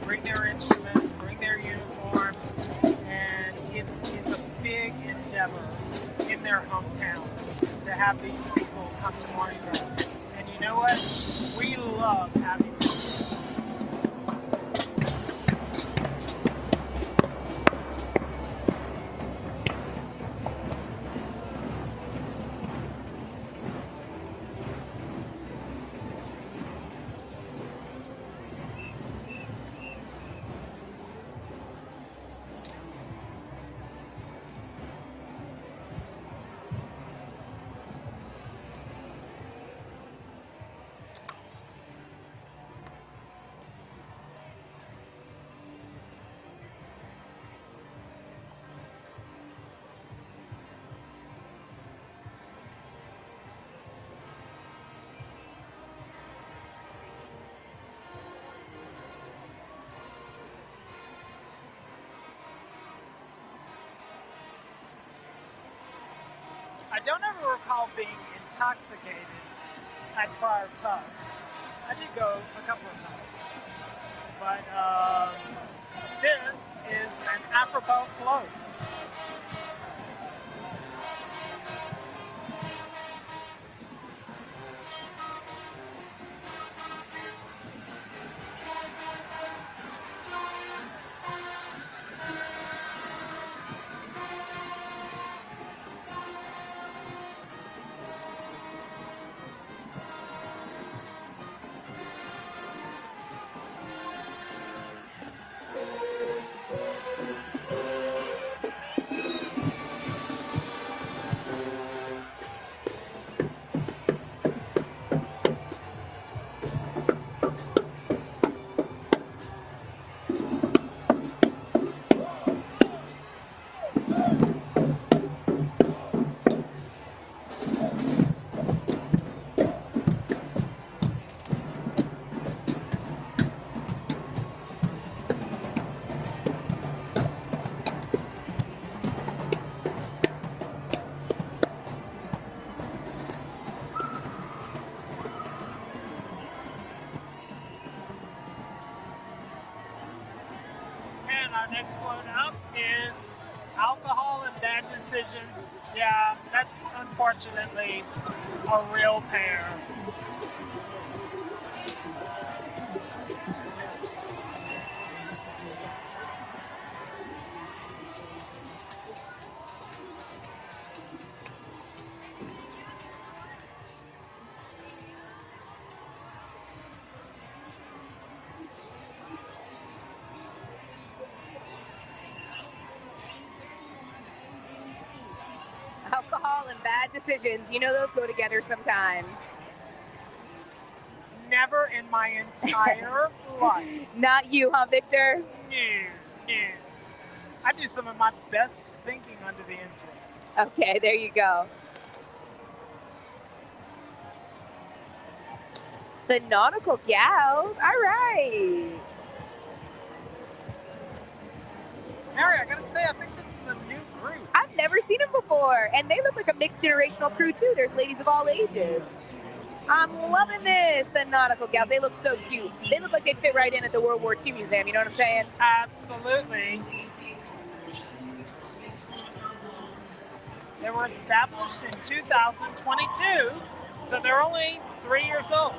bring their instruments, bring their uniforms, and it's a big endeavor in their hometown to have these people come to Mardi Gras. And you know what? We love having them. I don't ever recall being intoxicated at Friar Tuck's. I did go a couple of times. But this is an Afro-boat float. And our next float up is alcohol and bad decisions. Yeah, that's unfortunately a real pair. Alcohol and bad decisions. You know those go together sometimes. Never in my entire life. Not you, huh, Victor? No. I do some of my best thinking under the influence. Okay, there you go. The Nautical Gals. All right. Mary, I gotta say, I think this is a new group. I've never seen them before, and they look like a mixed generational crew too. There's ladies of all ages. I'm loving this. The Nautical Gals. They look so cute. They look like they'd fit right in at the World War II Museum. You know what I'm saying? Absolutely. They were established in 2022, so they're only 3 years old.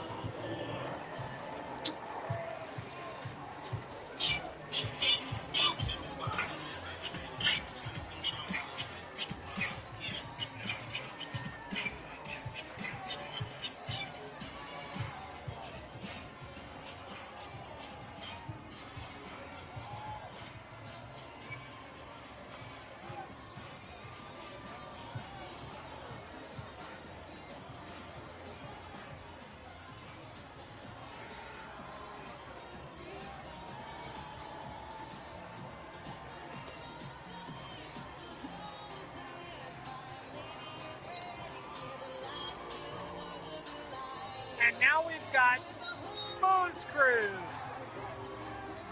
And now we've got Booze Cruise,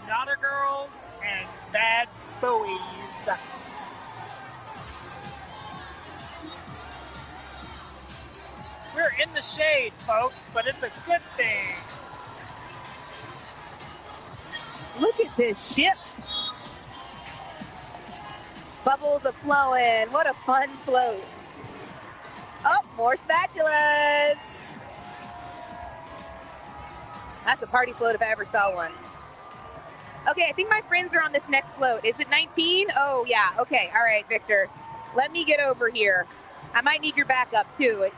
Naughty Girls, and Bad Boys. We're in the shade, folks, but it's a good thing. Look at this ship. Bubbles are flowing. What a fun float. Oh, more spatulas. That's a party float if I ever saw one. Okay, I think my friends are on this next float. Is it 19? Oh, yeah. Okay. All right, Victor. Let me get over here. I might need your backup, too. It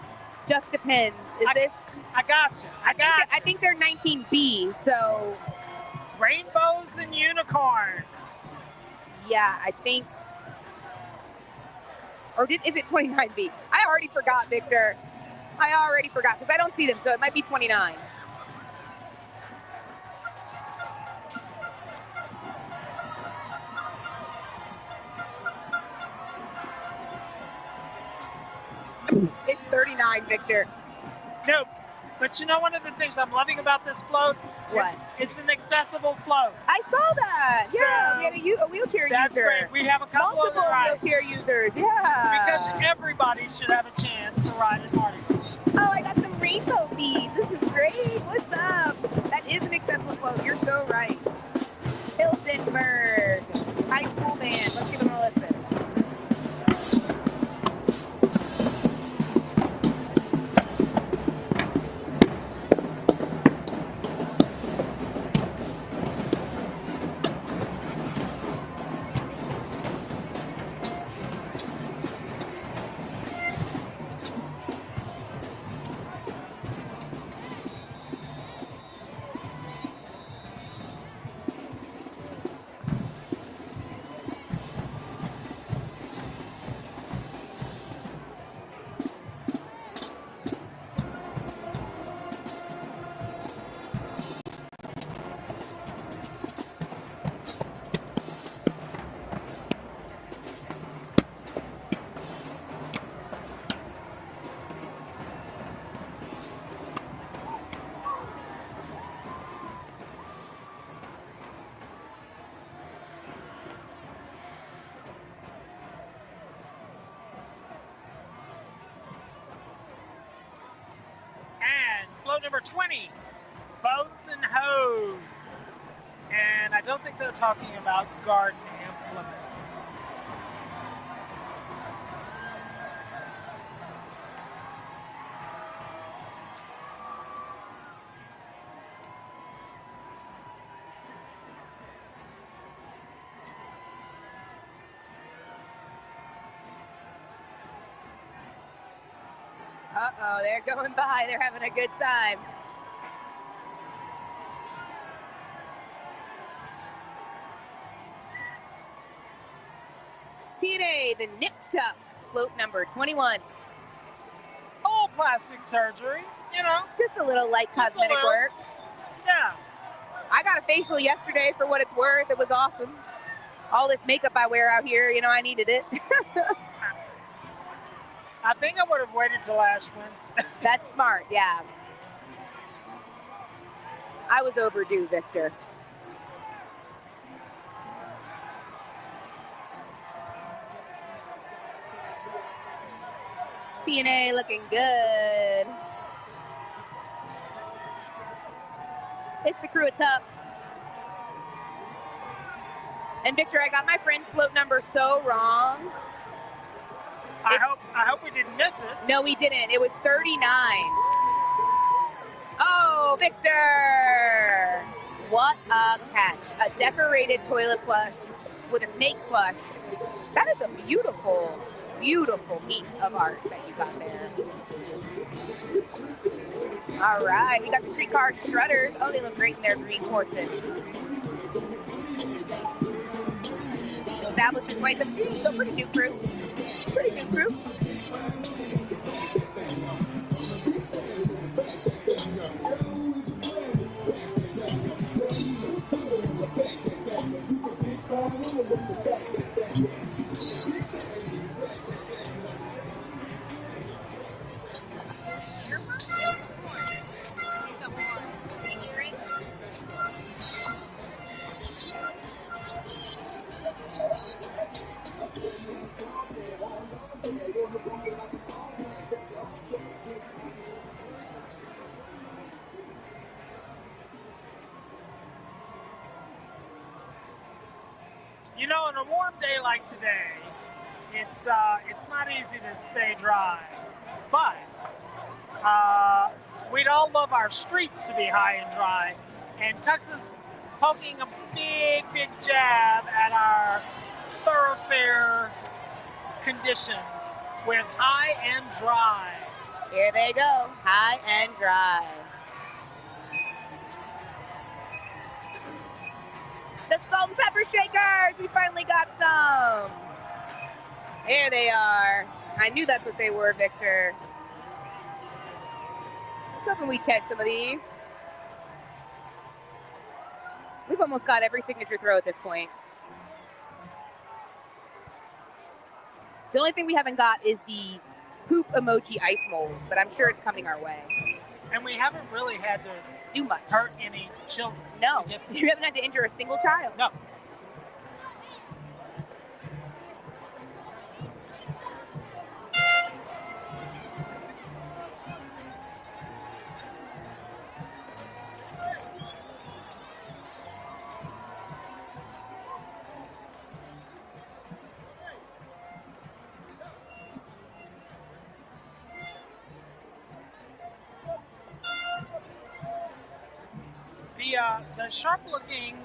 just depends. I got you. I think they're 19B, so... Rainbows and unicorns. Yeah, I think... Or is it 29B? I already forgot, Victor. I already forgot, because I don't see them, so it might be 29. It's 39, Victor. No, but you know one of the things I'm loving about this float? What? It's an accessible float. I saw that. So, yeah, we had a wheelchair that's user. Great. We have a couple Multiple of riders. wheelchair users. Yeah. Because everybody should have a chance to ride in Mardi Gras. Oh, I got some rainbow beads. This is great. What's up? That is an accessible float. You're so right. Hildenberg High School Band. Let's give them a listen. Float number 20, boats and hose. And I don't think they're talking about garden implements. Uh-oh, they're going by. They're having a good time. TNA, the Nipped Up, float number 21. All plastic surgery, you know. Just a little light cosmetic work. Yeah. I got a facial yesterday for what it's worth. It was awesome. All this makeup I wear out here, you know, I needed it. I think I would have waited till Ash Wednesday. That's smart, yeah. I was overdue, Victor. TNA looking good. It's the crew of Tufts. And Victor, I got my friend's float number so wrong. I hope we didn't miss it. No, we didn't. It was 39. Oh, Victor! What a catch. A decorated toilet flush with a snake flush. That is a beautiful, beautiful piece of art that you got there. All right, we got the streetcar strutters. Oh, they look great in their green horses. Established in 2017, so pretty new crew. Pretty new crew. You know, on a warm day like today, it's not easy to stay dry, but we'd all love our streets to be high and dry, and Tux is poking a big jab at our thoroughfare conditions with high and dry. Here they go, high and dry. The salt and pepper shakers, we finally got some. There they are. I knew that's what they were, Victor. I was hoping we'd catch some of these. We've almost got every signature throw at this point. The only thing we haven't got is the poop emoji ice mold, but I'm sure it's coming our way. And we haven't really had to do much. Hurt any children. No, you haven't had to injure a single child. No. The sharp-looking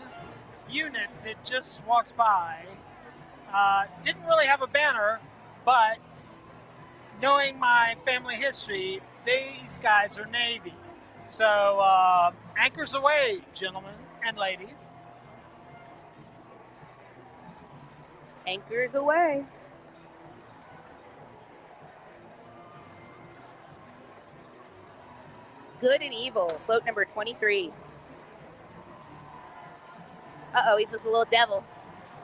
unit that just walks by didn't really have a banner, but knowing my family history, these guys are Navy. So anchors away, gentlemen and ladies. Anchors away. Good and evil, float number 23. Uh-oh, he's like a little devil.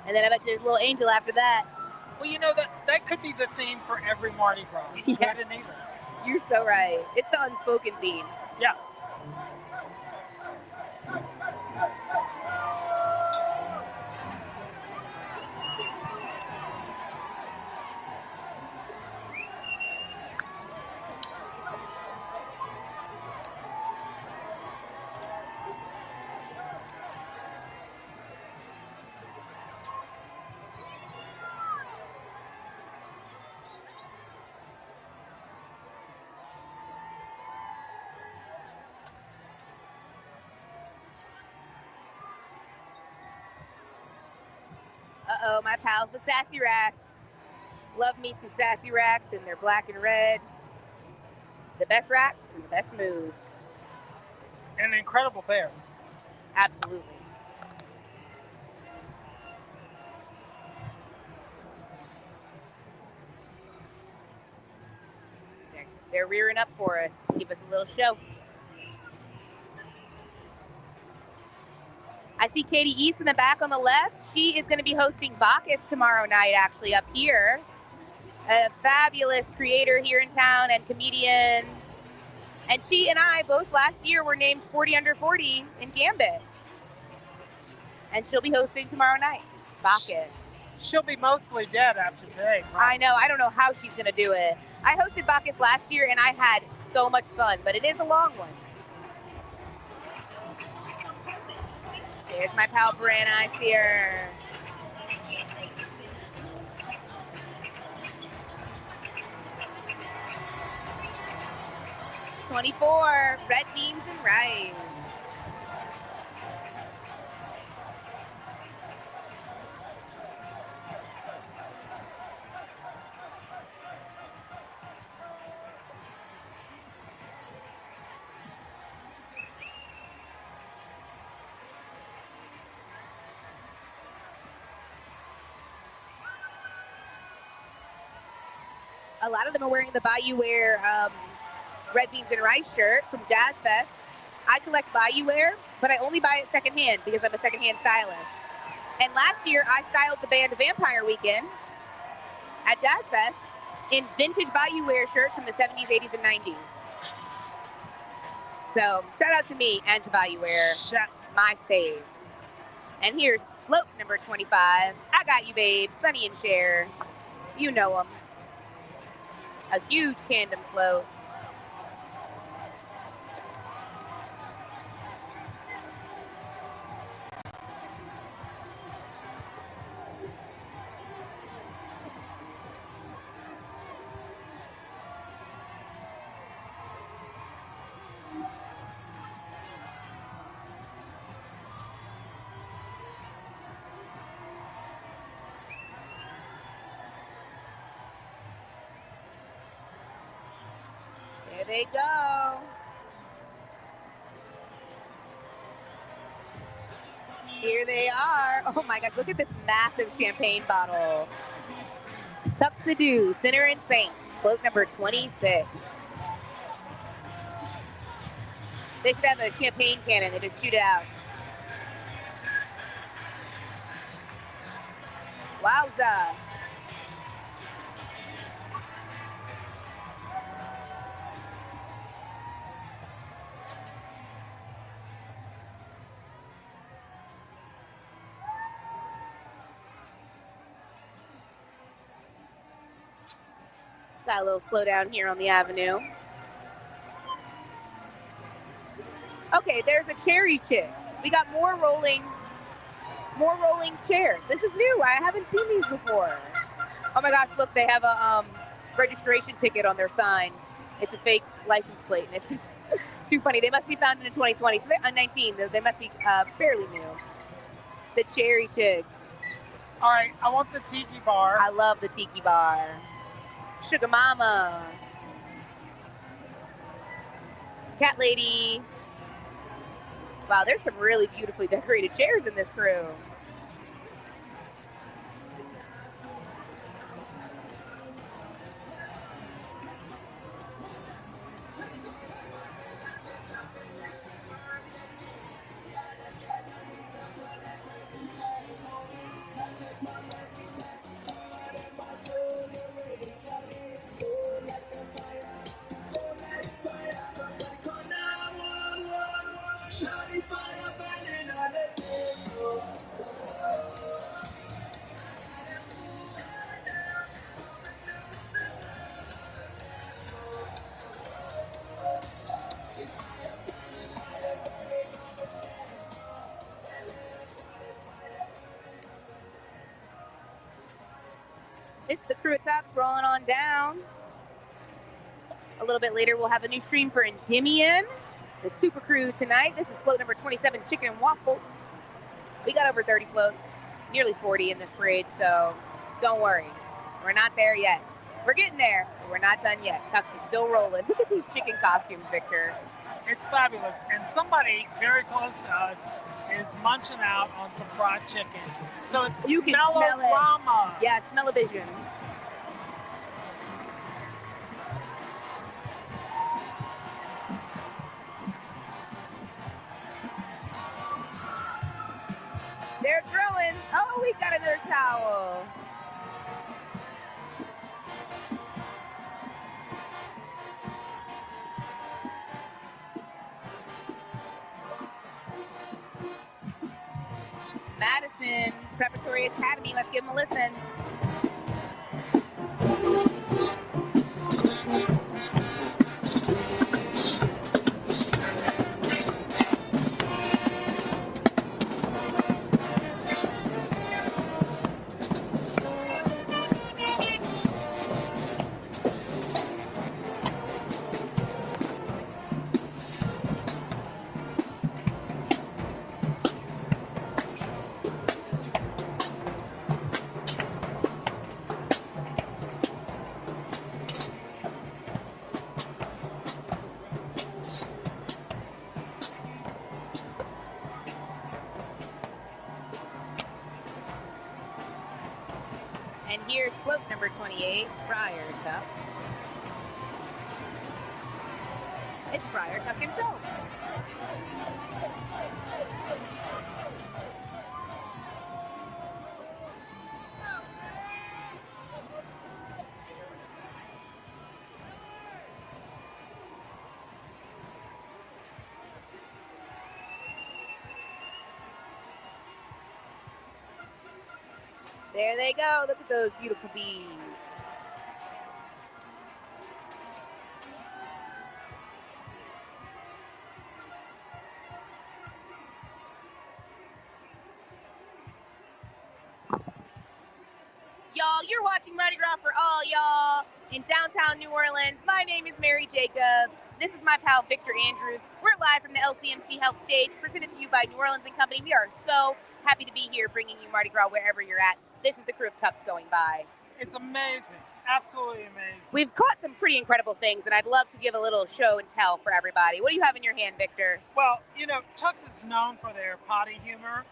And then I bet there's a little angel after that. Well, you know, that could be the theme for every Mardi Gras. Yes. Good and evil. You're so right. It's the unspoken theme. Yeah. Uh-oh, my pals, the Sassy Racks. Love me some Sassy Racks, and they're black and red. The best racks and the best moves. And an incredible bear. Absolutely. They're rearing up for us to give us a little show. I see Katie East in the back on the left. She is going to be hosting Bacchus tomorrow night, actually, up here. A fabulous creator here in town and comedian. And she and I both last year were named 40 under 40 in Gambit. And she'll be hosting tomorrow night, Bacchus. She'll be mostly dead after today. Probably. I know. I don't know how she's going to do it. I hosted Bacchus last year, and I had so much fun, but it is a long one. There's my pal Brianna. I see her. $24, red beans and rice. A lot of them are wearing the Bayou Wear red beans and rice shirt from Jazz Fest. I collect Bayou Wear, but I only buy it secondhand because I'm a secondhand stylist. And last year, I styled the band Vampire Weekend at Jazz Fest in vintage Bayou Wear shirts from the 70s, 80s, and 90s. So shout out to me and to Bayou Wear, my fave. And here's float number 25. I got you, babe. Sonny and Cher. You know them. A huge tandem float. There they go. Here they are. Oh my gosh, look at this massive champagne bottle. Tuxedo, Sinner and Saints, float number 26. They should have a champagne cannon. They just shoot it out. Wowza. Got a little slowdown here on the avenue. Okay, there's a Cherry Chicks. We got more rolling chairs. This is new. I haven't seen these before. Oh my gosh, look, they have a registration ticket on their sign. It's a fake license plate, and it's too funny. They must be founded in 2020, so they're 19. They must be fairly new. The Cherry Chicks. All right, I want the tiki bar. I love the tiki bar. Sugar Mama. Cat Lady. Wow, there's some really beautifully decorated chairs in this crew. It's the crew at Tucks rolling on down. A little bit later, we'll have a new stream for Endymion, the super crew tonight. This is float number 27, Chicken and Waffles. We got over 30 floats, nearly 40 in this parade, so don't worry. We're not there yet. We're getting there, but we're not done yet. Tucks is still rolling. Look at these chicken costumes, Victor. It's fabulous. And somebody very close to us is munching out on some fried chicken. So it's You can smell it. smell-o-rama. Yeah, smell-o-vision. They're grilling. Oh, we got another towel. Madison Preparatory Academy. Let's give them a listen. And here's float number 28, Friar Tuck. It's Friar Tuck himself. There they go. Look at those beautiful bees. Y'all, you're watching Mardi Gras for all y'all in downtown New Orleans. My name is Mary Jacobs. This is my pal Victor Andrews. We're live from the LCMC Health Stage, presented to you by New Orleans & Company. We are so happy to be here bringing you Mardi Gras wherever you're at. This is the crew of Tucks going by. It's amazing. Absolutely amazing. We've caught some pretty incredible things, and I'd love to give a little show and tell for everybody. What do you have in your hand, Victor? Well, you know, Tux is known for their potty humor,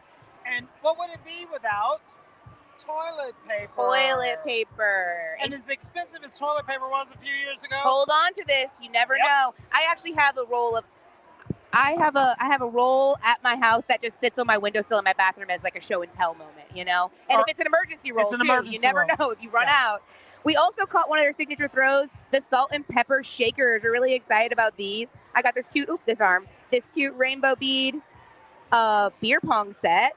and what would it be without toilet paper? Toilet paper. And as expensive as toilet paper was a few years ago. Hold on to this. You never know. I actually have a roll of. I have a roll at my house that just sits on my windowsill in my bathroom as like a show and tell moment, you know. And if it's an emergency roll, you never know if you run out. We also caught one of their signature throws, the salt and pepper shakers. We're really excited about these. I got this cute, this cute rainbow bead beer pong set.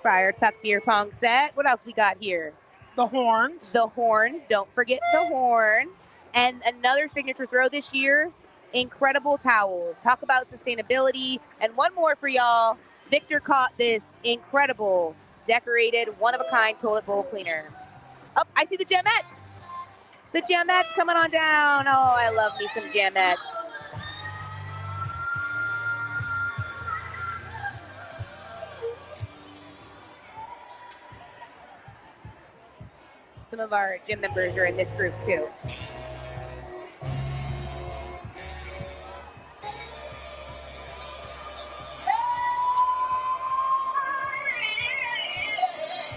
Friar Tuck beer pong set. What else we got here? The horns. The horns. Don't forget the horns. And another signature throw this year, incredible towels. Talk about sustainability. And one more for y'all. Victor caught this incredible, decorated, one-of-a-kind toilet bowl cleaner. Oh, I see the Gemettes. The Gemettes coming on down. Oh, I love me some Gemettes. Some of our gym members are in this group too.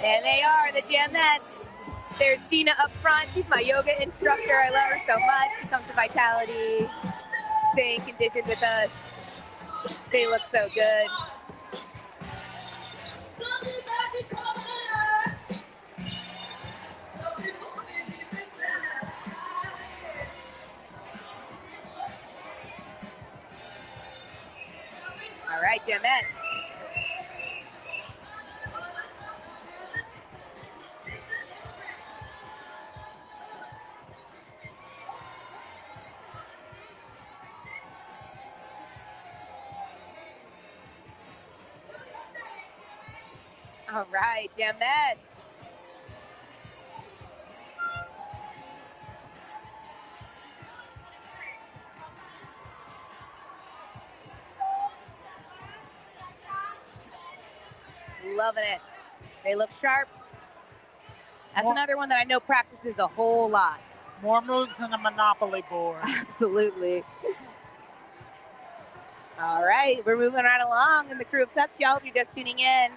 And they are the Gemettes. There's Dina up front. She's my yoga instructor. I love her so much. She comes to Vitality, staying conditioned with us. They look so good. All right, Gemettes. All right, Gemettes. Loving it. They look sharp. That's another one that I know practices a whole lot. More moves than a Monopoly board. Absolutely. All right, we're moving right along in the crew of Tux, y'all. If you're just tuning in,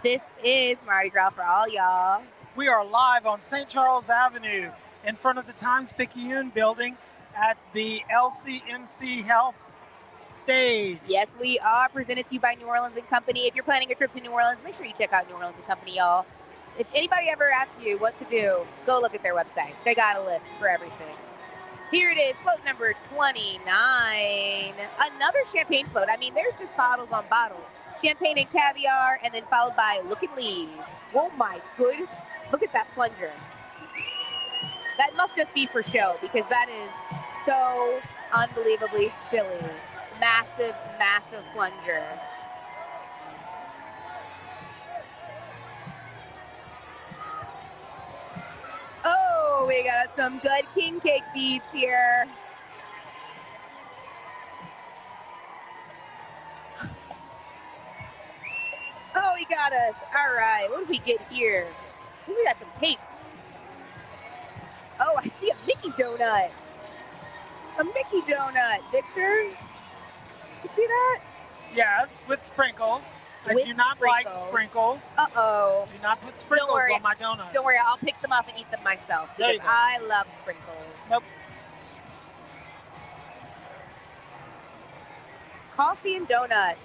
this is Mardi Gras for all y'all. We are live on St. Charles Avenue in front of the Times-Picayune building at the LCMC Health stage. Yes, we are presented to you by New Orleans & Company. If you're planning a trip to New Orleans, make sure you check out New Orleans & Company, y'all. If anybody ever asks you what to do, go look at their website. They got a list for everything. Here it is, float number 29. Another champagne float. I mean, there's just bottles on bottles. Champagne and caviar, and then followed by Look and Leave. Oh my good, look at that plunger. That must just be for show, because that is so unbelievably silly. Massive, massive plunger. Oh, we got some good king cake beads here. Oh, he got us. All right, what did we get here? Ooh, we got some capes. Oh, I see a Mickey donut. A Mickey donut, Victor. You see that? Yes, with sprinkles. I do not like sprinkles. Uh-oh. Do not put sprinkles on my donuts. Don't worry, I'll pick them up and eat them myself There you because go. I love sprinkles. Nope. Coffee and donuts.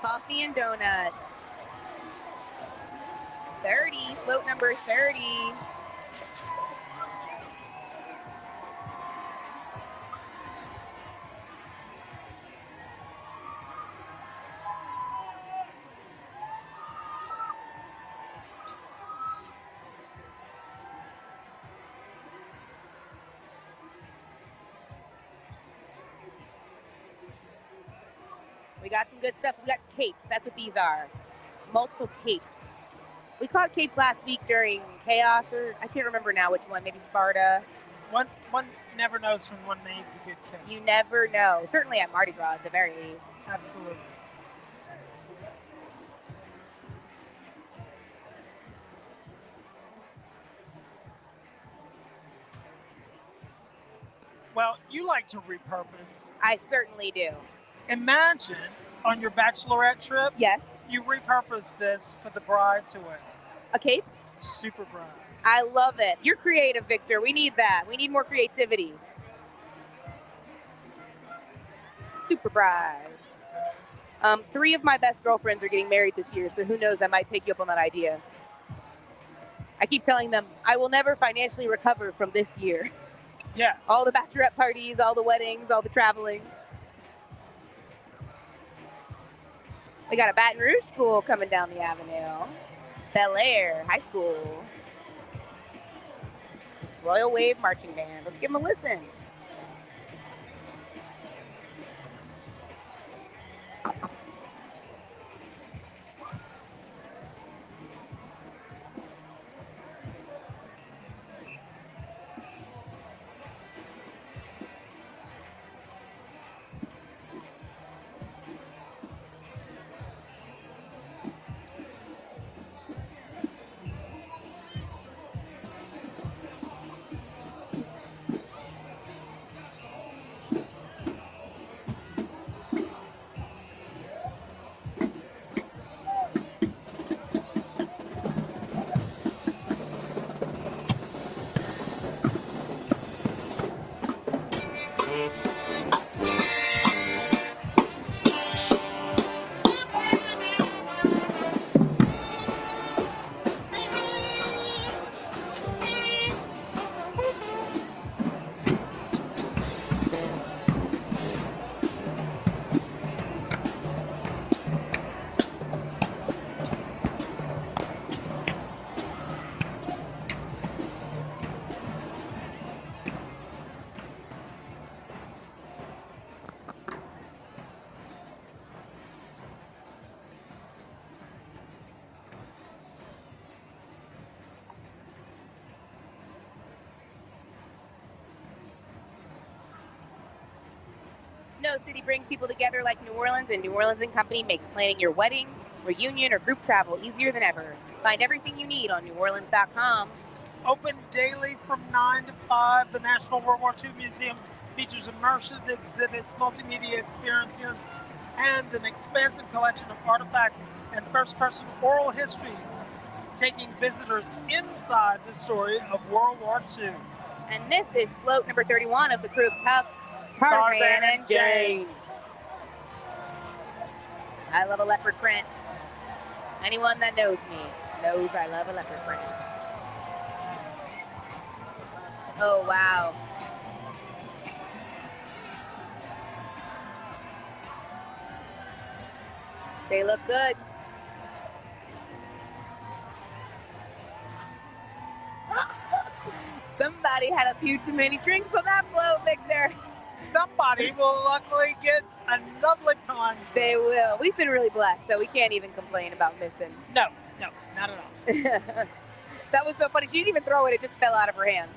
Coffee and donuts. 30, float number 30. We got some good stuff. We got capes. That's what these are. Multiple capes. We caught capes last week during Chaos, or I can't remember now which one, maybe Sparta. One never knows when one needs a good cape. You never know. Certainly at Mardi Gras at the very least. Absolutely. Well, you like to repurpose. I certainly do. Imagine on your bachelorette trip, yes, you repurpose this for the bride to wear. A cape? Super bride. I love it. You're creative, Victor. We need that. We need more creativity. Super bride. 3 of my best girlfriends are getting married this year, so who knows, I might take you up on that idea. I keep telling them, I will never financially recover from this year. Yes. All the bachelorette parties, all the weddings, all the traveling. We got a Baton Rouge school coming down the avenue. Bel Air High School. Royal Wave Marching Band. Let's give them a listen. No city brings people together like New Orleans, and New Orleans & Company makes planning your wedding, reunion, or group travel easier than ever. Find everything you need on neworleans.com. Open daily from 9 to 5, the National World War II Museum features immersive exhibits, multimedia experiences, and an expansive collection of artifacts and first-person oral histories, taking visitors inside the story of World War II. And this is float number 31 of the crew of Tux, Tarzan and Jane. I love a leopard print. Anyone that knows me knows I love a leopard print. Oh, wow. They look good. Somebody had a few too many drinks on that float, Victor. Somebody will luckily get a lovely pun. They will. We've been really blessed, so we can't even complain about missing. No, not at all. That was so funny. She didn't even throw it. It just fell out of her hand.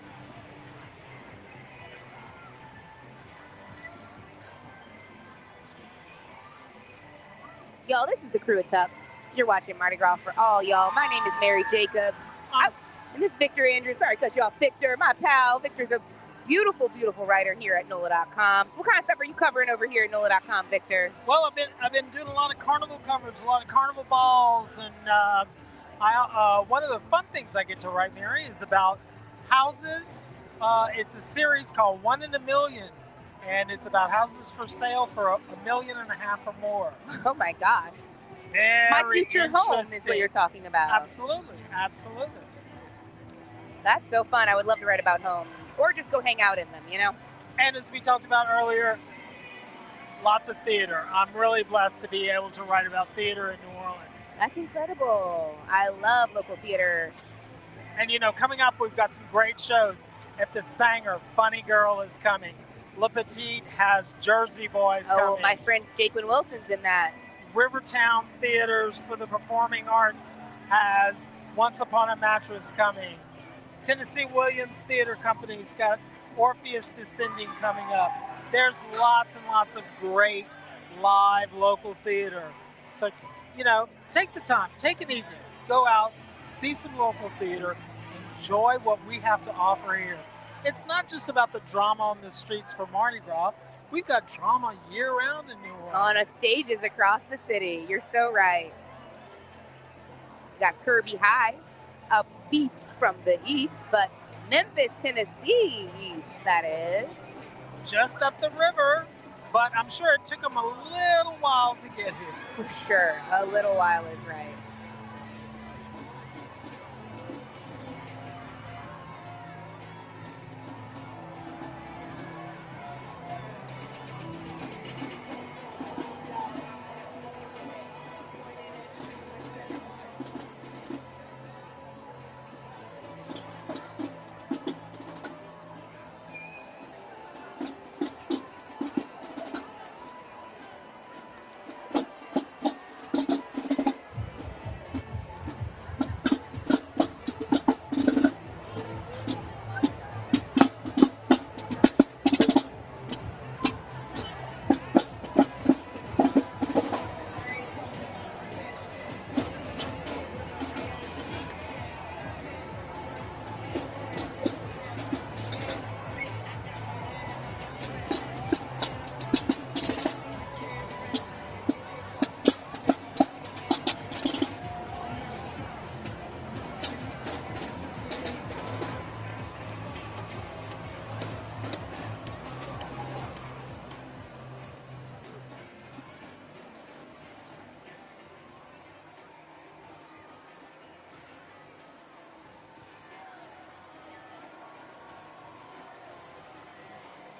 Y'all, this is the crew of Tux. You're watching Mardi Gras for all, y'all. My name is Mary Jacobs. And this is Victor Andrews. Sorry to cut you off, Victor, my pal. Victor's a beautiful, beautiful writer here at NOLA.com. What kind of stuff are you covering over here at NOLA.com, Victor? Well, I've been doing a lot of carnival coverage, a lot of carnival balls, and one of the fun things I get to write, Mary, is about houses. It's a series called 1 in a Million, and it's about houses for sale for $1.5 million or more. Oh my God! Very My future home is what you're talking about. Absolutely, absolutely. That's so fun. I would love to write about homes, or just go hang out in them, you know? And as we talked about earlier, lots of theater. I'm really blessed to be able to write about theater in New Orleans. That's incredible. I love local theater. And you know, coming up, we've got some great shows. If the Sanger, Funny Girl is coming. Le Petit has Jersey Boys coming. Oh, my friend Jaquin Wilson's in that. Rivertown Theaters for the Performing Arts has Once Upon a Mattress coming. Tennessee Williams Theater Company's got Orpheus Descending coming up. There's lots and lots of great live local theater. So, take the time, take an evening, go out, see some local theater, enjoy what we have to offer here. It's not just about the drama on the streets for Mardi Gras. We've got drama year-round in New Orleans. On stages across the city. You're so right. We got Kirby High, a beast from the east, but Memphis, Tennessee east, that is. Just up the river, but I'm sure it took them a little while to get here. For sure, a little while is right.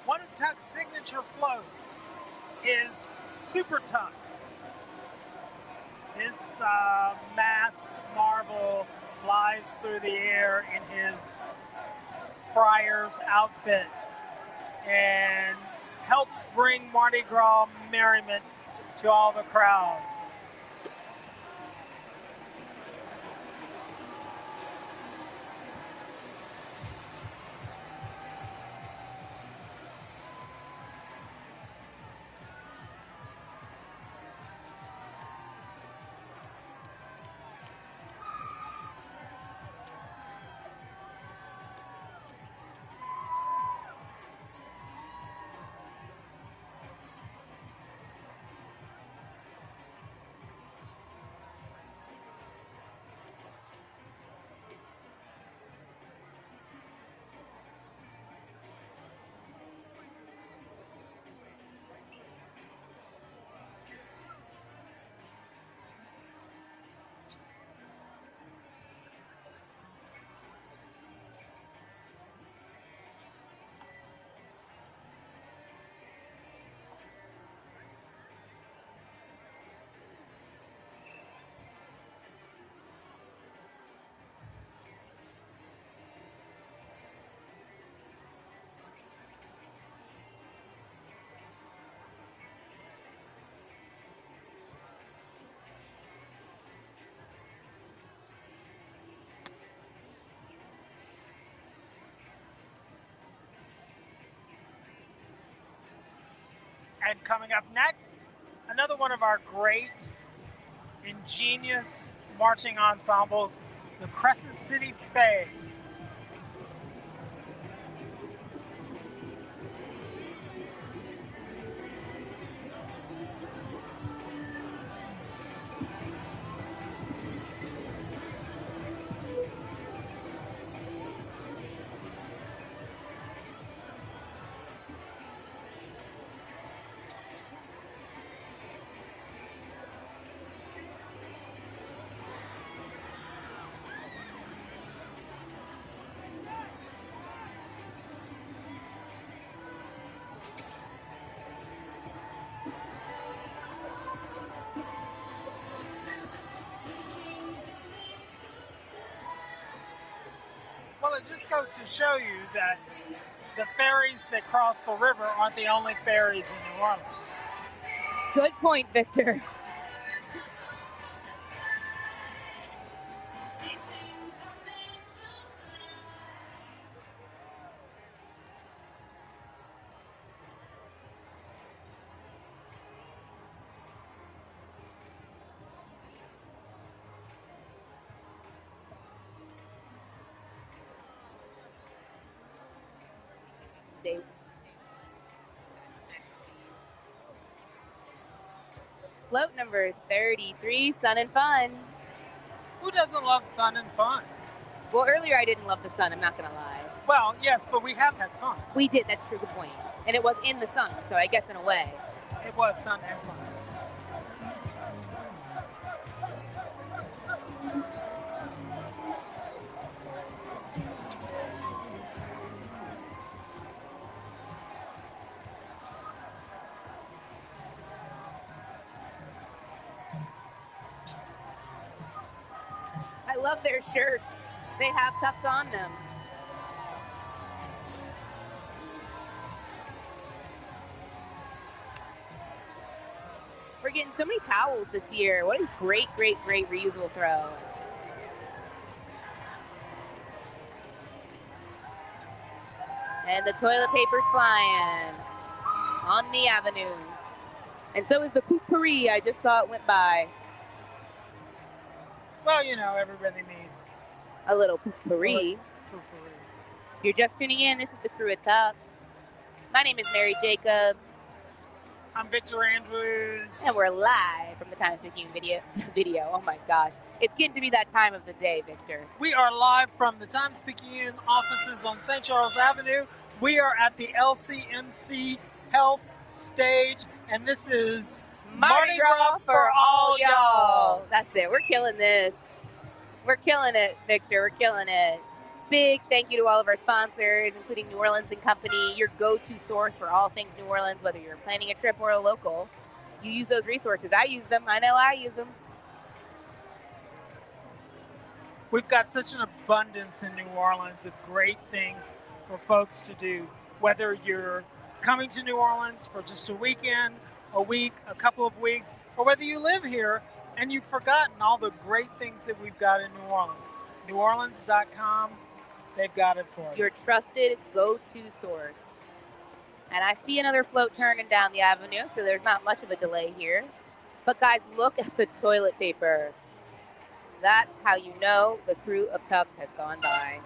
One of Tuck's signature floats is Super Tuck's. This masked marble flies through the air in his friar's outfit and helps bring Mardi Gras merriment to all the crowds. And coming up next, another one of our great, ingenious marching ensembles, the Crescent City Fae. Well, it just goes to show you that the ferries that cross the river aren't the only ferries in New Orleans. Good point, Victor. Float number 33, sun and fun. Who doesn't love sun and fun? Well, earlier I didn't love the sun, I'm not going to lie. Well, yes, but we have had fun. We did, that's true, good point. And it was in the sun, so I guess in a way. It was sun and fun. I love their shirts. They have tucks on them. We're getting so many towels this year. What a great, great, great reusable throw. And the toilet paper's flying on the avenue. And so is the potpourri. I just saw it went by. Well, you know, everybody needs a little potpourri. If you're just tuning in, this is the crew at Tufts. My name is Mary Jacobs. I'm Victor Andrews. And we're live from the Times-Picayune video. Oh my gosh. It's getting to be that time of the day, Victor. We are live from the Times-Picayune offices on St. Charles Avenue. We are at the LCMC Health stage, and this is Mardi Gras for all y'all. That's it. We're killing this. We're killing it, Victor. We're killing it. Big thank you to all of our sponsors, including New Orleans & Company, your go-to source for all things New Orleans, whether you're planning a trip or a local. You use those resources. I use them. I know I use them. We've got such an abundance in New Orleans of great things for folks to do, whether you're coming to New Orleans for just a weekend, a week, a couple of weeks, or whether you live here and you've forgotten all the great things that we've got in New Orleans. NewOrleans.com, they've got it for you. Your trusted go-to source. And I see another float turning down the avenue, so there's not much of a delay here. But guys, look at the toilet paper. That's how you know the crew of Tufts has gone by.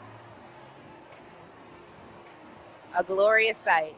A glorious sight.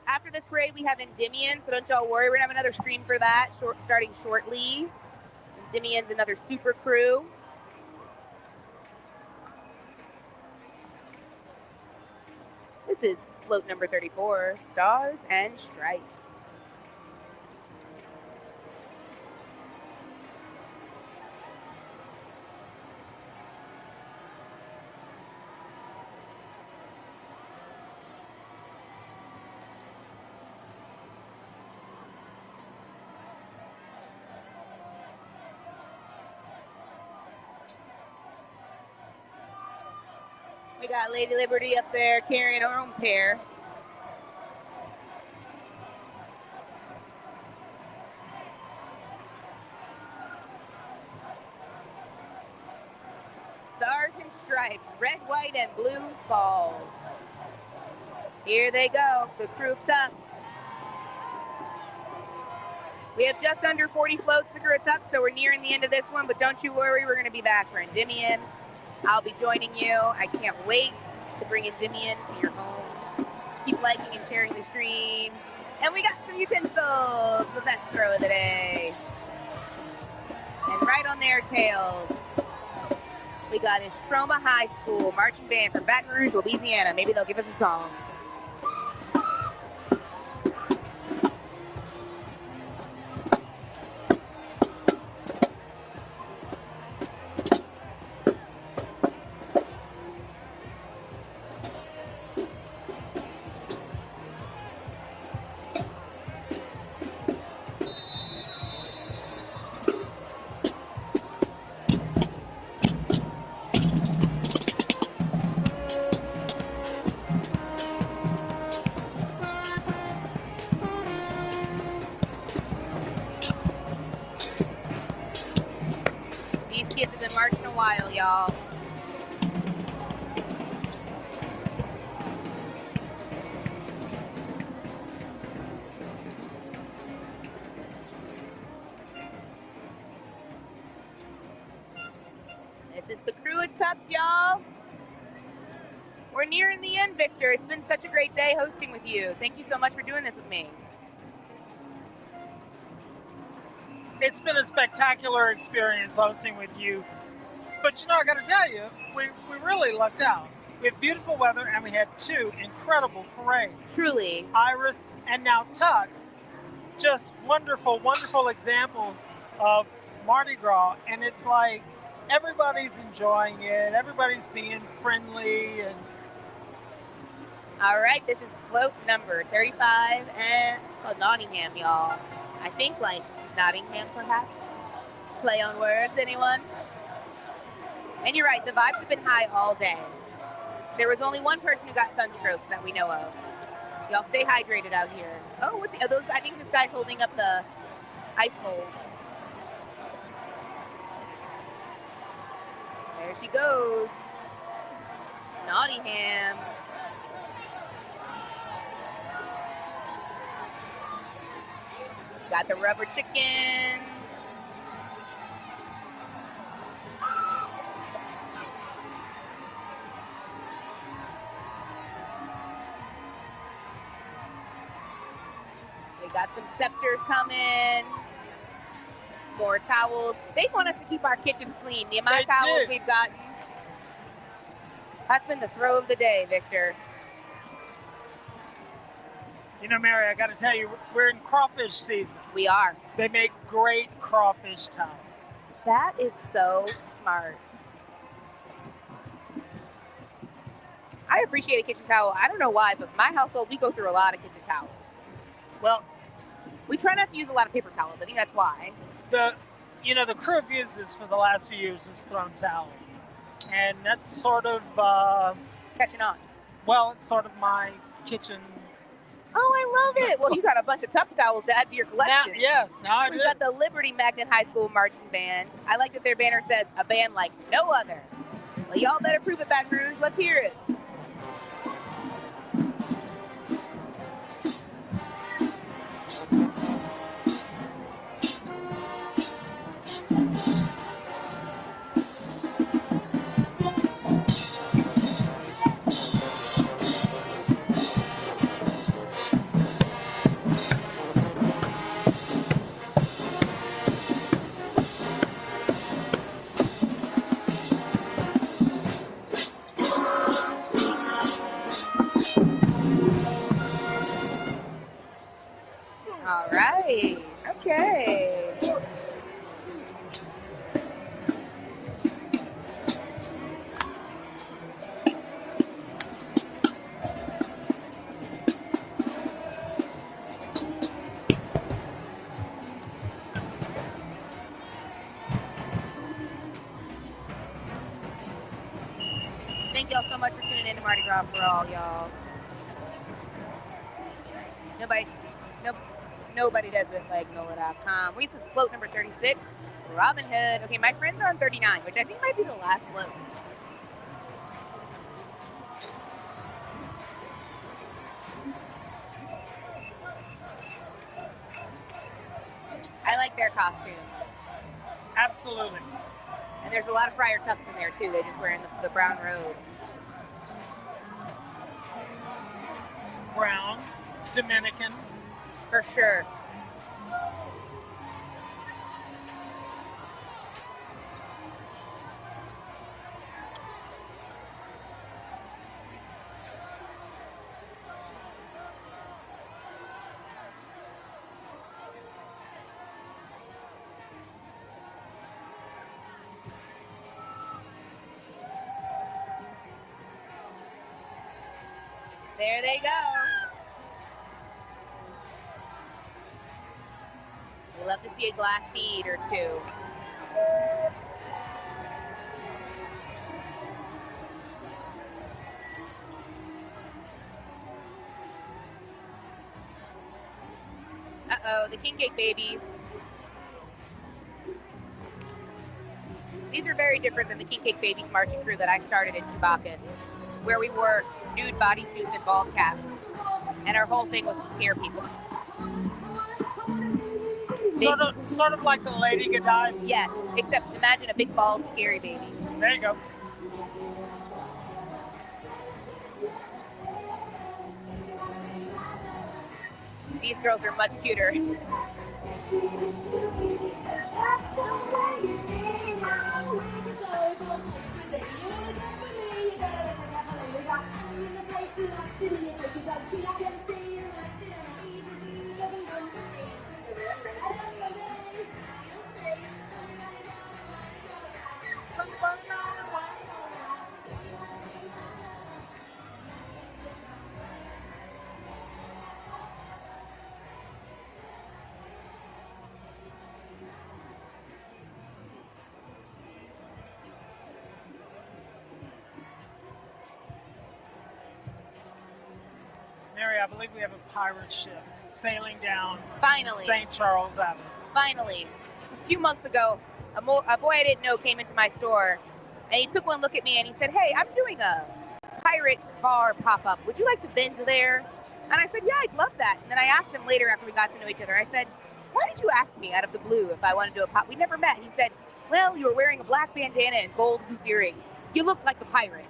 After this parade, we have Endymion, so don't y'all worry. We're going to have another stream for that starting shortly. Endymion's another super crew. This is float number 34, Stars and Stripes. We got Lady Liberty up there carrying her own pair. Stars and Stripes, red, white, and blue balls. Here they go, the crew of Tufts. We have just under 40 floats, the crew of Tufts, so we're nearing the end of this one, but don't you worry, we're going to be back for Endymion. I'll be joining you. I can't wait to bring Endymion to your homes. Keep liking and sharing the stream. And we got some utensils, the best throw of the day. And right on their tails, we got Estroma High School marching band from Baton Rouge, Louisiana. Maybe they'll give us a song. kids have been marching a while, y'all. This is the crew at Tux, y'all. We're nearing the end, Victor. It's been such a great day hosting with you. Thank you so much for doing this with me. It's been a spectacular experience hosting with you. But I got to tell you, we really lucked out. We have beautiful weather, and we had 2 incredible parades. Truly. Iris and now Tux. Just wonderful, wonderful examples of Mardi Gras. And it's like everybody's enjoying it. Everybody's being friendly. And all right, this is float number 35, and it's called Nottingham, y'all. I think like Nottingham, perhaps. Play on words, anyone? And you're right, the vibes have been high all day. There was only one person who got sunstroke that we know of. Y'all stay hydrated out here. Oh, what's those? I think this guy's holding up the ice mold. There she goes. Nottingham. Got the rubber chickens. We got some scepters coming. More towels. They want us to keep our kitchens clean. The amount of towels we've gotten. That's been the throw of the day, Victor. Mary, I got to tell you, we're in crawfish season. We are. They make great crawfish towels. That is so smart. I appreciate a kitchen towel. I don't know why, but my household, we go through a lot of kitchen towels. Well, we try not to use a lot of paper towels. I think that's why. The crew of uses for the last few years has thrown towels. And that's sort of... catching on. Well, it's sort of my kitchen... Oh, I love it. Well, you got a bunch of Tux towels to add to your collection. Now I do. We've got the Liberty Magnet High School Marching Band. I like that their banner says, a band like no other. Well, y'all better prove it, Baton Rouge. Let's hear it. All right. Okay. Thank y'all so much for tuning in to Mardi Gras for all, y'all. Nobody does this like NOLA.com. This is float number 36, Robin Hood. Okay, my friends are on 39, which I think might be the last float. I like their costumes. Absolutely. And there's a lot of Friar Tucks in there too. They're just wearing the brown robes. Brown, Dominican. For sure. There they go. We love to see a glass bead or two. Uh-oh, the king cake babies. These are very different than the King Cake Babies marching crew that I started in Chewbacca, where we wore nude bodysuits and ball caps, and our whole thing was to scare people. Sort of like the Lady Godiva. Yes, except imagine a big bald scary baby. There you go. These girls are much cuter. Mary, I believe we have a pirate ship sailing down Finally. St. Charles Avenue. Finally, a few months ago, a boy I didn't know came into my store, and he took one look at me and he said, "Hey, I'm doing a pirate bar pop-up. Would you like to bend there?" And I said, "Yeah, I'd love that." And then I asked him later after we got to know each other, I said, "Why did you ask me out of the blue if I wanted to do a pop? We never met." He said, "Well, you were wearing a black bandana and gold hoop earrings. You look like a pirate."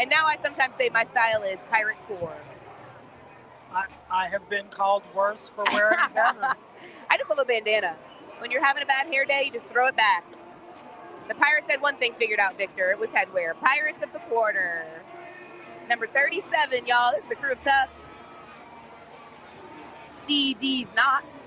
And now I sometimes say my style is pirate core. I have been called worse for wearing that. I just love a bandana. When you're having a bad hair day, you just throw it back. The pirates had one thing figured out, Victor. It was headwear. Pirates of the Quarter. Number 37, y'all. This is the crew of Tux. CD's Knots.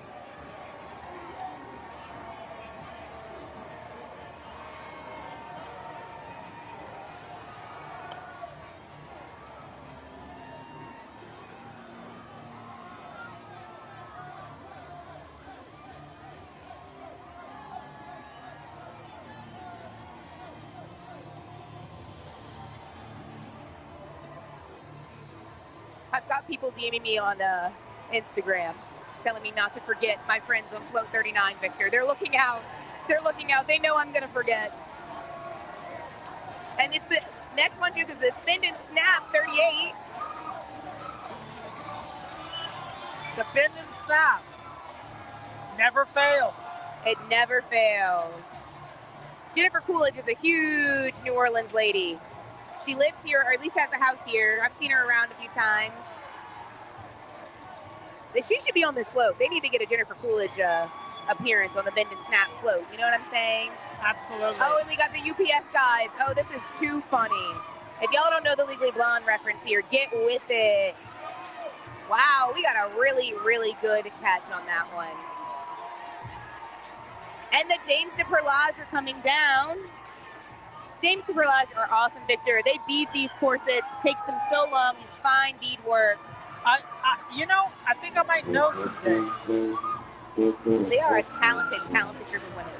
I've got people DMing me on Instagram telling me not to forget my friends on Float 39, Victor. They're looking out. They're looking out. They know I'm going to forget. And it's the next one, too, because it's Bend and Snap 38. The Bend and Snap never fails. It never fails. Jennifer Coolidge is a huge New Orleans lady. She lives here, or at least has a house here. I've seen her around a few times. She should be on this float. They need to get a Jennifer Coolidge appearance on the Bend and Snap float. You know what I'm saying? Absolutely. Oh, and we got the UPS guys. Oh, this is too funny. If y'all don't know the Legally Blonde reference here, get with it. Wow, we got a really, really good catch on that one. And the Dames de Perlage are coming down. Dames de Perlage are awesome, Victor. They bead these corsets. Takes them so long. These fine bead work. I think I might know some dames. They are a talented group of women.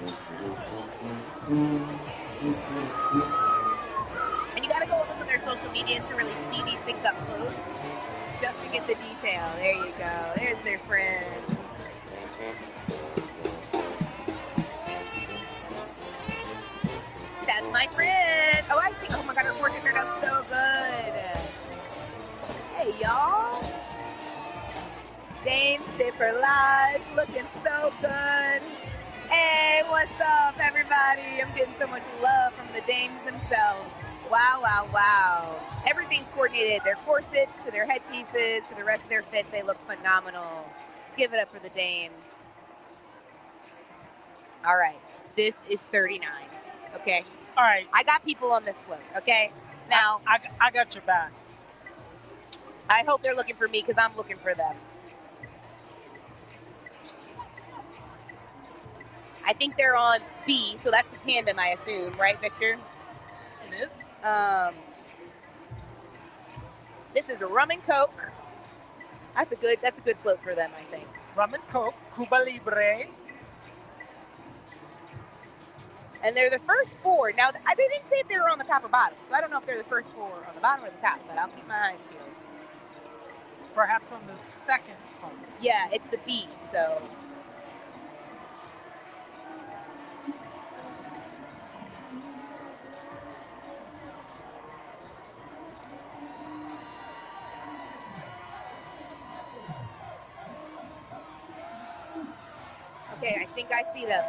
And you got to go look at their social medias to really see these things up close, just to get the detail. There you go. There's their friend. That's my friend. Oh, I see. Oh my God, her portrait turned out so good. Hey, y'all. Dames de Perlage looking so good. Hey, what's up, everybody? I'm getting so much love from the dames themselves. Wow, wow, wow. Everything's coordinated. Their corsets to their headpieces to the rest of their fits. They look phenomenal. Give it up for the dames. All right. This is 39. Okay? All right. I got people on this float, okay? Now, I got your back. I hope they're looking for me because I'm looking for them. I think they're on B, so that's the tandem, I assume, right, Victor? It is. This is a rum and coke. That's a good float for them, I think. Rum and coke, Cuba Libre. And they're the first four. Now, they didn't say if they were on the top or bottom, so I don't know if they're the first four on the bottom or the top, but I'll keep my eyes peeled. Perhaps on the second part. Yeah, it's the B, so. Okay, I think I see them.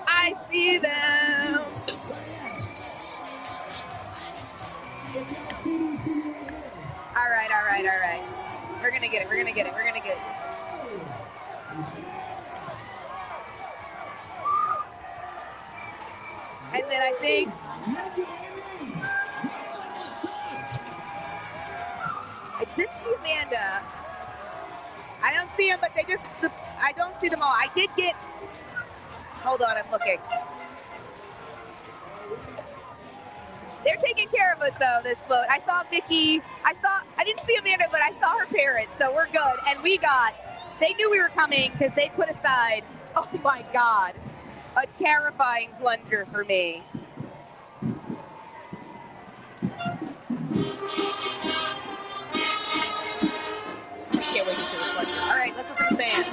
I see them. All right, all right, all right. We're gonna get it. We're gonna get it. We're gonna get it. And then I think I did see Amanda. I don't see them, but I don't see them all. I did get, hold on, I'm looking. They're taking care of us though, this float. I saw Vicky, I didn't see Amanda, but I saw her parents, so we're good. And they knew we were coming because they put aside, oh my God, a terrifying plunger for me. I can't wait to see the plunger. All right, let's listen to the band.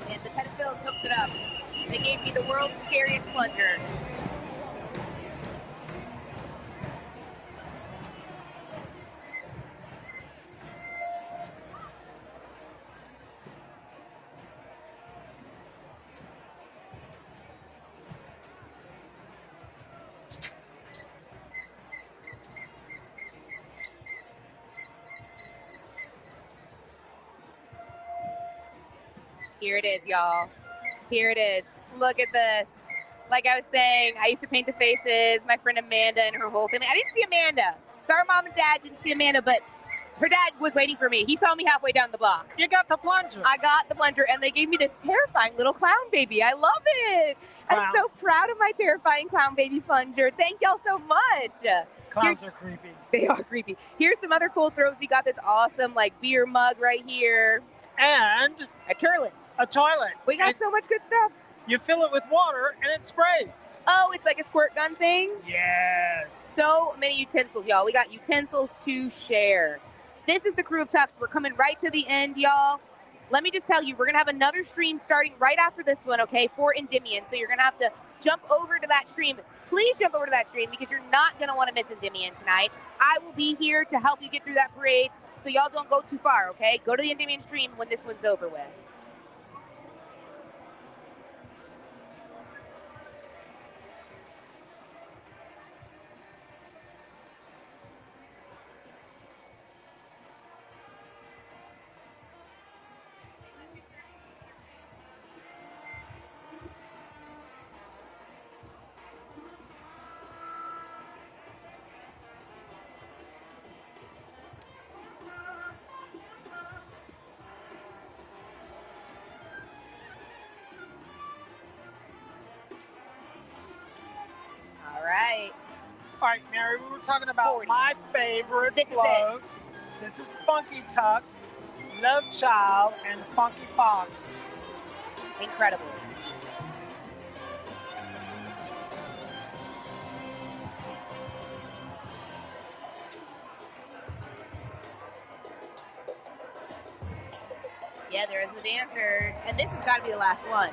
And the pedophiles hooked it up. They gave me the world's scariest plunger. Here it is, y'all. Here it is. Look at this. Like I was saying, I used to paint the faces. My friend Amanda and her whole family. I didn't see Amanda. Sorry, Mom and Dad didn't see Amanda, but her dad was waiting for me. He saw me halfway down the block. You got the plunger. I got the plunger, and they gave me this terrifying little clown baby. I love it. Clown. I'm so proud of my terrifying clown baby plunger. Thank y'all so much. Clowns are creepy. They are creepy. Here's some other cool throws. You got this awesome beer mug right here. And a toilet. A toilet. We got so much good stuff. You fill it with water and it sprays. Oh, it's like a squirt gun thing? Yes. So many utensils, y'all. We got utensils to share. This is the crew of Tux. We're coming right to the end, y'all. Let me just tell you, we're going to have another stream starting right after this one, okay, for Endymion. So you're going to have to jump over to that stream. Please jump over to that stream because you're not going to want to miss Endymion tonight. I will be here to help you get through that parade, so y'all don't go too far, okay? Go to the Endymion stream when this one's over with. All right, Mary, we were talking about my favorite float. This is Funky Tux, Love Child, and Funky Fox. Incredible. Yeah, there is the dancer. And this has got to be the last one.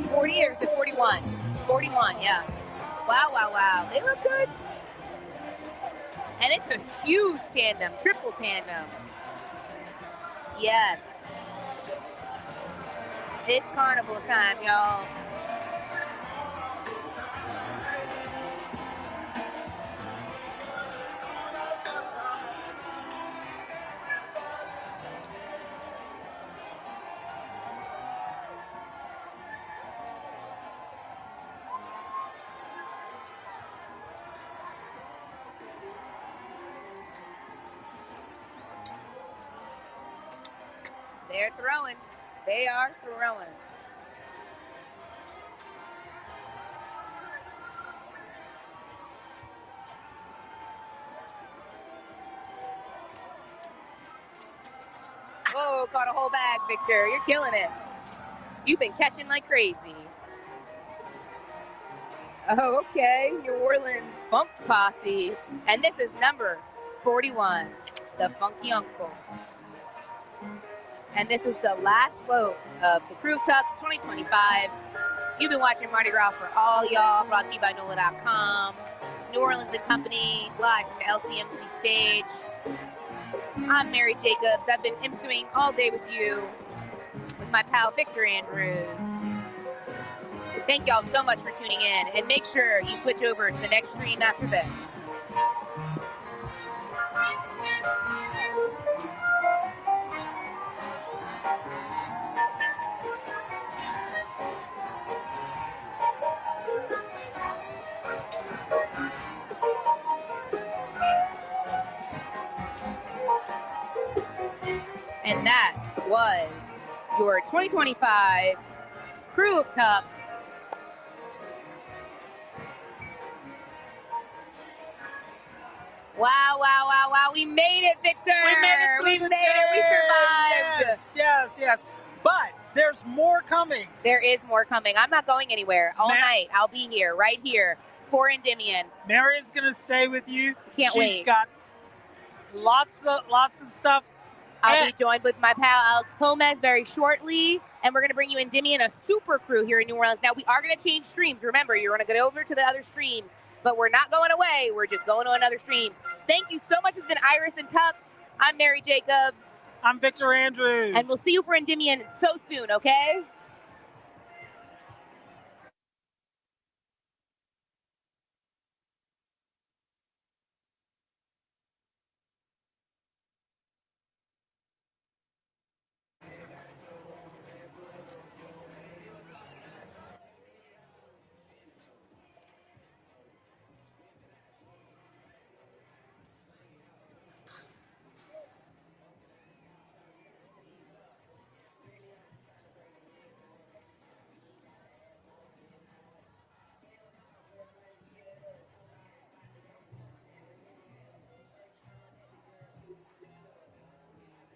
40 or is it 41? 41, yeah. Wow, wow, wow. They look good. And it's a huge tandem, triple tandem. Yes. It's carnival time, y'all. They're throwing. They are throwing. Oh, caught a whole bag, Victor. You're killing it. You've been catching like crazy. Oh, okay. New Orleans Funk Posse. And this is number 41, the Funky Uncle. And this is the last float of the Crew Tucks 2025. You've been watching Mardi Gras for all y'all, brought to you by NOLA.com. New Orleans and Company, live from the LCMC stage. I'm Mary Jacobs. I've been emceeing all day with you, with my pal Victor Andrews. Thank y'all so much for tuning in, and make sure you switch over to the next stream after this. And that was your 2025 Crew of Tucks. Wow, wow, wow, wow. We made it, Victor. We made it through the day. We survived. Yes. But there's more coming. There is more coming. I'm not going anywhere. All night, I'll be here, right here, for Endymion. Mary is going to stay with you. Can't wait. She's got lots of stuff. I'll be joined with my pal Alex Gomez very shortly, and we're going to bring you Endymion, a super crew here in New Orleans. Now, we are going to change streams. Remember, you're going to go over to the other stream, but we're not going away. We're just going to another stream. Thank you so much. It's been Iris and Tux. I'm Mary Jacobs. I'm Victor Andrews. And we'll see you for Endymion so soon, okay?